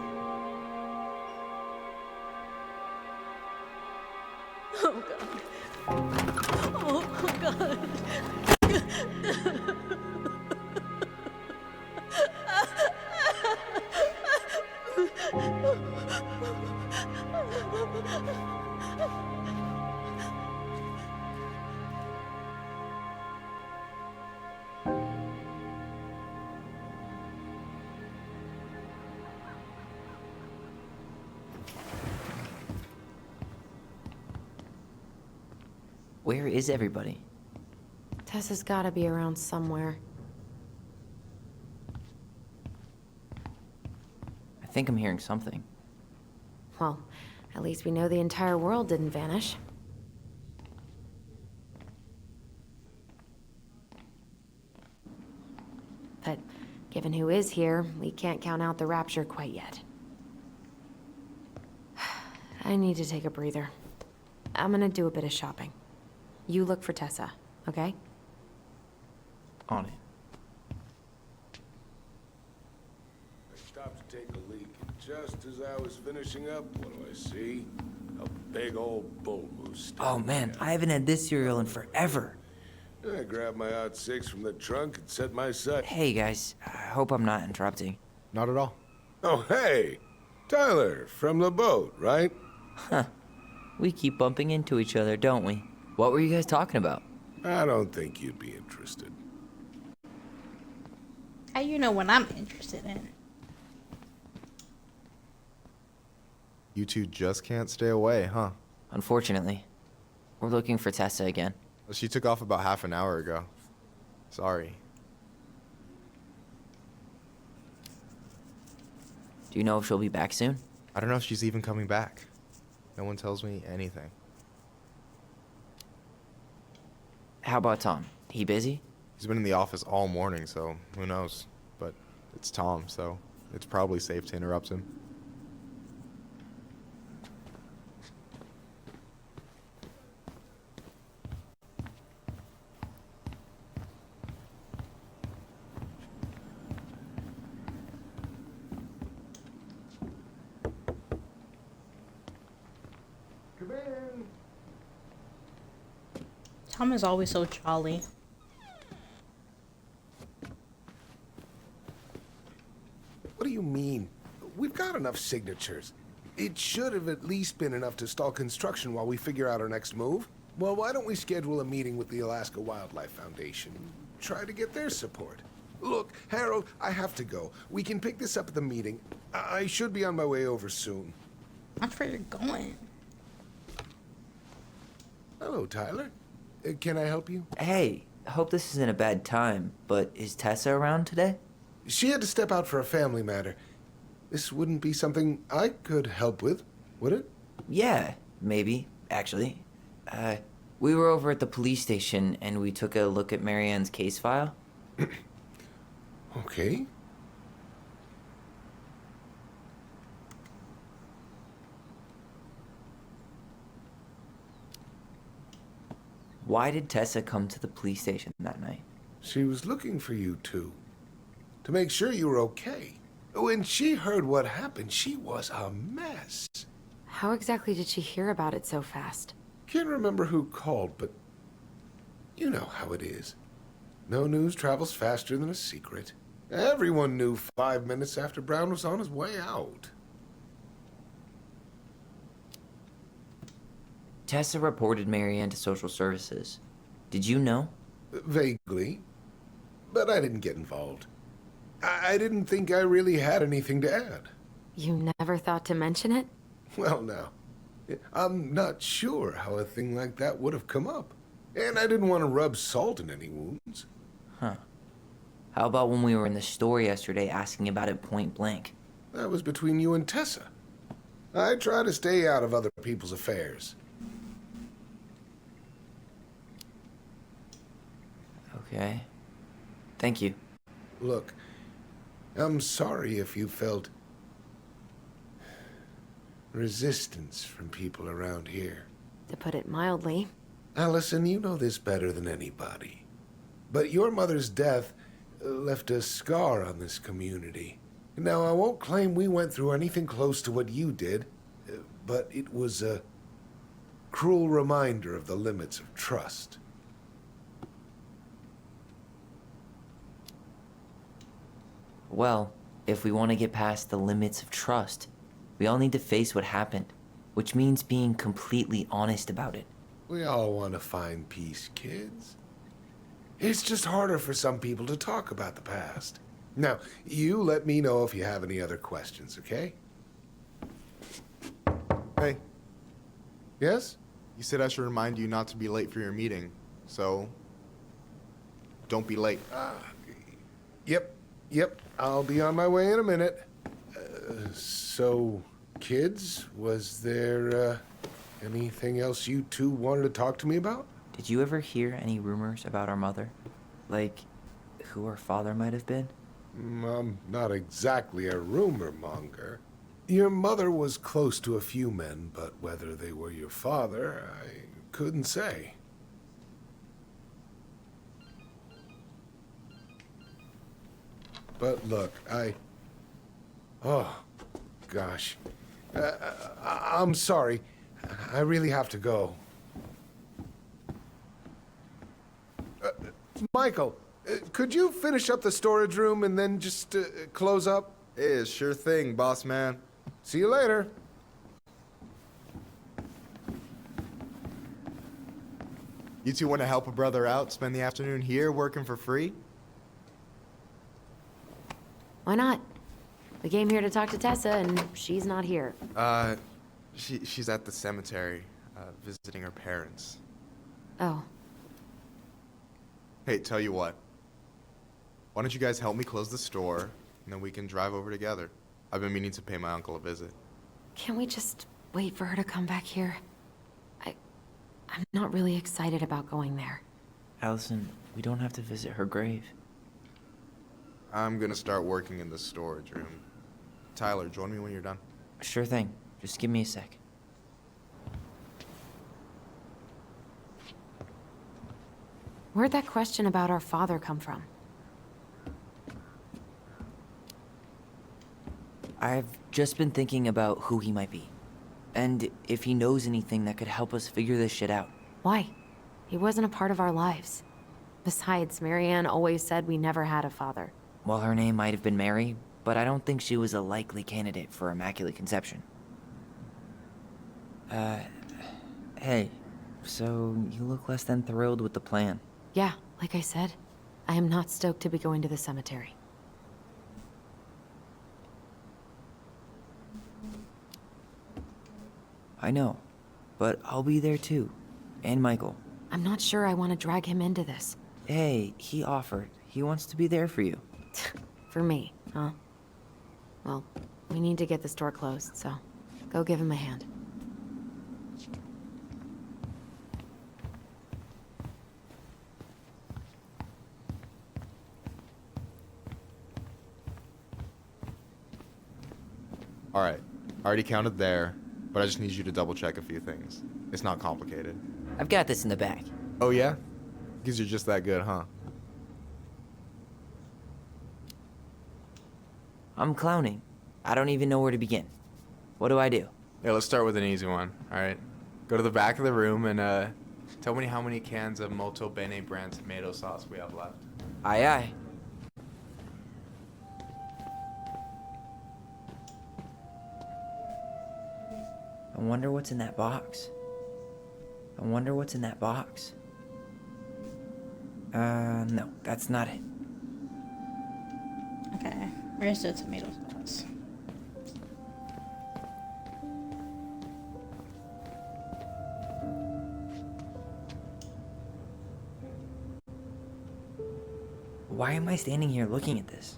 P: Oh God. Oh God.
I: Where is everybody?
D: Tessa's gotta be around somewhere.
I: I think I'm hearing something.
D: Well, at least we know the entire world didn't vanish. But given who is here, we can't count out the rapture quite yet. I need to take a breather. I'm gonna do a bit of shopping. You look for Tessa, okay?
I: On it.
F: I stopped to take a leak, and just as I was finishing up, what do I see? A big old bull moose.
I: Oh man, I haven't had this cereal in forever.
F: I grabbed my '06 from the trunk and set my sight.
I: Hey guys, I hope I'm not interrupting.
J: Not at all.
F: Oh, hey! Tyler, from the boat, right?
I: Huh. We keep bumping into each other, don't we? What were you guys talking about?
F: I don't think you'd be interested.
A: How you know what I'm interested in?
J: You two just can't stay away, huh?
I: Unfortunately. We're looking for Tessa again.
J: She took off about half an hour ago. Sorry.
I: Do you know if she'll be back soon?
J: I don't know if she's even coming back. No one tells me anything.
I: How about Tom? He busy?
J: He's been in the office all morning, so who knows? But it's Tom, so it's probably safe to interrupt him.
F: Come in.
A: Tom is always so jolly.
F: What do you mean? We've got enough signatures. It should have at least been enough to stall construction while we figure out our next move. Well, why don't we schedule a meeting with the Alaska Wildlife Foundation? Try to get their support. Look, Harold, I have to go. We can pick this up at the meeting. I should be on my way over soon.
A: That's where you're going.
F: Hello, Tyler. Can I help you?
I: Hey, I hope this isn't a bad time, but is Tessa around today?
F: She had to step out for a family matter. This wouldn't be something I could help with, would it?
I: Yeah, maybe, actually. We were over at the police station and we took a look at Marianne's case file.
F: Okay.
I: Why did Tessa come to the police station that night?
F: She was looking for you two. To make sure you were okay. When she heard what happened, she was a mess.
D: How exactly did she hear about it so fast?
F: Can't remember who called, but you know how it is. No news travels faster than a secret. Everyone knew 5 minutes after Brown was on his way out.
I: Tessa reported Marianne to social services. Did you know?
F: Vaguely, but I didn't get involved. I didn't think I really had anything to add.
D: You never thought to mention it?
F: Well, now, I'm not sure how a thing like that would have come up. And I didn't want to rub salt in any wounds.
I: Huh. How about when we were in the store yesterday asking about it point blank?
F: That was between you and Tessa. I try to stay out of other people's affairs.
I: Okay. Thank you.
F: Look, I'm sorry if you felt resistance from people around here.
D: To put it mildly.
F: Allison, you know this better than anybody. But your mother's death left a scar on this community. Now, I won't claim we went through anything close to what you did, but it was a cruel reminder of the limits of trust.
I: Well, if we want to get past the limits of trust, we all need to face what happened, which means being completely honest about it.
F: We all want to find peace, kids. It's just harder for some people to talk about the past. Now, you let me know if you have any other questions, okay?
J: Hey.
F: Yes?
J: You said I should remind you not to be late for your meeting, so don't be late.
F: Yep, I'll be on my way in a minute. So, kids, was there anything else you two wanted to talk to me about?
E: Did you ever hear any rumors about our mother? Like, who her father might have been?
F: I'm not exactly a rumor monger. Your mother was close to a few men, but whether they were your father, I couldn't say. But look, oh, gosh. I'm sorry. I really have to go. Michael, could you finish up the storage room and then just close up?
J: Yeah, sure thing, boss man.
F: See you later.
J: You two want to help a brother out, spend the afternoon here working for free?
D: Why not? We came here to talk to Tessa, and she's not here.
J: She's at the cemetery, visiting her parents.
D: Oh.
J: Hey, tell you what. Why don't you guys help me close the store, and then we can drive over together. I've been meaning to pay my uncle a visit.
D: Can we just wait for her to come back here? I'm not really excited about going there.
E: Allison, we don't have to visit her grave.
J: I'm gonna start working in the storage room. Tyler, join me when you're done.
E: Sure thing. Just give me a sec.
D: Where'd that question about our father come from?
E: I've just been thinking about who he might be. And if he knows anything that could help us figure this shit out.
D: Why? He wasn't a part of our lives. Besides, Marianne always said we never had a father.
E: Well, her name might have been Mary, but I don't think she was a likely candidate for Immaculate Conception. Hey, so you look less than thrilled with the plan.
D: Yeah, like I said, I am not stoked to be going to the cemetery.
E: I know, but I'll be there too. And Michael.
D: I'm not sure I want to drag him into this.
E: Hey, he offered. He wants to be there for you.
D: For me, huh? Well, we need to get the store closed, so go give him a hand.
J: All right, I already counted there, but I just need you to double check a few things. It's not complicated.
E: I've got this in the bag.
J: Oh yeah? Because you're just that good, huh?
E: I'm clowning. I don't even know where to begin. What do I do?
J: Yeah, let's start with an easy one, all right? Go to the back of the room and tell me how many cans of Molto Bene brand tomato sauce we have left.
E: Aye, aye. I wonder what's in that box. I wonder what's in that box. No, that's not it.
A: Okay, where's the tomato sauce?
E: Why am I standing here looking at this?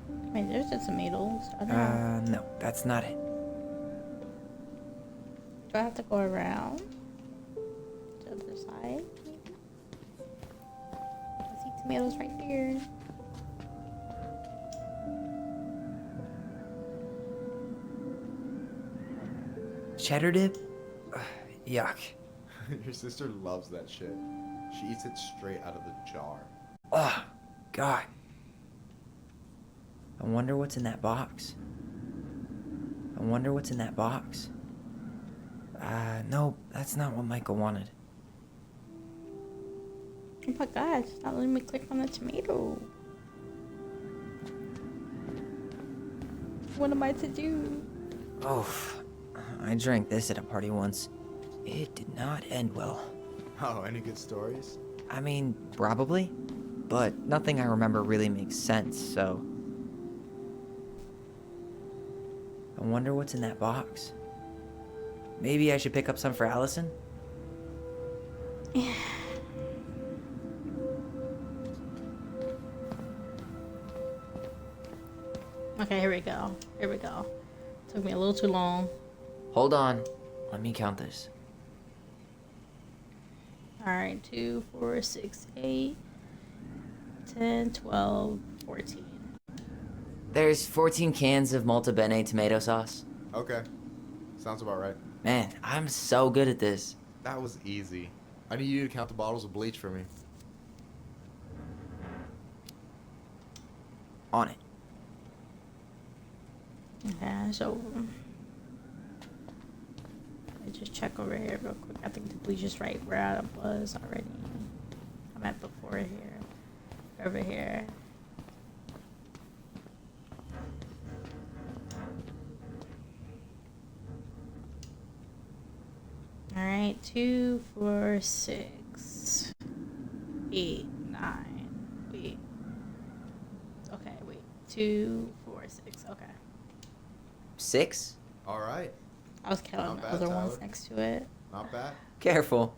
A: Wait, there's the tomatoes. Are there?
E: No, that's not it.
A: Do I have to go around to the other side? Maybe? I see tomatoes right here.
E: Cheddar dip? Yuck.
J: Your sister loves that shit. She eats it straight out of the jar.
E: Oh, God. I wonder what's in that box. I wonder what's in that box. No, that's not what Michael wanted.
A: Oh my gosh, it's not letting me click on the tomato. What am I to do?
E: Oh, I drank this at a party once. It did not end well.
J: Oh, any good stories?
E: I mean, probably. But nothing I remember really makes sense, so... I wonder what's in that box.
I: Maybe I should pick up some for Allison?
A: Okay, here we go. Here we go. Took me a little too long.
I: Hold on. Let me count this.
A: Alright, 2, 4, 6, 8, 10, 12, 14.
I: There's 14 cans of 𝚘𝚘𝚗 tomato sauce.
J: Okay. Sounds about right.
I: Man, I'm so good at this.
J: That was easy. I need you to count the bottles of bleach for me.
I: On it.
A: Okay, so let me just check over here real quick. I think the bleach is right where I was already. I'm at before here. Over here. Alright, 2, 4, 6, 8, 9. Wait. Okay, wait. 2, 4, 6. Okay.
I: 6?
J: All right.
A: I was counting the other ones next to it.
J: Not bad.
I: Careful.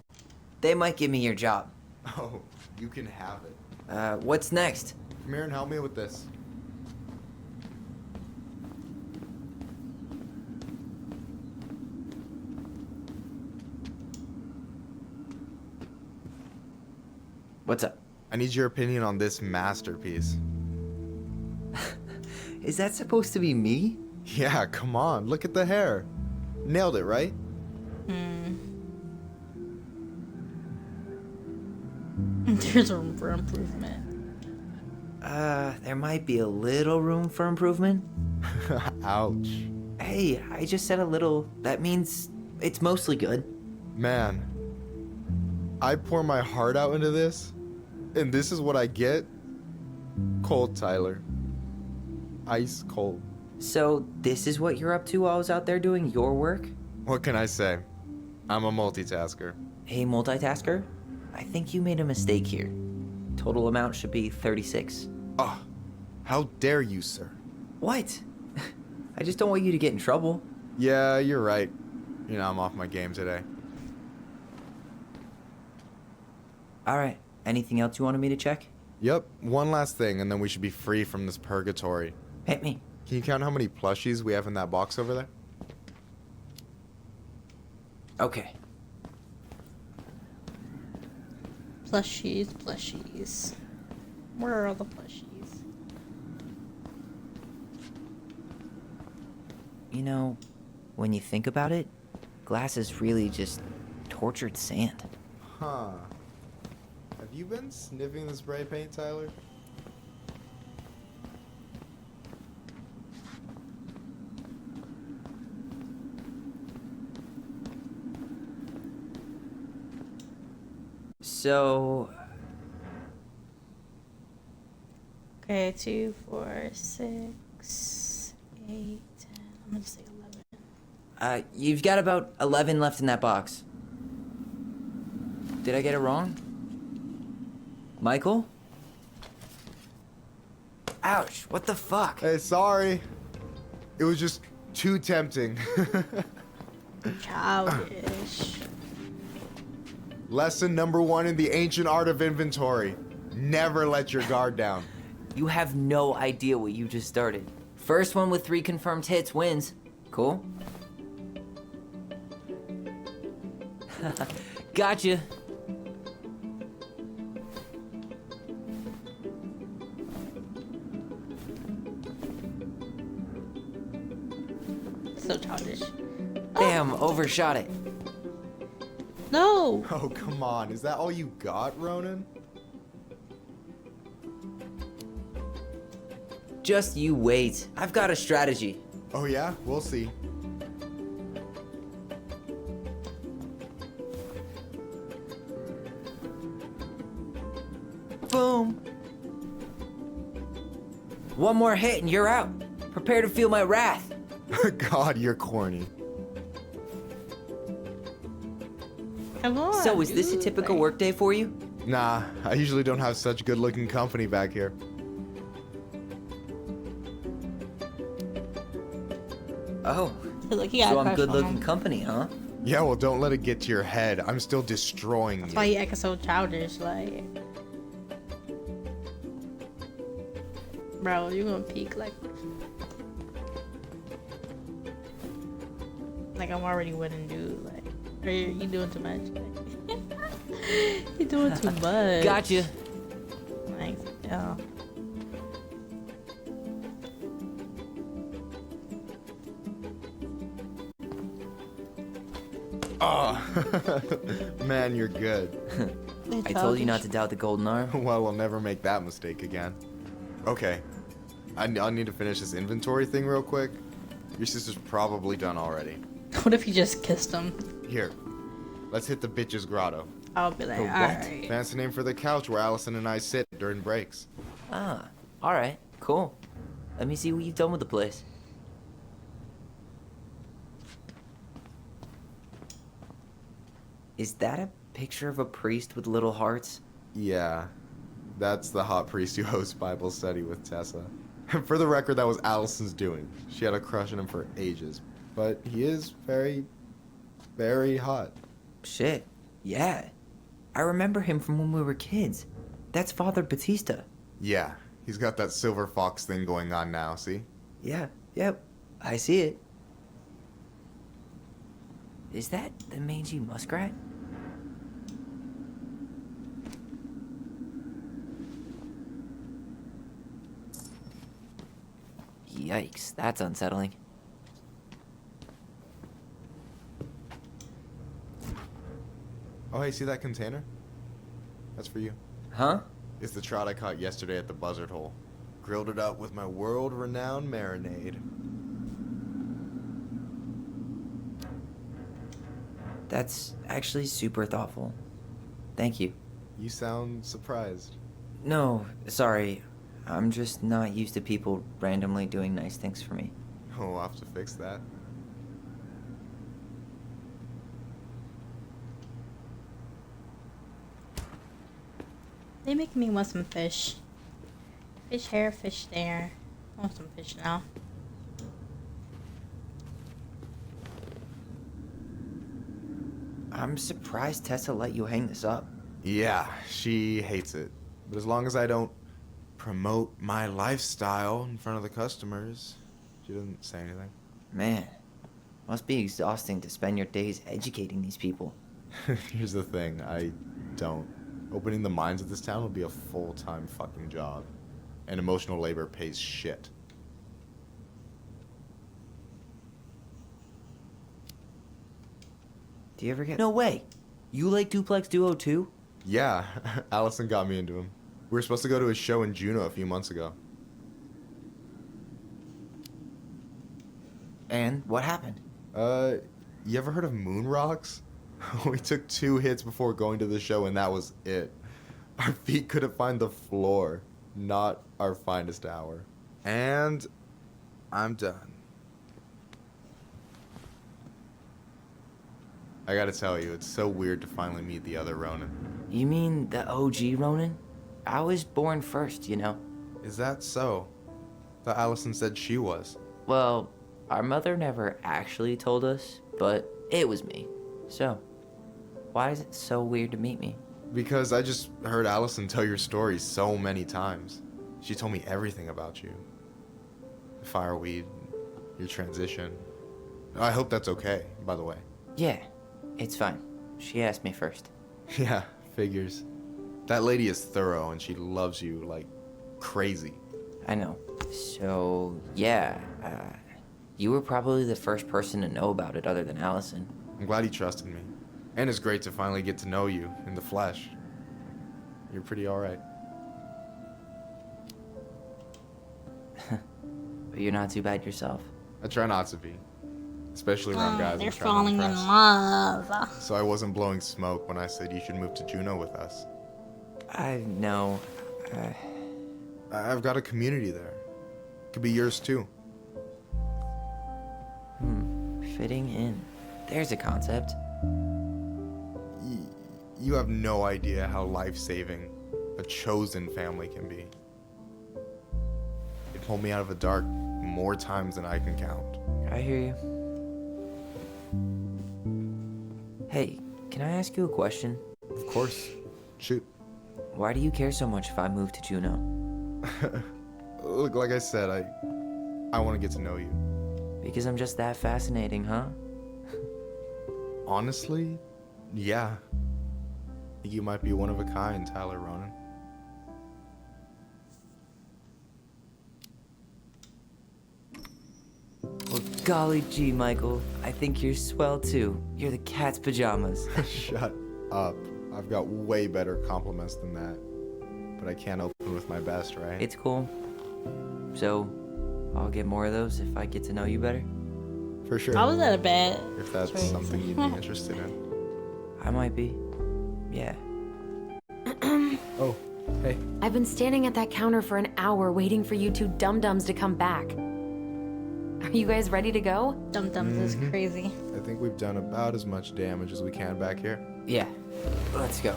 I: They might give me your job.
J: Oh, you can have it.
I: What's next?
J: Come here and help me with this.
I: What's up?
J: I need your opinion on this masterpiece.
I: Is that supposed to be me?
J: Yeah, come on. Look at the hair. Nailed it, right?
A: There's room for improvement.
I: There might be a little room for improvement.
J: Ouch.
I: Hey, I just said a little. That means it's mostly good.
J: Man, I pour my heart out into this, and this is what I get? Cold, Tyler. Ice cold.
I: So, this is what you're up to while I was out there doing your work?
J: What can I say? I'm a multitasker.
I: Hey, multitasker? I think you made a mistake here. Total amount should be 36.
J: Oh, how dare you, sir?
I: What? I just don't want you to get in trouble.
J: Yeah, you're right. You know, I'm off my game today.
I: Alright, anything else you wanted me to check?
J: Yep, one last thing, and then we should be free from this purgatory.
I: Hit me.
J: Can you count how many plushies we have in that box over there?
I: Okay.
A: Plushies, plushies. Where are all the plushies?
I: You know, when you think about it, glass is really just tortured sand.
J: Huh. Have you been sniffing the spray paint, Tyler?
I: So...
A: Okay, 2, 4, 6, 8, 10. I'm gonna say 11.
I: You've got about 11 left in that box. Did I get it wrong? Michael? Ouch, what the fuck?
J: Hey, sorry. It was just too tempting.
A: Childish.
J: Lesson number 1 in the ancient art of inventory. Never let your guard down.
I: You have no idea what you just started. First one with 3 confirmed hits wins. Cool? Gotcha.
A: So childish.
I: Damn, overshot it.
A: No!
J: Oh, come on. Is that all you got, Ronan?
I: Just you wait. I've got a strategy.
J: Oh, yeah? We'll see.
I: Boom. One more hit and you're out. Prepare to feel my wrath.
J: God, you're corny.
A: Come on.
I: So is this a typical workday for you?
J: Nah, I usually don't have such good-looking company back here.
I: Oh,
A: Look, he got
I: so
A: a
I: I'm
A: crush on
I: good-looking
A: him.
I: company, huh?
J: Yeah, well, don't let it get to your head. I'm still destroying
A: That's
J: you.
A: why you acting so childish, like. Bro, you gonna peek like I'm already winning, dude. Like, or you doing too much. Like, you doing too much.
I: Gotcha.
A: Thanks. Yeah.
J: Oh, man, you're good.
I: I told you not to doubt the golden arm.
J: Well, we'll never make that mistake again. Okay, I'll need to finish this inventory thing real quick. Your sister's probably done already.
A: What if you just kissed him?
J: Here, let's hit the bitch's grotto.
A: I'll be like, alright.
J: Fancy name for the couch where Allison and I sit during breaks.
I: Ah, alright, cool. Let me see what you've done with the place. Is that a picture of a priest with little hearts?
J: Yeah, that's the hot priest who hosts Bible study with Tessa. For the record, that was Allison's doing. She had a crush on him for ages. But he is very, very hot.
I: Shit, yeah. I remember him from when we were kids. That's Father Batista.
J: Yeah, he's got that silver fox thing going on now, see?
I: Yeah, yep, I see it. Is that the mangy muskrat? Yikes, that's unsettling.
J: Oh, hey, see that container? That's for you.
I: Huh?
J: It's the trout I caught yesterday at the buzzard hole. Grilled it up with my world-renowned marinade.
I: That's actually super thoughtful. Thank you.
J: You sound surprised.
I: No, sorry. I'm just not used to people randomly doing nice things for me.
J: Oh, I'll have to fix that.
A: They make me want some fish. Fish here, fish there. I want some fish now.
I: I'm surprised Tessa let you hang this up.
J: Yeah, she hates it. But as long as I don't promote my lifestyle in front of the customers, she doesn't say anything.
I: Man, must be exhausting to spend your days educating these people.
J: Here's the thing, I don't. Opening the mines of this town will be a full-time fucking job. And emotional labor pays shit.
I: Do you ever get... No way! You like Duplex Duo too?
J: Yeah, Allison got me into him. We were supposed to go to a show in Juneau a few months ago.
I: And what happened?
J: You ever heard of Moon Rocks? We took 2 hits before going to the show and that was it. Our feet couldn't find the floor. Not our finest hour. And I'm done. I gotta tell you, it's so weird to finally meet the other Ronin.
I: You mean the OG Ronin? I was born first, you know.
J: Is that so? Thought Allison said she was.
I: Well, our mother never actually told us, but it was me. So, why is it so weird to meet me?
J: Because I just heard Allison tell your story so many times. She told me everything about you. Fireweed, your transition. I hope that's okay, by the way.
I: Yeah, it's fine. She asked me first.
J: Yeah, figures. That lady is thorough and she loves you like crazy.
I: I know. So, yeah, you were probably the first person to know about it other than Allison.
J: I'm glad he trusted me. And it's great to finally get to know you in the flesh. You're pretty alright.
I: But you're not too bad yourself.
J: I try not to be. Especially around guys
A: They're
J: I'm trying to
A: falling in
J: impress.
A: love.
J: So I wasn't blowing smoke when I said you should move to Juneau with us.
I: I know.
J: I've got a community there. Could be yours too.
I: Fitting in. There's a concept.
J: You have no idea how life-saving a chosen family can be. It pulled me out of the dark more times than I can count.
I: I hear you.
E: Hey, can I ask you a question?
J: Of course. Shoot.
E: Why do you care so much if I move to Juneau?
J: Look, like I said, I want to get to know you.
E: Because I'm just that fascinating, huh?
J: Honestly, yeah. I think you might be one of a kind, Tyler Ronan.
E: Well, golly gee, Michael. I think you're swell too. You're the cat's pajamas.
J: Shut up. I've got way better compliments than that. But I can't open with my best, right?
E: It's cool. So, I'll get more of those if I get to know you better?
J: For sure.
A: I was at a bad
J: If that's
A: choice.
J: something you'd be interested in.
E: I might be. Yeah.
J: Oh, hey.
D: I've been standing at that counter for an hour waiting for you two dum-dums to come back. Are you guys ready to go?
A: Dum-dums is crazy.
J: I think we've done about as much damage as we can back here.
E: Yeah. Let's go.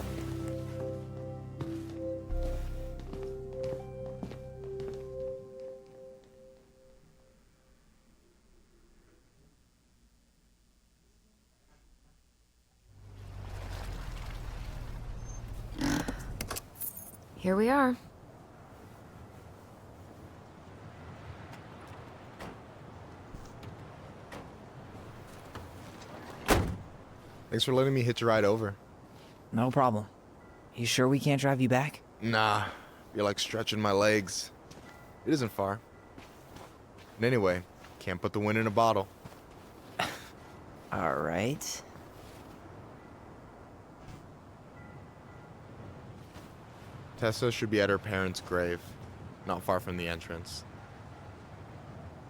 D: Here we are.
J: Thanks for letting me hitch a ride over.
I: No problem. You sure we can't drive you back?
J: Nah, you're like stretching my legs. It isn't far. And anyway, can't put the wind in a bottle.
I: All right.
J: Tessa should be at her parents' grave, not far from the entrance.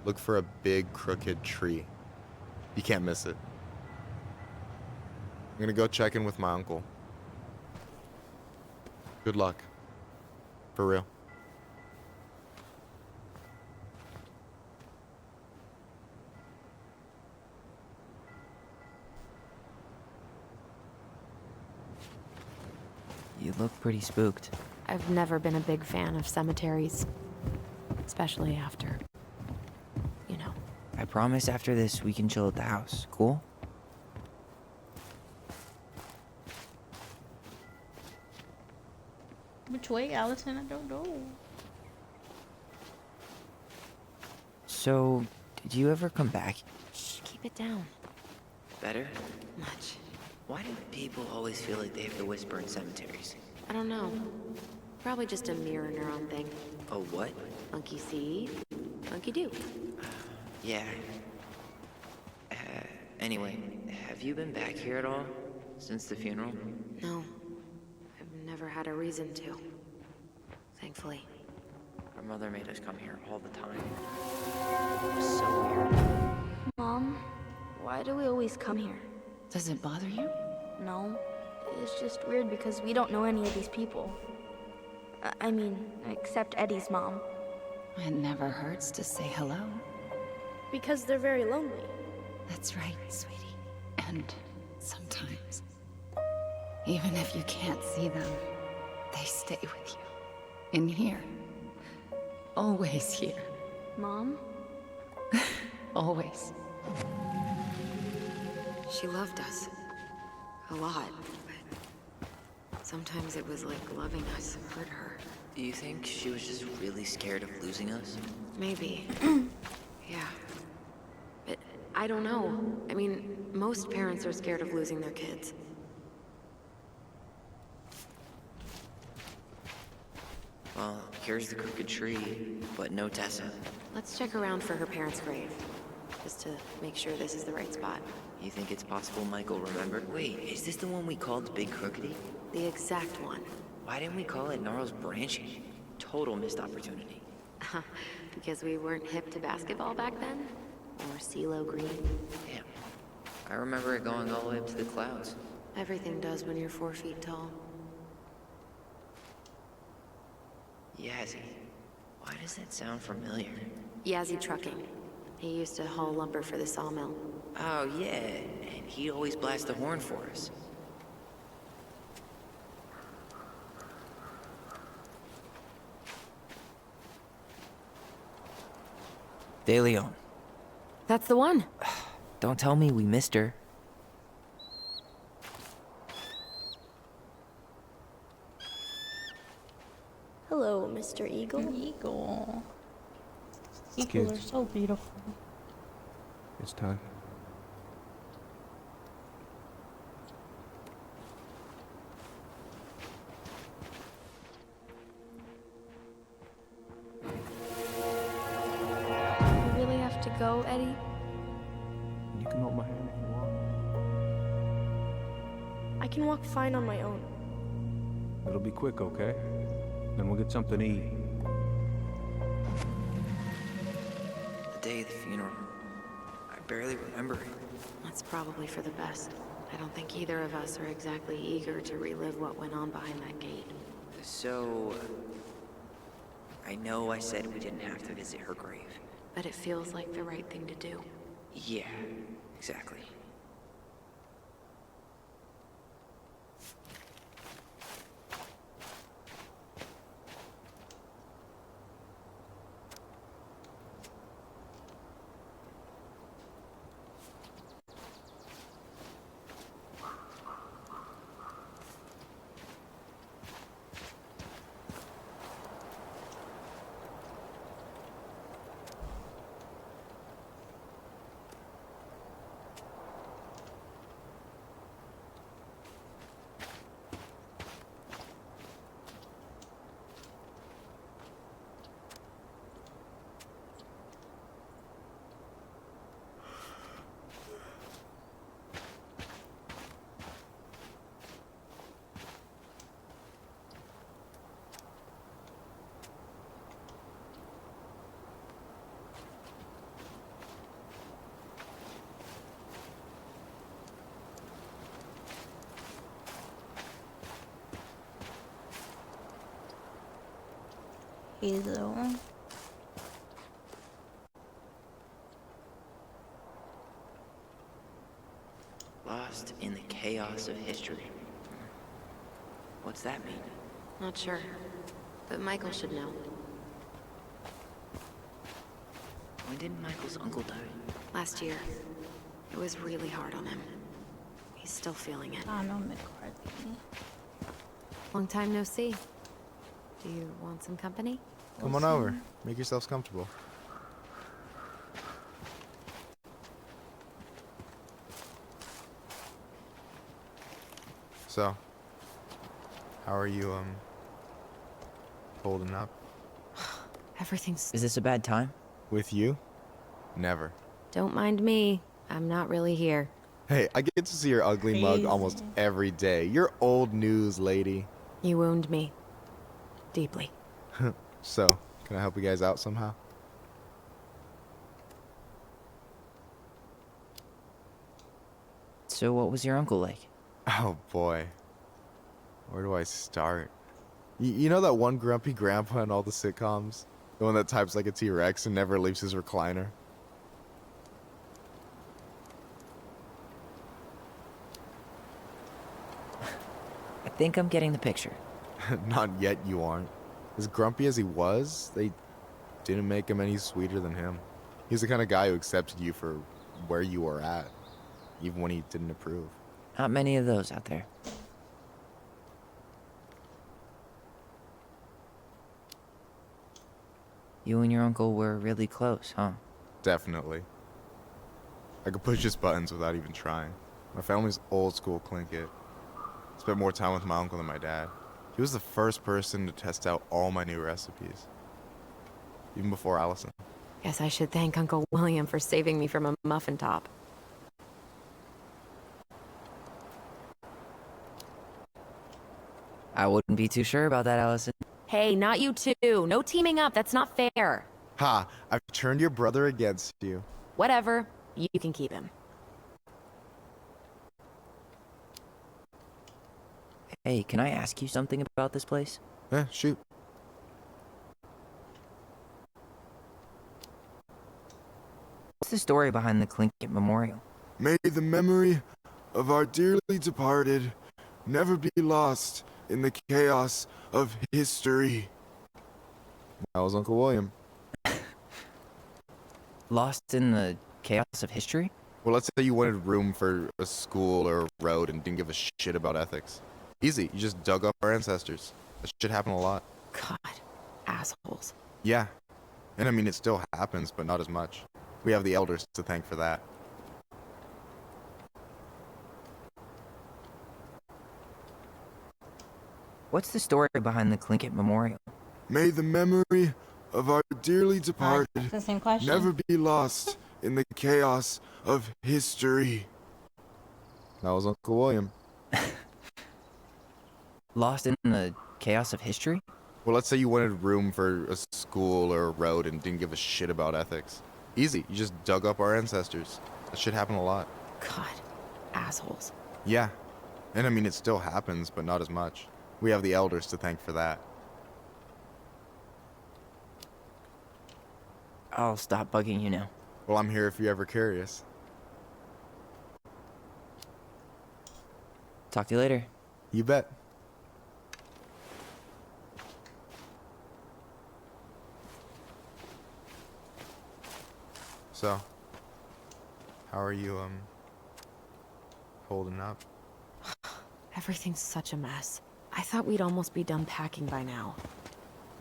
J: Look for a big crooked tree. You can't miss it. I'm gonna go check in with my uncle. Good luck. For real.
E: You look pretty spooked.
D: I've never been a big fan of cemeteries. Especially after, you know.
E: I promise after this we can chill at the house. Cool?
A: Which way, Allison? I don't know.
E: So, did you ever come back?
D: Shh, keep it down.
E: Better?
D: Much.
E: Why do people always feel like they have to whisper in cemeteries?
D: I don't know. Probably just a mirror neuron thing.
E: A what?
D: Monkey see, monkey do.
E: Yeah. Anyway, have you been back here at all? Since the funeral?
D: No. I've never had a reason to. Thankfully.
E: Our mother made us come here all the time. It was so weird.
G: Mom, why do we always come here?
H: Does it bother you?
G: No. It's just weird because we don't know any of these people. I mean, except Eddie's mom.
H: It never hurts to say hello.
G: Because they're very lonely.
H: That's right, sweetie. And sometimes, even if you can't see them, they stay with you. In here. Always here.
G: Mom?
H: Always.
D: She loved us. A lot. But sometimes it was like loving us hurt her.
E: Do you think she was just really scared of losing us?
D: Maybe. Yeah. But I don't know. I mean, most parents are scared of losing their kids.
E: Well, here's the crooked tree, but no Tessa.
D: Let's check around for her parents' grave. Just to make sure this is the right spot.
E: You think it's possible Michael remembered? Wait, is this the one we called Big Crookedy?
D: The exact one.
E: Why didn't we call it Gnarl's Branching? Total missed opportunity.
D: Because we weren't hip to basketball back then? Or CeeLo Green?
E: Damn. I remember it going all the way up to the clouds.
D: Everything does when you're 4 feet tall.
E: Yazzie. Why does that sound familiar?
D: Yazzie Trucking. He used to haul lumber for the sawmill.
E: Oh, yeah. And he'd always blast the horn for us. De Leon.
D: That's the one.
E: Don't tell me we missed her.
G: Mr. Eagle?
A: Eagle. Eagles
B: Kids.
A: are so beautiful.
B: It's time.
G: You really have to go, Eddie?
B: You can hold my hand if you want.
G: I can walk fine on my own.
B: It'll be quick, okay? Then we'll get something to eat.
E: The day of the funeral. I barely remember it.
D: That's probably for the best. I don't think either of us are exactly eager to relive what went on behind that gate.
E: So, I know I said we didn't have to visit her grave.
D: But it feels like the right thing to do.
E: Yeah, exactly.
A: Hazel.
E: Lost in the chaos of history. What's that mean?
D: Not sure. But Michael should know.
E: When did Michael's uncle die?
D: Last year. It was really hard on him. He's still feeling it.
A: I know McCarthy.
D: Long time no see. Do you want some company?
J: Come on over. Make yourselves comfortable. So, how are you, holding up?
D: Everything's...
E: Is this a bad time?
J: With you? Never.
D: Don't mind me. I'm not really here.
J: Hey, I get to see your ugly mug almost every day. You're old news, lady.
D: You wound me. Deeply.
J: So, can I help you guys out somehow?
E: So what was your uncle like?
J: Oh boy. Where do I start? You know that one grumpy grandpa in all the sitcoms? The one that types like a T-Rex and never leaves his recliner?
E: I think I'm getting the picture.
J: Not yet, you aren't. As grumpy as he was, they didn't make him any sweeter than him. He's the kind of guy who accepted you for where you were at, even when he didn't approve.
E: Not many of those out there. You and your uncle were really close, huh?
J: Definitely. I could push his buttons without even trying. My family's old school Tlingit. Spent more time with my uncle than my dad. He was the first person to test out all my new recipes. Even before Allison.
D: Guess I should thank Uncle William for saving me from a muffin top.
E: I wouldn't be too sure about that, Allison.
D: Hey, not you two. No teaming up. That's not fair.
J: Ha! I've turned your brother against you.
D: Whatever. You can keep him.
E: Hey, can I ask you something about this place?
J: Yeah, shoot.
E: What's the story behind the Tlingit Memorial?
T: May the memory of our dearly departed never be lost in the chaos of history.
J: That was Uncle William.
E: Lost in the chaos of history?
J: Well, let's say you wanted room for a school or a road and didn't give a shit about ethics. Easy, you just dug up our ancestors. That shit happened a lot.
D: God, assholes.
J: Yeah. And I mean, it still happens, but not as much. We have the elders to thank for that.
I: What's the story behind the Tlingit Memorial?
T: May the memory of our dearly departed
A: That's the same question.
T: never be lost in the chaos of history.
J: That was Uncle William.
I: Lost in the chaos of history?
J: Well, let's say you wanted room for a school or a road and didn't give a shit about ethics. Easy. You just dug up our ancestors. That shit happened a lot.
D: God, assholes.
J: Yeah. And I mean, it still happens, but not as much. We have the elders to thank for that.
I: I'll stop bugging you now.
J: Well, I'm here if you're ever curious.
I: Talk to you later.
J: You bet. So, how are you, holding up?
D: Everything's such a mess. I thought we'd almost be done packing by now.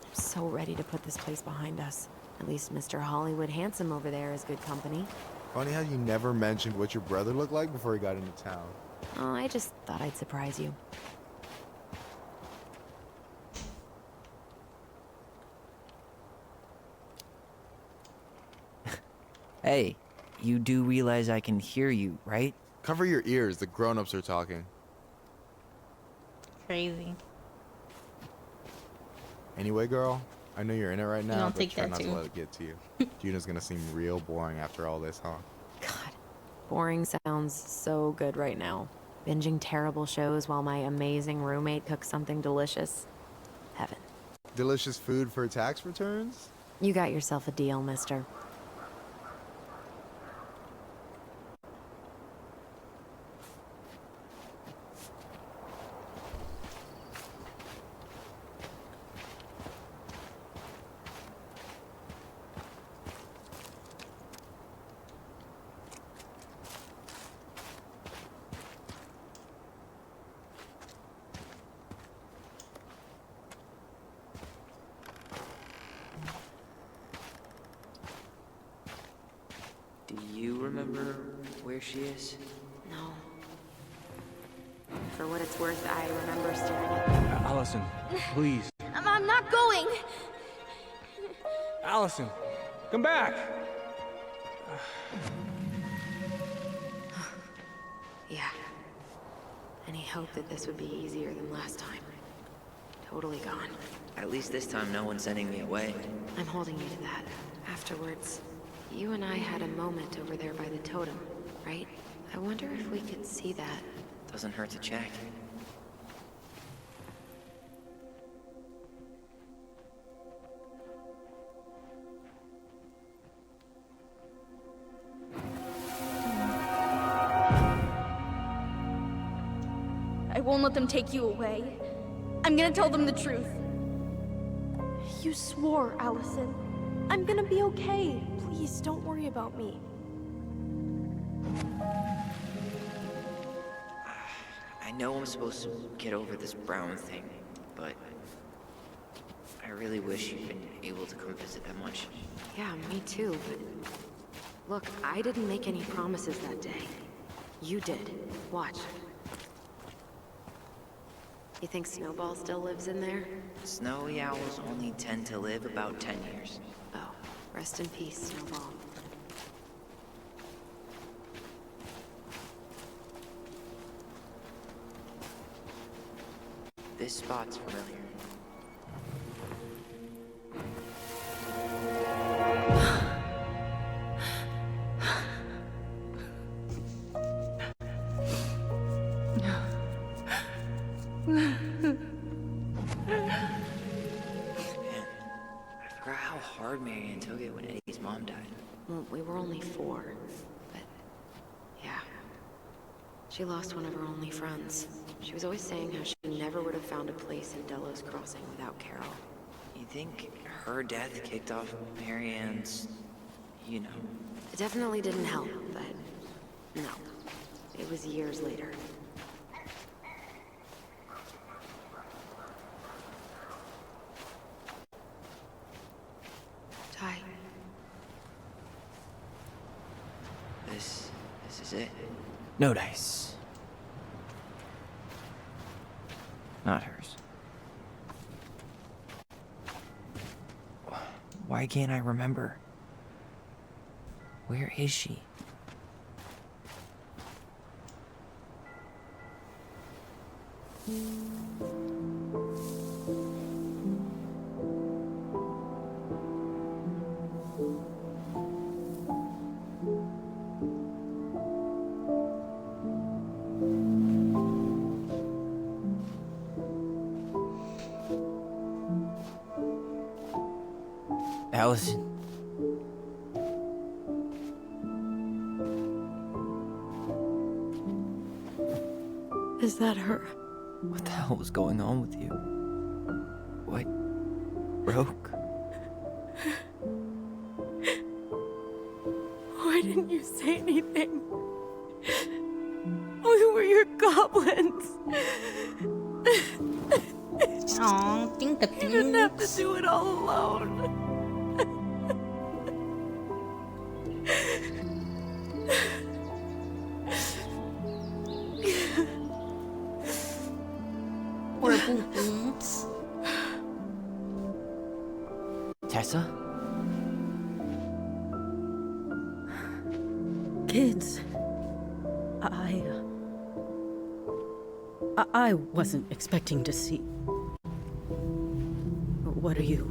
D: I'm so ready to put this place behind us. At least Mr. 𝚘𝚕𝚔 over there is good company.
J: Funny how you never mentioned what your brother looked like before he got into town.
D: Oh, I just thought I'd surprise you.
I: Hey, you do realize I can hear you, right?
J: Cover your ears, the grown-ups are talking.
A: Crazy.
J: Anyway, girl, I know you're in it right now,
A: don't
J: but
A: take
J: try
A: that
J: not
A: too.
J: to let it get to you. Juna's gonna seem real boring after all this, huh?
D: God, boring sounds so good right now. Binging terrible shows while my amazing roommate cooks something delicious. Heaven.
J: Delicious food for tax returns?
D: You got yourself a deal, mister.
I: Do you remember where she is?
D: No. For what it's worth, I remember staring at
B: Allison, please.
G: I'm not going.
B: Allison, come back.
D: Yeah. Any hope that this would be easier than last time? Totally gone.
I: At least this time no one's sending me away.
D: I'm holding you to that. Afterwards, you and I had a moment over there by the totem, right? I wonder if we could see that.
I: Doesn't hurt to check.
G: I won't let them take you away. I'm gonna tell them the truth. You swore, Allison. I'm gonna be okay. Please, don't worry about me.
I: I know I'm supposed to get over this Brown thing, but I really wish you'd been able to come visit that much.
D: Yeah, me too, but... Look, I didn't make any promises that day. You did. Watch. You think Snowball still lives in there?
I: Snowy owls only tend to live about 10 years.
D: Oh, rest in peace, Snowball.
I: This spot's familiar. I forgot how hard Marianne took it when Eddie's mom died.
D: Well, we were only 4, but... yeah. She lost one of her only friends. She was always saying how she never would have found a place in Delos Crossing without Carol.
I: You think her death kicked off Marianne's, you know...
D: It definitely didn't help, but... no. It was years later.
I: No dice. Not hers. Why can't I remember? Where is she? Allison.
C: Is that her?
I: What the hell was going on with you? What broke?
C: Why didn't you say anything? We were your goblins.
A: Aw, think of
C: You didn't have to do it all alone.
A: Horrible things.
I: Tessa?
K: Kids, I wasn't expecting to see. What are you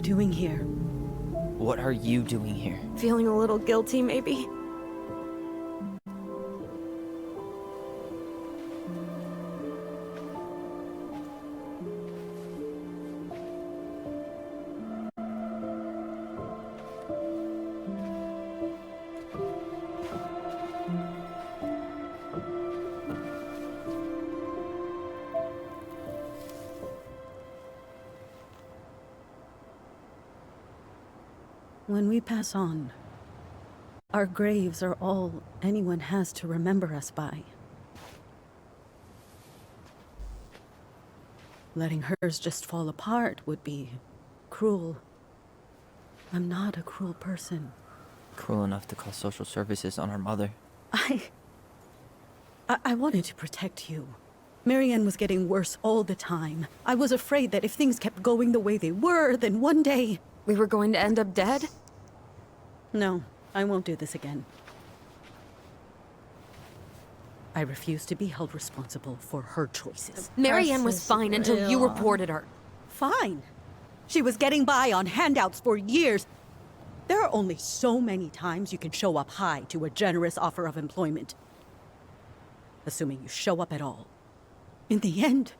K: doing here?
I: What are you doing here?
C: Feeling a little guilty, maybe?
K: When we pass on, our graves are all anyone has to remember us by. Letting hers just fall apart would be cruel. I'm not a cruel person.
I: Cruel enough to call social services on our mother.
K: I wanted to protect you. Marianne was getting worse all the time. I was afraid that if things kept going the way they were, then one day...
C: We were going to end up dead?
K: No, I won't do this again. I refuse to be held responsible for her choices.
C: Marianne was fine until you reported her.
K: Fine. She was getting by on handouts for years. There are only so many times you can show up high to a generous offer of employment. Assuming you show up at all. In the end,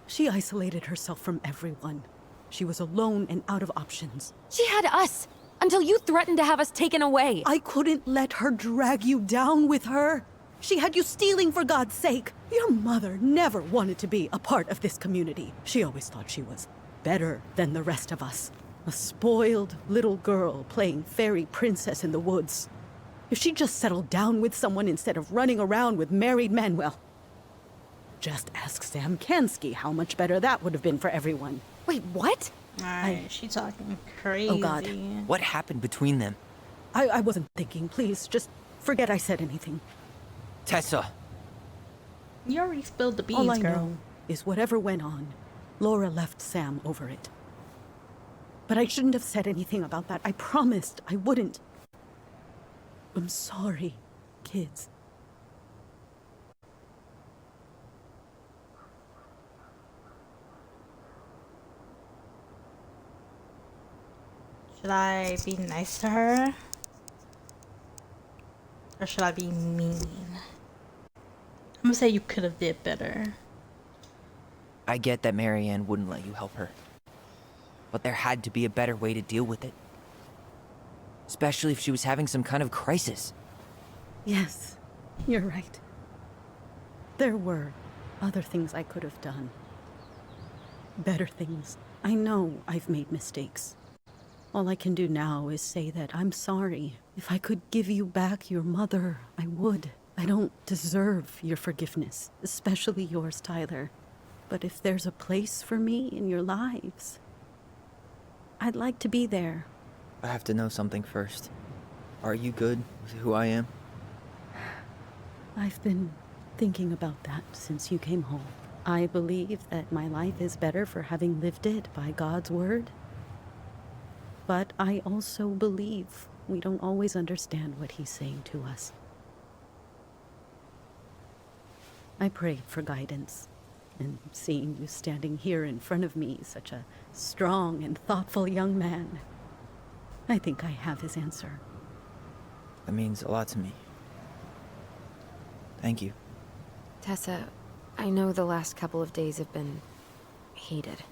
K: she isolated herself from everyone. She was alone and out of options.
C: She had us, until you threatened to have us taken away.
K: I couldn't let her drag you down with her. She had you stealing for God's sake. Your mother never wanted to be a part of this community. She always thought she was better than the rest of us. A spoiled little girl playing fairy princess in the woods. If she just settled down with someone instead of running around with married men, well, just ask 𝚒𝚗𝚗'𝚝 how much better that would have been for everyone.
C: Wait, what?
A: Alright, she's talking crazy.
K: Oh God.
I: What happened between them?
K: I wasn't thinking. Please, just forget I said anything.
I: Tessa!
A: You already spilled the beans,
K: All I
A: girl.
K: know is whatever went on, Laura left Sam over it. But I shouldn't have said anything about that. I promised I wouldn't. I'm sorry, kids.
A: Should I be nice to her? Or should I be mean? I'm gonna say you could have did better.
I: I get that Marianne wouldn't let you help her. But there had to be a better way to deal with it. Especially if she was having some kind of crisis.
K: Yes, you're right. There were other things I could have done. Better things. I know I've made mistakes. All I can do now is say that I'm sorry. If I could give you back your mother, I would. I don't deserve your forgiveness, especially yours, Tyler. But if there's a place for me in your lives, I'd like to be there.
I: I have to know something first. Are you good with who I am?
K: I've been thinking about that since you came home. I believe that my life is better for having lived it by God's word. But I also believe we don't always understand what he's saying to us. I prayed for guidance, and seeing you standing here in front of me, such a strong and thoughtful young man, I think I have his answer.
E: That means a lot to me. Thank you.
D: Tessa, I know the last couple of days have been heated.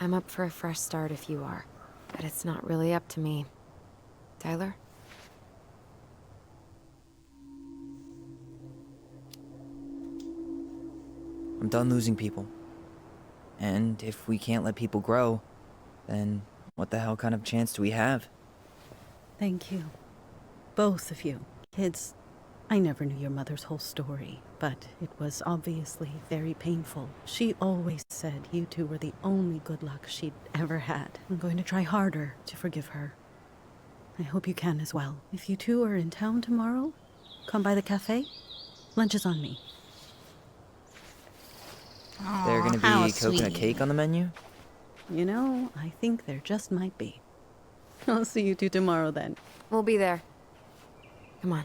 D: I'm up for a fresh start if you are, but it's not really up to me. Tyler?
E: I'm done losing people. And if we can't let people grow, then what the hell kind of chance do we have?
K: Thank you. Both of you. Kids, I never knew your mother's whole story, but it was obviously very painful. She always said you two were the only good luck she'd ever had. I'm going to try harder to forgive her. I hope you can as well. If you two are in town tomorrow, come by the cafe. Lunch is on me.
E: There gonna be coconut cake on the menu?
K: You know, I think there just might be. I'll see you two tomorrow then.
D: We'll be there. Come on.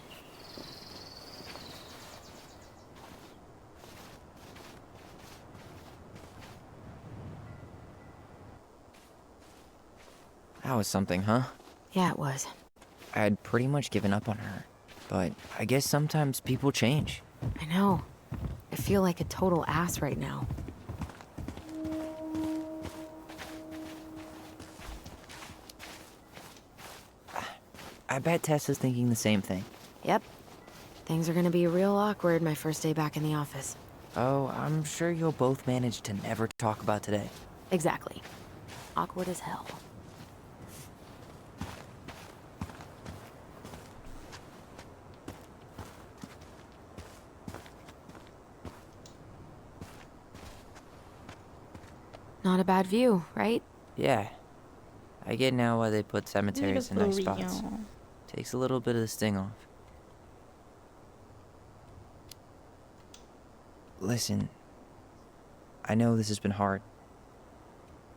E: That was something, huh?
D: Yeah, it was.
E: I had pretty much given up on her, but I guess sometimes people change.
D: I know. I feel like a total ass right now.
E: I bet Tessa's thinking the same thing.
D: Yep. Things are gonna be real awkward my first day back in the office.
E: Oh, I'm sure you'll both manage to never talk about today.
D: Exactly. Awkward as hell. Not a bad view, right?
E: Yeah. I get now why they put cemeteries in nice
A: Beautiful,
E: spots.
A: yeah.
E: Takes a little bit of the sting off. Listen, I know this has been hard.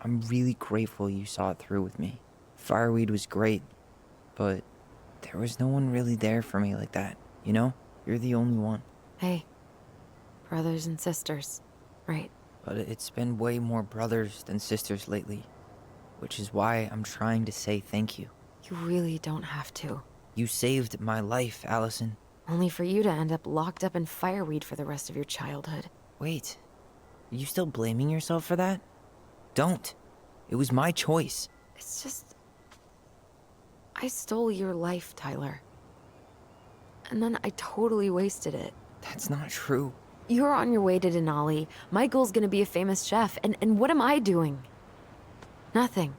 E: I'm really grateful you saw it through with me. Fireweed was great, but there was no one really there for me like that, you know? You're the only one.
D: Hey, brothers and sisters, right?
E: But it's been way more brothers than sisters lately, which is why I'm trying to say thank you.
D: You really don't have to.
E: You saved my life, Allison.
D: Only for you to end up locked up in fireweed for the rest of your childhood.
E: Wait, are you still blaming yourself for that? Don't. It was my choice.
D: It's just... I stole your life, Tyler. And then I totally wasted it.
E: That's not true.
D: You're on your way to Denali. Michael's gonna be a famous chef, and what am I doing? Nothing.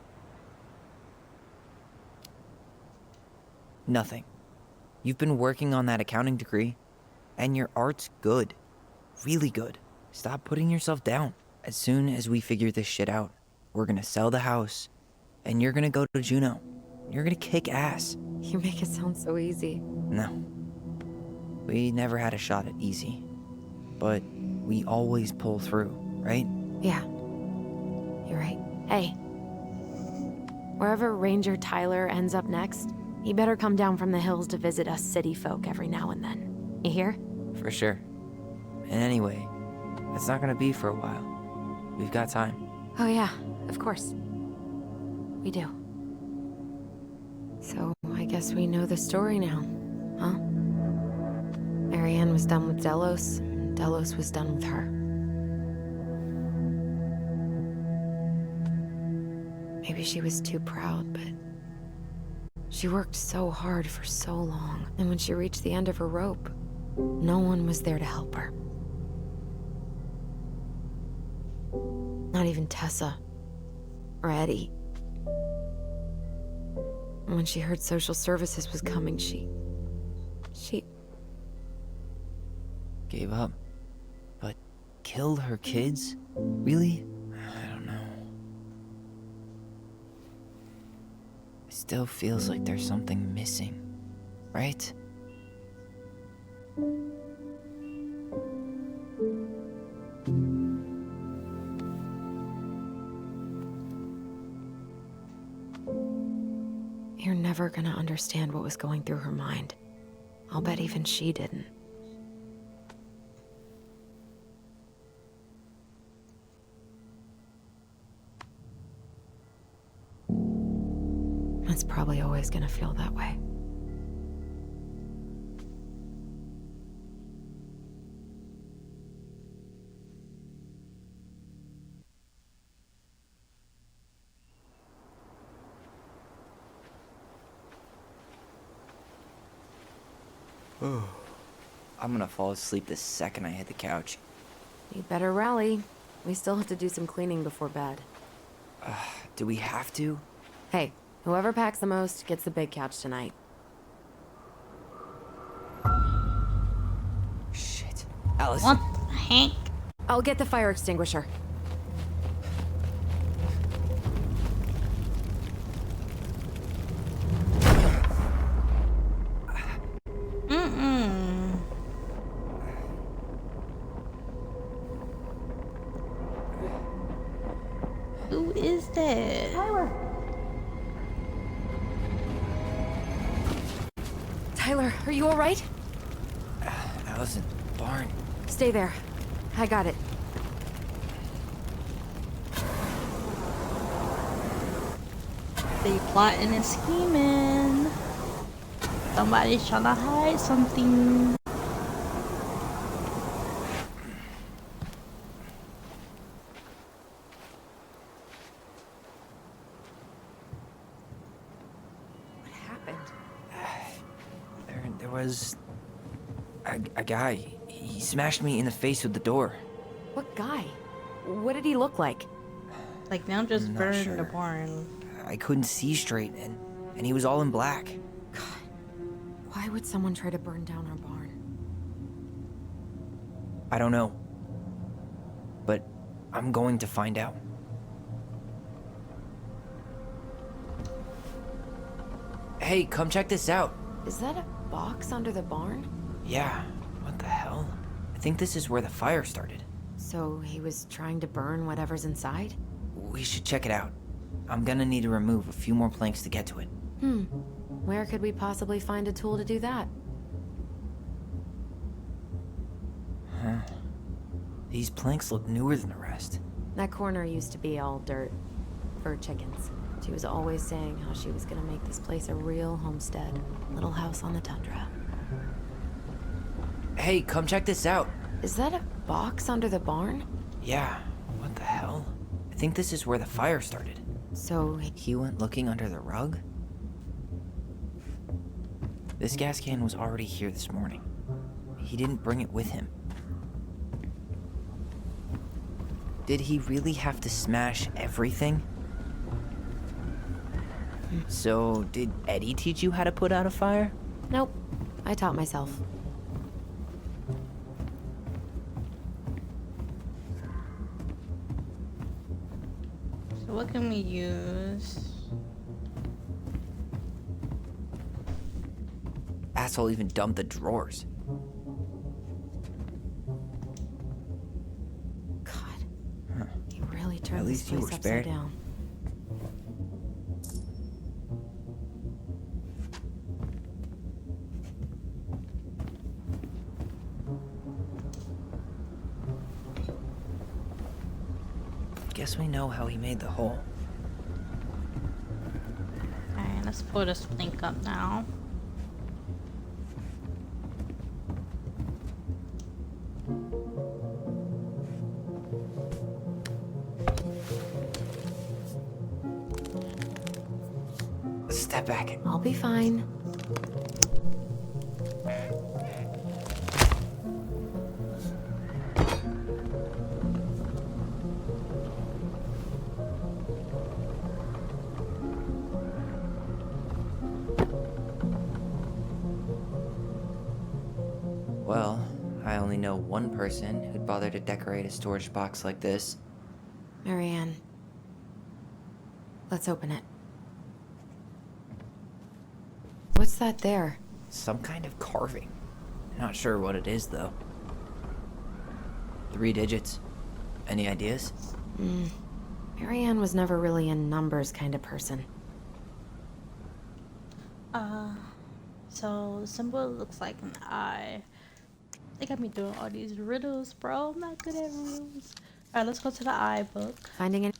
E: Nothing. You've been working on that accounting degree, and your art's good. Really good. Stop putting yourself down. As soon as we figure this shit out, we're gonna sell the house, and you're gonna go to Juneau. You're gonna kick ass.
D: You make it sound so easy.
E: No. We never had a shot at easy. But we always pull through, right?
D: Yeah. You're right. Hey. Wherever Ranger Tyler ends up next, he better come down from the hills to visit us city folk every now and then. You hear?
E: For sure. And anyway, it's not gonna be for a while. We've got time.
D: Oh yeah, of course. We do. So, I guess we know the story now, huh? Marianne was done with Delos, and Delos was done with her. Maybe she was too proud, but she worked so hard for so long, and when she reached the end of her rope, no one was there to help her. Not even Tessa or Eddie. And when she heard social services was coming, she
E: Gave up. But killed her kids? Really? I don't know. It still feels like there's something missing, right?
D: You're never gonna understand what was going through her mind. I'll bet even she didn't. It's probably always gonna feel that way.
I: I'm gonna fall asleep the second I hit the couch.
D: You'd better rally. We still have to do some cleaning before bed.
I: Do we have to?
D: Hey, whoever packs the most gets the big couch tonight.
I: Shit. Allison.
A: What the heck?
D: I'll get the fire extinguisher.
A: Who is that?
D: Tyler, are you all right?
I: Allison, barn.
D: Stay there. I got it.
A: They plotting and scheming. Somebody's trying to hide something.
I: There was a guy. He smashed me in the face with the door.
D: What guy? What did he look like?
A: Like, now just
I: I'm not
A: burn
I: sure.
A: the barn.
I: I couldn't see straight, and he was all in black.
D: Why would someone try to burn down our barn?
I: I don't know. But I'm going to find out. Hey, come check this out.
D: Is that a box under the barn?
I: Yeah, what the hell? I think this is where the fire started.
D: So he was trying to burn whatever's inside?
I: We should check it out. I'm gonna need to remove a few more planks to get to it.
D: Where could we possibly find a tool to do that?
I: Huh. These planks look newer than the rest.
D: That corner used to be all dirt for chickens. She was always saying how she was gonna make this place a real homestead. Little house on the tundra.
I: Hey, come check this out.
D: Is that a box under the barn?
I: Yeah, what the hell? I think this is where the fire started.
D: So
I: he went looking under the rug? This gas can was already here this morning. He didn't bring it with him. Did he really have to smash everything? So, did Eddie teach you how to put out a fire?
D: Nope. I taught myself.
A: So what can we use?
I: Asshole even dumped the drawers.
D: He really turned
I: At
D: this
I: least you
D: place
I: were
D: upside
I: spared.
D: down.
I: Guess we know how he made the hole.
A: Alright, let's pull this link up now.
I: Step back.
D: I'll be fine.
I: Well, I only know one person who'd bother to decorate a storage box like this.
D: Marianne. Let's open it. What's that there?
I: Some kind of carving. Not sure what it is, though. 3 digits. Any ideas?
D: Marianne was never really a numbers kind of person.
A: So the symbol looks like an eye. They got me doing all these riddles, bro. I'm not good at riddles. Alright, let's go to the eye book.
D: Finding it.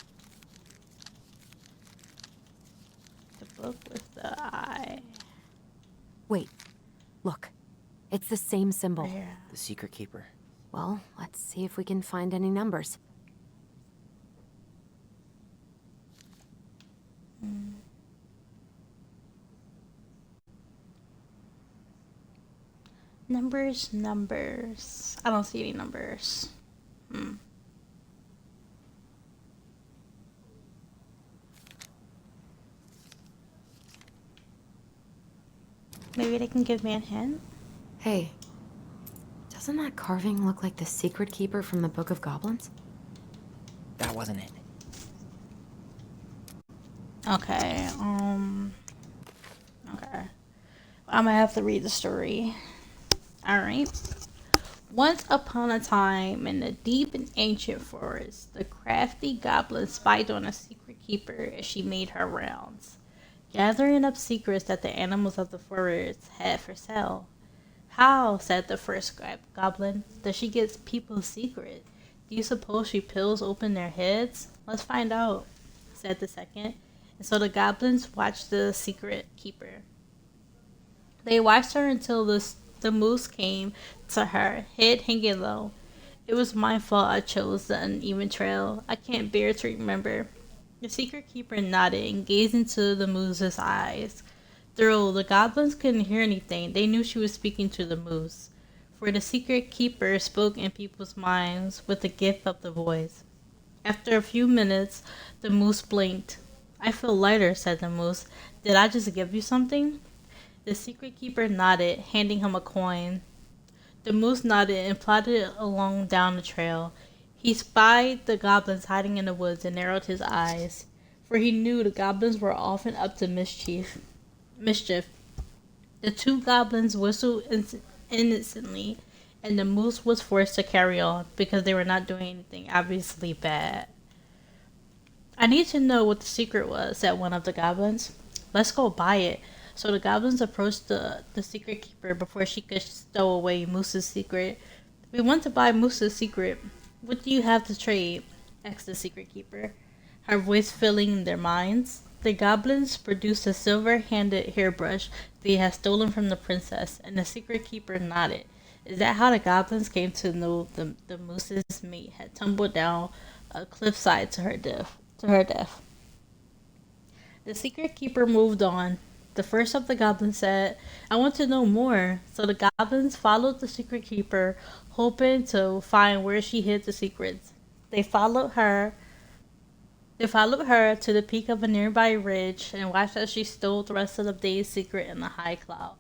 A: The book with the eye.
D: Wait, look. It's the same symbol.
A: Where?
I: The secret keeper.
D: Well, let's see if we can find any numbers.
A: Numbers. I don't see any numbers. Maybe they can give me a hint.
D: Hey, doesn't that carving look like the secret keeper from the Book of Goblins?
I: That wasn't it.
A: Okay, okay. I'm gonna have to read the story. Alright. Once upon a time, in the deep and ancient forest, the crafty goblin spied on a secret keeper as she made her rounds, gathering up secrets that the animals of the forest had for sale. How, said the first goblin, does she get people's secret? Do you suppose she peels open their heads? Let's find out, said the second. And so the goblins watched the secret keeper. They watched her until the moose came to her, head hanging low. It was my fault I chose the uneven trail. I can't bear to remember. The secret keeper nodded and gazed into the moose's eyes. Though the goblins couldn't hear anything, they knew she was speaking to the moose. For the secret keeper spoke in people's minds with the gift of the voice. After a few minutes, the moose blinked. I feel lighter, said the moose. Did I just give you something? The secret keeper nodded, handing him a coin. The moose nodded and plodded along down the trail. He spied the goblins hiding in the woods and narrowed his eyes, for he knew the goblins were often up to mischief. The 2 goblins whistled innocently, and the moose was forced to carry on because they were not doing anything obviously bad. I need to know what the secret was, said one of the goblins. Let's go buy it. So the goblins approached the secret keeper before she could stow away Moose's secret. We want to buy Moose's secret. What do you have to trade? Asked the secret keeper, her voice filling their minds. The goblins produced a silver-handled hairbrush they had stolen from the princess, and the secret keeper nodded. Is that how the goblins came to know the moose's mate had tumbled down a cliffside to her death? The secret keeper moved on. The first of the goblins said, I want to know more. So the goblins followed the secret keeper, hoping to find where she hid the secrets. They followed her to the peak of a nearby ridge and watched as she stole the rest of the day's secret in the high cloud.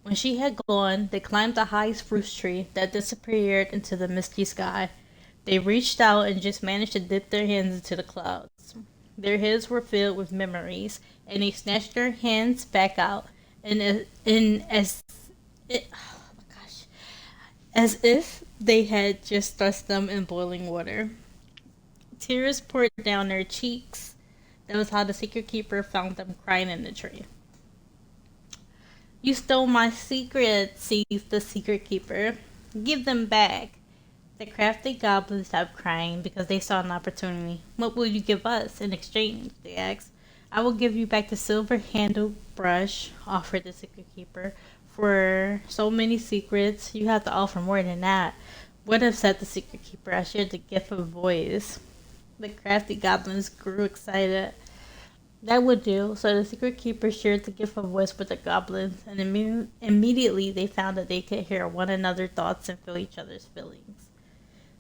A: When she had gone, they climbed a high spruce tree that disappeared into the misty sky. They reached out and just managed to dip their hands into the clouds. Their heads were filled with memories, and they snatched their hands back out, as if they had just thrust them in boiling water. Tears poured down their cheeks. That was how the secret keeper found them crying in the tree. You stole my secrets, seized the secret keeper. Give them back. The crafty goblins stopped crying because they saw an opportunity. What will you give us in exchange? They asked. I will give you back the silver-handled brush, offered the secret keeper. For so many secrets, you have to offer more than that. What if, said the secret keeper, I shared the gift of voice? The crafty goblins grew excited. That would do. So the secret keeper shared the gift of voice with the goblins, and immediately they found that they could hear one another's thoughts and feel each other's feelings.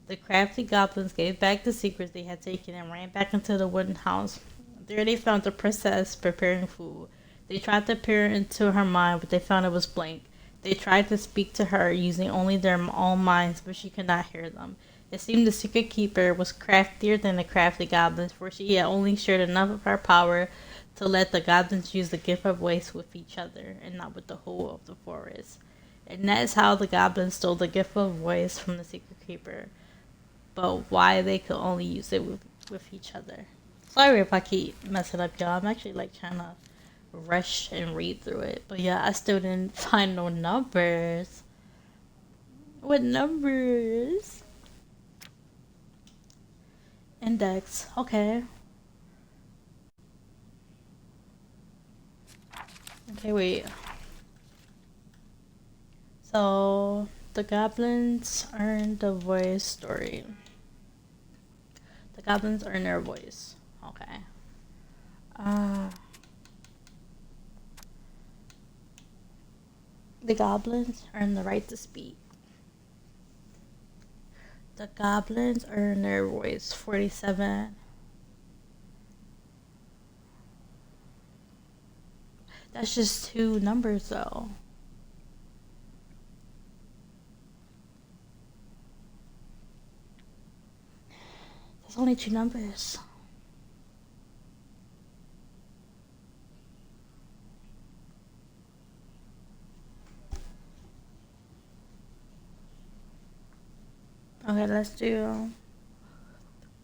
A: The crafty goblins gave back the secrets they had taken and ran back into the wooden house. There they found the princess preparing food. They tried to peer into her mind, but they found it was blank. They tried to speak to her using only their own minds, but she could not hear them. It seemed the secret keeper was craftier than the crafty goblins, for she had only shared enough of her power to let the goblins use the gift of voice with each other, and not with the whole of the forest. And that is how the goblins stole the gift of voice from the secret keeper. But why they could only use it with each other. Sorry if I keep messing up, y'all. I'm actually like trying to rush and read through it. But yeah, I still didn't find no numbers. What numbers? Index. Okay. Okay, wait. So, the goblins earned the voice story. The goblins earn their voice. Okay. The goblins earn the right to speak. The goblins earn their voice. 47. That's just 2 numbers though. There's only 2 numbers. Okay, let's do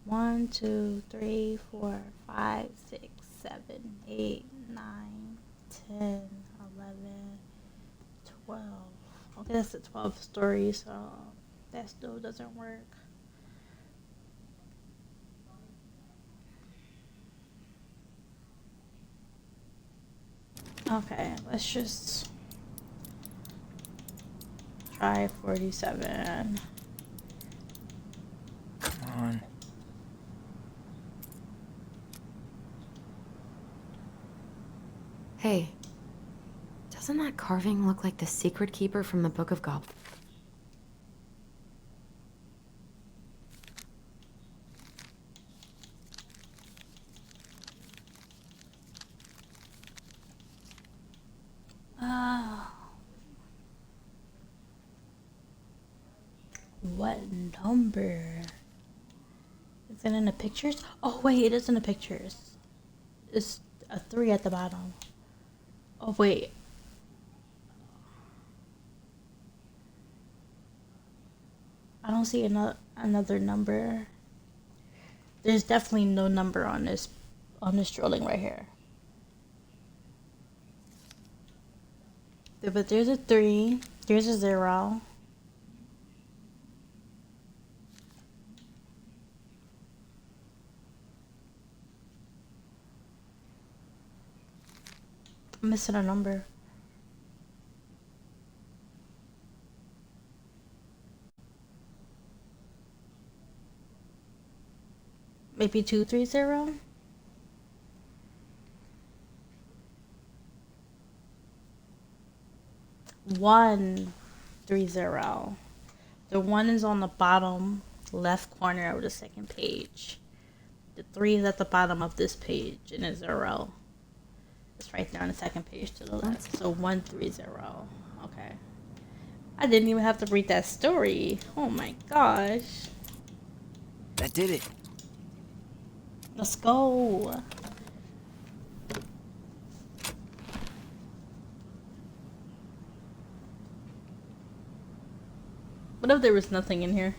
A: 1, 2, 3, 4, 5, 6, 7, 8, 9, 10, 11, 12. Okay, that's the 12th story, so that still doesn't work. Okay, let's just try 47.
I: Come on.
D: Hey, doesn't that carving look like the secret keeper from the Book of Goblins?
A: What number? Is it in the pictures? Oh wait, it is in the pictures. It's a 3 at the bottom. Oh wait. I don't see another number. There's definitely no number on this drawing right here. But there's a 3. There's a 0. I'm missing a number. Maybe 230? One 30. The 1 is on the bottom left corner of the second page. The 3 is at the bottom of this page, and a 0. It's right there on the second page to the left. So 130. Okay. I didn't even have to read that story. Oh my gosh.
I: That did it.
A: Let's go. What if there was nothing in here?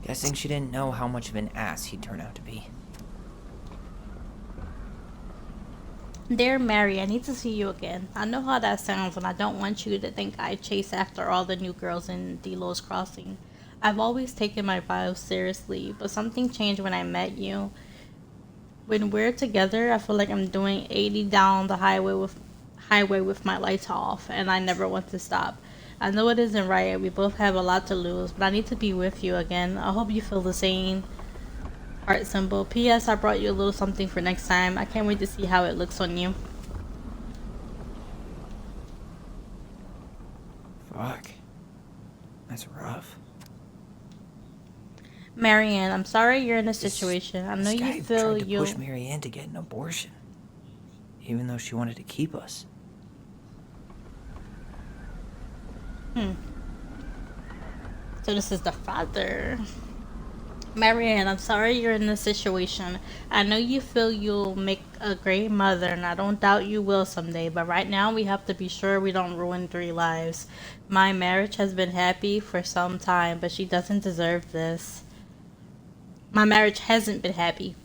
I: Guessing she didn't know how much of an ass he'd turn out to be.
A: Dear Mary, I need to see you again. I know how that sounds, and I don't want you to think I chase after all the new girls in Delos Crossing. I've always taken my vows seriously, but something changed when I met you. When we're together, I feel like I'm doing 80 down the highway with my lights off, and I never want to stop. I know it isn't right. We both have a lot to lose, but I need to be with you again. I hope you feel the same. Heart symbol. P.S. I brought you a little something for next time. I can't wait to see how it looks on you.
I: Fuck. That's rough.
A: Marianne, I'm sorry you're in this situation. I know
I: This guy
A: you feel
I: tried to
A: you.
I: push Marianne to get an abortion, even though she wanted to keep us.
A: So this is the father. Marianne, I'm sorry you're in this situation. I know you feel you'll make a great mother, and I don't doubt you will someday, but right now we have to be sure we don't ruin 3 lives. My marriage has been happy for some time, but she doesn't deserve this. My marriage hasn't been happy,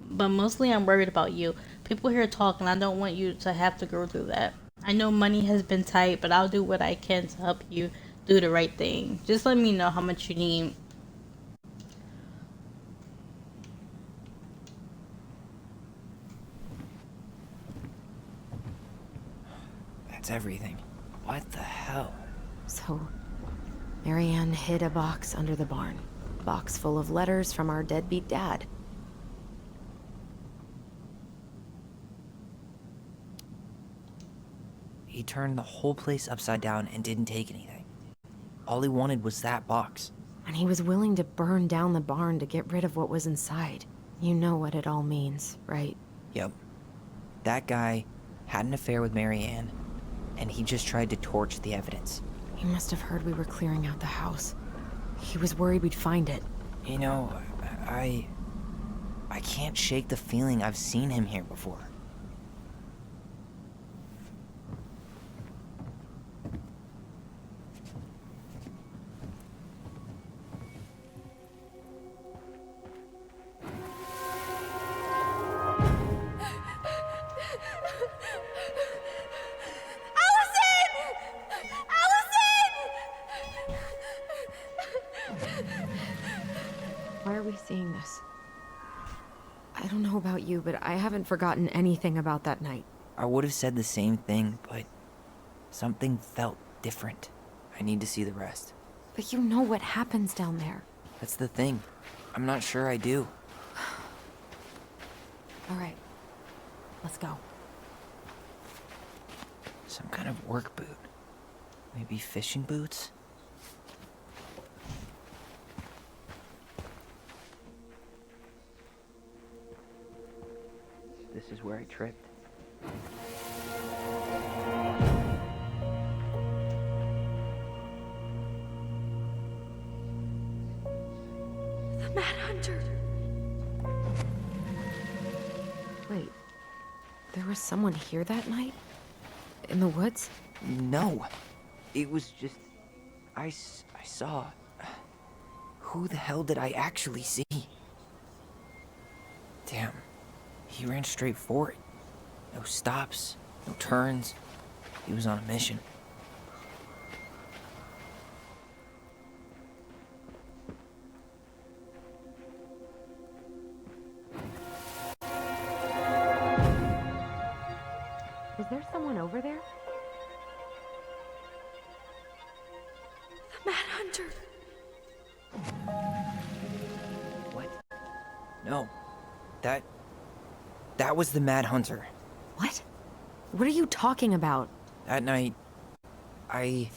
A: but mostly I'm worried about you. People here talk, and I don't want you to have to go through that. I know money has been tight, but I'll do what I can to help you do the right thing. Just let me know how much you need.
I: That's everything. What the hell?
D: So, Marianne hid a box under the barn. A box full of letters from our deadbeat dad.
I: He turned the whole place upside down and didn't take anything. All he wanted was that box.
D: And he was willing to burn down the barn to get rid of what was inside. You know what it all means, right?
I: Yep. That guy had an affair with Marianne, and he just tried to torch the evidence.
D: He must have heard we were clearing out the house. He was worried we'd find it.
I: You know, I can't shake the feeling I've seen him here before.
D: Why are we seeing this? I don't know about you, but I haven't forgotten anything about that night.
I: I would have said the same thing, but something felt different. I need to see the rest.
D: But you know what happens down there.
I: That's the thing. I'm not sure I do.
D: All right, let's go.
I: Some kind of work boot. Maybe fishing boots? This is where I tripped.
C: The Mad Hunter.
D: Wait, there was someone here that night? In the woods?
I: No. It was just... I saw... Who the hell did I actually see? Damn. He ran straight for it. No stops, no turns. He was on a mission.
D: Is there someone over there?
C: The Mad Hunter.
I: What? No. That was the Mad Hunter.
D: What? What are you talking about?
I: That night, I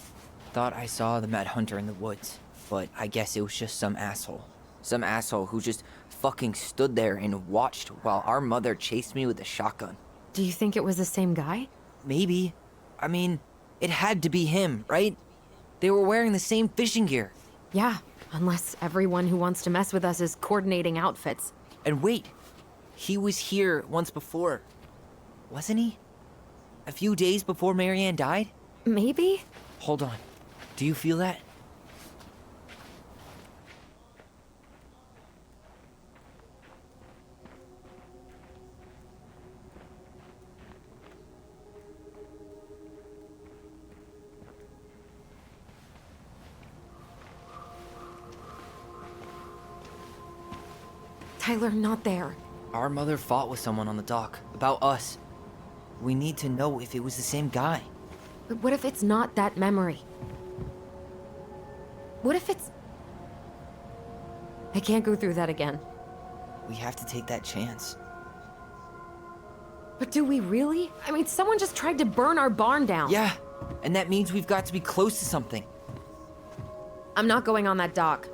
I: thought I saw the Mad Hunter in the woods, but I guess it was just some asshole. Some asshole who just fucking stood there and watched while our mother chased me with a shotgun.
D: Do you think it was the same guy?
I: Maybe. I mean, it had to be him, right? They were wearing the same fishing gear.
D: Yeah, unless everyone who wants to mess with us is coordinating outfits.
I: And wait, he was here once before, wasn't he? A few days before Marianne died?
D: Maybe?
I: Hold on. Do you feel that?
D: Tyler, not there.
I: Our mother fought with someone on the dock about us. We need to know if it was the same guy.
D: But what if it's not that memory? What if it's... I can't go through that again.
I: We have to take that chance.
D: But do we really? I mean, someone just tried to burn our barn down.
I: Yeah, and that means we've got to be close to something.
D: I'm not going on that dock.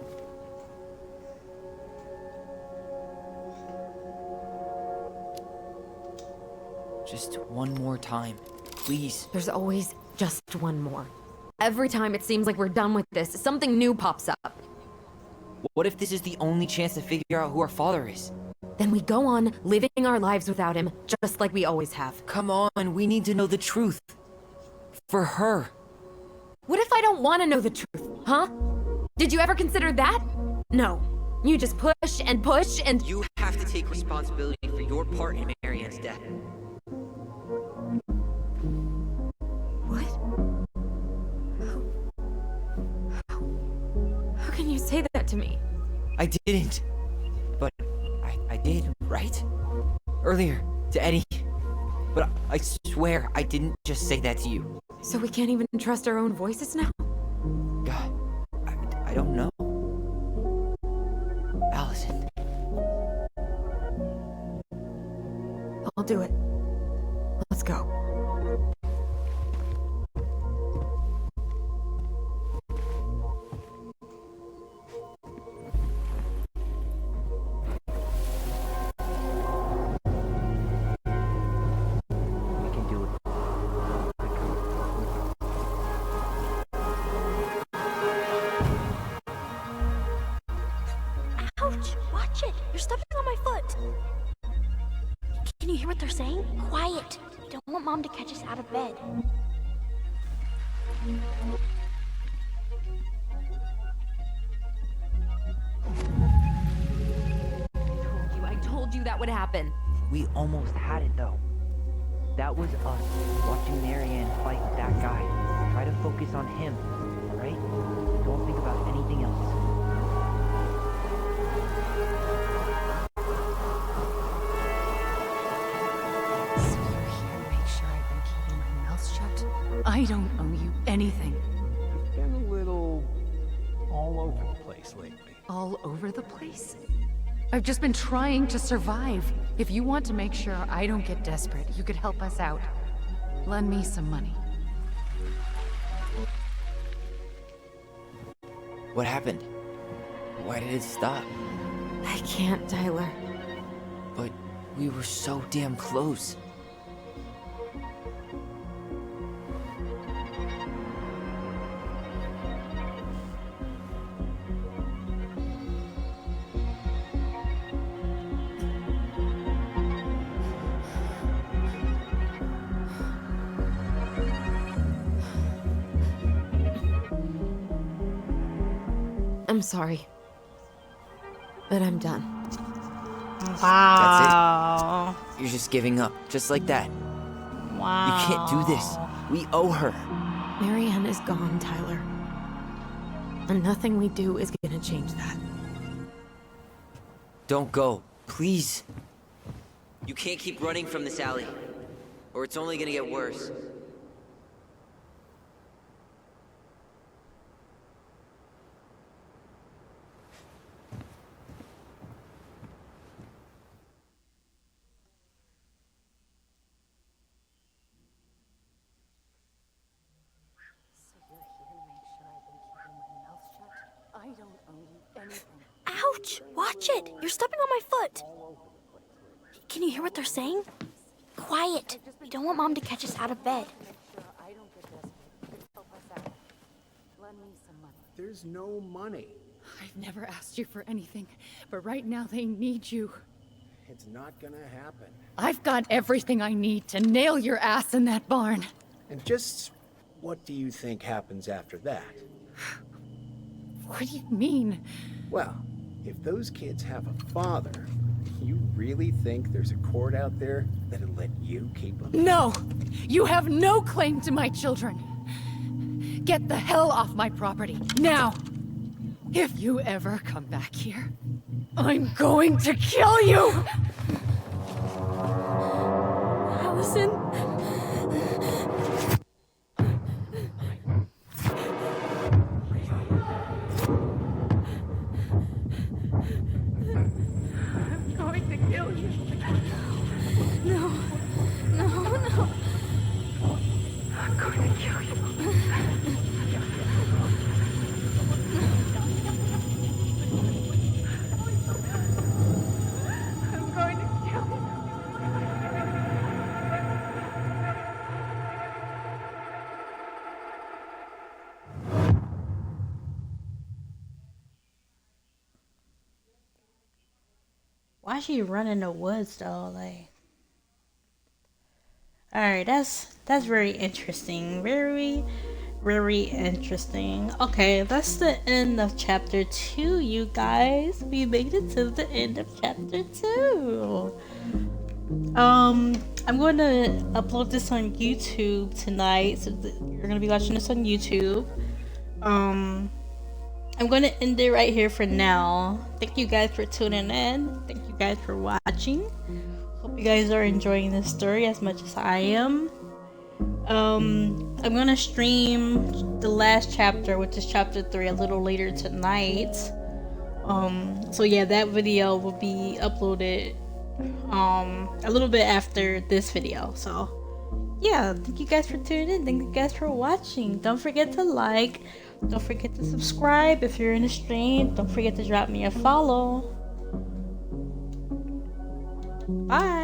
I: Just one more time, please.
D: There's always just one more. Every time it seems like we're done with this, something new pops up.
I: What if this is the only chance to figure out who our father is?
D: Then we go on living our lives without him, just like we always have.
I: Come on, we need to know the truth. For her.
D: What if I don't want to know the truth, huh? Did you ever consider that? No. You just push and push and...
I: You have to take responsibility for your part in Marianne's death.
D: What? How can you say that to me?
I: I didn't. But I did, right? Earlier, to Eddie. But I swear I didn't just say that to you.
D: So we can't even trust our own voices now?
I: God, I don't know. Allison.
D: I'll do it. Let's go.
N: Ouch! Watch it! You're stepping on my foot! Can you hear what they're saying? Quiet! We don't want Mom to catch us out of bed.
D: I told you that would happen.
I: We almost had it though. That was us watching Marianne fight with that guy. Try to focus on him, right? Don't think about anything else.
K: So you're here to make sure I've been keeping my mouth shut? I don't owe you anything.
M: You've been a little all over the place lately.
K: All over the place? I've just been trying to survive. If you want to make sure I don't get desperate, you could help us out. Lend me some money.
I: What happened? Why did it stop?
D: I can't, Tyler.
I: But we were so damn close.
D: I'm sorry. But I'm done.
A: Wow.
I: That's it? You're just giving up, just like that.
A: Wow.
I: You can't do this. We owe her.
D: Marianne is gone, Tyler. And nothing we do is gonna change that.
I: Don't go, please. You can't keep running from this alley, or it's only gonna get worse.
K: I don't owe you anything.
N: Ouch! Watch it! You're stepping on my foot! Can you hear what they're saying? Quiet! We don't want Mom to catch us out of bed.
M: There's no money.
K: I've never asked you for anything, but right now they need you.
M: It's not gonna happen.
K: I've got everything I need to nail your ass in that barn.
M: And just what do you think happens after that?
K: What do you mean?
M: Well, if those kids have a father, you really think there's a court out there that'll let you keep them?
K: No! You have no claim to my children! Get the hell off my property, now! If you ever come back here, I'm going to kill you!
N: Allison?
K: I'm going to kill you.
N: No. No, no.
K: I'm going to kill you. I'm going to kill you.
A: Why is she running in the woods though? Like, all right, that's very interesting. Very, very interesting. Okay, that's the end of chapter 2, you guys. We made it to the end of chapter 2. I'm going to upload this on YouTube tonight, so you're going to be watching this on YouTube. I'm going to end it right here for now. Thank you guys for tuning in. Thank you guys for watching. Hope you guys are enjoying this story as much as I am. I'm going to stream the last chapter, which is chapter 3, a little later tonight. So yeah, that video will be uploaded a little bit after this video. So yeah, thank you guys for tuning in. Thank you guys for watching. Don't forget to like. Don't forget to subscribe if you're in the stream. Don't forget to drop me a follow. Bye.